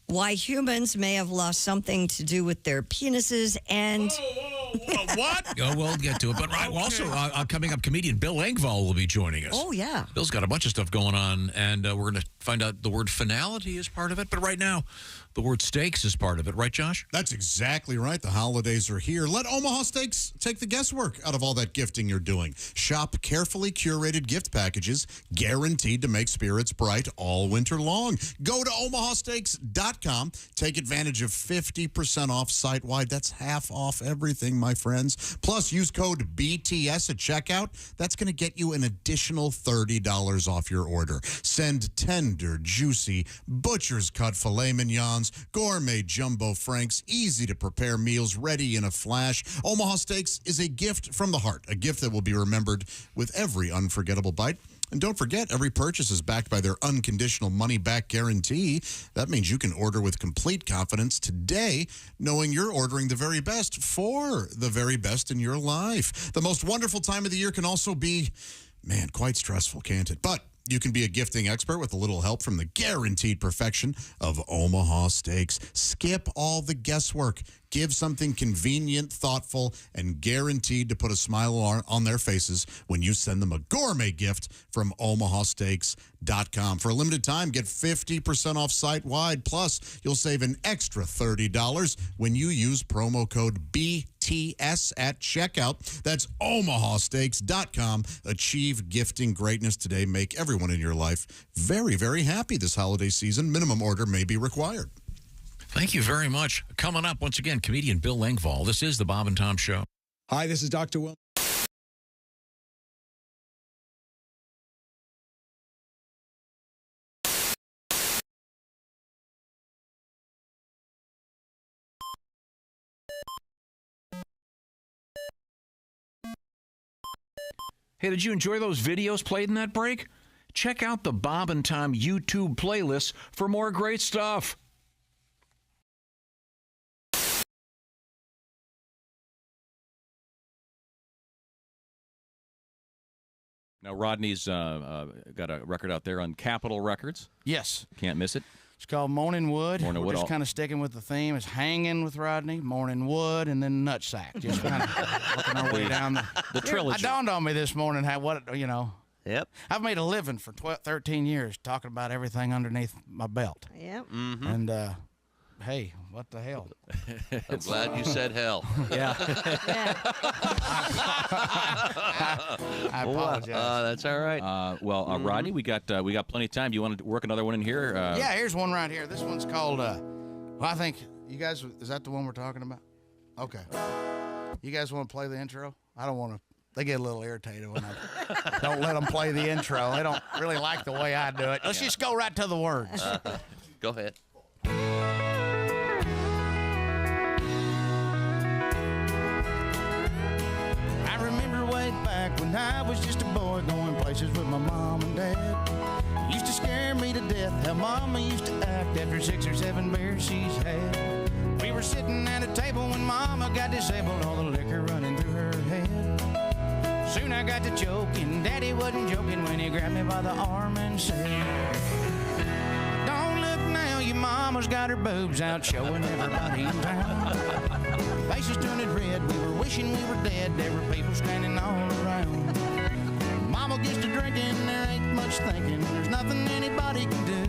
Speaker 6: Why humans may have lost something to do with their penises and...
Speaker 5: What? Oh, we'll get to it. But also, coming up, comedian Bill Engvall will be joining us.
Speaker 6: Oh, yeah.
Speaker 5: Bill's got a bunch of stuff going on, and we're going to find out the word finality is part of it. But right now, the word steaks is part of it. Right, Josh?
Speaker 1: That's exactly right. The holidays are here. Let Omaha Steaks take the guesswork out of all that gifting you're doing. Shop carefully curated gift packages guaranteed to make spirits bright all winter long. Go to omahasteaks.com. Take advantage of 50% off site-wide. That's half off everything, my friends. Plus, use code BTS at checkout. That's going to get you an additional $30 off your order. Send tender, juicy, butcher's cut filet mignons, gourmet jumbo franks, easy-to-prepare meals ready in a flash. Omaha Steaks is a gift from the heart, a gift that will be remembered with every unforgettable bite. And don't forget, every purchase is backed by their unconditional money-back guarantee. That means you can order with complete confidence today, knowing you're ordering the very best for the very best in your life. The most wonderful time of the year can also be, man, quite stressful, can't it? But you can be a gifting expert with a little help from the guaranteed perfection of Omaha Steaks. Skip all the guesswork. Give something convenient, thoughtful, and guaranteed to put a smile on their faces when you send them a gourmet gift from omahasteaks.com. For a limited time, get 50% off site-wide. Plus, you'll save an extra $30 when you use promo code BTS at checkout. That's omahasteaks.com. Achieve gifting greatness today. Make everyone in your life very, very happy this holiday season. Minimum order may be required.
Speaker 5: Thank you very much. Coming up, once again, comedian Bill Engvall. This is the Bob and Tom Show.
Speaker 3: Hi, this is Dr. Will.
Speaker 5: Hey, did you enjoy those videos played in that break? Check out the Bob and Tom YouTube playlist for more great stuff.
Speaker 7: Now, Rodney's got a record out there on Capitol Records.
Speaker 22: Yes.
Speaker 7: Can't miss it.
Speaker 22: It's called Morning Wood.
Speaker 7: Morning
Speaker 22: We're
Speaker 7: Wood.
Speaker 22: just kind of sticking with the theme. It's Hanging with Rodney, Morning Wood, and then Nutsack. Just kind of working our way down
Speaker 7: the trilogy.
Speaker 22: It dawned on me this morning how
Speaker 12: Yep.
Speaker 22: I've made a living for 13 years talking about everything underneath my belt.
Speaker 6: Yep.
Speaker 12: Mm-hmm.
Speaker 22: And, hey, what the hell?
Speaker 16: I'm glad you said hell.
Speaker 22: Yeah. I apologize.
Speaker 12: That's all right.
Speaker 7: Rodney, we got plenty of time. Do you want to work another one in here?
Speaker 22: Yeah, here's one right here. This one's called, I think, you guys, is that the one we're talking about? Okay. You guys want to play the intro? I don't want to. They get a little irritated when I don't let them play the intro. They don't really like the way I do it. Let's just go right to the words.
Speaker 16: Go ahead.
Speaker 22: I remember way back when I was just a boy going places with my mom and dad. It used to scare me to death how Mama used to act after 6 or 7 beers she's had. We were sitting at a table when Mama got disabled, all the liquor running through her head. Soon I got to choking. Daddy wasn't joking when he grabbed me by the arm and said, "Don't look now, your mama's got her boobs out showing everybody in town." Faces turning red, we were wishing we were dead. There were people standing all around. Mama gets to drinking, there ain't much thinking. There's nothing anybody can do.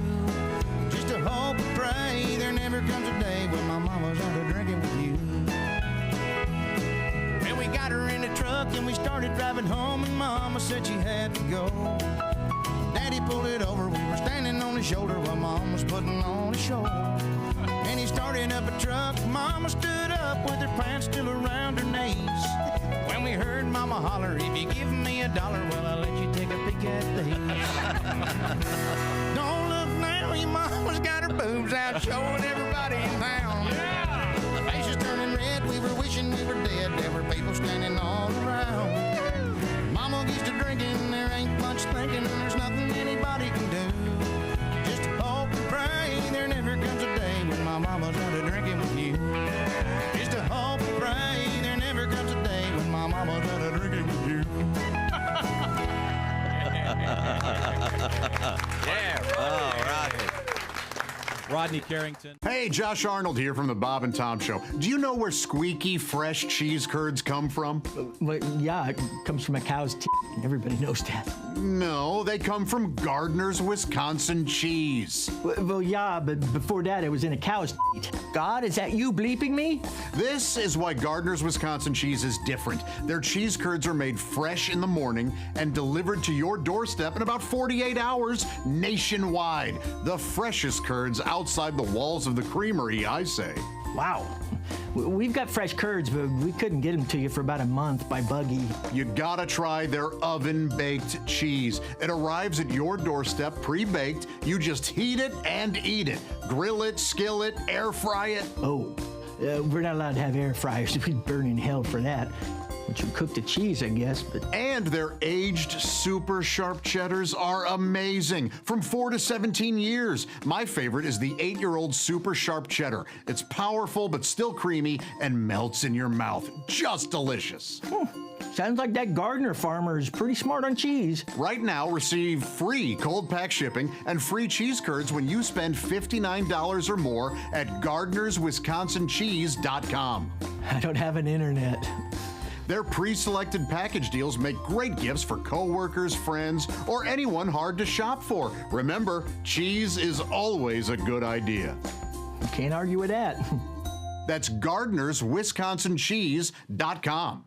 Speaker 22: Just to hope and pray there never comes a day when my mama's out of drinking with you. Well, we got her in the truck and we started driving home, and Mama said she had to go. Daddy pulled it over, we were standing on his shoulder while Mom was putting on a show. And he started up a truck, Mama stood up with her pants still around her knees. When we heard Mama holler, "If you give me $1, well, I'll let you take a peek at these." Don't look now, your mama's got her boobs out showing everybody in town. Yeah. Faces turning red, we were wishing we were dead. There were people standing all around. Mama gets to drinking, there ain't much thinking. There's nothing anybody can do. Just hope and pray there never comes a
Speaker 7: Rodney Carrington.
Speaker 3: Hey, Josh Arnold here from the Bob and Tom Show. Do you know where squeaky, fresh cheese curds come from?
Speaker 17: Well, yeah, it comes from a cow's teeth. Everybody knows that.
Speaker 3: No, they come from Gardner's Wisconsin cheese.
Speaker 17: Well, yeah, but before that, it was in a cow's teeth. God, is that you bleeping me?
Speaker 3: This is why Gardner's Wisconsin cheese is different. Their cheese curds are made fresh in the morning and delivered to your doorstep in about 48 hours nationwide. The freshest curds outside the walls of the creamery, I say.
Speaker 17: Wow. We've got fresh curds, but we couldn't get them to you for about a month by buggy.
Speaker 3: You gotta try their oven-baked cheese. It arrives at your doorstep pre-baked. You just heat it and eat it. Grill it, skill it, air fry it.
Speaker 17: Oh, we're not allowed to have air fryers. We'd burn in hell for that. But you cook the cheese, I guess. But
Speaker 3: And their aged super sharp cheddars are amazing. From 4 to 17 years. My favorite is the 8-year-old super sharp cheddar. It's powerful but still creamy and melts in your mouth. Just delicious.
Speaker 17: Sounds like that Gardner farmer is pretty smart on cheese.
Speaker 3: Right now, receive free cold pack shipping and free cheese curds when you spend $59 or more at GardnersWisconsinCheese.com.
Speaker 17: I don't have an internet.
Speaker 3: Their pre-selected package deals make great gifts for coworkers, friends, or anyone hard to shop for. Remember, cheese is always a good idea.
Speaker 17: Can't argue with that.
Speaker 3: That's GardnersWisconsinCheese.com.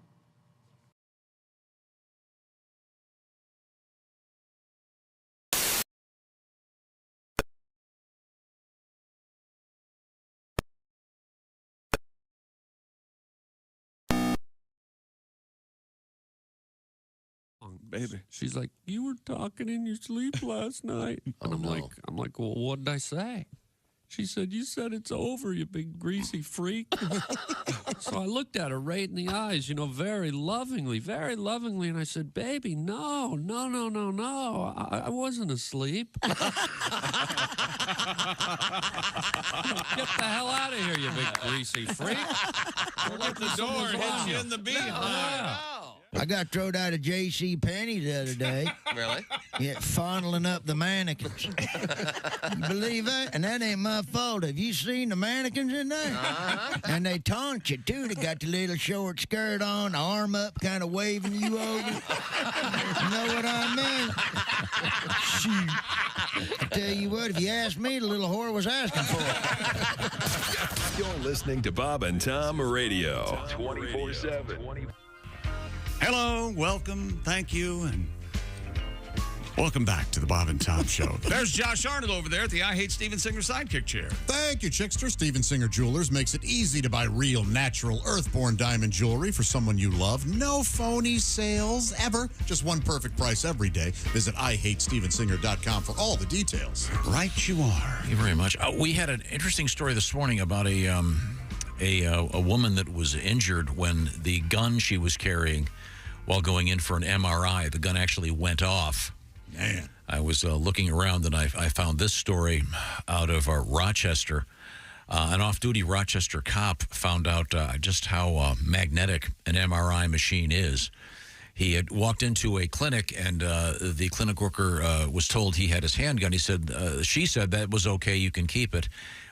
Speaker 18: Baby, she's like, you were talking in your sleep last night, and I'm like, well, what did I say? She said, you said it's over, you big greasy freak. So I looked at her right in the eyes, very lovingly, and I said, baby, no, I wasn't asleep. Get the hell out of here, you big greasy freak.
Speaker 4: Let the door hit you in the behind.
Speaker 23: I got thrown out of J.C. Penney the other day.
Speaker 16: Really?
Speaker 23: Yeah, fondling up the mannequins. You believe that? And that ain't my fault. Have you seen the mannequins in there? And they taunt you, too. They got the little short skirt on, arm up, kind of waving you over. You know what I mean? Shoot. I tell you what, if you ask me, the little whore was asking for it.
Speaker 24: You're listening to Bob and Tom Radio 24/7.
Speaker 4: Hello, welcome, thank you, and welcome back to the Bob and Tom Show. There's Josh Arnold over there at the I Hate Steven Singer sidekick chair.
Speaker 1: Thank you, Chickster. Steven Singer Jewelers makes it easy to buy real, natural, earthborn diamond jewelry for someone you love. No phony sales ever. Just one perfect price every day. Visit IHateStevenSinger.com for all the details.
Speaker 4: Right you are.
Speaker 5: Thank you very much. We had an interesting story this morning about a woman that was injured when the gun she was carrying while going in for an MRI, the gun actually went off.
Speaker 1: Man.
Speaker 5: I was looking around and I found this story out of Rochester. An off-duty Rochester cop found out just how magnetic an MRI machine is. He had walked into a clinic, and the clinic worker was told he had his handgun. She said that was okay, you can keep it.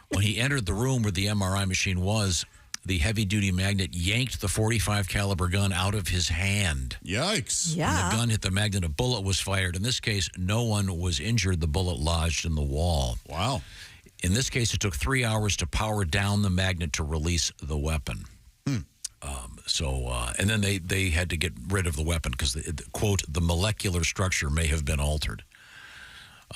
Speaker 5: When he entered the room where the MRI machine was, the heavy-duty magnet yanked the .45 caliber gun out of his hand.
Speaker 1: Yikes.
Speaker 6: Yeah.
Speaker 5: When the gun hit the magnet, a bullet was fired. In this case, no one was injured. The bullet lodged in the wall.
Speaker 1: Wow.
Speaker 5: In this case, it took 3 hours to power down the magnet to release the weapon. And then they had to get rid of the weapon because, quote, the molecular structure may have been altered.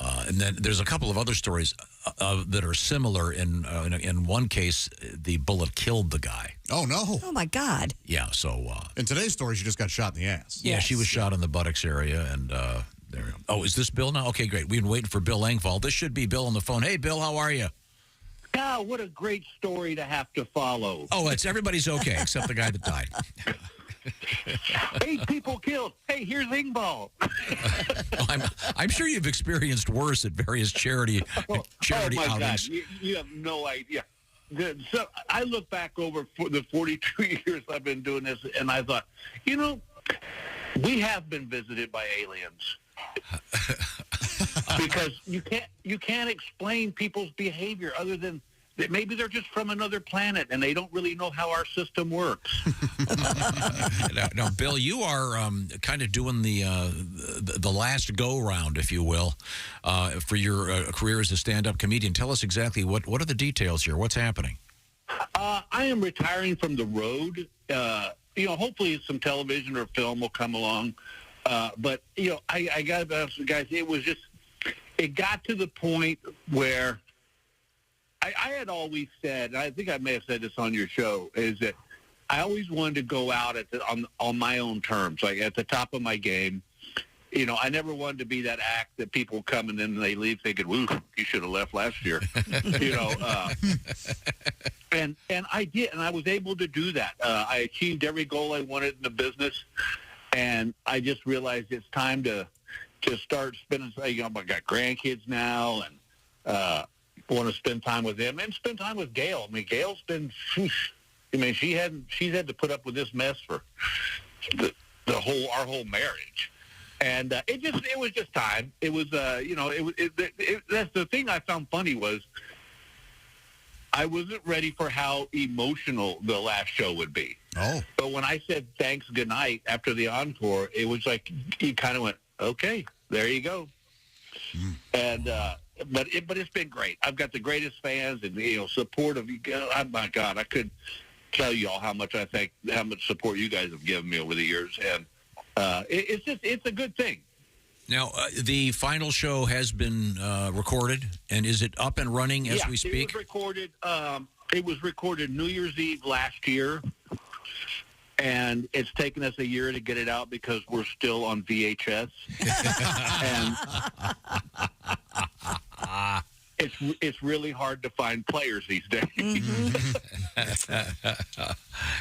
Speaker 5: And then there's a couple of other stories that are similar. In one case, the bullet killed the guy.
Speaker 1: Oh, no.
Speaker 6: Oh, my God.
Speaker 5: Yeah, so...
Speaker 1: in today's story, she just got shot in the ass.
Speaker 5: Yeah, she was shot in the buttocks area, and there we go. Oh, is this Bill now? Okay, great. We've been waiting for Bill Engvall. This should be Bill on the phone. Hey, Bill, how are you?
Speaker 25: God, what a great story to have to follow.
Speaker 5: Oh, everybody's okay, except the guy that died.
Speaker 25: 8 people killed. Hey, here's Engvall.
Speaker 5: I'm sure you've experienced worse at various charity
Speaker 25: Oh, my
Speaker 5: outings.
Speaker 25: God. You have no idea. So I look back over for the 42 years I've been doing this, and I thought, we have been visited by aliens. because you can't explain people's behavior other than that maybe they're just from another planet and they don't really know how our system works.
Speaker 5: Now, Bill, you are kind of doing the last go round, if you will, for your career as a stand-up comedian. Tell us exactly what are the details here? What's happening?
Speaker 25: I am retiring from the road. Hopefully some television or film will come along. But I got to be honest with you guys, it got to the point where I had always said, and I think I may have said this on your show, is that I always wanted to go out on my own terms, like at the top of my game. I never wanted to be that act that people come and then they leave thinking, "Woo, you should have left last year." And I did, and I was able to do that. I achieved every goal I wanted in the business, and I just realized it's time to start spending. I got grandkids now, and want to spend time with them and spend time with Gail. I mean, Gail's been. She's had to put up with this mess for our whole marriage, and it was just time. It was that's the thing I found funny was I wasn't ready for how emotional the last show would be.
Speaker 1: Oh,
Speaker 25: but when I said thanks, good night after the encore, it was like you kind of went, okay, there you go, and. But it's been great. I've got the greatest fans and support of you. Oh my God, I could tell you all how much support you guys have given me over the years, and it's a good thing.
Speaker 5: Now, the final show has been recorded, and is it up and running as we speak?
Speaker 25: It was recorded. It was recorded New Year's Eve last year, and it's taken us a year to get it out because we're still on VHS. And it's really hard to find players these days.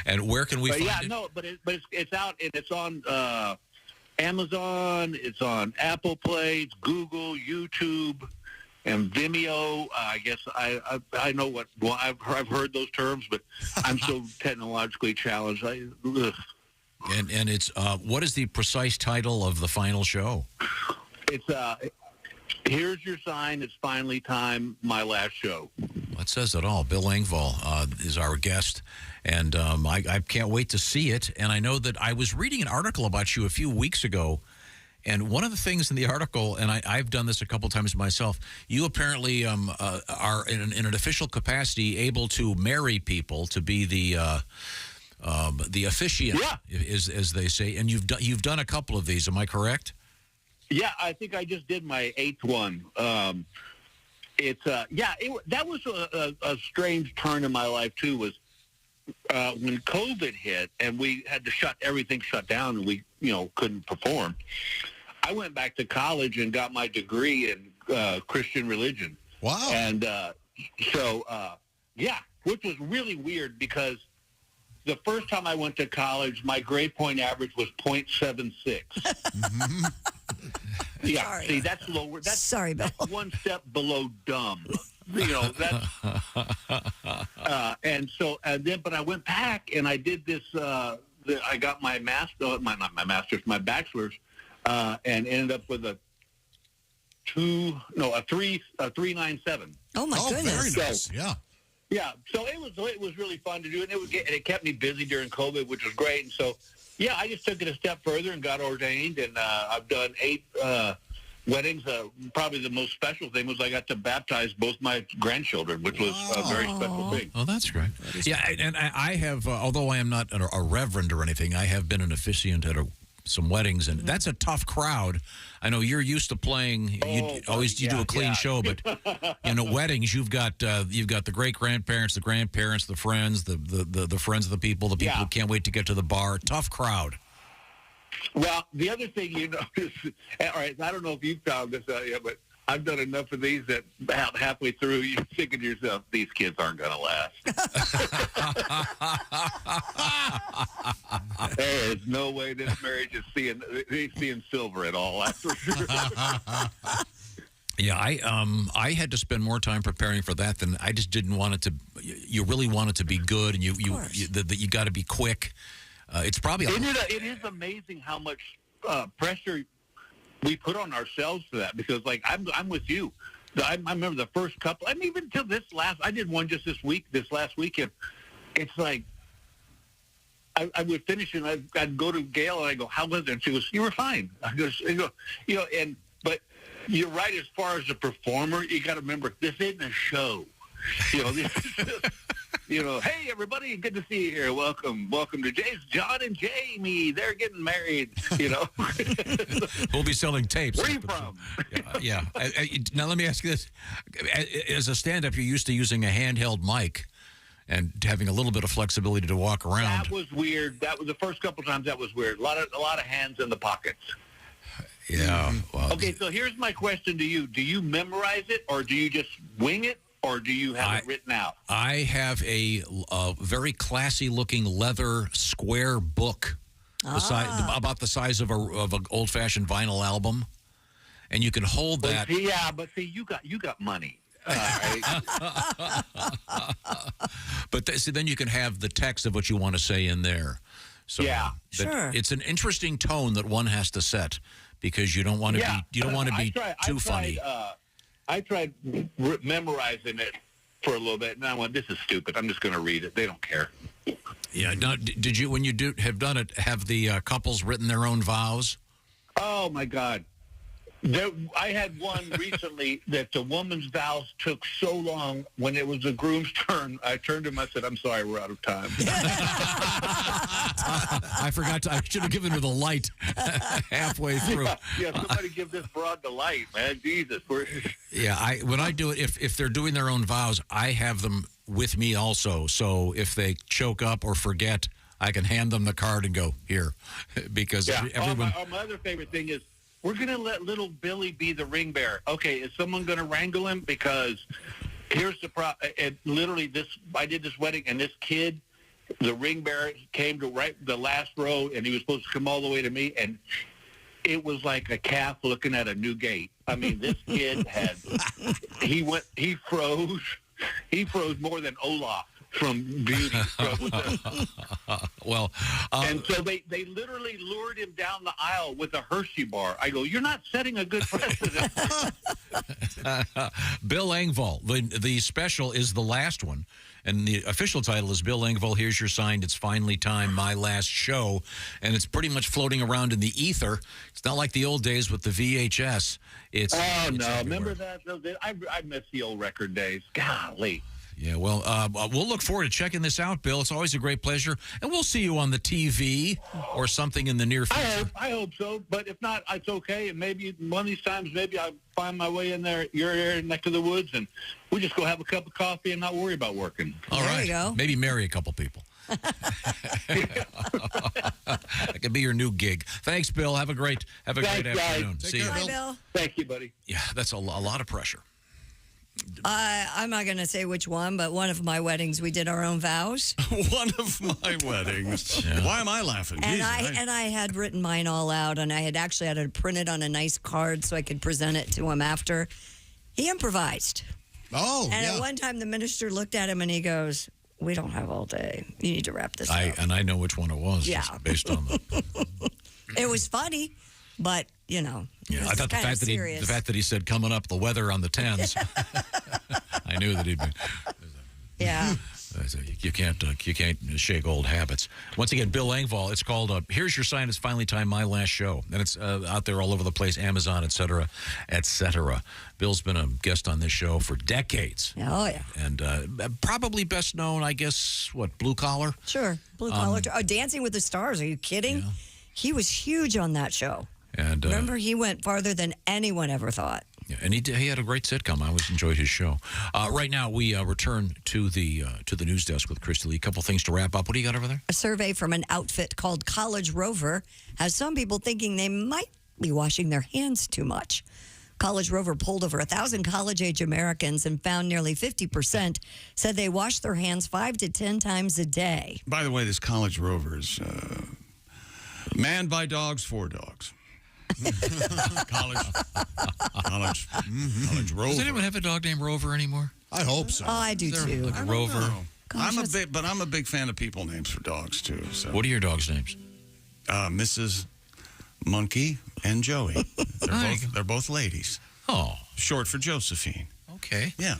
Speaker 5: And where can we find it?
Speaker 25: But it's out, and it's on Amazon. It's on Apple Play, it's Google, YouTube, and Vimeo. I guess I know what I've heard those terms, but I'm so technologically challenged.
Speaker 5: And it's what is the precise title of the final show?
Speaker 25: It's Here's Your Sign. It's finally time. My last show.
Speaker 5: That says it all. Bill Engvall is our guest, and I can't wait to see it. And I know that I was reading an article about you a few weeks ago, and one of the things in the article, and I've done this a couple times myself, you apparently are in an official capacity able to marry people, to be the officiant, as they say. And you've done a couple of these. Am I correct?
Speaker 25: Yeah, I think I just did my 8th one. That was a strange turn in my life too. Was when COVID hit and we had to shut down and we couldn't perform. I went back to college and got my degree in Christian religion.
Speaker 1: Wow!
Speaker 25: And which was really weird because the first time I went to college, my grade point average was .76. Mm-hmm. Yeah, sorry. See, that's lower. That's one step below dumb. That's but I went back and I did this. I got my my bachelor's, and ended up with a 3.97.
Speaker 6: Oh my goodness!
Speaker 1: Very nice. Yeah.
Speaker 25: Yeah, so it was really fun to do, and it kept me busy during COVID, which was great. And so, yeah, I just took it a step further and got ordained, and I've done 8 weddings. Probably the most special thing was I got to baptize both my grandchildren, which was a very special thing.
Speaker 5: Oh, that's great. And I have, although I am not a reverend or anything, I have been an officiant at some weddings, and that's a tough crowd. I know you're used to playing. You do a clean show, but weddings, you've got the great grandparents, the grandparents, the friends, the friends of the people who can't wait to get to the bar. Tough crowd.
Speaker 25: Well, the other thing is, all right, I don't know if you found this out yet, but I've done enough of these that about halfway through, you're thinking to yourself, these kids aren't going to last. There is no way this marriage is seeing silver at all. That's for sure.
Speaker 5: Yeah, I had to spend more time preparing for that than I just didn't want it to. You really want it to be good, and you got to be quick. It's probably
Speaker 25: it is amazing how much pressure we put on ourselves for that because, like, I'm with you. I remember the first couple, and even till I did one just this last weekend. It's like, I would finish and I'd go to Gail and I go, how was it? And she goes, you were fine. I go, but you're right as far as a performer. You got to remember, this isn't a show. This is just, hey, everybody, good to see you here. Welcome to John and Jamie. They're getting married,
Speaker 5: We'll be selling tapes.
Speaker 25: Where are you from?
Speaker 5: Yeah. Now, let me ask you this. As a stand-up, you're used to using a handheld mic and having a little bit of flexibility to walk around.
Speaker 25: That was weird. That was the first couple times. That was weird. A lot of hands in the pockets.
Speaker 5: Yeah. Well,
Speaker 25: okay, so here's my question to you. Do you memorize it, or do you just wing it, or do you have it written out?
Speaker 5: I have a very classy-looking leather square book about the size of an old-fashioned vinyl album, and you can hold that.
Speaker 25: But you got money.
Speaker 5: But then you can have the text of what you want to say in there. So
Speaker 25: sure.
Speaker 5: It's an interesting tone that one has to set because you don't want to be too funny.
Speaker 25: I tried memorizing it for a little bit, and I went, "This is stupid. I'm just going to read it. They don't care."
Speaker 5: Yeah. Now, did you, when you have done it, have the couples written their own vows?
Speaker 25: Oh my God! I had one recently that the woman's vows took so long. When it was the groom's turn, I turned to him. I said, "I'm sorry, we're out of time."
Speaker 5: I forgot. I should have given her the light halfway through.
Speaker 25: Yeah, somebody give this broad the light, man. Jesus.
Speaker 5: When I do it, if they're doing their own vows, I have them with me also. So if they choke up or forget, I can hand them the card and go, here. Because everyone...
Speaker 25: My other favorite thing is, we're going to let little Billy be the ring bearer. Okay, is someone going to wrangle him? Because here's the problem. Literally, I did this wedding, and this kid, the ring bearer, came to the last row, and he was supposed to come all the way to me, and it was like a calf looking at a new gate. I mean, this kid he froze. He froze more than Olaf from Beauty. And so they literally lured him down the aisle with a Hershey bar. I go, you're not setting a good precedent.
Speaker 5: Bill Engvall, the special is the last one, and the official title is Bill Engvall, Here's Your Sign, It's Finally Time, My Last Show, and it's pretty much floating around in the ether. It's not like the old days with the VHS. It's
Speaker 25: remember that? I miss the old record days. Golly.
Speaker 5: Yeah, well, we'll look forward to checking this out, Bill. It's always a great pleasure. And we'll see you on the TV or something in the near future.
Speaker 25: I hope so. But if not, it's okay. And maybe one of these times, maybe I'll find my way in there, your area, neck of the woods, and we just go have a cup of coffee and not worry about working.
Speaker 5: All right.
Speaker 6: There you go.
Speaker 5: Maybe marry a couple people. That could be your new gig. Thanks, Bill. Have a great afternoon.
Speaker 25: Take
Speaker 5: See
Speaker 25: care,
Speaker 5: you.
Speaker 6: Bye, Bill.
Speaker 25: Thank you, buddy.
Speaker 5: Yeah, that's a lot of pressure.
Speaker 6: I'm not going to say which one, but one of my weddings, we did our own vows.
Speaker 4: One of my weddings. Yeah. Why am I laughing?
Speaker 6: And
Speaker 4: Jeez,
Speaker 6: I had written mine all out, and I had actually had it printed on a nice card so I could present it to him after. He improvised.
Speaker 1: Oh,
Speaker 6: and at one time, the minister looked at him and he goes, "We don't have all day. You need to wrap this up."
Speaker 5: And I know which one it was.
Speaker 6: Yeah.
Speaker 5: Just based on the...
Speaker 6: It was funny, but,
Speaker 5: Yeah, I thought the fact that he said coming up the weather on the 10s, I knew that he'd be.
Speaker 6: Yeah.
Speaker 5: You can't shake old habits. Once again, Bill Engvall. It's called "Here's Your Sign. It's Finally Time. My Last Show," and it's out there all over the place, Amazon, etc., etc. Bill's been a guest on this show for decades.
Speaker 6: Oh yeah.
Speaker 5: And probably best known, I guess, Blue Collar.
Speaker 6: Sure, Blue Collar. Dancing with the Stars. Are you kidding?
Speaker 5: Yeah.
Speaker 6: He was huge on that show.
Speaker 5: And
Speaker 6: remember, he went farther than anyone ever thought.
Speaker 5: Yeah, and he had a great sitcom. I always enjoyed his show. Right now, we return to the news desk with Christy Lee. A couple things to wrap up. What do you got over there?
Speaker 6: A survey from an outfit called College Rover has some people thinking they might be washing their hands too much. College Rover polled over 1,000 college-age Americans and found nearly 50% said they wash their hands 5 to 10 times a day.
Speaker 4: By the way, this College Rover is manned by dogs for dogs. College Rover.
Speaker 5: Does anyone have a dog named Rover anymore?
Speaker 1: I hope so.
Speaker 6: Oh, I do too.
Speaker 5: Like a Rover.
Speaker 4: I'm a big fan of people names for dogs too. So.
Speaker 5: What are your dogs' names?
Speaker 4: Mrs. Monkey and Joey. They're both ladies.
Speaker 5: Oh.
Speaker 4: Short for Josephine.
Speaker 5: Okay.
Speaker 4: Yeah.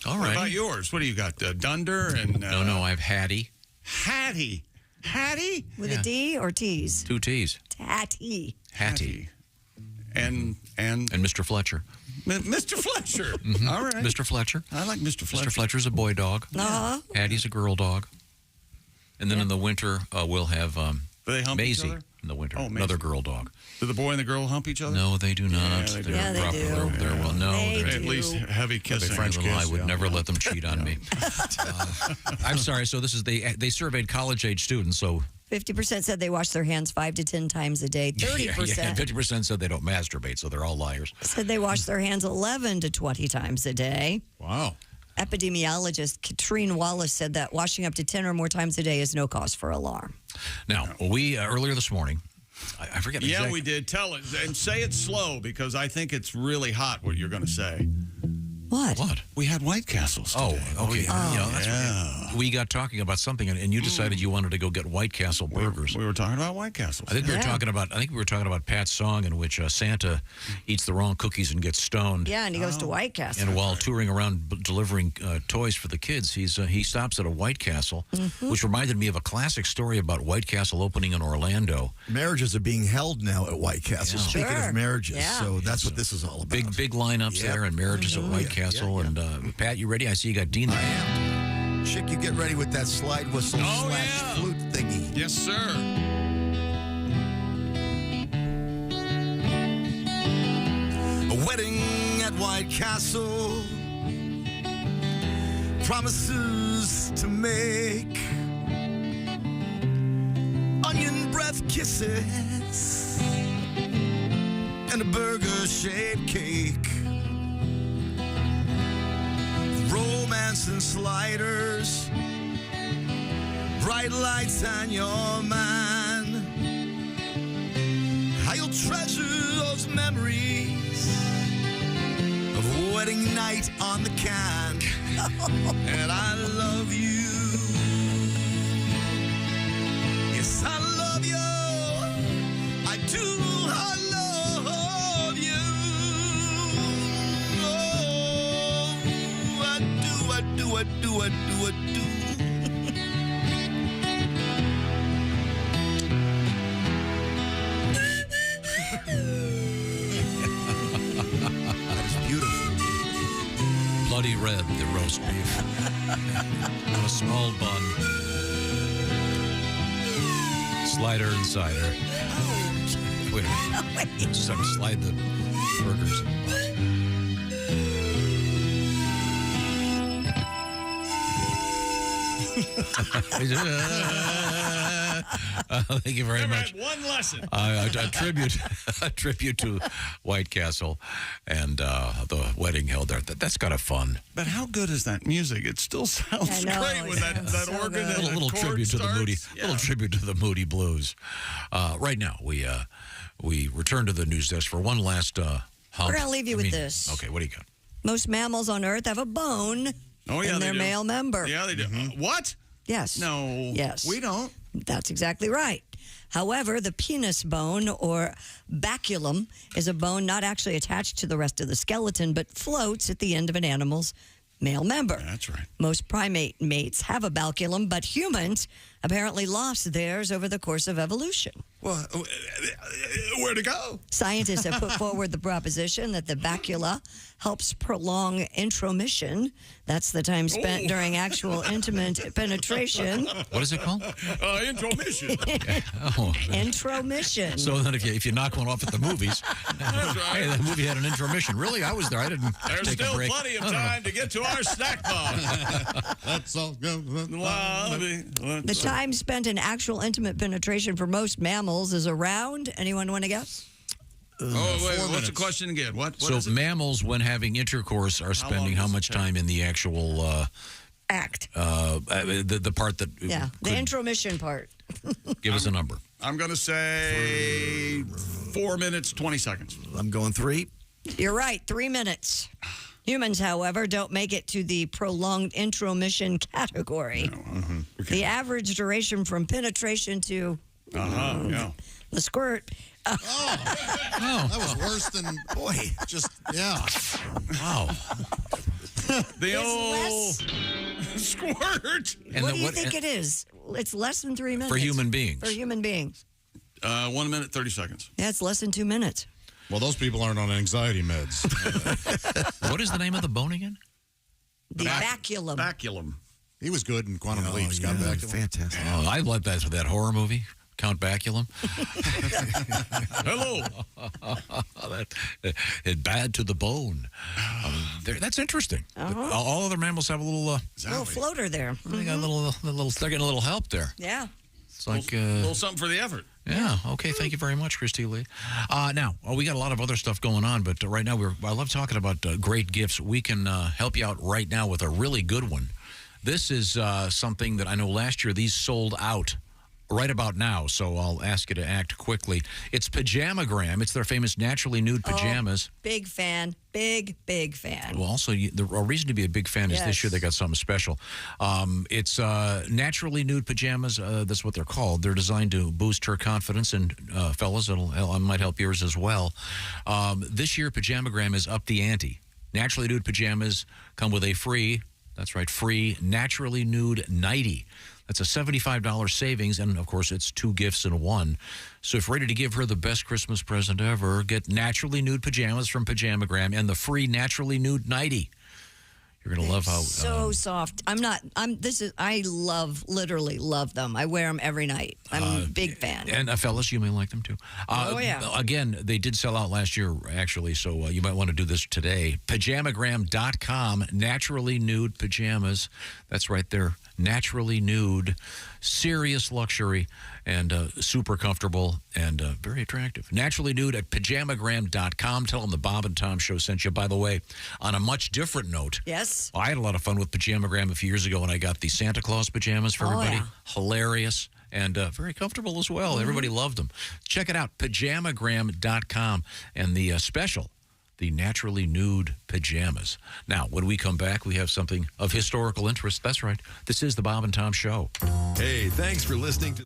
Speaker 5: All
Speaker 4: What
Speaker 5: right.
Speaker 4: about yours? What do you got? Dunder and...
Speaker 5: No, I have Hattie.
Speaker 4: Hattie. Hattie?
Speaker 6: With a D or T's?
Speaker 5: 2 T's.
Speaker 6: Hattie.
Speaker 5: Hattie.
Speaker 4: And
Speaker 5: Mr. Fletcher.
Speaker 4: Mr. Fletcher.
Speaker 5: Mhm.
Speaker 4: All right.
Speaker 5: Mr. Fletcher.
Speaker 4: I like Mr. Fletcher.
Speaker 5: Mr. Fletcher's a boy dog.
Speaker 6: Uh-huh.
Speaker 5: Hattie's a girl dog. And then in the winter, we'll have
Speaker 4: Do they hump each
Speaker 5: Maisie
Speaker 4: other?
Speaker 5: in the winter.
Speaker 4: Oh, Maisie.
Speaker 5: Another girl dog.
Speaker 4: Do the boy and the girl hump each other?
Speaker 5: No, they do not.
Speaker 4: they do.
Speaker 6: Yeah, they
Speaker 5: proper.
Speaker 6: do.
Speaker 5: They're well, no.
Speaker 6: They
Speaker 5: they're
Speaker 4: At least heavy kissing.
Speaker 5: French kiss. I would never let them cheat on me. I'm sorry. So this is they surveyed college-age students. So
Speaker 6: 50% said they wash their hands 5 to 10 times a day. 30%
Speaker 5: 50% said they don't masturbate. So they're all liars.
Speaker 6: said they wash their hands 11 to 20 times a day.
Speaker 1: Wow.
Speaker 6: Epidemiologist Katrine Wallace said that washing up to 10 or more times a day is no cause for alarm.
Speaker 5: Now we earlier this morning, I forget.
Speaker 4: Yeah,
Speaker 5: exact-
Speaker 4: we did. Tell it and say it slow because I think it's really hot what you're going to say.
Speaker 6: What?
Speaker 4: We had White Castles today.
Speaker 5: Okay. That's
Speaker 4: yeah.
Speaker 5: right. We got talking about something, and you decided you wanted to go get White Castle burgers.
Speaker 4: We were talking about White Castles.
Speaker 5: I think we were talking about Pat's song in which Santa eats the wrong cookies and gets stoned.
Speaker 6: Yeah, and he goes to White Castle.
Speaker 5: And while touring around delivering toys for the kids, he stops at a White Castle, which reminded me of a classic story about White Castle opening in Orlando.
Speaker 15: Marriages are being held now at White Castle.
Speaker 5: Yeah.
Speaker 15: Speaking of marriages,
Speaker 6: Yeah.
Speaker 15: so that's what this is all about.
Speaker 5: Big lineups there and marriages at White Castle. And Pat, you ready? I see you got Dean.
Speaker 15: I am. Chick, you get ready with that slide whistle / flute thingy.
Speaker 4: Yes, sir.
Speaker 15: A wedding at White Castle. Promises to make. Onion breath kisses. And a burger-shaped cake. Romance and sliders. Bright lights on your mind. How you'll treasure those memories of wedding night on the can. And I love you. Yes, I love you. I do. I love you. Oh, I do. I do. I do. I do. I do. That is beautiful.
Speaker 5: Bloody red, the roast beef. On a small bun. Slider and cider. Wait a minute. Just have to slide the burgers in the bun. Thank you very much.
Speaker 4: One lesson.
Speaker 5: A tribute to White Castle and the wedding held there. That's kind of fun.
Speaker 4: But how good is that music? It still sounds
Speaker 6: I know,
Speaker 4: great
Speaker 6: it
Speaker 4: with that
Speaker 6: sounds so
Speaker 4: organ.
Speaker 6: good.
Speaker 4: And
Speaker 5: A little
Speaker 4: chord
Speaker 5: tribute to the
Speaker 4: starts.
Speaker 5: Moody,
Speaker 4: Yeah.
Speaker 5: little tribute to the Moody Blues. Right now, we return to the news desk for one last hump.
Speaker 6: We're going to leave you with this.
Speaker 5: Okay, what do you got?
Speaker 6: Most mammals on Earth have a bone in
Speaker 4: they
Speaker 6: their
Speaker 4: do.
Speaker 6: male member.
Speaker 4: Yeah, they do. What?
Speaker 6: Yes.
Speaker 4: No.
Speaker 6: Yes.
Speaker 4: We don't.
Speaker 6: That's exactly right. However, the penis bone, or baculum, is a bone not actually attached to the rest of the skeleton, but floats at the end of an animal's male member.
Speaker 4: That's right.
Speaker 6: Most primate mates have a baculum, but humans apparently lost theirs over the course of evolution.
Speaker 4: Well, where to go?
Speaker 6: Scientists have put forward the proposition that the bacula helps prolong intromission. That's the time spent during actual intimate penetration.
Speaker 5: What is it called?
Speaker 4: Intromission.
Speaker 5: Oh.
Speaker 6: Intromission.
Speaker 5: So then if you knock one off at the movies, hey, that movie had an intromission. Really? I was there. I didn't
Speaker 4: There's
Speaker 5: take a
Speaker 4: still
Speaker 5: break.
Speaker 4: plenty of time to get to our snack bar.
Speaker 1: That's all good.
Speaker 6: The time spent in actual intimate penetration for most mammals is around, anyone want to guess?
Speaker 4: What's the question again? What
Speaker 5: So
Speaker 4: is it?
Speaker 5: mammals, when having intercourse, are spending how much time in the actual
Speaker 6: act?
Speaker 5: The part that
Speaker 6: Yeah, the intromission part.
Speaker 5: give us a number.
Speaker 4: I'm going to say 4 minutes, 20 seconds.
Speaker 15: I'm going 3.
Speaker 6: You're right, 3 minutes. Humans, however, don't make it to the prolonged intromission category. The average duration from penetration to
Speaker 4: Yeah.
Speaker 6: The squirt.
Speaker 1: That was worse than, boy, just, yeah.
Speaker 5: Wow.
Speaker 4: The old squirt.
Speaker 5: And
Speaker 6: What do you think it is? It's less than 3 minutes.
Speaker 5: For human beings.
Speaker 6: For human beings.
Speaker 4: 1 minute, 30 seconds.
Speaker 6: Yeah, it's less than 2 minutes.
Speaker 1: Well, those people aren't on anxiety meds.
Speaker 5: What is the name of the bone again?
Speaker 6: The baculum.
Speaker 4: Baculum.
Speaker 1: He was good in Quantum Leap. Scott Baculum.
Speaker 15: Fantastic.
Speaker 5: Oh, I love that horror movie, Count Baculum.
Speaker 4: Hello.
Speaker 5: It's bad to the bone. That's interesting. All other mammals have a little
Speaker 6: floater there.
Speaker 5: They got they're getting a little help there.
Speaker 6: Yeah.
Speaker 5: It's like
Speaker 4: a little something for the effort.
Speaker 5: Yeah. Okay. Thank you very much, Christy Lee. Now, we got a lot of other stuff going on, but right now I love talking about great gifts. We can help you out right now with a really good one. This is something that I know last year these sold out right about now, so I'll ask you to act quickly. It's Pajamagram. It's their famous naturally nude pajamas.
Speaker 6: Big fan. Big fan.
Speaker 5: Well, also, a reason to be a big fan is this year they got something special. It's naturally nude pajamas. That's what they're called. They're designed to boost her confidence, and fellas, it might help yours as well. This year, Pajamagram is up the ante. Naturally nude pajamas come with a free naturally nude nightie. That's a $75 savings, and, of course, it's 2 gifts in one. So if you're ready to give her the best Christmas present ever, get naturally nude pajamas from Pajamagram and the free naturally nude nightie. You're going to love how...
Speaker 6: So soft. I literally love them. I wear them every night. I'm a big fan.
Speaker 5: And fellas, you may like them too. Again, they did sell out last year, actually, so you might want to do this today. Pajamagram.com, naturally nude pajamas. That's right there. Naturally nude, serious luxury, and super comfortable and very attractive. Naturally nude at pajamagram.com. Tell them the Bob and Tom Show sent you. By the way, on a much different note,
Speaker 6: yes,
Speaker 5: I had a lot of fun with Pajamagram a few years ago when I got the Santa Claus pajamas for everybody.
Speaker 6: Yeah.
Speaker 5: Hilarious and very comfortable as well. Everybody loved them. Check it out, pajamagram.com, and the special, the naturally nude pajamas. Now, when we come back, we have something of historical interest. That's right. This is the Bob and Tom Show.
Speaker 24: Hey, thanks for listening to...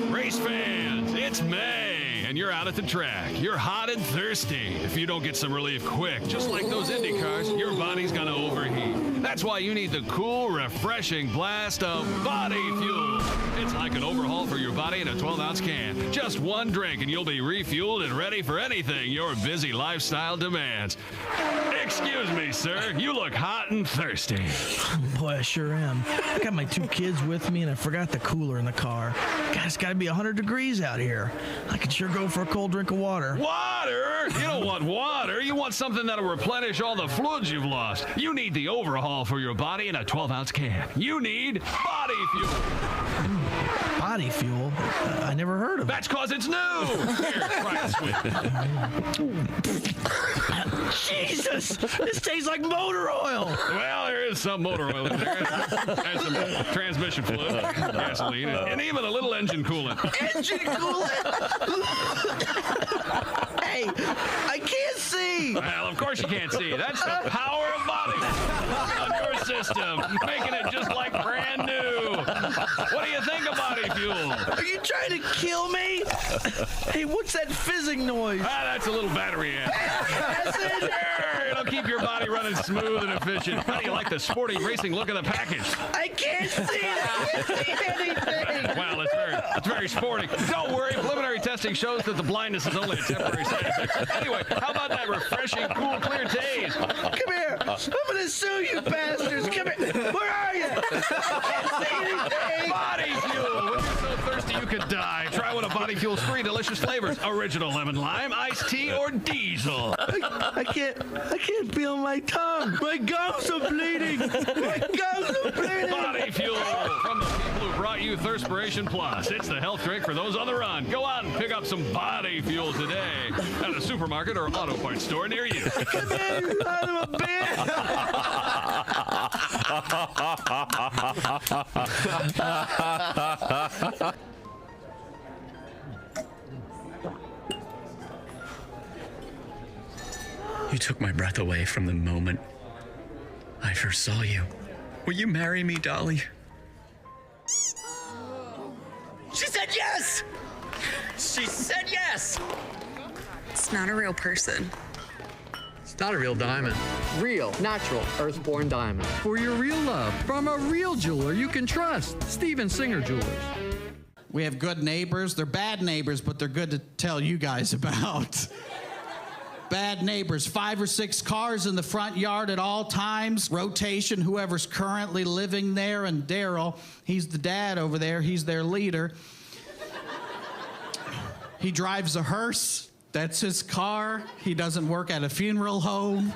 Speaker 8: Race fans, it's May, and you're out at the track. You're hot and thirsty. If you don't get some relief quick, just like those Indy cars, your body's gonna overheat. That's why you need the cool, refreshing blast of body fuel. It's like an overhaul for your body in a 12-ounce can. Just one drink, and you'll be refueled and ready for anything your busy lifestyle demands. Excuse me, sir. You look hot and thirsty.
Speaker 17: Boy, I sure am. I got my 2 kids with me, and I forgot the cooler in the car. God, it's got to be 100 degrees out here. I could sure go for a cold drink of water.
Speaker 8: Water? You don't want water. You want something that'll replenish all the fluids you've lost. You need the overhaul for your body in a 12-ounce can. You need body fuel.
Speaker 17: Body fuel? I never heard of it.
Speaker 8: That's because it's new. Here, try it, sweet.
Speaker 17: Jesus! This tastes like motor oil.
Speaker 8: Well, there is some motor oil in there. And some transmission fluid, gasoline, and even a little engine coolant.
Speaker 17: Engine coolant? Hey, I can't see.
Speaker 8: Well, of course you can't see. That's the power of body on your system, making it just like brand new. What do you think of body fuel?
Speaker 17: Are you trying to kill me? Hey, what's that fizzing noise?
Speaker 8: That's a little battery amp. It'll keep your body running smooth and efficient. How do you like the sporty racing look of the package?
Speaker 17: I can't see it. I can't see anything.
Speaker 8: Well, it's very sporty. Don't worry, preliminary testing shows that the blindness is only a temporary side effect. Anyway, how about that refreshing, cool, clear taste?
Speaker 17: Come here. I'm going to sue you bastards. Come here. Where are you? I can't see anything.
Speaker 8: Body fuel. When you're so thirsty you could die, try one of Body Fuel's 3 delicious flavors: original lemon lime, iced tea, or diesel.
Speaker 17: I can't feel my tongue. My gums are bleeding. My gums are bleeding.
Speaker 8: Body Fuel from the people who brought you Thirspiration Plus. It's the health drink for those on the run. Go out and pick up some Body Fuel today at a supermarket or auto parts store near you.
Speaker 17: Come here, you son of a bitch.
Speaker 2: You took my breath away from the moment I first saw you. Will you marry me, Dolly?
Speaker 23: She said yes! She said yes!
Speaker 2: It's not a real person.
Speaker 9: It's not a real diamond. Real, natural, earthborn diamond. For your real love, from a real jeweler you can trust. Steven Singer Jewelers.
Speaker 10: We have good neighbors. They're bad neighbors, but they're good to tell you guys about. Bad neighbors, 5 or 6 cars in the front yard at all times, rotation, whoever's currently living there, and Daryl, he's the dad over there, he's their leader. He drives a hearse, that's his car. He doesn't work at a funeral home.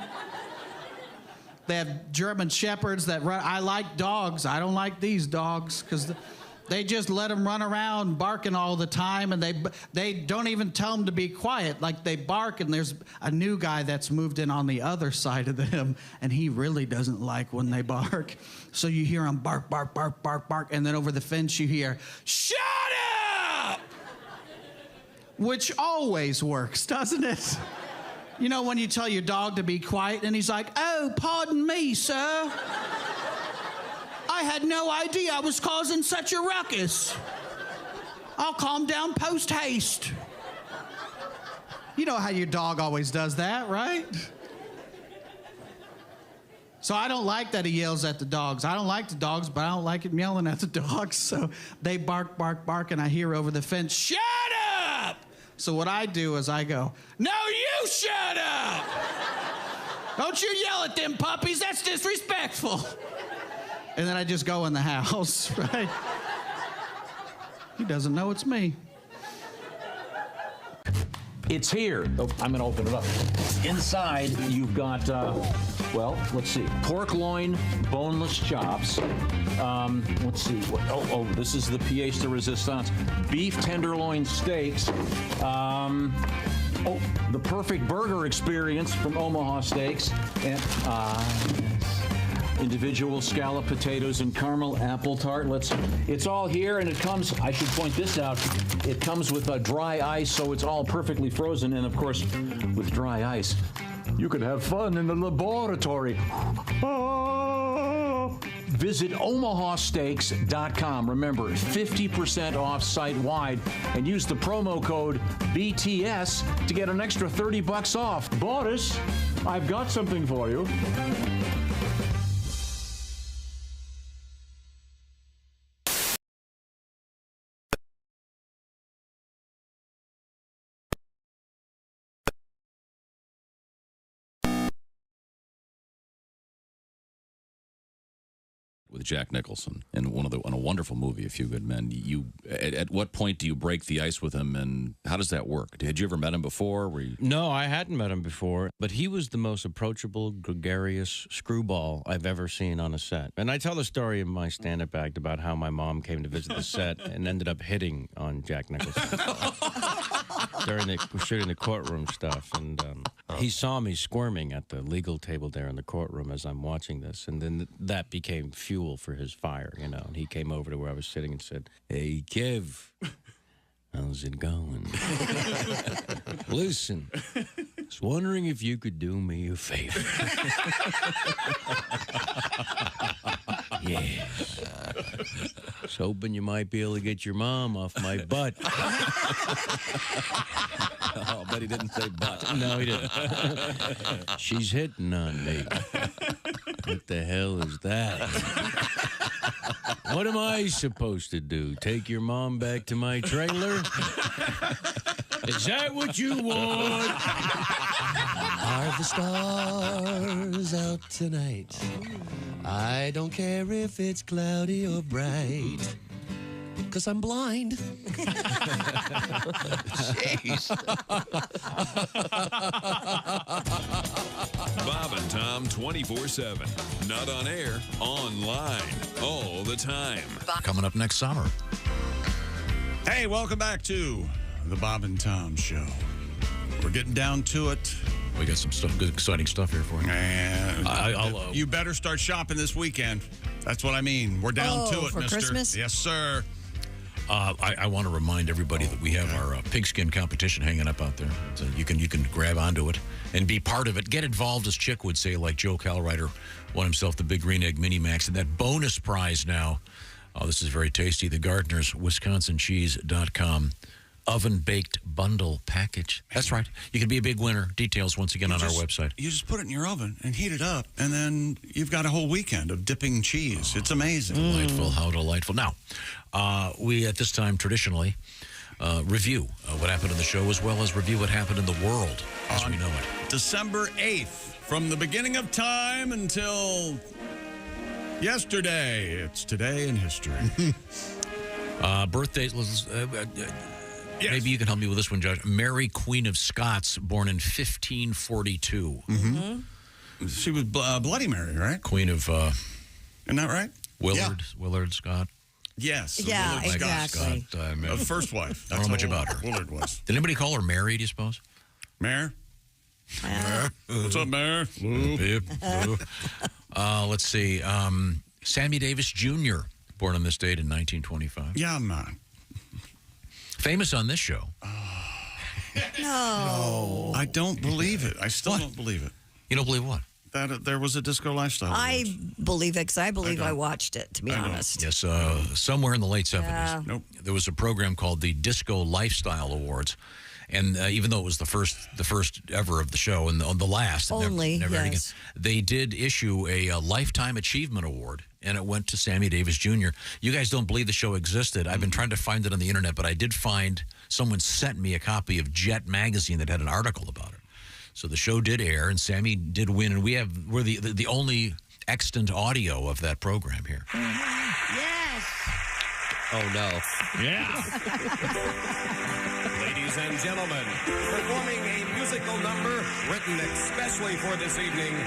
Speaker 10: They have German shepherds that run. I like dogs. I don't like these dogs because they just let them run around barking all the time, and they don't even tell them to be quiet. Like, they bark, and there's a new guy that's moved in on the other side of them, and he really doesn't like when they bark. So you hear them bark, bark, bark, bark, bark, and then over the fence you hear, "Shut up!" Which always works, doesn't it? You know, when you tell your dog to be quiet, and he's like, "Oh, pardon me, sir. I had no idea I was causing such a ruckus. I'll calm down post haste." You know how your dog always does that, right? So I don't like that he yells at the dogs. I don't like the dogs, but I don't like him yelling at the dogs. So they bark, bark, bark, and I hear over the fence, "Shut up!" So what I do is I go, "No, you shut up! Don't you yell at them puppies, that's disrespectful." And then I just go in the house, right? He doesn't know it's me.
Speaker 11: It's here. Oh, I'm going to open it up. Inside, you've got, well, let's see. Pork loin, boneless chops. Let's see. This is the pièce de résistance. Beef tenderloin steaks. The perfect burger experience from Omaha Steaks. And, individual scallop potatoes and caramel apple tart. It's all here, and it comes, I should point this out, it comes with a dry ice, so it's all perfectly frozen, and of course, with dry ice, you could have fun in the laboratory. Visit omahasteaks.com. Remember, 50% off site-wide, and use the promo code BTS to get an extra $30 off. Boris, I've got something for you.
Speaker 7: With Jack Nicholson in a wonderful movie, A Few Good Men. At what point do you break the ice with him, and how does that work? Had you ever met him before?
Speaker 14: No, I hadn't met him before, but he was the most approachable, gregarious screwball I've ever seen on a set. And I tell the story in my stand-up act about how my mom came to visit the set and ended up hitting on Jack Nicholson during shooting the courtroom stuff. And he saw me squirming at the legal table there in the courtroom as I'm watching this, and then that became fuel for his fire, you know. And he came over to where I was sitting and said, "Hey, Kev, how's it going? Listen, I was wondering if you could do me a favor." Yes. I was hoping you might be able to get your mom off my butt.
Speaker 7: Oh, but he didn't say butt.
Speaker 14: No, he didn't. She's hitting on me. What the hell is that? What am I supposed to do? Take your mom back to my trailer? Is that what you want?
Speaker 15: Are the stars out tonight? I don't care if it's cloudy or bright, 'cause I'm blind.
Speaker 23: Jeez.
Speaker 24: Bob and Tom 24/7. Not on air, online, all the time.
Speaker 5: Coming up next summer.
Speaker 4: Hey, welcome back to the Bob and Tom Show. We're getting down to it.
Speaker 5: We got some stuff, good, exciting stuff here for you.
Speaker 4: And you better start shopping this weekend. That's what I mean. We're down to it,
Speaker 6: for
Speaker 4: mister.
Speaker 6: Christmas?
Speaker 4: Yes, sir.
Speaker 5: I want to remind everybody that we have our pigskin competition hanging up out there. So you can grab onto it and be part of it. Get involved, as Chick would say, like Joe Calrider won himself the Big Green Egg Mini Max. And that bonus prize now, this is very tasty, the Gardner's WisconsinCheese.com oven-baked bundle package. That's right. You can be a big winner. Details, once again, on our website.
Speaker 4: You just put it in your oven and heat it up, and then you've got a whole weekend of dipping cheese. It's amazing.
Speaker 5: Delightful. How delightful. Now, we at this time traditionally review what happened in the show, as well as review what happened in the world as we know it.
Speaker 4: December 8th, from the beginning of time until yesterday. It's today in history.
Speaker 5: Birthdays. Yes. Maybe you can help me with this one, Judge. Mary, Queen of Scots, born in 1542.
Speaker 4: Mm-hmm. She was Bloody Mary, right?
Speaker 5: Queen of...
Speaker 4: Isn't that right?
Speaker 5: Willard Scott.
Speaker 4: Yes.
Speaker 6: Yeah,
Speaker 4: Willard
Speaker 6: exactly.
Speaker 4: Scott, first wife.
Speaker 5: I don't know much about her.
Speaker 4: Willard was.
Speaker 5: Did anybody call her Mary, do you suppose?
Speaker 4: Mare? What's up, Mare?
Speaker 5: Let's see. Sammy Davis Jr., born on this date in 1925.
Speaker 4: Yeah, man.
Speaker 5: Famous on this show.
Speaker 6: No.
Speaker 4: I don't believe it. I still don't believe it.
Speaker 5: You don't believe what?
Speaker 4: That there was a disco lifestyle.
Speaker 6: I believe it because I believe I watched it, to be honest.
Speaker 5: Yes, somewhere in the late 70s.
Speaker 6: Yeah.
Speaker 4: Nope.
Speaker 5: There was a program called the Disco Lifestyle Awards. And even though it was the first ever of the show and the last,
Speaker 6: Only,
Speaker 5: never again,
Speaker 6: yes.
Speaker 5: they did issue a Lifetime Achievement Award, and it went to Sammy Davis Jr. You guys don't believe the show existed. I've been trying to find it on the internet, but I did find someone sent me a copy of Jet magazine that had an article about it. So the show did air, and Sammy did win, and we're the only extant audio of that program here.
Speaker 6: Yes.
Speaker 12: Oh, no.
Speaker 13: Yeah. Ladies and gentlemen, performing a musical number written especially for this evening,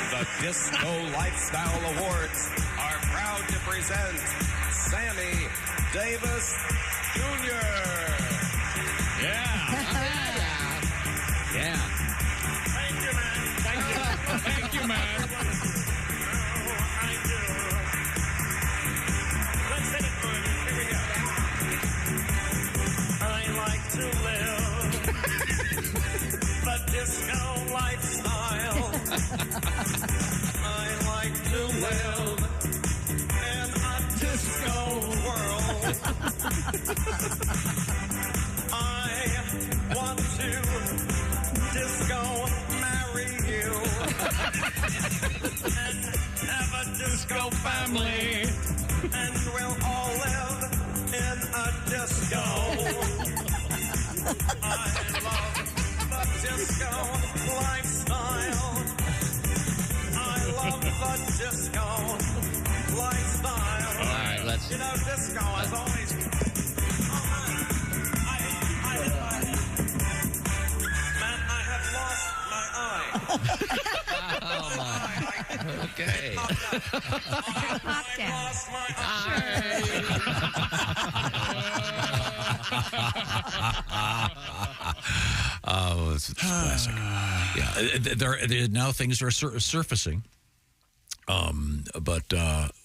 Speaker 13: the Disco Lifestyle Awards are proud to present Sammy Davis Jr. Yeah.
Speaker 5: Yeah.
Speaker 13: Thank you, man. Thank you. Thank you, man. Let's hit it for you. Here we go. I like to live the disco lifestyle. I like to live in a disco world. I want to disco marry you and have a disco family, and we'll all live in a disco. I love the disco lifestyle. I love the disco lifestyle.
Speaker 12: All right, let's...
Speaker 13: You know, disco has always... Man, I have lost my eye.
Speaker 12: Oh, my. Okay.
Speaker 13: I lost my
Speaker 5: Oh, it's classic. Yeah, now things are surfacing. But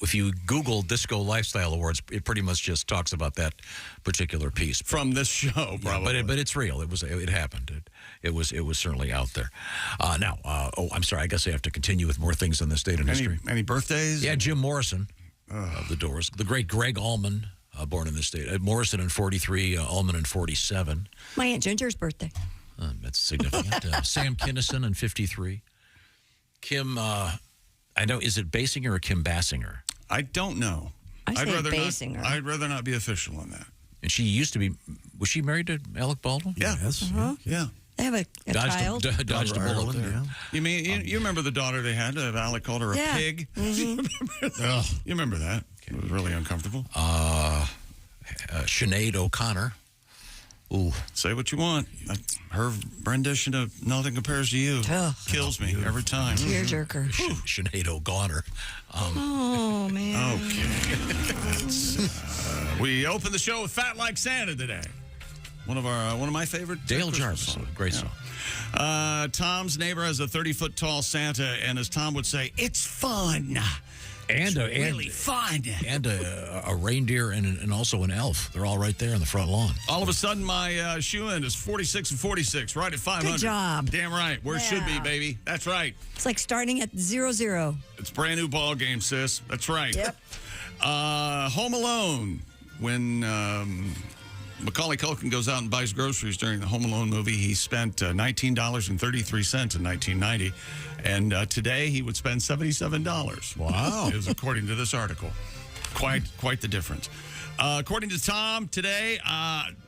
Speaker 5: if you Google Disco Lifestyle Awards, it pretty much just talks about that particular piece
Speaker 4: from this show, probably.
Speaker 5: Yeah, but it's real. It happened. It was certainly out there. Now, I'm sorry. I guess I have to continue with more things in this date in history.
Speaker 4: Any birthdays?
Speaker 5: Yeah, Jim Morrison of the Doors, the great Greg Allman, born in this state. Morrison in 43, Allman in 47.
Speaker 6: My Aunt Ginger's birthday.
Speaker 5: That's significant. Sam Kinison in 53. Kim. I know, is it Basinger or Kim Basinger?
Speaker 4: I don't know.
Speaker 6: I'd rather Basinger.
Speaker 4: I'd rather not be official on that.
Speaker 5: And she used to be, was she married to Alec Baldwin?
Speaker 4: Yeah.
Speaker 5: Yeah.
Speaker 6: They have a child.
Speaker 5: Dodged a bullet there.
Speaker 4: Yeah. You mean, you remember the daughter they had? Alec called her a pig?
Speaker 6: Mm-hmm.
Speaker 4: You remember that? It was really uncomfortable.
Speaker 5: Sinead O'Connor. Ooh.
Speaker 4: Say what you want. Her rendition of Nothing Compares to You kills me every time.
Speaker 6: Tearjerker.
Speaker 5: Sinead O'Connor.
Speaker 6: Oh, man.
Speaker 4: Okay. We opened the show with Fat Like Santa today. One of my favorite.
Speaker 5: Dale Jarvis. Great song.
Speaker 4: Tom's neighbor has a 30-foot tall Santa, and as Tom would say, it's fun.
Speaker 5: And
Speaker 12: really fun.
Speaker 5: And a reindeer and also an elf. They're all right there on the front lawn.
Speaker 4: All of a sudden, my shoe end is 46 and 46, right at 500.
Speaker 6: Good job.
Speaker 4: Damn right. Where it should be, baby. That's right.
Speaker 6: It's like starting at 0-0.
Speaker 4: It's a brand new ball game, sis. That's right.
Speaker 6: Yep.
Speaker 4: Home Alone. When Macaulay Culkin goes out and buys groceries during the Home Alone movie, he spent $19.33 in 1990. And today he would spend $77.
Speaker 1: Wow.
Speaker 4: Is according to this article. Quite the difference. According to Tom, today,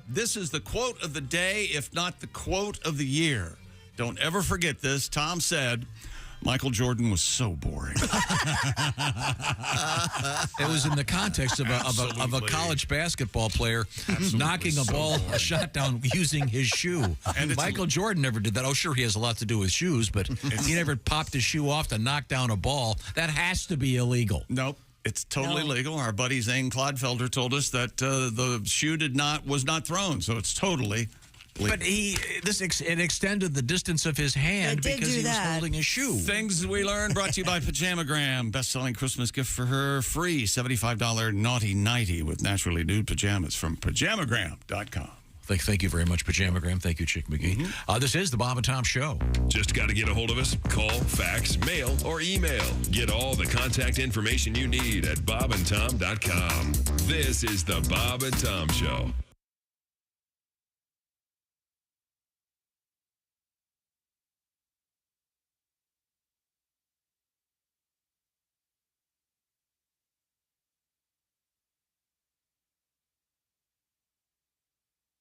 Speaker 4: this is the quote of the day, if not the quote of the year. Don't ever forget this. Tom said, Michael Jordan was so boring.
Speaker 5: It was in the context of a college basketball player knocking a shot down using his shoe. And Michael Jordan never did that. Oh, sure, he has a lot to do with shoes, but he never popped his shoe off to knock down a ball. That has to be illegal.
Speaker 4: Nope. It's totally legal. Our buddy Zane Clodfelder told us that the shoe was not thrown, so it's totally legal.
Speaker 5: But it extended the distance of his hand because he was holding a shoe.
Speaker 4: Things we learned brought to you by Pajamagram. Best-selling Christmas gift for her. Free $75 naughty nighty with naturally nude pajamas from Pajamagram.com.
Speaker 5: Thank you very much, Pajamagram. Thank you, Chick McGee. This is the Bob and Tom Show.
Speaker 24: Just got to get a hold of us. Call, fax, mail, or email. Get all the contact information you need at bobandtom.com. This is the Bob and Tom Show.